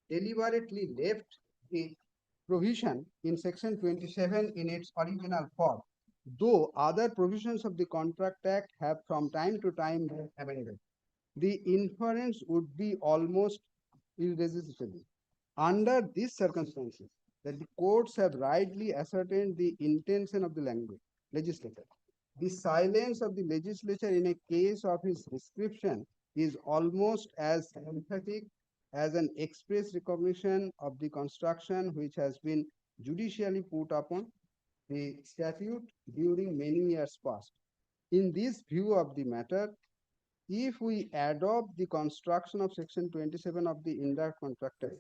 deliberately left the provision in section 27 in its original form, though other provisions of the Contract Act have from time to time been amended. The inference would be almost irresistible. Under these circumstances, that the courts have rightly ascertained the intention of the legislator. The silence of the legislature in a case of his description is almost as emphatic as an express recognition of the construction which has been judicially put upon the statute during many years past. In this view of the matter, if we adopt the construction of section 27 of the Indirect Contract Act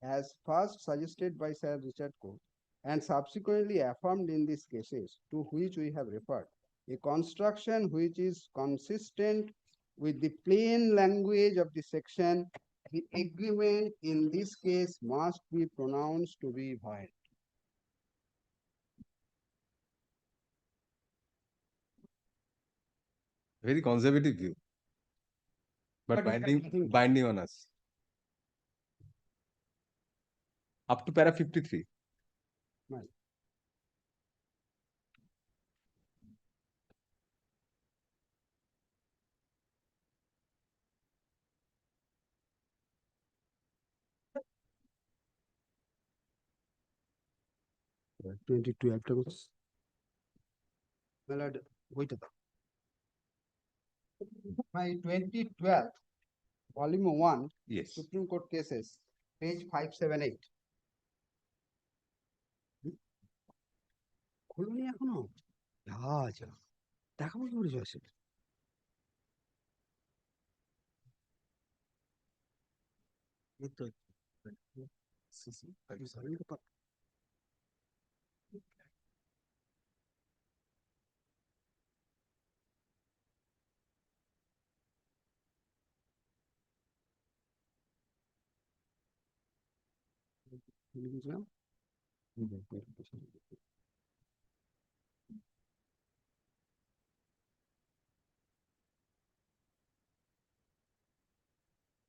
as first suggested by Sir Richard Couch and subsequently affirmed in these cases to which we have referred, a construction which is consistent with the plain language of the section, the agreement in this case must be pronounced to be void. Very conservative view, but binding on us. Up to para 53. Right. Yeah. 22 afterwards. Well, wait. My 2012, volume 1, yes. Supreme Court cases, page 578. খুলুনি এখনো আচ্ছা দেখাবো কি করে যাচ্ছে এই তো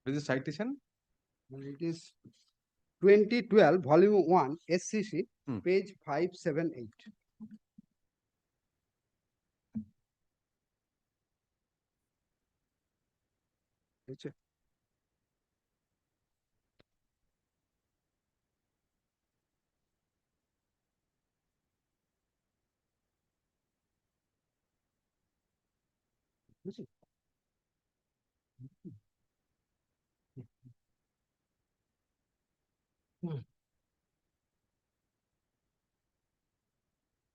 What is the citation? It is 2012, volume 1, SCC, page 578.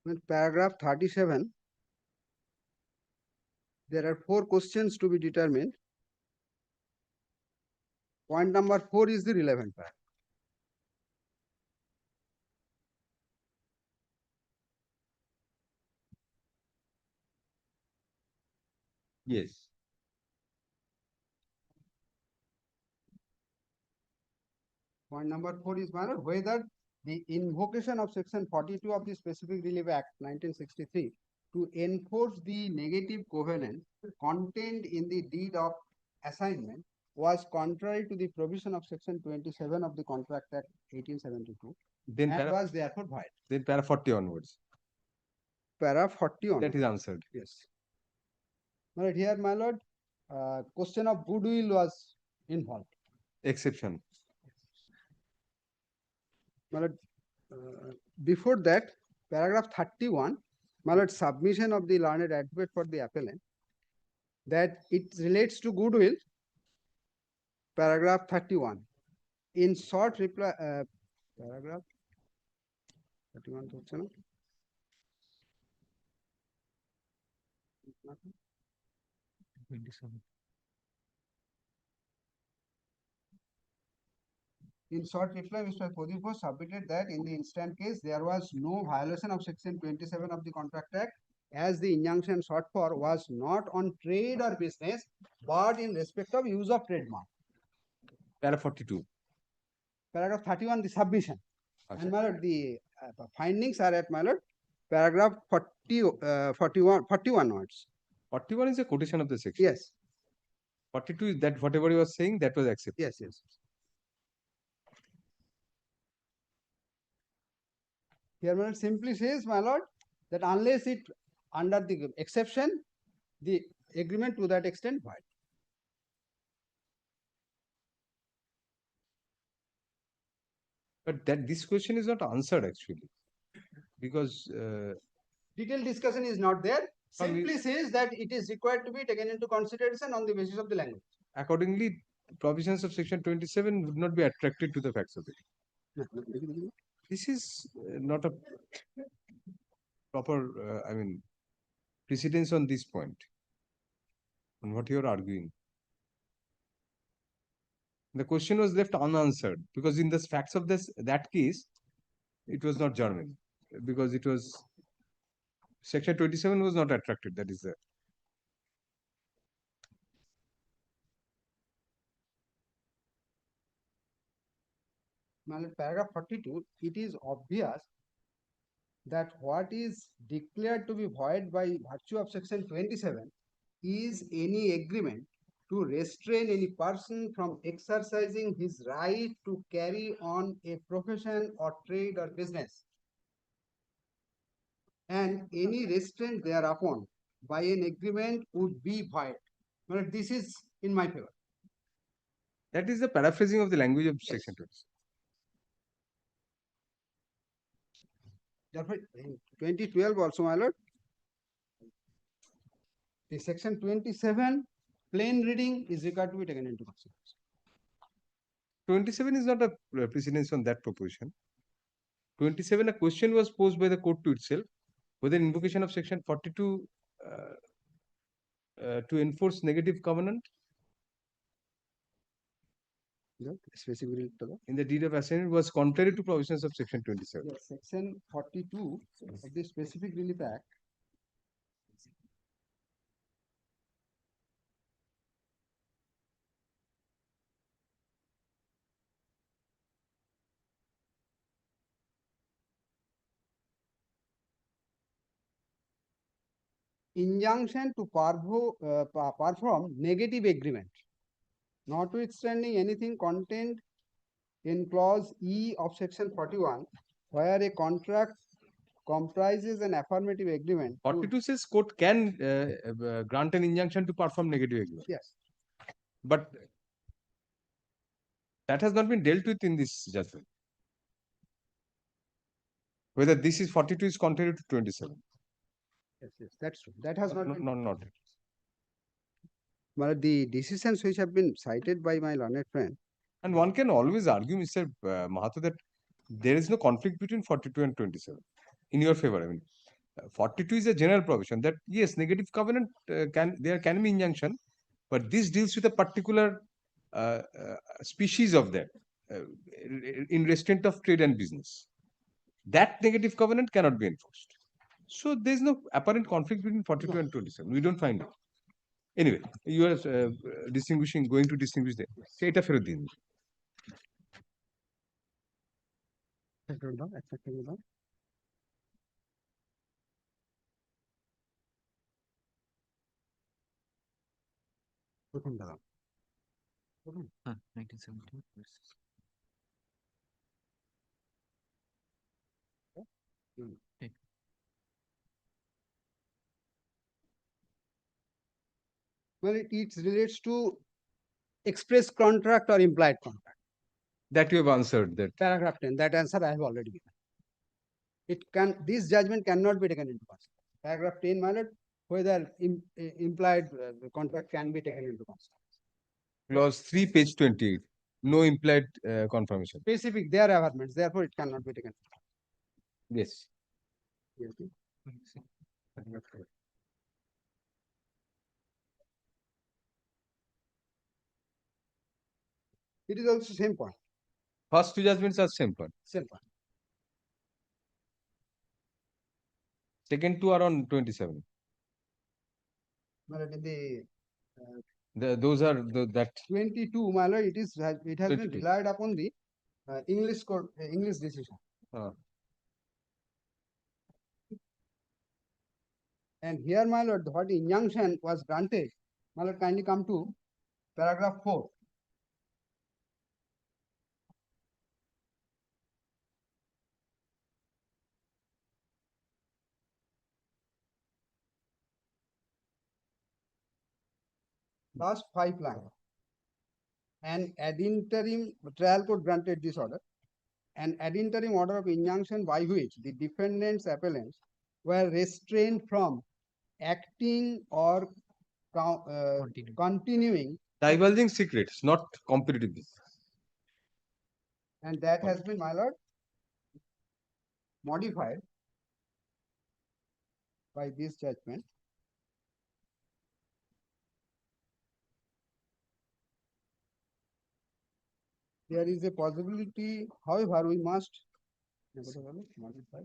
With paragraph 37, there are 4 questions to be determined. Point number 4 is the relevant part. Yes. Point number 4 is whether the invocation of section 42 of the Specific Relief Act 1963 to enforce the negative covenant contained in the deed of assignment was contrary to the provision of section 27 of the Contract Act 1872 Then and was therefore void. Then para 40 onwards. Para 40 onwards. That is answered. Yes. Right here, my lord, question of goodwill was involved. Exception. My lord, before that, paragraph 31, my lord, submission of the learned advocate for the appellant, that it relates to goodwill. Paragraph 31. In short reply, paragraph 31 হচ্ছে না? In short reply, Mr. Podipo submitted that in the instant case, there was no violation of section 27 of the Contract Act, as the injunction sought for was not on trade or business, but in respect of use of trademark. Paragraph 42. Paragraph 31, the submission. Okay. And my lord, the findings are at my lord, paragraph 41 words. 41 is a quotation of the section. Yes. 42 is that whatever you were saying, that was accepted. Yes, yes. Here, my lord, simply says, my lord, that unless it under the exception, the agreement to that extent void. But that this question is not answered actually, because detailed discussion is not there. From Simply says that it is required to be taken into consideration on the basis of the language. accordingly, provisions of section 27 would not be attracted to the facts of it. This is not a proper, I mean, precedence on this point, on what you are arguing. The question was left unanswered because in the facts of that case, it was not German, because it was section 27 was not attracted. That is the paragraph 42. It is obvious that what is declared to be void by virtue of section 27 is any agreement to restrain any person from exercising his right to carry on a profession or trade or business, and any restraint thereupon by an agreement would be void. But this is in my favor. That is the paraphrasing of the language of section 27. Therefore, in 2012 also, my lord, the section 27 plain reading is required to be taken into consideration. 27 is not a precedence on that proposition. 27, a question was posed by the court to itself whether invocation of section 42 to enforce negative covenant in the deed of assignment was contrary to provisions of section 27. Yes, section 42 of the Specific Relief Act injunction to perform negative agreement, notwithstanding anything contained in clause E of section 41, where a contract comprises an affirmative agreement. 42 says court can grant an injunction to perform negative agreement. Yes. But that has not been dealt with in this judgment. Whether this is 42 is contrary to 27. Yes, yes, that's true. That has not been. Not. But the decisions which have been cited by my learned friend. And one can always argue, Mr. Mahato, that there is no conflict between 42 and 27 in your favor. I mean, 42 is a general provision that yes, negative covenant there can be injunction, but this deals with a particular species of that in restraint of trade and business. That negative covenant cannot be enforced. So there is no apparent conflict between 42 and 27. We don't find it. Anyway, you are going to distinguish there. Eta ফেরত দিন। হ্যাঁ, 1917 Well, it relates to express contract or implied contract. That you have answered that. Paragraph 10, that answer I have already given. This judgment cannot be taken into consideration. Paragraph 10, my lord, whether implied contract can be taken into consideration. Clause 3, page 28. No implied confirmation. Specific, they are averments, therefore it cannot be taken. Yes. Yes. It is also same point. First two judgments are same point. Same point. Second two are on 27. My lord, in the Those are that 22, my lord, it has been 22. relied upon the English court, English decision. And here, my lord, what injunction was granted, my lord, kindly come to paragraph 4. Last 5 lines. And ad interim trial court granted this order. An ad interim order of injunction by which the defendants appellants were restrained from acting or continuing, divulging secrets, not competitive. and that has been, my lord, modified by this judgment. There is a possibility, however, we must modify.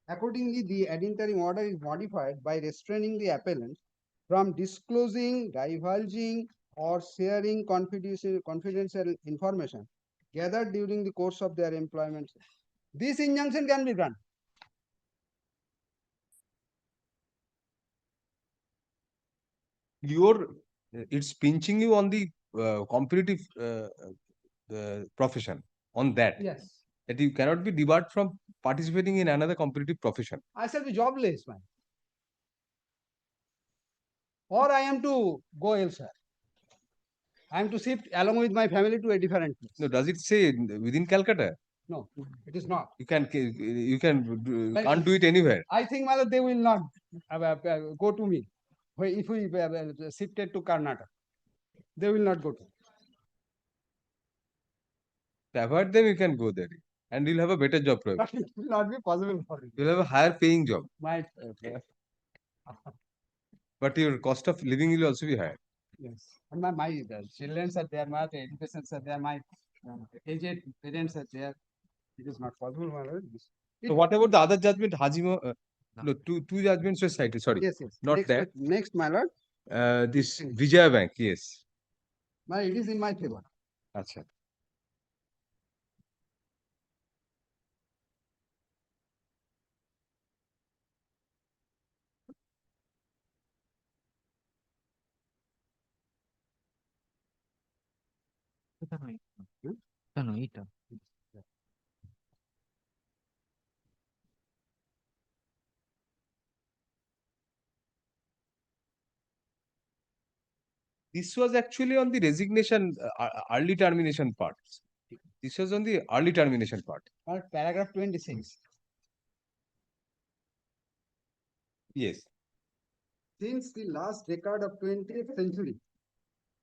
Accordingly, the ad interim order is modified by restraining the appellant from disclosing, divulging, or sharing confidential information gathered during the course of their employment. This injunction can be granted. It's pinching you on the competitive profession, on that. Yes. That you cannot be debarred from participating in another competitive profession. I shall be jobless, man. Or I am to go elsewhere. I am to shift along with my family to a different place. No, does it say within Calcutta? No, it is not. You can't do it anywhere. I think, my lord, they will not go to me. If we shifted to Karnataka, they will not go to me. To avoid them, you can go there. And you'll have a better job. It will not be possible for you. You'll have a higher paying job. Might. But your cost of living will also be higher. Yes. And my children are there, my education are there, my aged parents are there. It is not possible, my lord. So what about the other judgment, Hajimo? No, two judgments were cited. Sorry. Yes, yes. Not that. Next, my lord. This Vijaya Bank, yes. It is in my favor. Achha. This was actually on the resignation, early termination part. This was on the early termination part. Paragraph 26. Yes. Since the last decade of 20th century,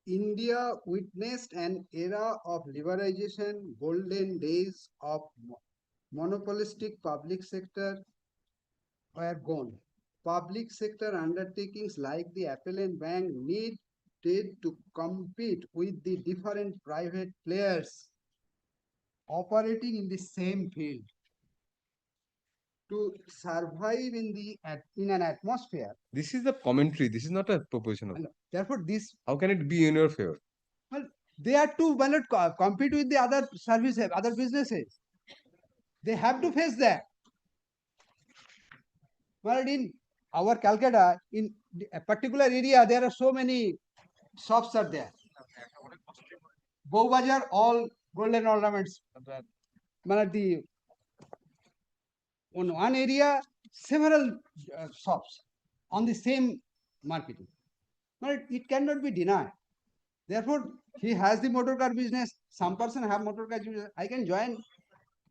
India witnessed an era of liberalization, golden days of monopolistic public sector were gone. Public sector undertakings like the Appellant Bank needed to compete with the different private players operating in the same field to survive in an atmosphere. This is the commentary. This is not a proposition. Therefore, this. How can it be in your favor? Well, they are to compete with the other services, other businesses. They have to face that. Well, in our Calcutta, in a particular area, there are so many shops are there. Bow Bazaar, all golden ornaments. On one area, several shops on the same marketing. But it cannot be denied. Therefore, he has the motor car business, some person have motor car, I can join.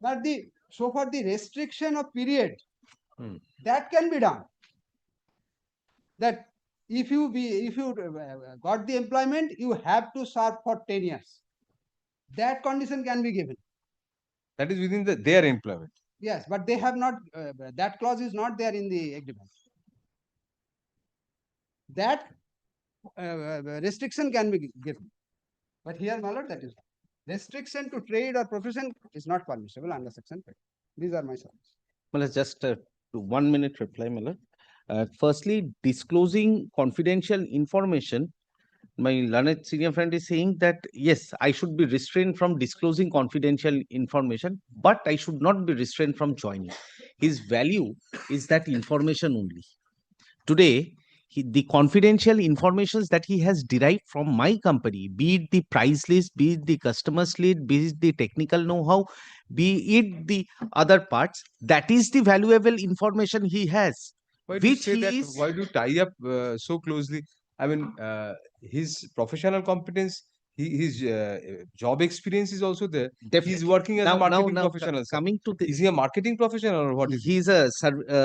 But so for the restriction of period, that can be done. That if you got the employment, you have to serve for 10 years. That condition can be given. That is within their employment. Yes, but they have not, that clause is not there in the agreement. That restriction can be given. But here, my lord, that is restriction to trade or profession is not permissible under section 5. These are my suggestions. Well, just a 1 minute reply, my lord. Firstly, disclosing confidential information. My learned senior friend is saying that, yes, I should be restrained from disclosing confidential information, but I should not be restrained from joining. His value is that information only. Today, the confidential informations that he has derived from my company, be it the price list, be it the customer's list, be it the technical know-how, be it the other parts, that is the valuable information he has. Why do you say that? Why do you tie up so closely? I mean, his professional competence, his job experience is also there. He's working as a marketing professional. Coming to is he a marketing professional or what is he? He's a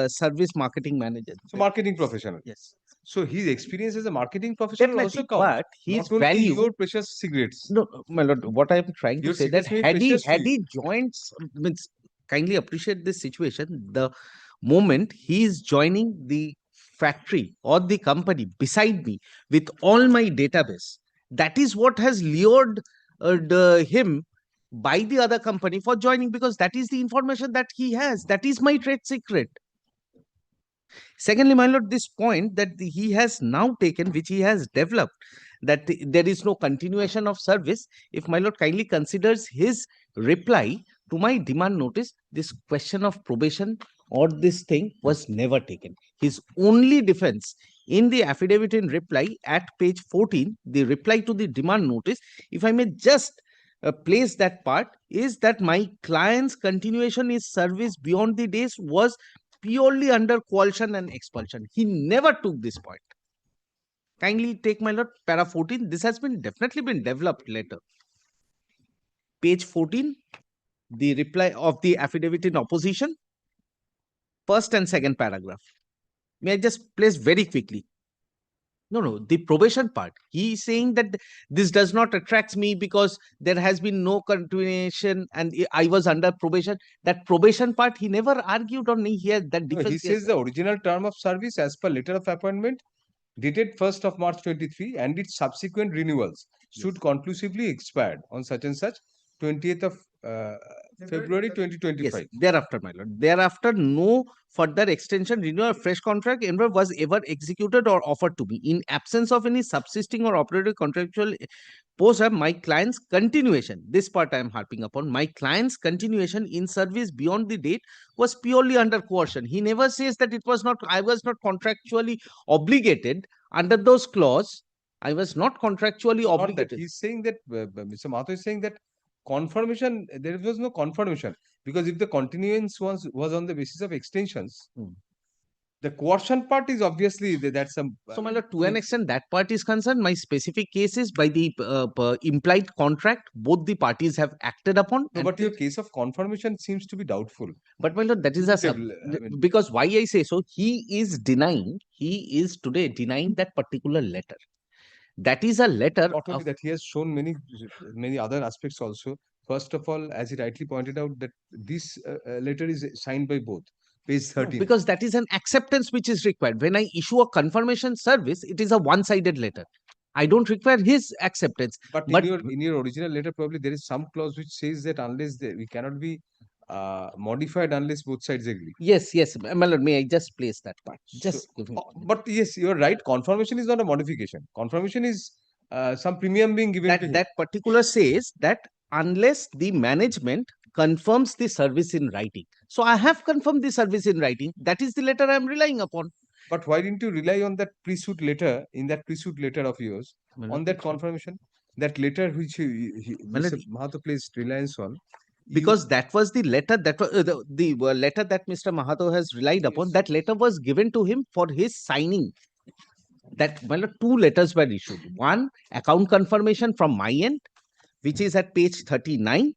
service marketing manager. So marketing professional. Yes. So his experience as a marketing professional also counts. But his not only value, your precious cigarettes. No, my lord. What I am trying to say that had he joined, means kindly appreciate this situation. The moment he is joining the factory or the company beside me with all my database, that is what has lured him by the other company for joining, because that is the information that he has. That is my trade secret. Secondly, my lord, this point that he has now taken, which he has developed, that there is no continuation of service. If my lord kindly considers his reply to my demand notice, this question of probation or this thing was never taken. His only defense in the affidavit in reply at page 14, the reply to the demand notice, if I may just place that part, is that my client's continuation is service beyond the days was purely under coercion and expulsion. He never took this point. Kindly take, my lord, para 14. This has been definitely been developed later. Page 14, the reply of the affidavit in opposition, first and second paragraph. May I just place very quickly? No, the probation part. He is saying that this does not attract me because there has been no continuation and I was under probation. That probation part, he never argued on. He has that defense. He says the original term of service as per letter of appointment dated 1st of March 23 and its subsequent renewals should conclusively expired on such and such 20th of February 2025. Yes, thereafter, my lord. Thereafter, no further extension, renewal, or fresh contract was ever executed or offered to me. In absence of any subsisting or operative contractual post, my client's continuation, this part I am harping upon, my client's continuation in service beyond the date was purely under coercion. He never says that it was not, I was not contractually obligated under those clause. I was not contractually obligated. He's saying that, Mr. Mahato is saying that confirmation, there was no confirmation, because if the continuance was on the basis of extensions, the coercion part is obviously that's some. So, my lord, to an extent that part is concerned, my specific case is by the implied contract, both the parties have acted upon. No, but your case of confirmation seems to be doubtful. But my lord, that is because why I say so, he is today denying that particular letter. That is a letter. Not only that, he has shown many other aspects also. First of all, as he rightly pointed out, that this letter is signed by both. Page 13. Because that is an acceptance which is required. When I issue a confirmation service, it is a one-sided letter. I don't require his acceptance. But in your original letter, probably there is some clause which says that unless we cannot be modified unless both sides agree. Yes, my lord, may I just place that part? Just give me. But yes, you are right. Confirmation is not a modification. Confirmation is some premium being given. That particular says that unless the management confirms the service in writing. So I have confirmed the service in writing. That is the letter I am relying upon. But why didn't you rely on that pre-suit letter, in that pre-suit letter of yours, on that confirmation? That letter which Mr. Mahato placed reliance on. Because that was the letter that the letter that Mr. Mahato has relied upon. That letter was given to him for his signing. That two letters were issued. One, account confirmation from my end. which is at page 39,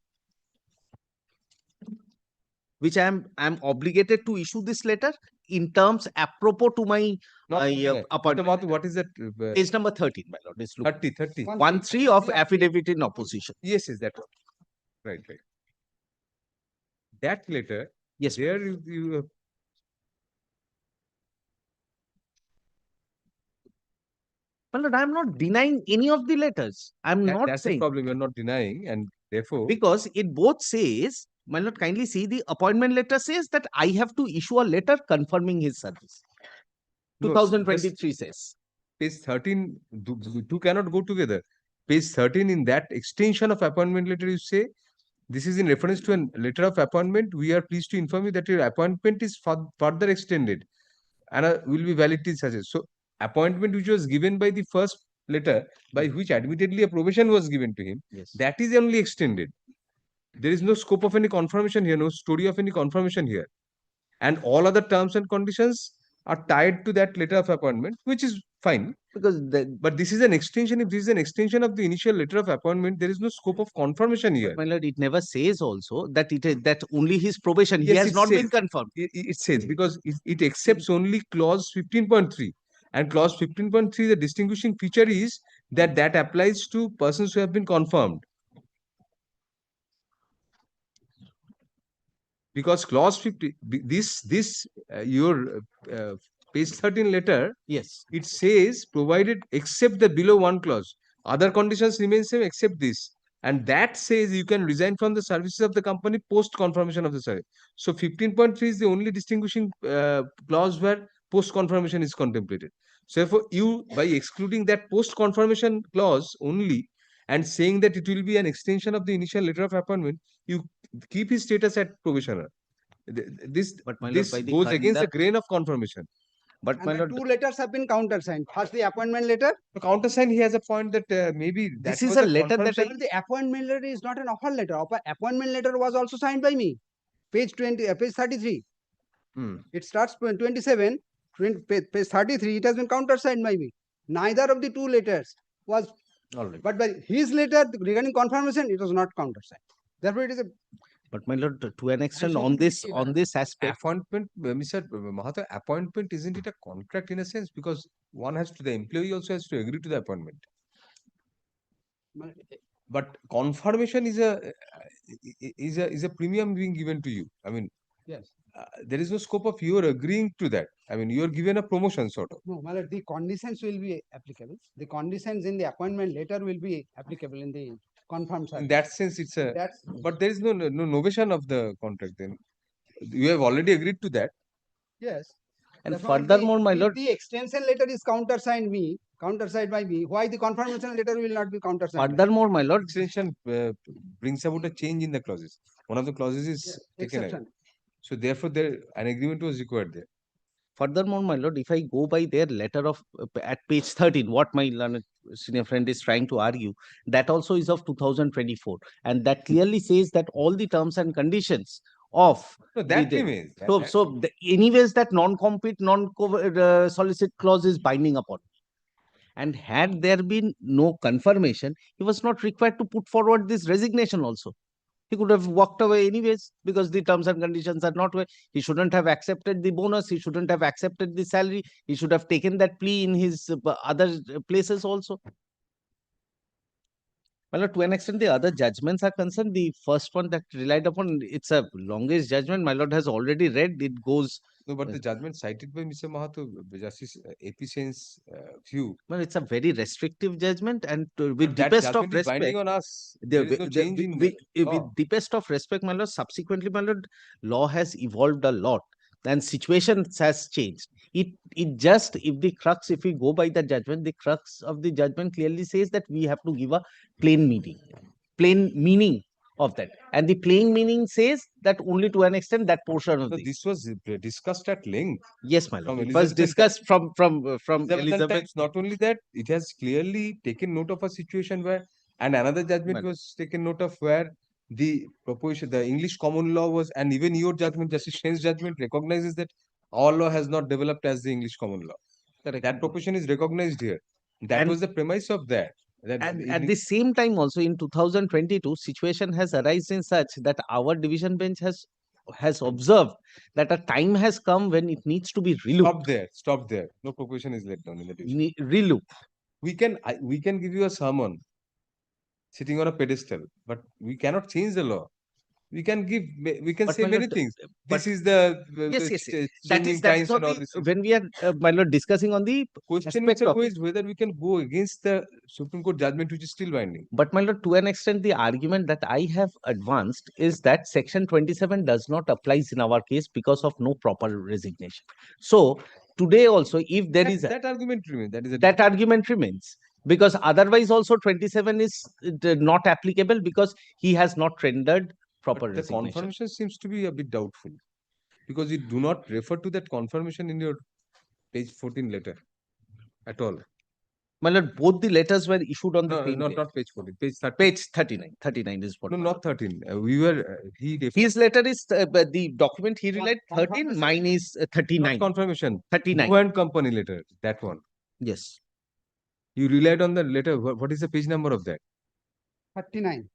which I am obligated to issue this letter in terms apropos to my appointment. What is that? Page number 13, my lord. 30. 1-3 of affidavit in opposition. Yes, is that right? That letter. Yes. There you My lord, I am not denying any of the letters. I'm not that's saying. the problem. You're not denying, and therefore because it both says, my lord, kindly see the appointment letter says that I have to issue a letter confirming his service. 2023 says. Page 13, two cannot go together. Page 13, in that extension of appointment letter, you say, this is in reference to a letter of appointment. We are pleased to inform you that your appointment is further extended and will be valid till such. So, appointment which was given by the first letter, by which admittedly a probation was given to him, that is only extended. There is no scope of any confirmation here, no story of any confirmation here. And all other terms and conditions are tied to that letter of appointment, which is fine. But this is an extension. If this is an extension of the initial letter of appointment, there is no scope of confirmation here. But my lord, it never says also that that only his probation, he has not been confirmed. It says, because it accepts only clause 15.3. And clause 15.3, the distinguishing feature is that applies to persons who have been confirmed. Because clause 50, your page 13 letter, yes, it says provided except the below one clause, other conditions remain same except this, and that says you can resign from the services of the company post confirmation of the service. So 15.3 is the only distinguishing clause where post confirmation is contemplated. So therefore, you, by excluding that post confirmation clause only and saying that it will be an extension of the initial letter of appointment, you keep his status at probationer. This goes against the grain of confirmation. But and the two letters have been countersigned. First, the appointment letter. The countersign, he has a point that maybe This is a letter that the appointment letter is not an offer letter. Appointment letter was also signed by me. Page 20, page 33. It starts 27, page 33. It has been countersigned by me. Neither of the two letters was. All right. But by his letter regarding confirmation, it was not countersigned. Therefore, it is a. But my lord, to an extent on this aspect, appointment, Mr. Mahathir, appointment, isn't it a contract in a sense? Because one has to, the employee also has to agree to the appointment. But confirmation is a premium being given to you. I mean, yes, there is no scope of your agreeing to that. I mean, you are given a promotion sort of. No, my lord, the conditions will be applicable. The conditions in the appointment letter will be applicable in the confirmed service. In that sense, it's a. But there is no novation of the contract. Then you have already agreed to that. Yes. And furthermore, my lord, the extension letter is countersigned by me. Why the confirmation letter will not be countersigned? Furthermore, my lord, extension brings about a change in the clauses. One of the clauses is taken away. So therefore, an agreement was required there. Furthermore, my lord, if I go by their letter of at page 13, what my senior friend is trying to argue, that also is of 2024, and that clearly says that all the terms and conditions of that remains. So anyways, that non-compete, non-solicit clause is binding upon. And had there been no confirmation, he was not required to put forward this resignation also. He could have walked away anyways because the terms and conditions are not way. He shouldn't have accepted the bonus. He shouldn't have accepted the salary. He should have taken that plea in his other places also. Well, to an extent, the other judgments are concerned. The first one that relied upon, it's a longest judgment. My lord has already read. It goes. No, but the judgment cited by Mr. Mahathir, Justice AP Sen's view. Well, it's a very restrictive judgment, and with that deepest of respect, binding on us. There is no change in with deepest of respect, my lord. Subsequently, my lord, law has evolved a lot, and situations has changed. It just, if we go by the judgment, the crux of the judgment clearly says that we have to give a plain meaning of that, and the plain meaning says that only to an extent that portion of this was discussed at length. Yes, my lord. It was discussed from Elizabeth. Not only that, it has clearly taken note of a situation where, and another judgment was taken note of where the proposition, the English common law was, and even your judgment, Justice Shen's judgment, recognizes that our law has not developed as the English common law. Correct. That proposition is recognized here. That was the premise of that. And at the same time also in 2022, situation has arisen such that our division bench has observed that a time has come when it needs to be relooked. Stop there. No proposition is laid down in the division. Relooked. We can give you a sermon sitting on a pedestal, but we cannot change the law. We can say many things. This is changing times and all this. When we are my lord discussing on the question is whether we can go against the Supreme Court judgment, which is still binding. But my lord, to an extent, the argument that I have advanced is that Section 27 does not apply in our case because of no proper resignation. So today also, if there is that argument remains, that argument remains. Because otherwise also 27 is not applicable because he has not rendered proper the resignation. confirmation seems to be a bit doubtful because you do not refer to that confirmation in your page 14 letter at all. My lord, both the letters were issued on the same not page 14, page 30. Page 39. 39 is what. No, not 13. His letter is the document he relied 13. Mine is 39. Not confirmation. 39. Who and company letter, that one. Yes. You relied on the letter. What is the page number of that? 39.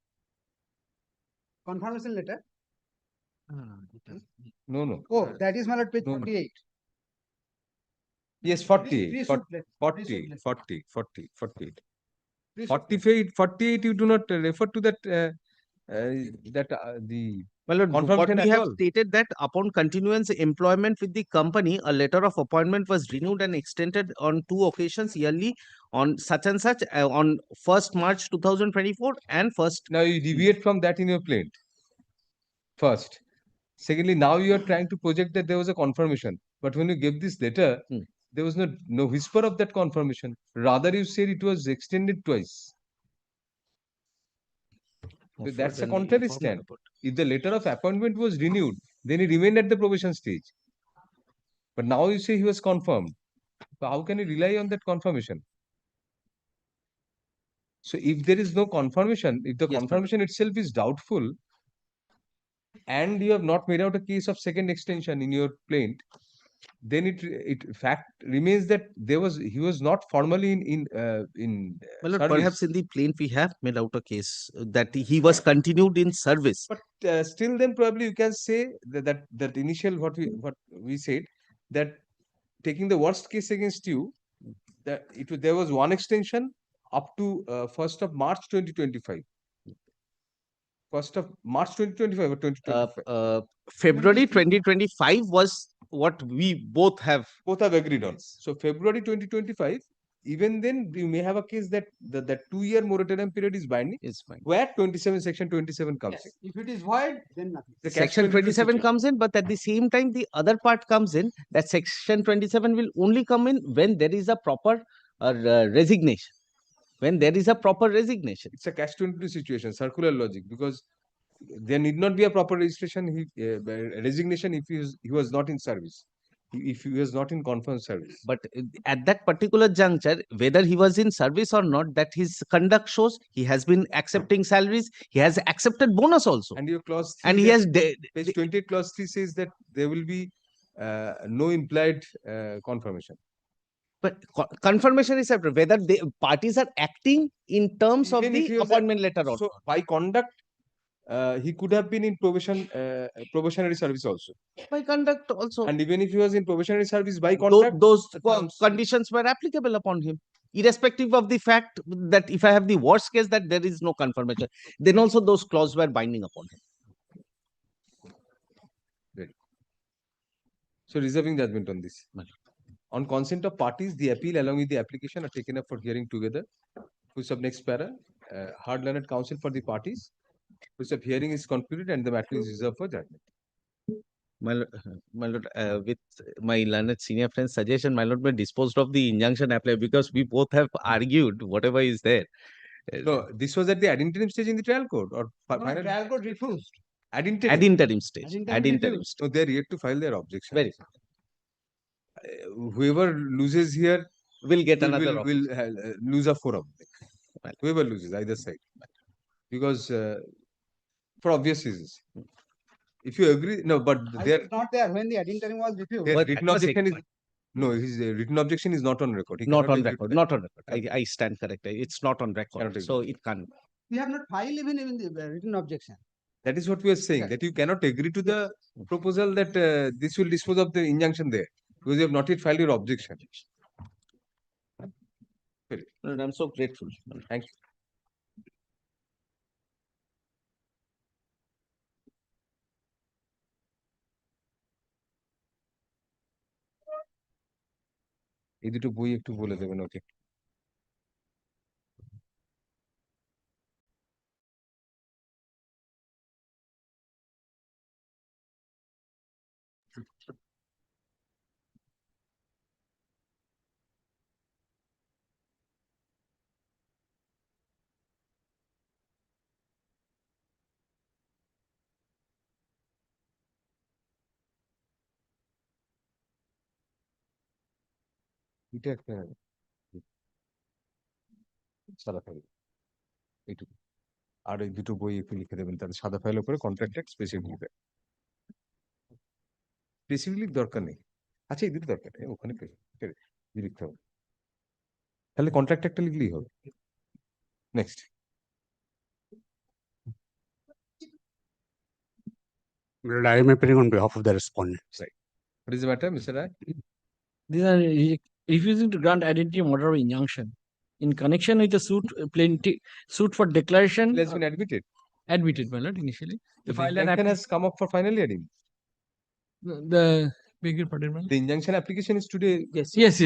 Confirmation letter? No. Oh, that is my lord, page 48. Yes, 48. Please 48. Please 48, you do not refer to that, Well, Lord, what we have stated that upon continuance employment with the company, a letter of appointment was renewed and extended on 2 occasions yearly on such and such on 1st March 2024 and 1st. Now you deviate from that in your plaint. First. Secondly, now you are trying to project that there was a confirmation. But when you gave this letter, there was no whisper of that confirmation. Rather, you said it was extended twice. So that's a contrary stand. If the letter of appointment was renewed, then he remained at the probation stage. But now you say he was confirmed. So how can you rely on that confirmation? So if there is no confirmation, if the confirmation itself is doubtful, and you have not made out a case of second extension in your plaint, then it fact remains that he was not formally in well, service. Perhaps in the plaint we have made out a case that he was continued in service. But still, then probably you can say that initial what we said, that taking the worst case against you, that there was one extension up to 1st of March 2025. 1st of March 2025 or 2025? February 2025 was what we both have agreed on. So February 2025, even then you may have a case that that 2-year moratorium period is binding. Is fine. Where Section 27 comes in. If it is void, then nothing. The Section 27 comes in, but at the same time, the other part comes in that Section 27 will only come in when there is a proper resignation. When there is a proper resignation. It's a catch-22 situation, circular logic, because there need not be a proper registration, resignation if he was not in service, if he was not in confirmed service. But at that particular juncture, whether he was in service or not, that his conduct shows he has been accepting salaries, he has accepted bonus also. And your clause 3, and he has page 28 clause 3 says that there will be no implied confirmation. But confirmation is separate. Whether the parties are acting in terms of the appointment letter or so by conduct, he could have been in probationary service also. By conduct also. And even if he was in probationary service by conduct, those conditions were applicable upon him, irrespective of the fact that if I have the worst case that there is no confirmation, then also those clauses were binding upon him. Right. So reserving judgment on this. On consent of parties, the appeal along with the application are taken up for hearing together. Which of next para, hard learned counsel for the parties. Which of hearing is concluded and the matter is reserved for judgment. My lord, with my learned senior friend's suggestion, my lord, may disposed of the injunction apply because we both have argued whatever is there. No, this was at the ad interim stage in the trial court or final. Trial court refused. Ad interim stage. Ad interim stage. So they are yet to file their objection. Very. Whoever loses here will get another. Will lose a forum. Whoever loses either side, because for obvious reasons. If you agree, no, but they are not there when the ad interim was refused. Written objection is No, his written objection is not on record. He Not cannot on agree to record, that. not on record. I stand corrected. It's not on record, Cannot agree. so it can't. We have not filed even the written objection. That is what we are saying, that you cannot agree to the proposal that this will dispose of the injunction there, because you have not yet filed your objection. I'm so grateful. Thank you. এই দুটো বই একটু বলে দেবেন ওকে। এটা একটা সাদা file এইটুকু, আর এই দুটো বই একটু লিখে দেবেন তাহলে সাদা ফাইলের উপরে কন্ট্রাক্ট অ্যাক্ট স্পেসিফিক স্পেসিফিক দরকার নেই। আচ্ছা এই দুটো দরকার নেই, ওখানে লিখতে হবে, তাহলে কন্ট্রাক্ট একটা লিখলেই হবে। Next. I am appearing on behalf of the respondent. Right. What is the matter, Mr. Rai? These are refusing to grant identity order of injunction in connection with the suit for declaration. It has been admitted. Admitted, my lord, initially. The injunction has come up for final hearing. The beg your pardon, my lord. The injunction application is today. Yes.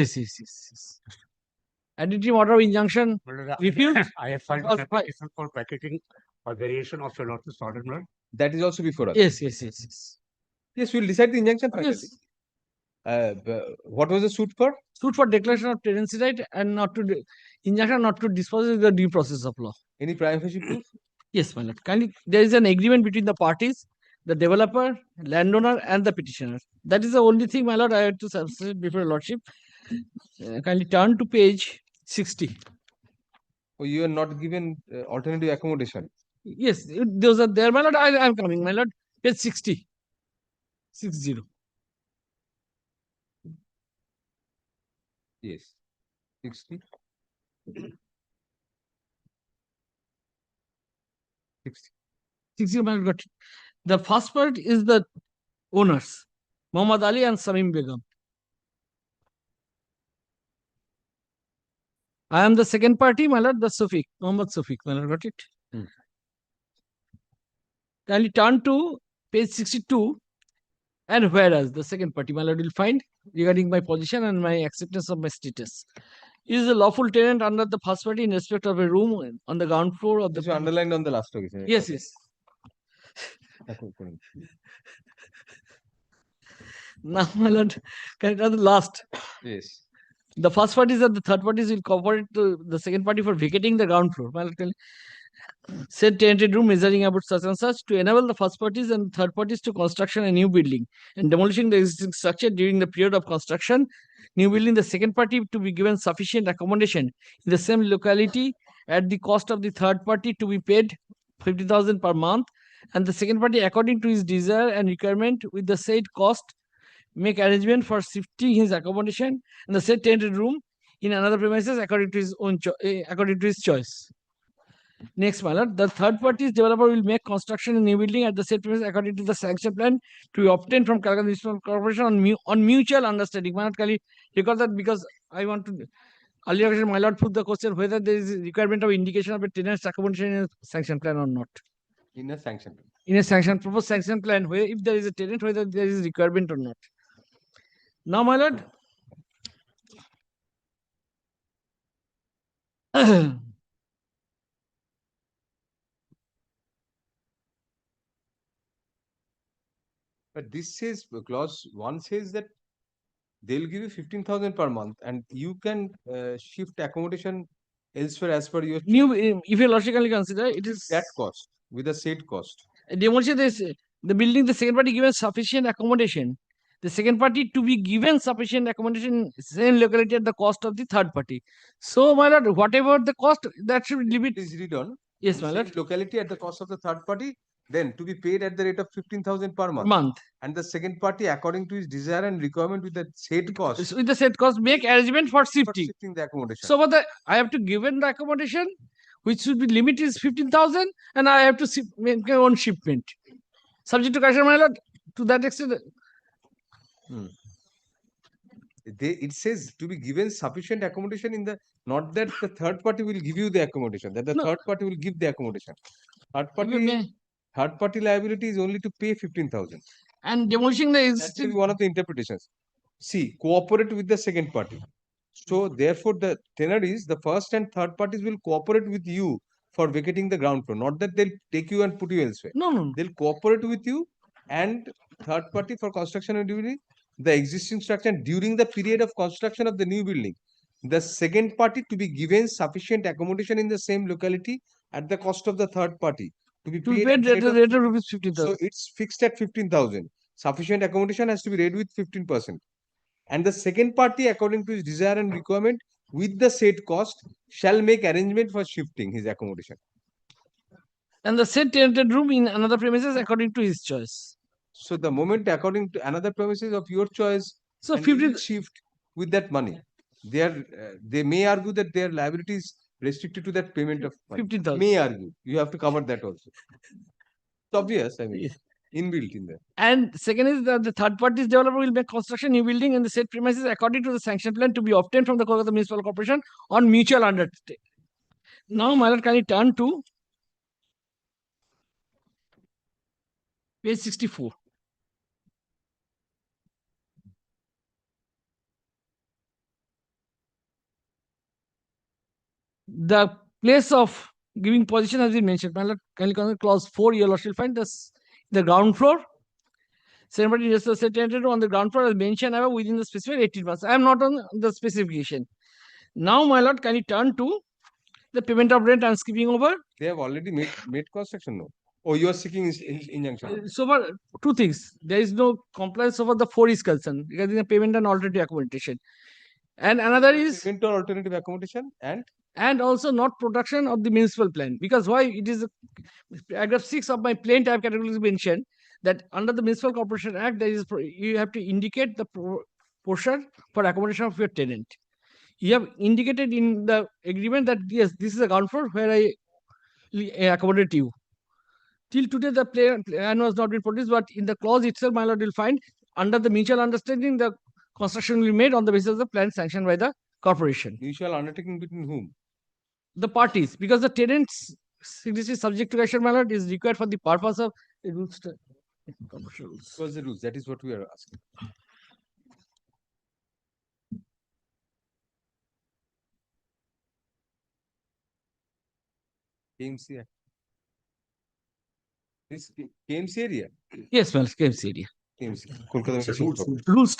Identity order of injunction refused. I have filed a petition for vacating or variation of your lord's order, my lord. That is also before us. Yes. Yes, we will decide the injunction finally. Yes. What was the suit for? Suit for declaration of tenancy right and not to injunction not to dispose of the due process of law. Any prima facie proof? Yes, my lord. Kindly, there is an agreement between the parties, the developer, landowner, and the petitioner. That is the only thing, my lord, I had to substitute before your lordship. Kindly turn to page 60. Oh, you are not given alternative accommodation. Yes, those are there, my lord. I am coming, my lord. Page 60. 60. Yes. 60. 60, my lord, got it. The first part is the owners, Muhammad Ali and Samim Begum. I am the second party, my lord, the Sufik, Muhammad Sufik, my lord, got it. Kindly turn to page 62, and whereas the second party, my lord, will find regarding my position and my acceptance of my status. Is a lawful tenant under the first party in respect of a room on the ground floor of the. This is underlined on the last occasion. Yes. Now, my lord, can I the last? Yes. The first parties and the third parties will cooperate to the second party for vacating the ground floor. My lord, said tenanted room measuring about such and such to enable the first parties and third parties to construction a new building and demolishing the existing structure during the period of construction. New building, the second party to be given sufficient accommodation in the same locality at the cost of the third party to be paid 50,000 per month, and the second party according to his desire and requirement with the said cost make arrangement for shifting his accommodation and the said tenanted room in another premises according to his own according to his choice. Next, my lord, the third party's developer will make construction in new building at the said premises according to the sanction plan to be obtained from Calcutta Municipal Corporation on mutual understanding. My lord, Kali, recall that because I want to earlier my lord put the question whether there is requirement of indication of a tenant's accommodation in a sanction plan or not. In a sanction plan. In a proposed sanction plan, where if there is a tenant, whether there is requirement or not. Now, my lord. But this says, clause 1 says that they'll give you 15,000 per month and you can shift accommodation elsewhere as per your. If you logically consider, it is that cost with the said cost. Demolition this the building, the second party given sufficient accommodation. The second party to be given sufficient accommodation same locality at the cost of the third party. So, my lord, whatever the cost, that should leave it. Please read on. Yes, my lord. Locality at the cost of the third party then to be paid at the rate of 15,000 per month. And the second party, according to his desire and requirement, with the said cost, With the said cost, make arrangement for shifting. the accommodation. So, I have to give in the accommodation, which should be limit is 15,000, and I have to make my own shipment, subject to cash, my lord. To that extent, it says to be given sufficient accommodation in the, not that the third party will give you the accommodation, that the third party will give the accommodation. Third party liability is only to pay 15,000. And demolishing the That will be one of the interpretations. See, cooperate with the second party. So therefore, the tenor is the first and third parties will cooperate with you for vacating the ground floor. Not that they'll take you and put you elsewhere. No. They'll cooperate with you and third party for construction and during the existing structure during the period of construction of the new building. The second party to be given sufficient accommodation in the same locality at the cost of the third party. To be paid at the rate of rupees 15,000. So it's fixed at 15,000. Sufficient accommodation has to be rated with 15%. And the second party, according to his desire and requirement, with the said cost, shall make arrangement for shifting his accommodation. And the said tenanted room in another premises according to his choice. So the moment according to another premises of your choice, so 15 shift with that money, they may argue that their liability is restricted to that payment of 15,000. May argue. You have to cover that also. It's obvious, I mean, inbuilt in there. And second is that the third party's developer will make construction new building in the said premises according to the sanction plan to be obtained from the Calcutta Municipal Corporation on mutual understanding. Now, my lord, can you turn to page 64. The place of giving position has been mentioned. My lord, can you come to clause 4? You will find this the ground floor. Somebody just said on the ground floor as mentioned above within the specified 18 months. I am not on the specification. Now, my lord, can you turn to the payment of rent and skipping over? They have already made construction, no? Oh, you are seeking injunction. So, for two things. There is no compliance over the 4 is concerned regarding the payment and alternative accommodation. And another is payment or alternative accommodation and also not production of the municipal plan. Because why? It is paragraph 6 of my plain type categories mentioned that under the Municipal Corporation Act, there is you have to indicate the portion for accommodation of your tenant. You have indicated in the agreement that yes, this is a ground floor where I accommodate you. Till today, the plan was not been produced, but in the clause itself, my lord will find under the mutual understanding, the construction will be made on the basis of the plan sanctioned by the corporation. Mutual undertaking between whom? The parties, because the tenant's signature subject to cash, my lord, is required for the purpose of the rules. Commercial rules. What's the rules? That is what we are asking. KMC. This KMC area? Yes, well, KMC area. KMC. Kolkata rules.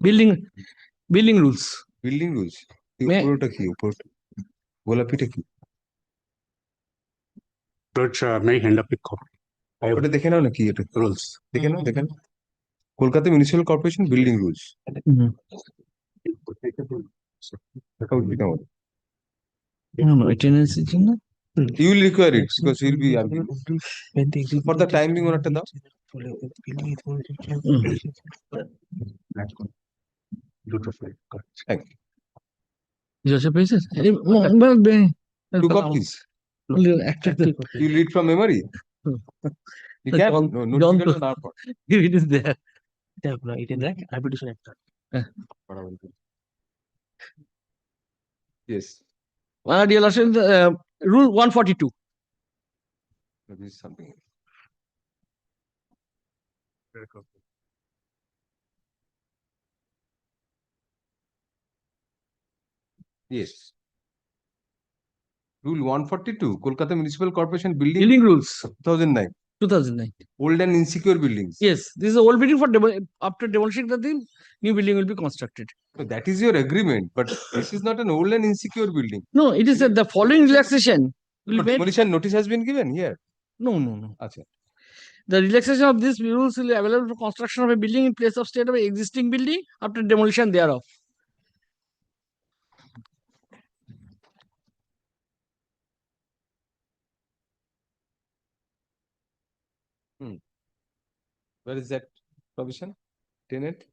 Building rules. Building rules. উপরটা কি উপর গোলাপিটা কি may hand up a copy. ওটা দেখে নাও না কি এটা rules দেখে নাও Kolkata municipal corporation building rules No, attendance is not. You will require it because you will be arguing. For the time being, onatta dao. Thank you. Joseph Paces? Two copies. You read from memory. You can. No, it is there. It is like arbitration actor. Yes. Dear Lordship, rule 142. This is something. Yes. Rule 142, Kolkata Municipal Corporation Building Rules. 2009. 2009. Old and insecure buildings. Yes, this is an old building for after demolishing the thing, new building will be constructed. So that is your agreement, but this is not an old and insecure building. No, it is the following relaxation. Demolition notice has been given here. No. Achha. The relaxation of these rules will be available for construction of a building in place of state of an existing building after demolition thereof. Where is that provision? Tenant?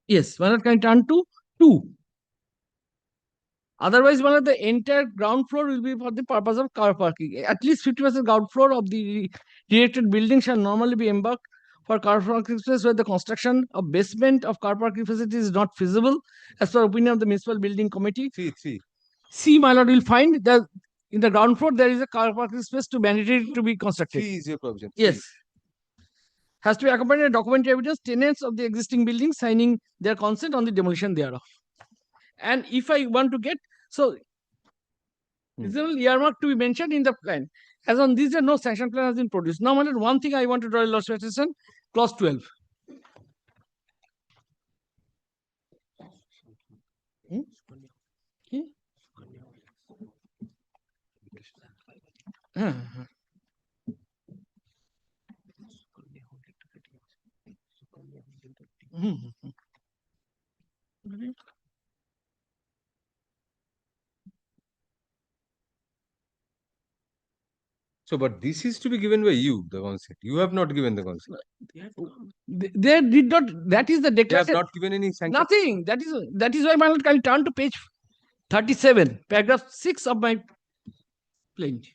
Yes, my lord, can turn to 2. Otherwise, one of the entire ground floor will be for the purpose of car parking. At least 50% ground floor of the directed building shall normally be embarked for car parking space where the construction of basement of car parking facility is not feasible as per opinion of the municipal building committee. C, my lord, will find that in the ground floor there is a car parking space to mandatory to be constructed. C is your provision. Yes. Has to be accompanied by documentary evidence, tenants of the existing building signing their consent on the demolition thereof. And if I want to get, so reasonable earmark to be mentioned in the plan. As on this, no sanction plan has been produced. Now, one thing I want to draw your lordship's attention, clause 12. So, but this is to be given by you, the concept. You have not given the concept. They did not, that is the They declaration. have not given any sanction. Nothing. That is why my lord, can turn to page 37, paragraph 6 of my plaint.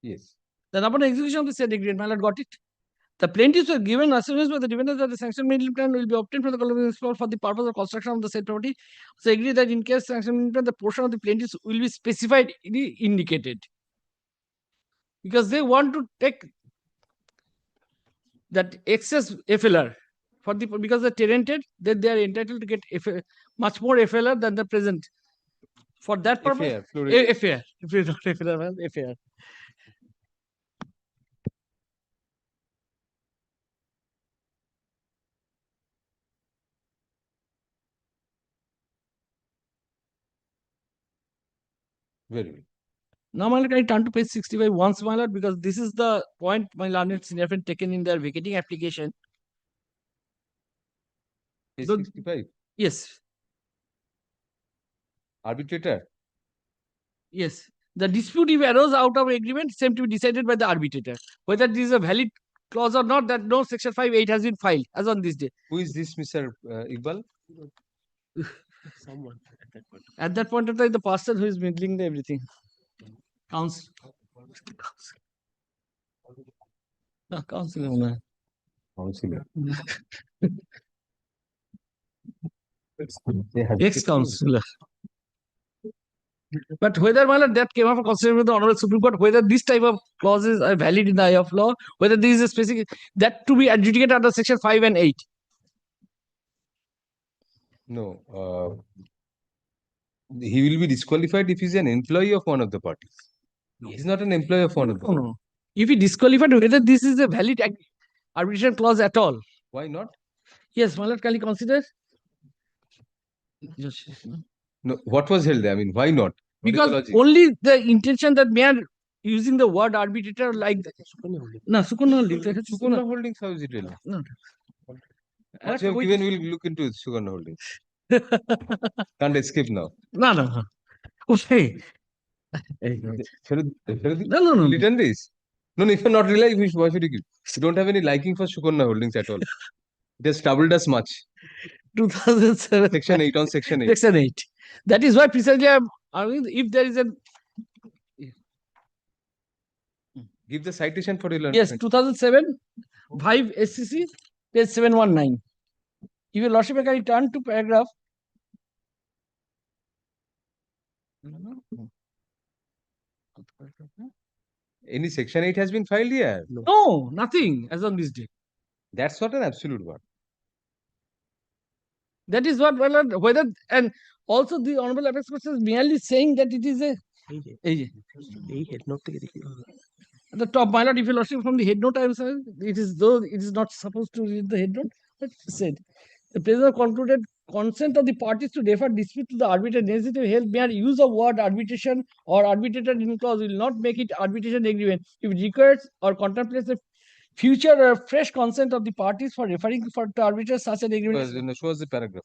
Yes. Then upon execution of the said agreement, my lord got it. The plaintiffs were given assurance by the defendants that the sanction meeting plan will be obtained from the Colombian municipal for the purpose of construction of the said property. So agree that in case sanction meeting plan, the portion of the plaintiffs will be specified, indicated. Because they want to take that excess FLR for the, because they're tenanted, then they are entitled to get much more FLR than the present. For that purpose, FAR. If you not FLR, FAR. Very well. Now, my lord, I turn to page 65 once, my lord, because this is the point my learned senior friend taken in their vacating application. Page 65? Yes. Arbitrator? Yes. The dispute if arose out of agreement same to be decided by the arbitrator. Whether this is a valid clause or not, that no section 5(8) has been filed as on this day. Who is this, Mr. Iqbal? Someone at that point of time, the person who is middling the everything. Council. Council. Counselor. Ex-councillor. But whether, my lord, that came up for consideration with the Honorable Supreme Court, whether this type of clauses are valid in the eye of law, whether there is a specific, that to be adjudicated under section 5 and 8. No. He will be disqualified if he is an employee of one of the parties. He is not an employee of one of the parties. No. If he disqualified, whether this is a valid arbitration clause at all. Why not? Yes, my lord, can you consider? No. What was held there? I mean, why not? Because only the intention that may are using the word arbitrator like that. No, Sukuna Holdings. Sukuna Holdings, how is it really? No. What you have given, we'll look into Sukuna Holdings. Can't escape now. No. Okay. No. Return this. No, if you're not reliable, why should you give? You don't have any liking for Sukuna Holdings at all. It has troubled us much. 2007. Section 8 on Section 8. Section 8. That is why precisely I am arguing if there is a. Give the citation for your Yes, 2007, 5 SCC, page 719. If your lordship can turn to paragraph. Any Section 8 has been filed here? No, nothing as on this day. That's not an absolute word. That is what, whether, and also the Honorable Apex Court is merely saying that it is a. At the top, my lord, if you lordship from the head note, I am saying it is though it is not supposed to read the head note, but said the president concluded consent of the parties to defer dispute to the arbitrator necessary help mere use of word arbitration or arbitrator in clause will not make it arbitration agreement if it requires or contemplates a future fresh consent of the parties for referring to arbiters such an agreement. Show us the paragraph.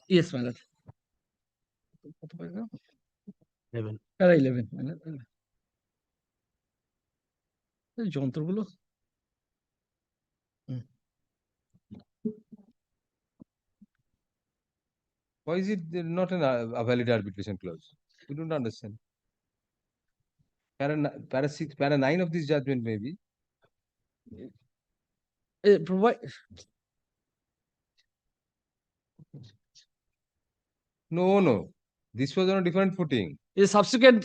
Yes, my lord. Paragraph 11. Para 11. my lord. এই যন্ত্রগুলো Why is it not a valid arbitration clause? We don't understand. Para 9 of this judgment maybe. Provide. No. This was on a different footing. A subsequent,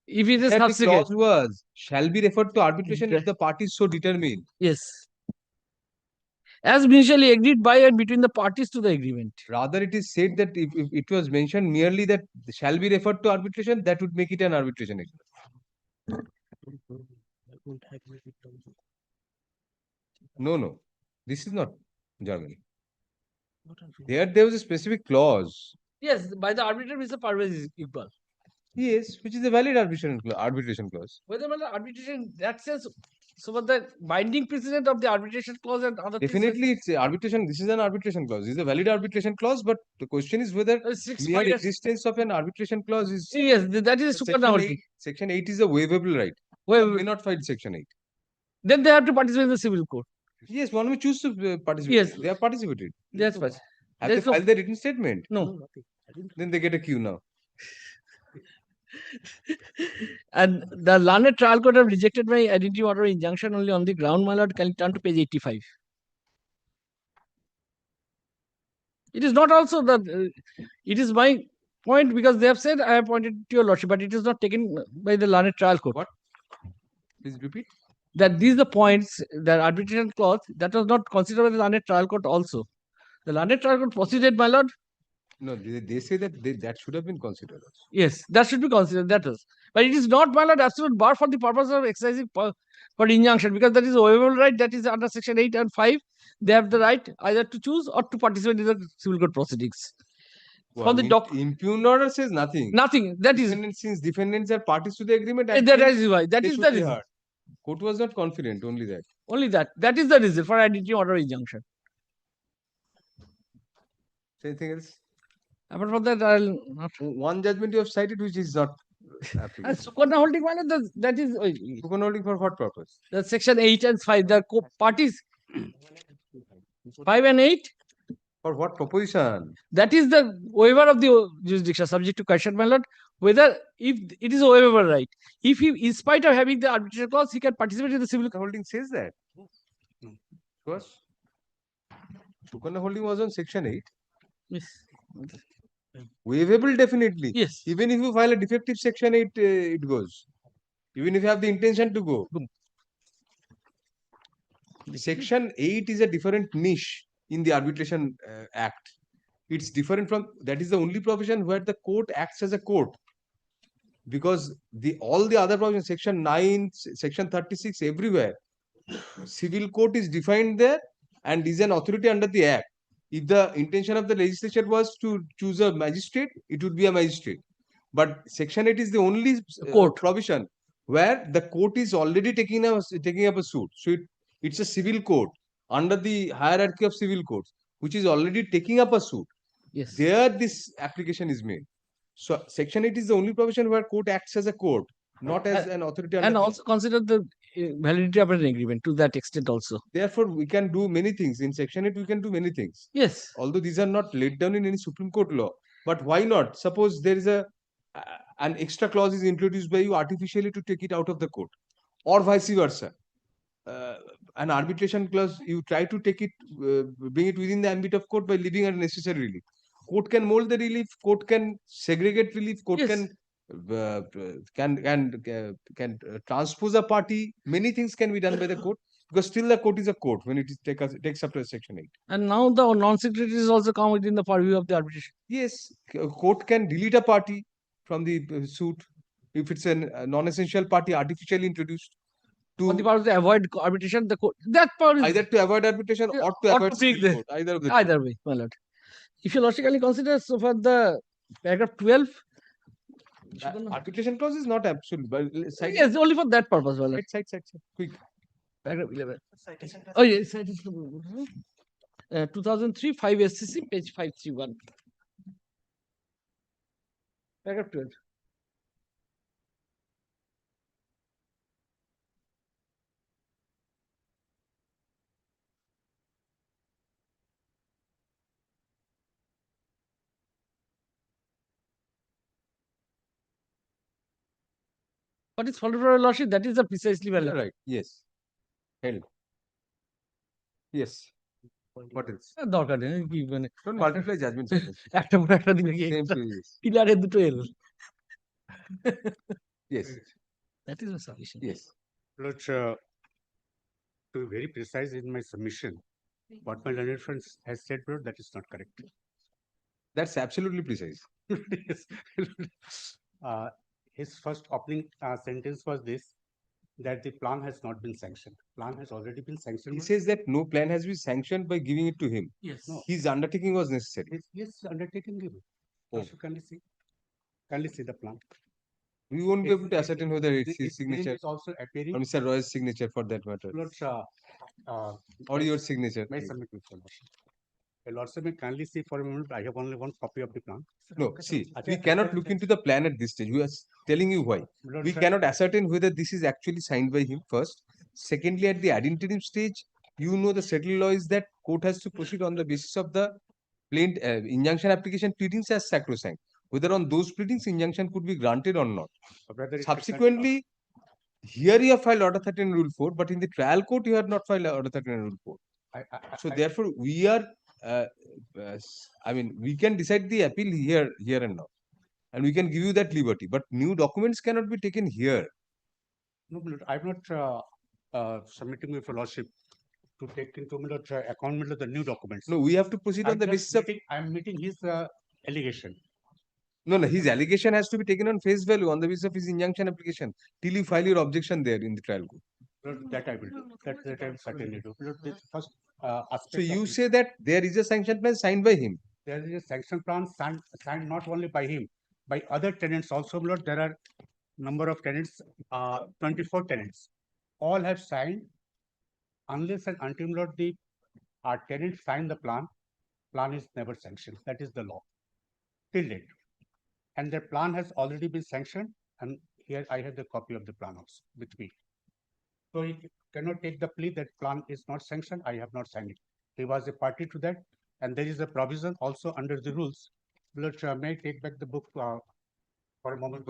if it is That the subsequent. clause was shall be referred to arbitration if the parties so determine. Yes. As mutually agreed by and between the parties to the agreement. Rather, it is said that if it was mentioned merely that shall be referred to arbitration, that would make it an arbitration agreement. No. This is not Germany. There was a specific clause. Yes, by the arbitrator, Mr. Parvez Iqbal. Yes, which is a valid arbitration clause. Whether arbitration in that sense, so but the binding precedent of the arbitration clause and other Definitely, it's arbitration. This is an arbitration clause. This is a valid arbitration clause, but the question is whether mere existence of an arbitration clause is. Yes, that is supernautic. Section 8 is a waivable right. Well, may not find Section 8. Then they have to participate in the civil court. Yes, one may choose to participate. Yes, they have participated. That's fine. Have they filed their written statement? No. Then they get a cue now. And the learned trial court have rejected my identity order injunction only on the ground, my lord. Can you turn to page 85? It is not also that it is my point because they have said I have pointed to your lordship, but it is not taken by the learned trial court. What? Please repeat. That these are the points, that arbitration clause that was not considered by the learned trial court also. The learned trial court proceeded, my lord. No, they say that that should have been considered also. Yes, that should be considered. That is, but it is not, my lord, absolute bar for the purpose of exercising for injunction, because that is a waivable right. That is under section 8 and 5. They have the right either to choose or to participate in the civil court proceedings. Well, for the impugn order says nothing. Nothing. That is since defendants are parties to the agreement. That is why. That is the reason. Court was not confident. Only that. Only that. That is the reason for identity order injunction. Anything else? Apart from that, I'll not. One judgment you have cited which is not applicable. Sukona holding, that is. Sukona holding for what purpose? The section 8 and 5, the parties 5 and 8. For what proposition? That is the waiver of the jurisdiction, subject to question, my lord. Whether if it is a waiver right, if he, in spite of having the arbitration clause, he can participate in the civil holding says that. Because Sukona holding was on section 8. Yes. Waivable definitely. Yes. Even if you file a defective section 8, it goes. Even if you have the intention to go. Section 8 is a different niche in the arbitration act. It's different from, that is the only provision where the court acts as a court. Because all the other provisions, section 9, section 36, everywhere, civil court is defined there and is an authority under the act. If the intention of the legislature was to choose a magistrate, it would be a magistrate. But section 8 is the only court provision where the court is already taking up a suit. So it's a civil court under the hierarchy of civil courts, which is already taking up a suit. Yes. There this application is made. So section 8 is the only provision where court acts as a court, not as an authority. And also consider the validity of an agreement to that extent also. Therefore, we can do many things. In section 8, we can do many things. Yes. Although these are not laid down in any Supreme Court law. But why not? Suppose there is an extra clause is introduced by you artificially to take it out of the court. Or vice versa. An arbitration clause, you try to take it, bring it within the ambit of court by leaving unnecessary relief. Court can mold the relief, court can segregate relief, court can transpose a party. Many things can be done by the court because still the court is a court when it is takes up to section 8. And now the non-signatories also come within the purview of the arbitration. Yes, court can delete a party from the suit if it's a non-essential party artificially introduced. For the purpose to avoid arbitration, the court that part is either to avoid arbitration or to avoid civil court. Either way, my lord. If you logically consider, so for the paragraph 12, arbitration clause is not absolute, but yes, only for that purpose, my lord. Side, quick. Paragraph 11. Oh, yes, citation. 2003, 5 SCC, page 531. Paragraph 12. What is followed for a lordship? That is the precisely valid. Right. Yes. Held. Yes. What else? দরকার নেই কি মানে Don't multiply judgment. একটা পর একটা দিলে কি Same to yes. পিলারের দুটো এল Yes. That is sufficient. Yes. Lord, to be very precise in my submission, what my learned friends has said, Lord, that is not correct. That's absolutely precise. Yes. His first opening sentence was this, that the plan has not been sanctioned. Plan has already been sanctioned. He says that no plan has been sanctioned by giving it to him. Yes. No. His undertaking was necessary. His undertaking given. Oh. Also, kindly see the plan. We won't be able to ascertain whether it's his It signature is also appearing. or Mr. Roy's signature for that matter. Lord, Or your signature. may I submit with your lordship? Lordship, may kindly see for a moment. I have only one copy of the plan. No, see, we cannot look into the plan at this stage. We are telling you why. Lord, We cannot ascertain whether this is actually signed by him first. Secondly, at the ad interim stage, you know the settled law is that court has to proceed on the basis of the plain injunction application pleadings as sacrosanct. Whether on those pleadings injunction could be granted or not. Subsequently, here you have filed Order 13 Rule 4, but in the trial court you have not filed Order 13 Rule 4. So therefore, we are, I mean, we can decide the appeal here and now, and we can give you that liberty. But new documents cannot be taken here. No, Lord, I'm not submitting with your lordship to take into account the new documents. No, we have to proceed on the basis of. I'm meeting his allegation. No, his allegation has to be taken on face value on the basis of his injunction application till you file your objection there in the trial court. Lord, that I will do. That I will certainly do. Lord, this first aspect. So you say that there is a sanction plan signed by him. There is a sanction plan signed not only by him, by other tenants also. Lord, there are number of tenants, 24 tenants. All have signed, unless and until Lord our tenants sign the plan. Plan is never sanctioned. That is the law till date. And the plan has already been sanctioned, and here I have the copy of the plan also with me. So he cannot take the plea that plan is not sanctioned. I have not signed it. He was a party to that, and there is a provision also under the rules. Lord, may I take back the book for a moment?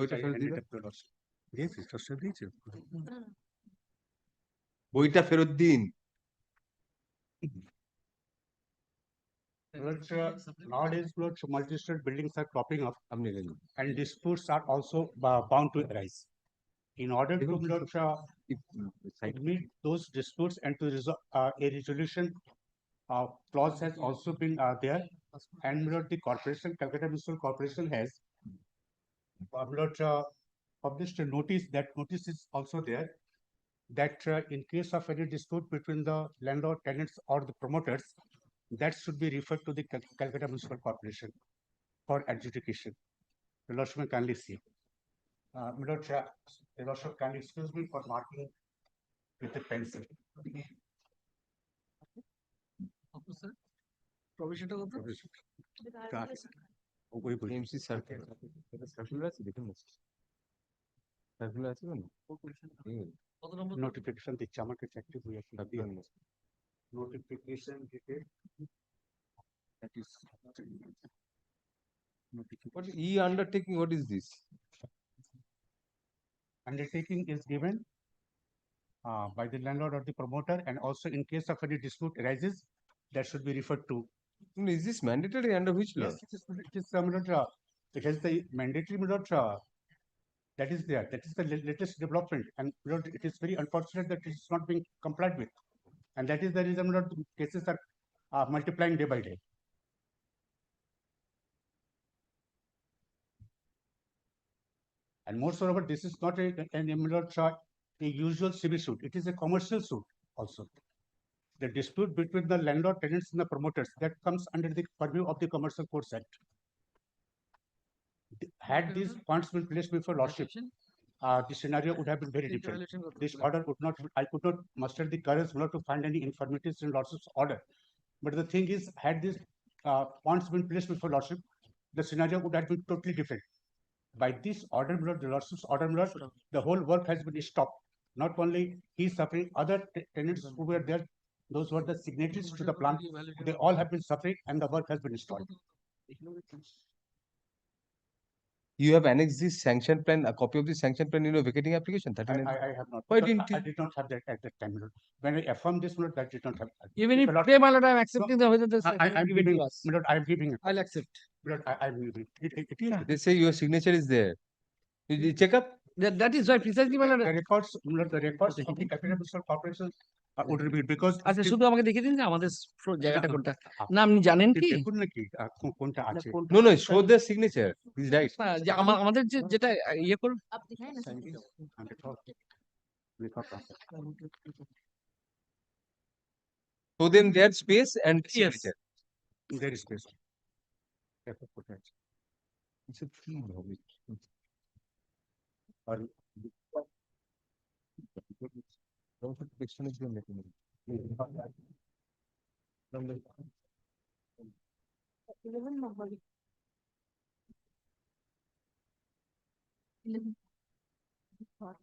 Yes, Mr. Shabir. বইটা ফেরত দিন। Nowadays, multi-state buildings are cropping up, and disputes are also bound to arise. In order to meet those disputes and to resolve a resolution clause has also been there, and the corporation, Calcutta Municipal Corporation, has published a notice. That notice is also there, that in case of any dispute between the landlord, tenants, or the promoters, that should be referred to the Calcutta Municipal Corporation for adjudication. The Lordship may kindly see. The Lordship, kindly excuse me for marking with a pencil. প্রভিশনটা কত? MC circular আছে দেখুন না। Circular আছে না? কত নম্বর notification দিচ্ছে আমাকে চাকরি হয়ে notification dated. That is What E undertaking? What is this? Undertaking is given by the landlord or the promoter, and also in case of any dispute arises, that should be referred to. Is this mandatory under which law? Yes, it is it has the mandatory that is there. That is the latest development, and it is very unfortunate that it is not being complied with, and that is the reason cases are multiplying day by day. And moreover, this is not a usual civil suit. It is a commercial suit also. The dispute between the landlord, tenants, and the promoters, that comes under the purview of the Commercial Courts Act. Had these points been placed before lordship, the scenario would have been very different. This order would not, I could not muster the courage not to find any infirmities in Lordship's order. But the thing is, had these points been placed before Lordship, the scenario would have been totally different. By this order, my lord, the Lordship's order, my lord, the whole work has been stopped. Not only he is suffering, other tenants who were there, those who are the signatories to the plan, they all have been suffering and the work has been stopped. You have annexed this sanction plan, a copy of the sanction plan in your vacating application. I have not. Why because didn't you? I did not have that at that time, my lord. When I affirmed this, my lord, that did not have. Even if today, my lord, I am accepting the whether the I'm give it giving, to us. my lord, I am giving it. I'll accept. My lord, I'm giving it. They say your signature is there. You check up. That is why precisely, my lord. The records, my lord, the records of the Capital Municipal Corporation would repeat because. আচ্ছা শুধু আমাকে দেখিয়ে দিন যে আমাদের জায়গাটা কোনটা না আপনি জানেন কি দেখুন নাকি কোনটা আছে No, no, show the signature. He's right. না যে আমাদের যেটা ইয়ে করুন Show them their space and signature. There is space. It's a key,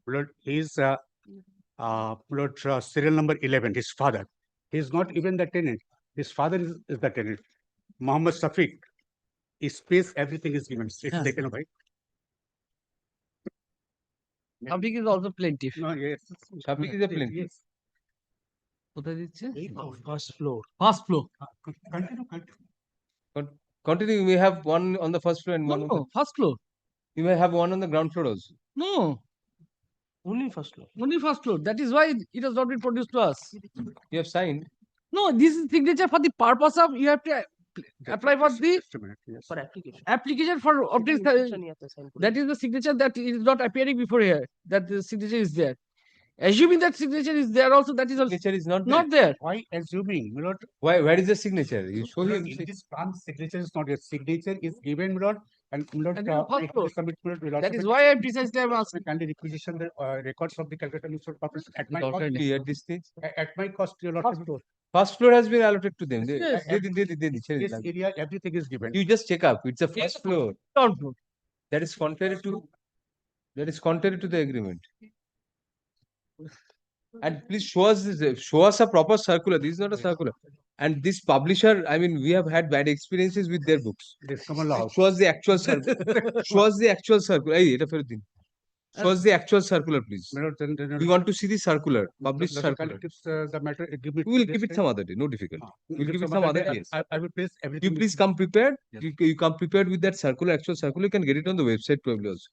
Blood is blood serial number 11, his father. He is not even the tenant. His father is the tenant. Muhammad Safiq. His space, everything is given. It's taken away. Safiq is also plaintiff. No, yes. Safiq is a plaintiff. Yes. কোথায় দিচ্ছে First floor. First floor. Continue. Continue. You may have one on the first floor and one on No, the first floor. You may have one on the ground floor also. No, Only first floor. only first floor. That is why it has not been produced to us. You have signed. No, this is signature for the purpose of you have to apply for the Just a minute, yes. For application. application for obtaining. That is the signature that is not appearing before here. That the signature is there. Assuming that signature is there also, that is also Signature is not not there. Why assuming? My lord, Why? Where is the signature? You show him. in this plan, signature is not yet. Signature is given, my lord, and my lord, And then first floor. submit, my lord, That is why I precisely am asking. kindly requisition the records of the Calcutta Municipal Corporation at my Not cost. clear this thing. At my cost, your lord. First floor. First floor has been allotted to them. Yes. This area, everything is given. You just check up. It's a first floor. Ground floor. That is contrary to the agreement. And please show us a proper circular. This is not a circular. And this publisher, I mean, we have had bad experiences with their books. Show us the actual circular. Show us the actual circular. Hey, eta fero din. Show us the actual circular, please. We want to see the circular, published circular. The matter, give it. We will keep it some other day. No difficult. We'll give it some other day. Yes. I will place everything. You please come prepared. You come prepared with that circular, actual circular. You can get it on the website probably also.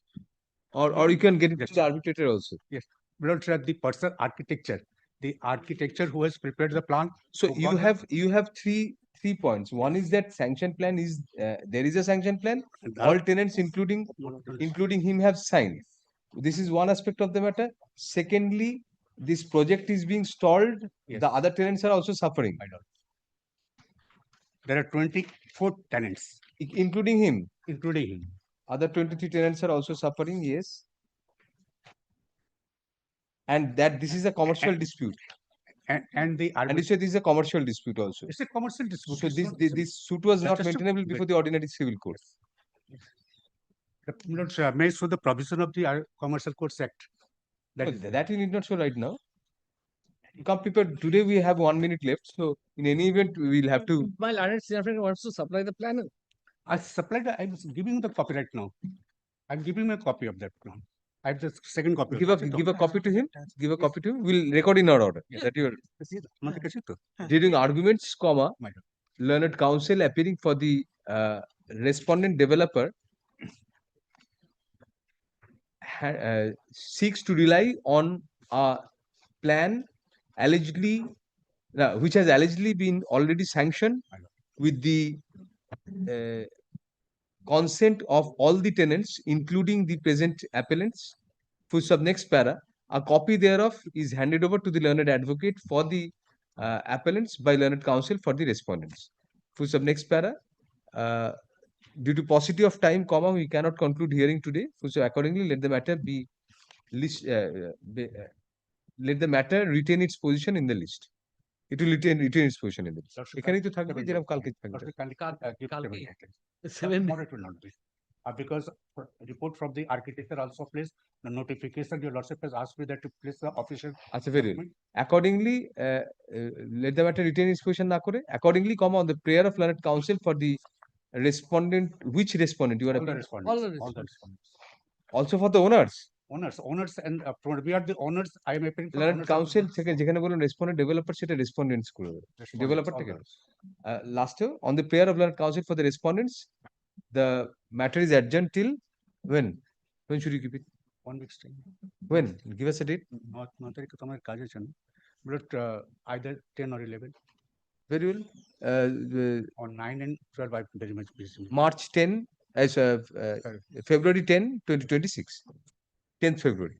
Or you can get it to the arbitrator also. Yes. Blood the person architecture. The architecture who has prepared the plan. So you have three points. One is that sanction plan is there is a sanction plan. All tenants, including him, have signed. This is one aspect of the matter. Secondly, this project is being stalled. Yes. The other tenants are also suffering, There are 24 tenants, including him. including him. Other 23 tenants are also suffering. Yes. And that this is a commercial dispute. And the And you say this is a commercial dispute also. it's a commercial dispute. So It's not- this suit was not Just a- maintainable before the ordinary civil court. The may show the provision of the Commercial Courts Act. No, that you need not show right now. Come prepared. Today we have 1 minute left. So in any event, we will have to. My learned senior friend wants to supply the plan. I supplied. I was giving the copy right now. I'm giving a copy of that plan. I have the second copy. Give a copy to him. Give a copy to him. We'll record in our order. That you are during arguments, comma, learned counsel appearing for the respondent developer seeks to rely on a plan which has allegedly been already sanctioned with the consent of all the tenants, including the present appellants. For sub next para, a copy thereof is handed over to the learned advocate for the appellants by learned counsel for the respondents. For sub next para, due to paucity of time, comma, we cannot conclude hearing today. So accordingly, let the matter be list, let the matter retain its position in the list. It will retain its position in the list. এখানেই তো থাকবে যেরকম কালকে থাকবে। Tomorrow it will not be. Because report from the architecture also placed the notification. Your lordship has asked me that to place the official. আচ্ছা, very well. Accordingly, let the matter retain its position না করে, accordingly, on the prayer of learned counsel for the respondent, which respondent you are All the appealing? respondents. All the respondents. Also for the owners. Owners, and we are the owners. I am appealing for Learned owners. counsel থেকে যেখানে বলুন respondent developer সেটা respondents করে দেবে। Developer থেকে last on the prayer of learned counsel for the respondents, the matter is adjourned till when should you keep it? 1 week's time. When? Give us a date. Not তারিখে তো আমার কাজ আছে না, but either 10 or 11. Very well. On 9 and 12, I very much busy. March 10 as February 10, 2026. 10th February.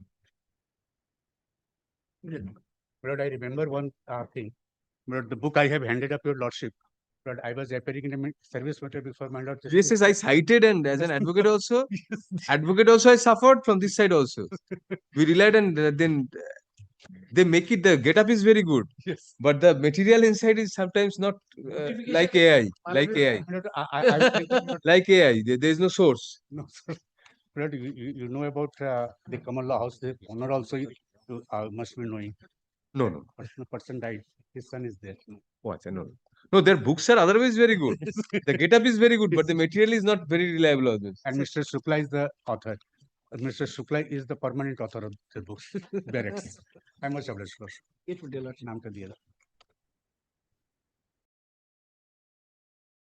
But I remember one thing. But the book I have handed up your lordship. But I was appearing in a service matter before my lord. Yes, I cited, and as an advocate also, I suffered from this side also. We relied, and then they make it, the get-up is very good. Yes. But the material inside is sometimes not like AI. Like AI. Like AI. There is no source. No, sir. But you know about the common law house. The owner also you must be knowing. No. The person died. His son is there. What? No. No, their books are otherwise very good. The get-up is very good, but the material is not very reliable always. And Mr. Shukla is the author. Mr. Shukla is the permanent author of the books. Barracks. I must have naam ka diya.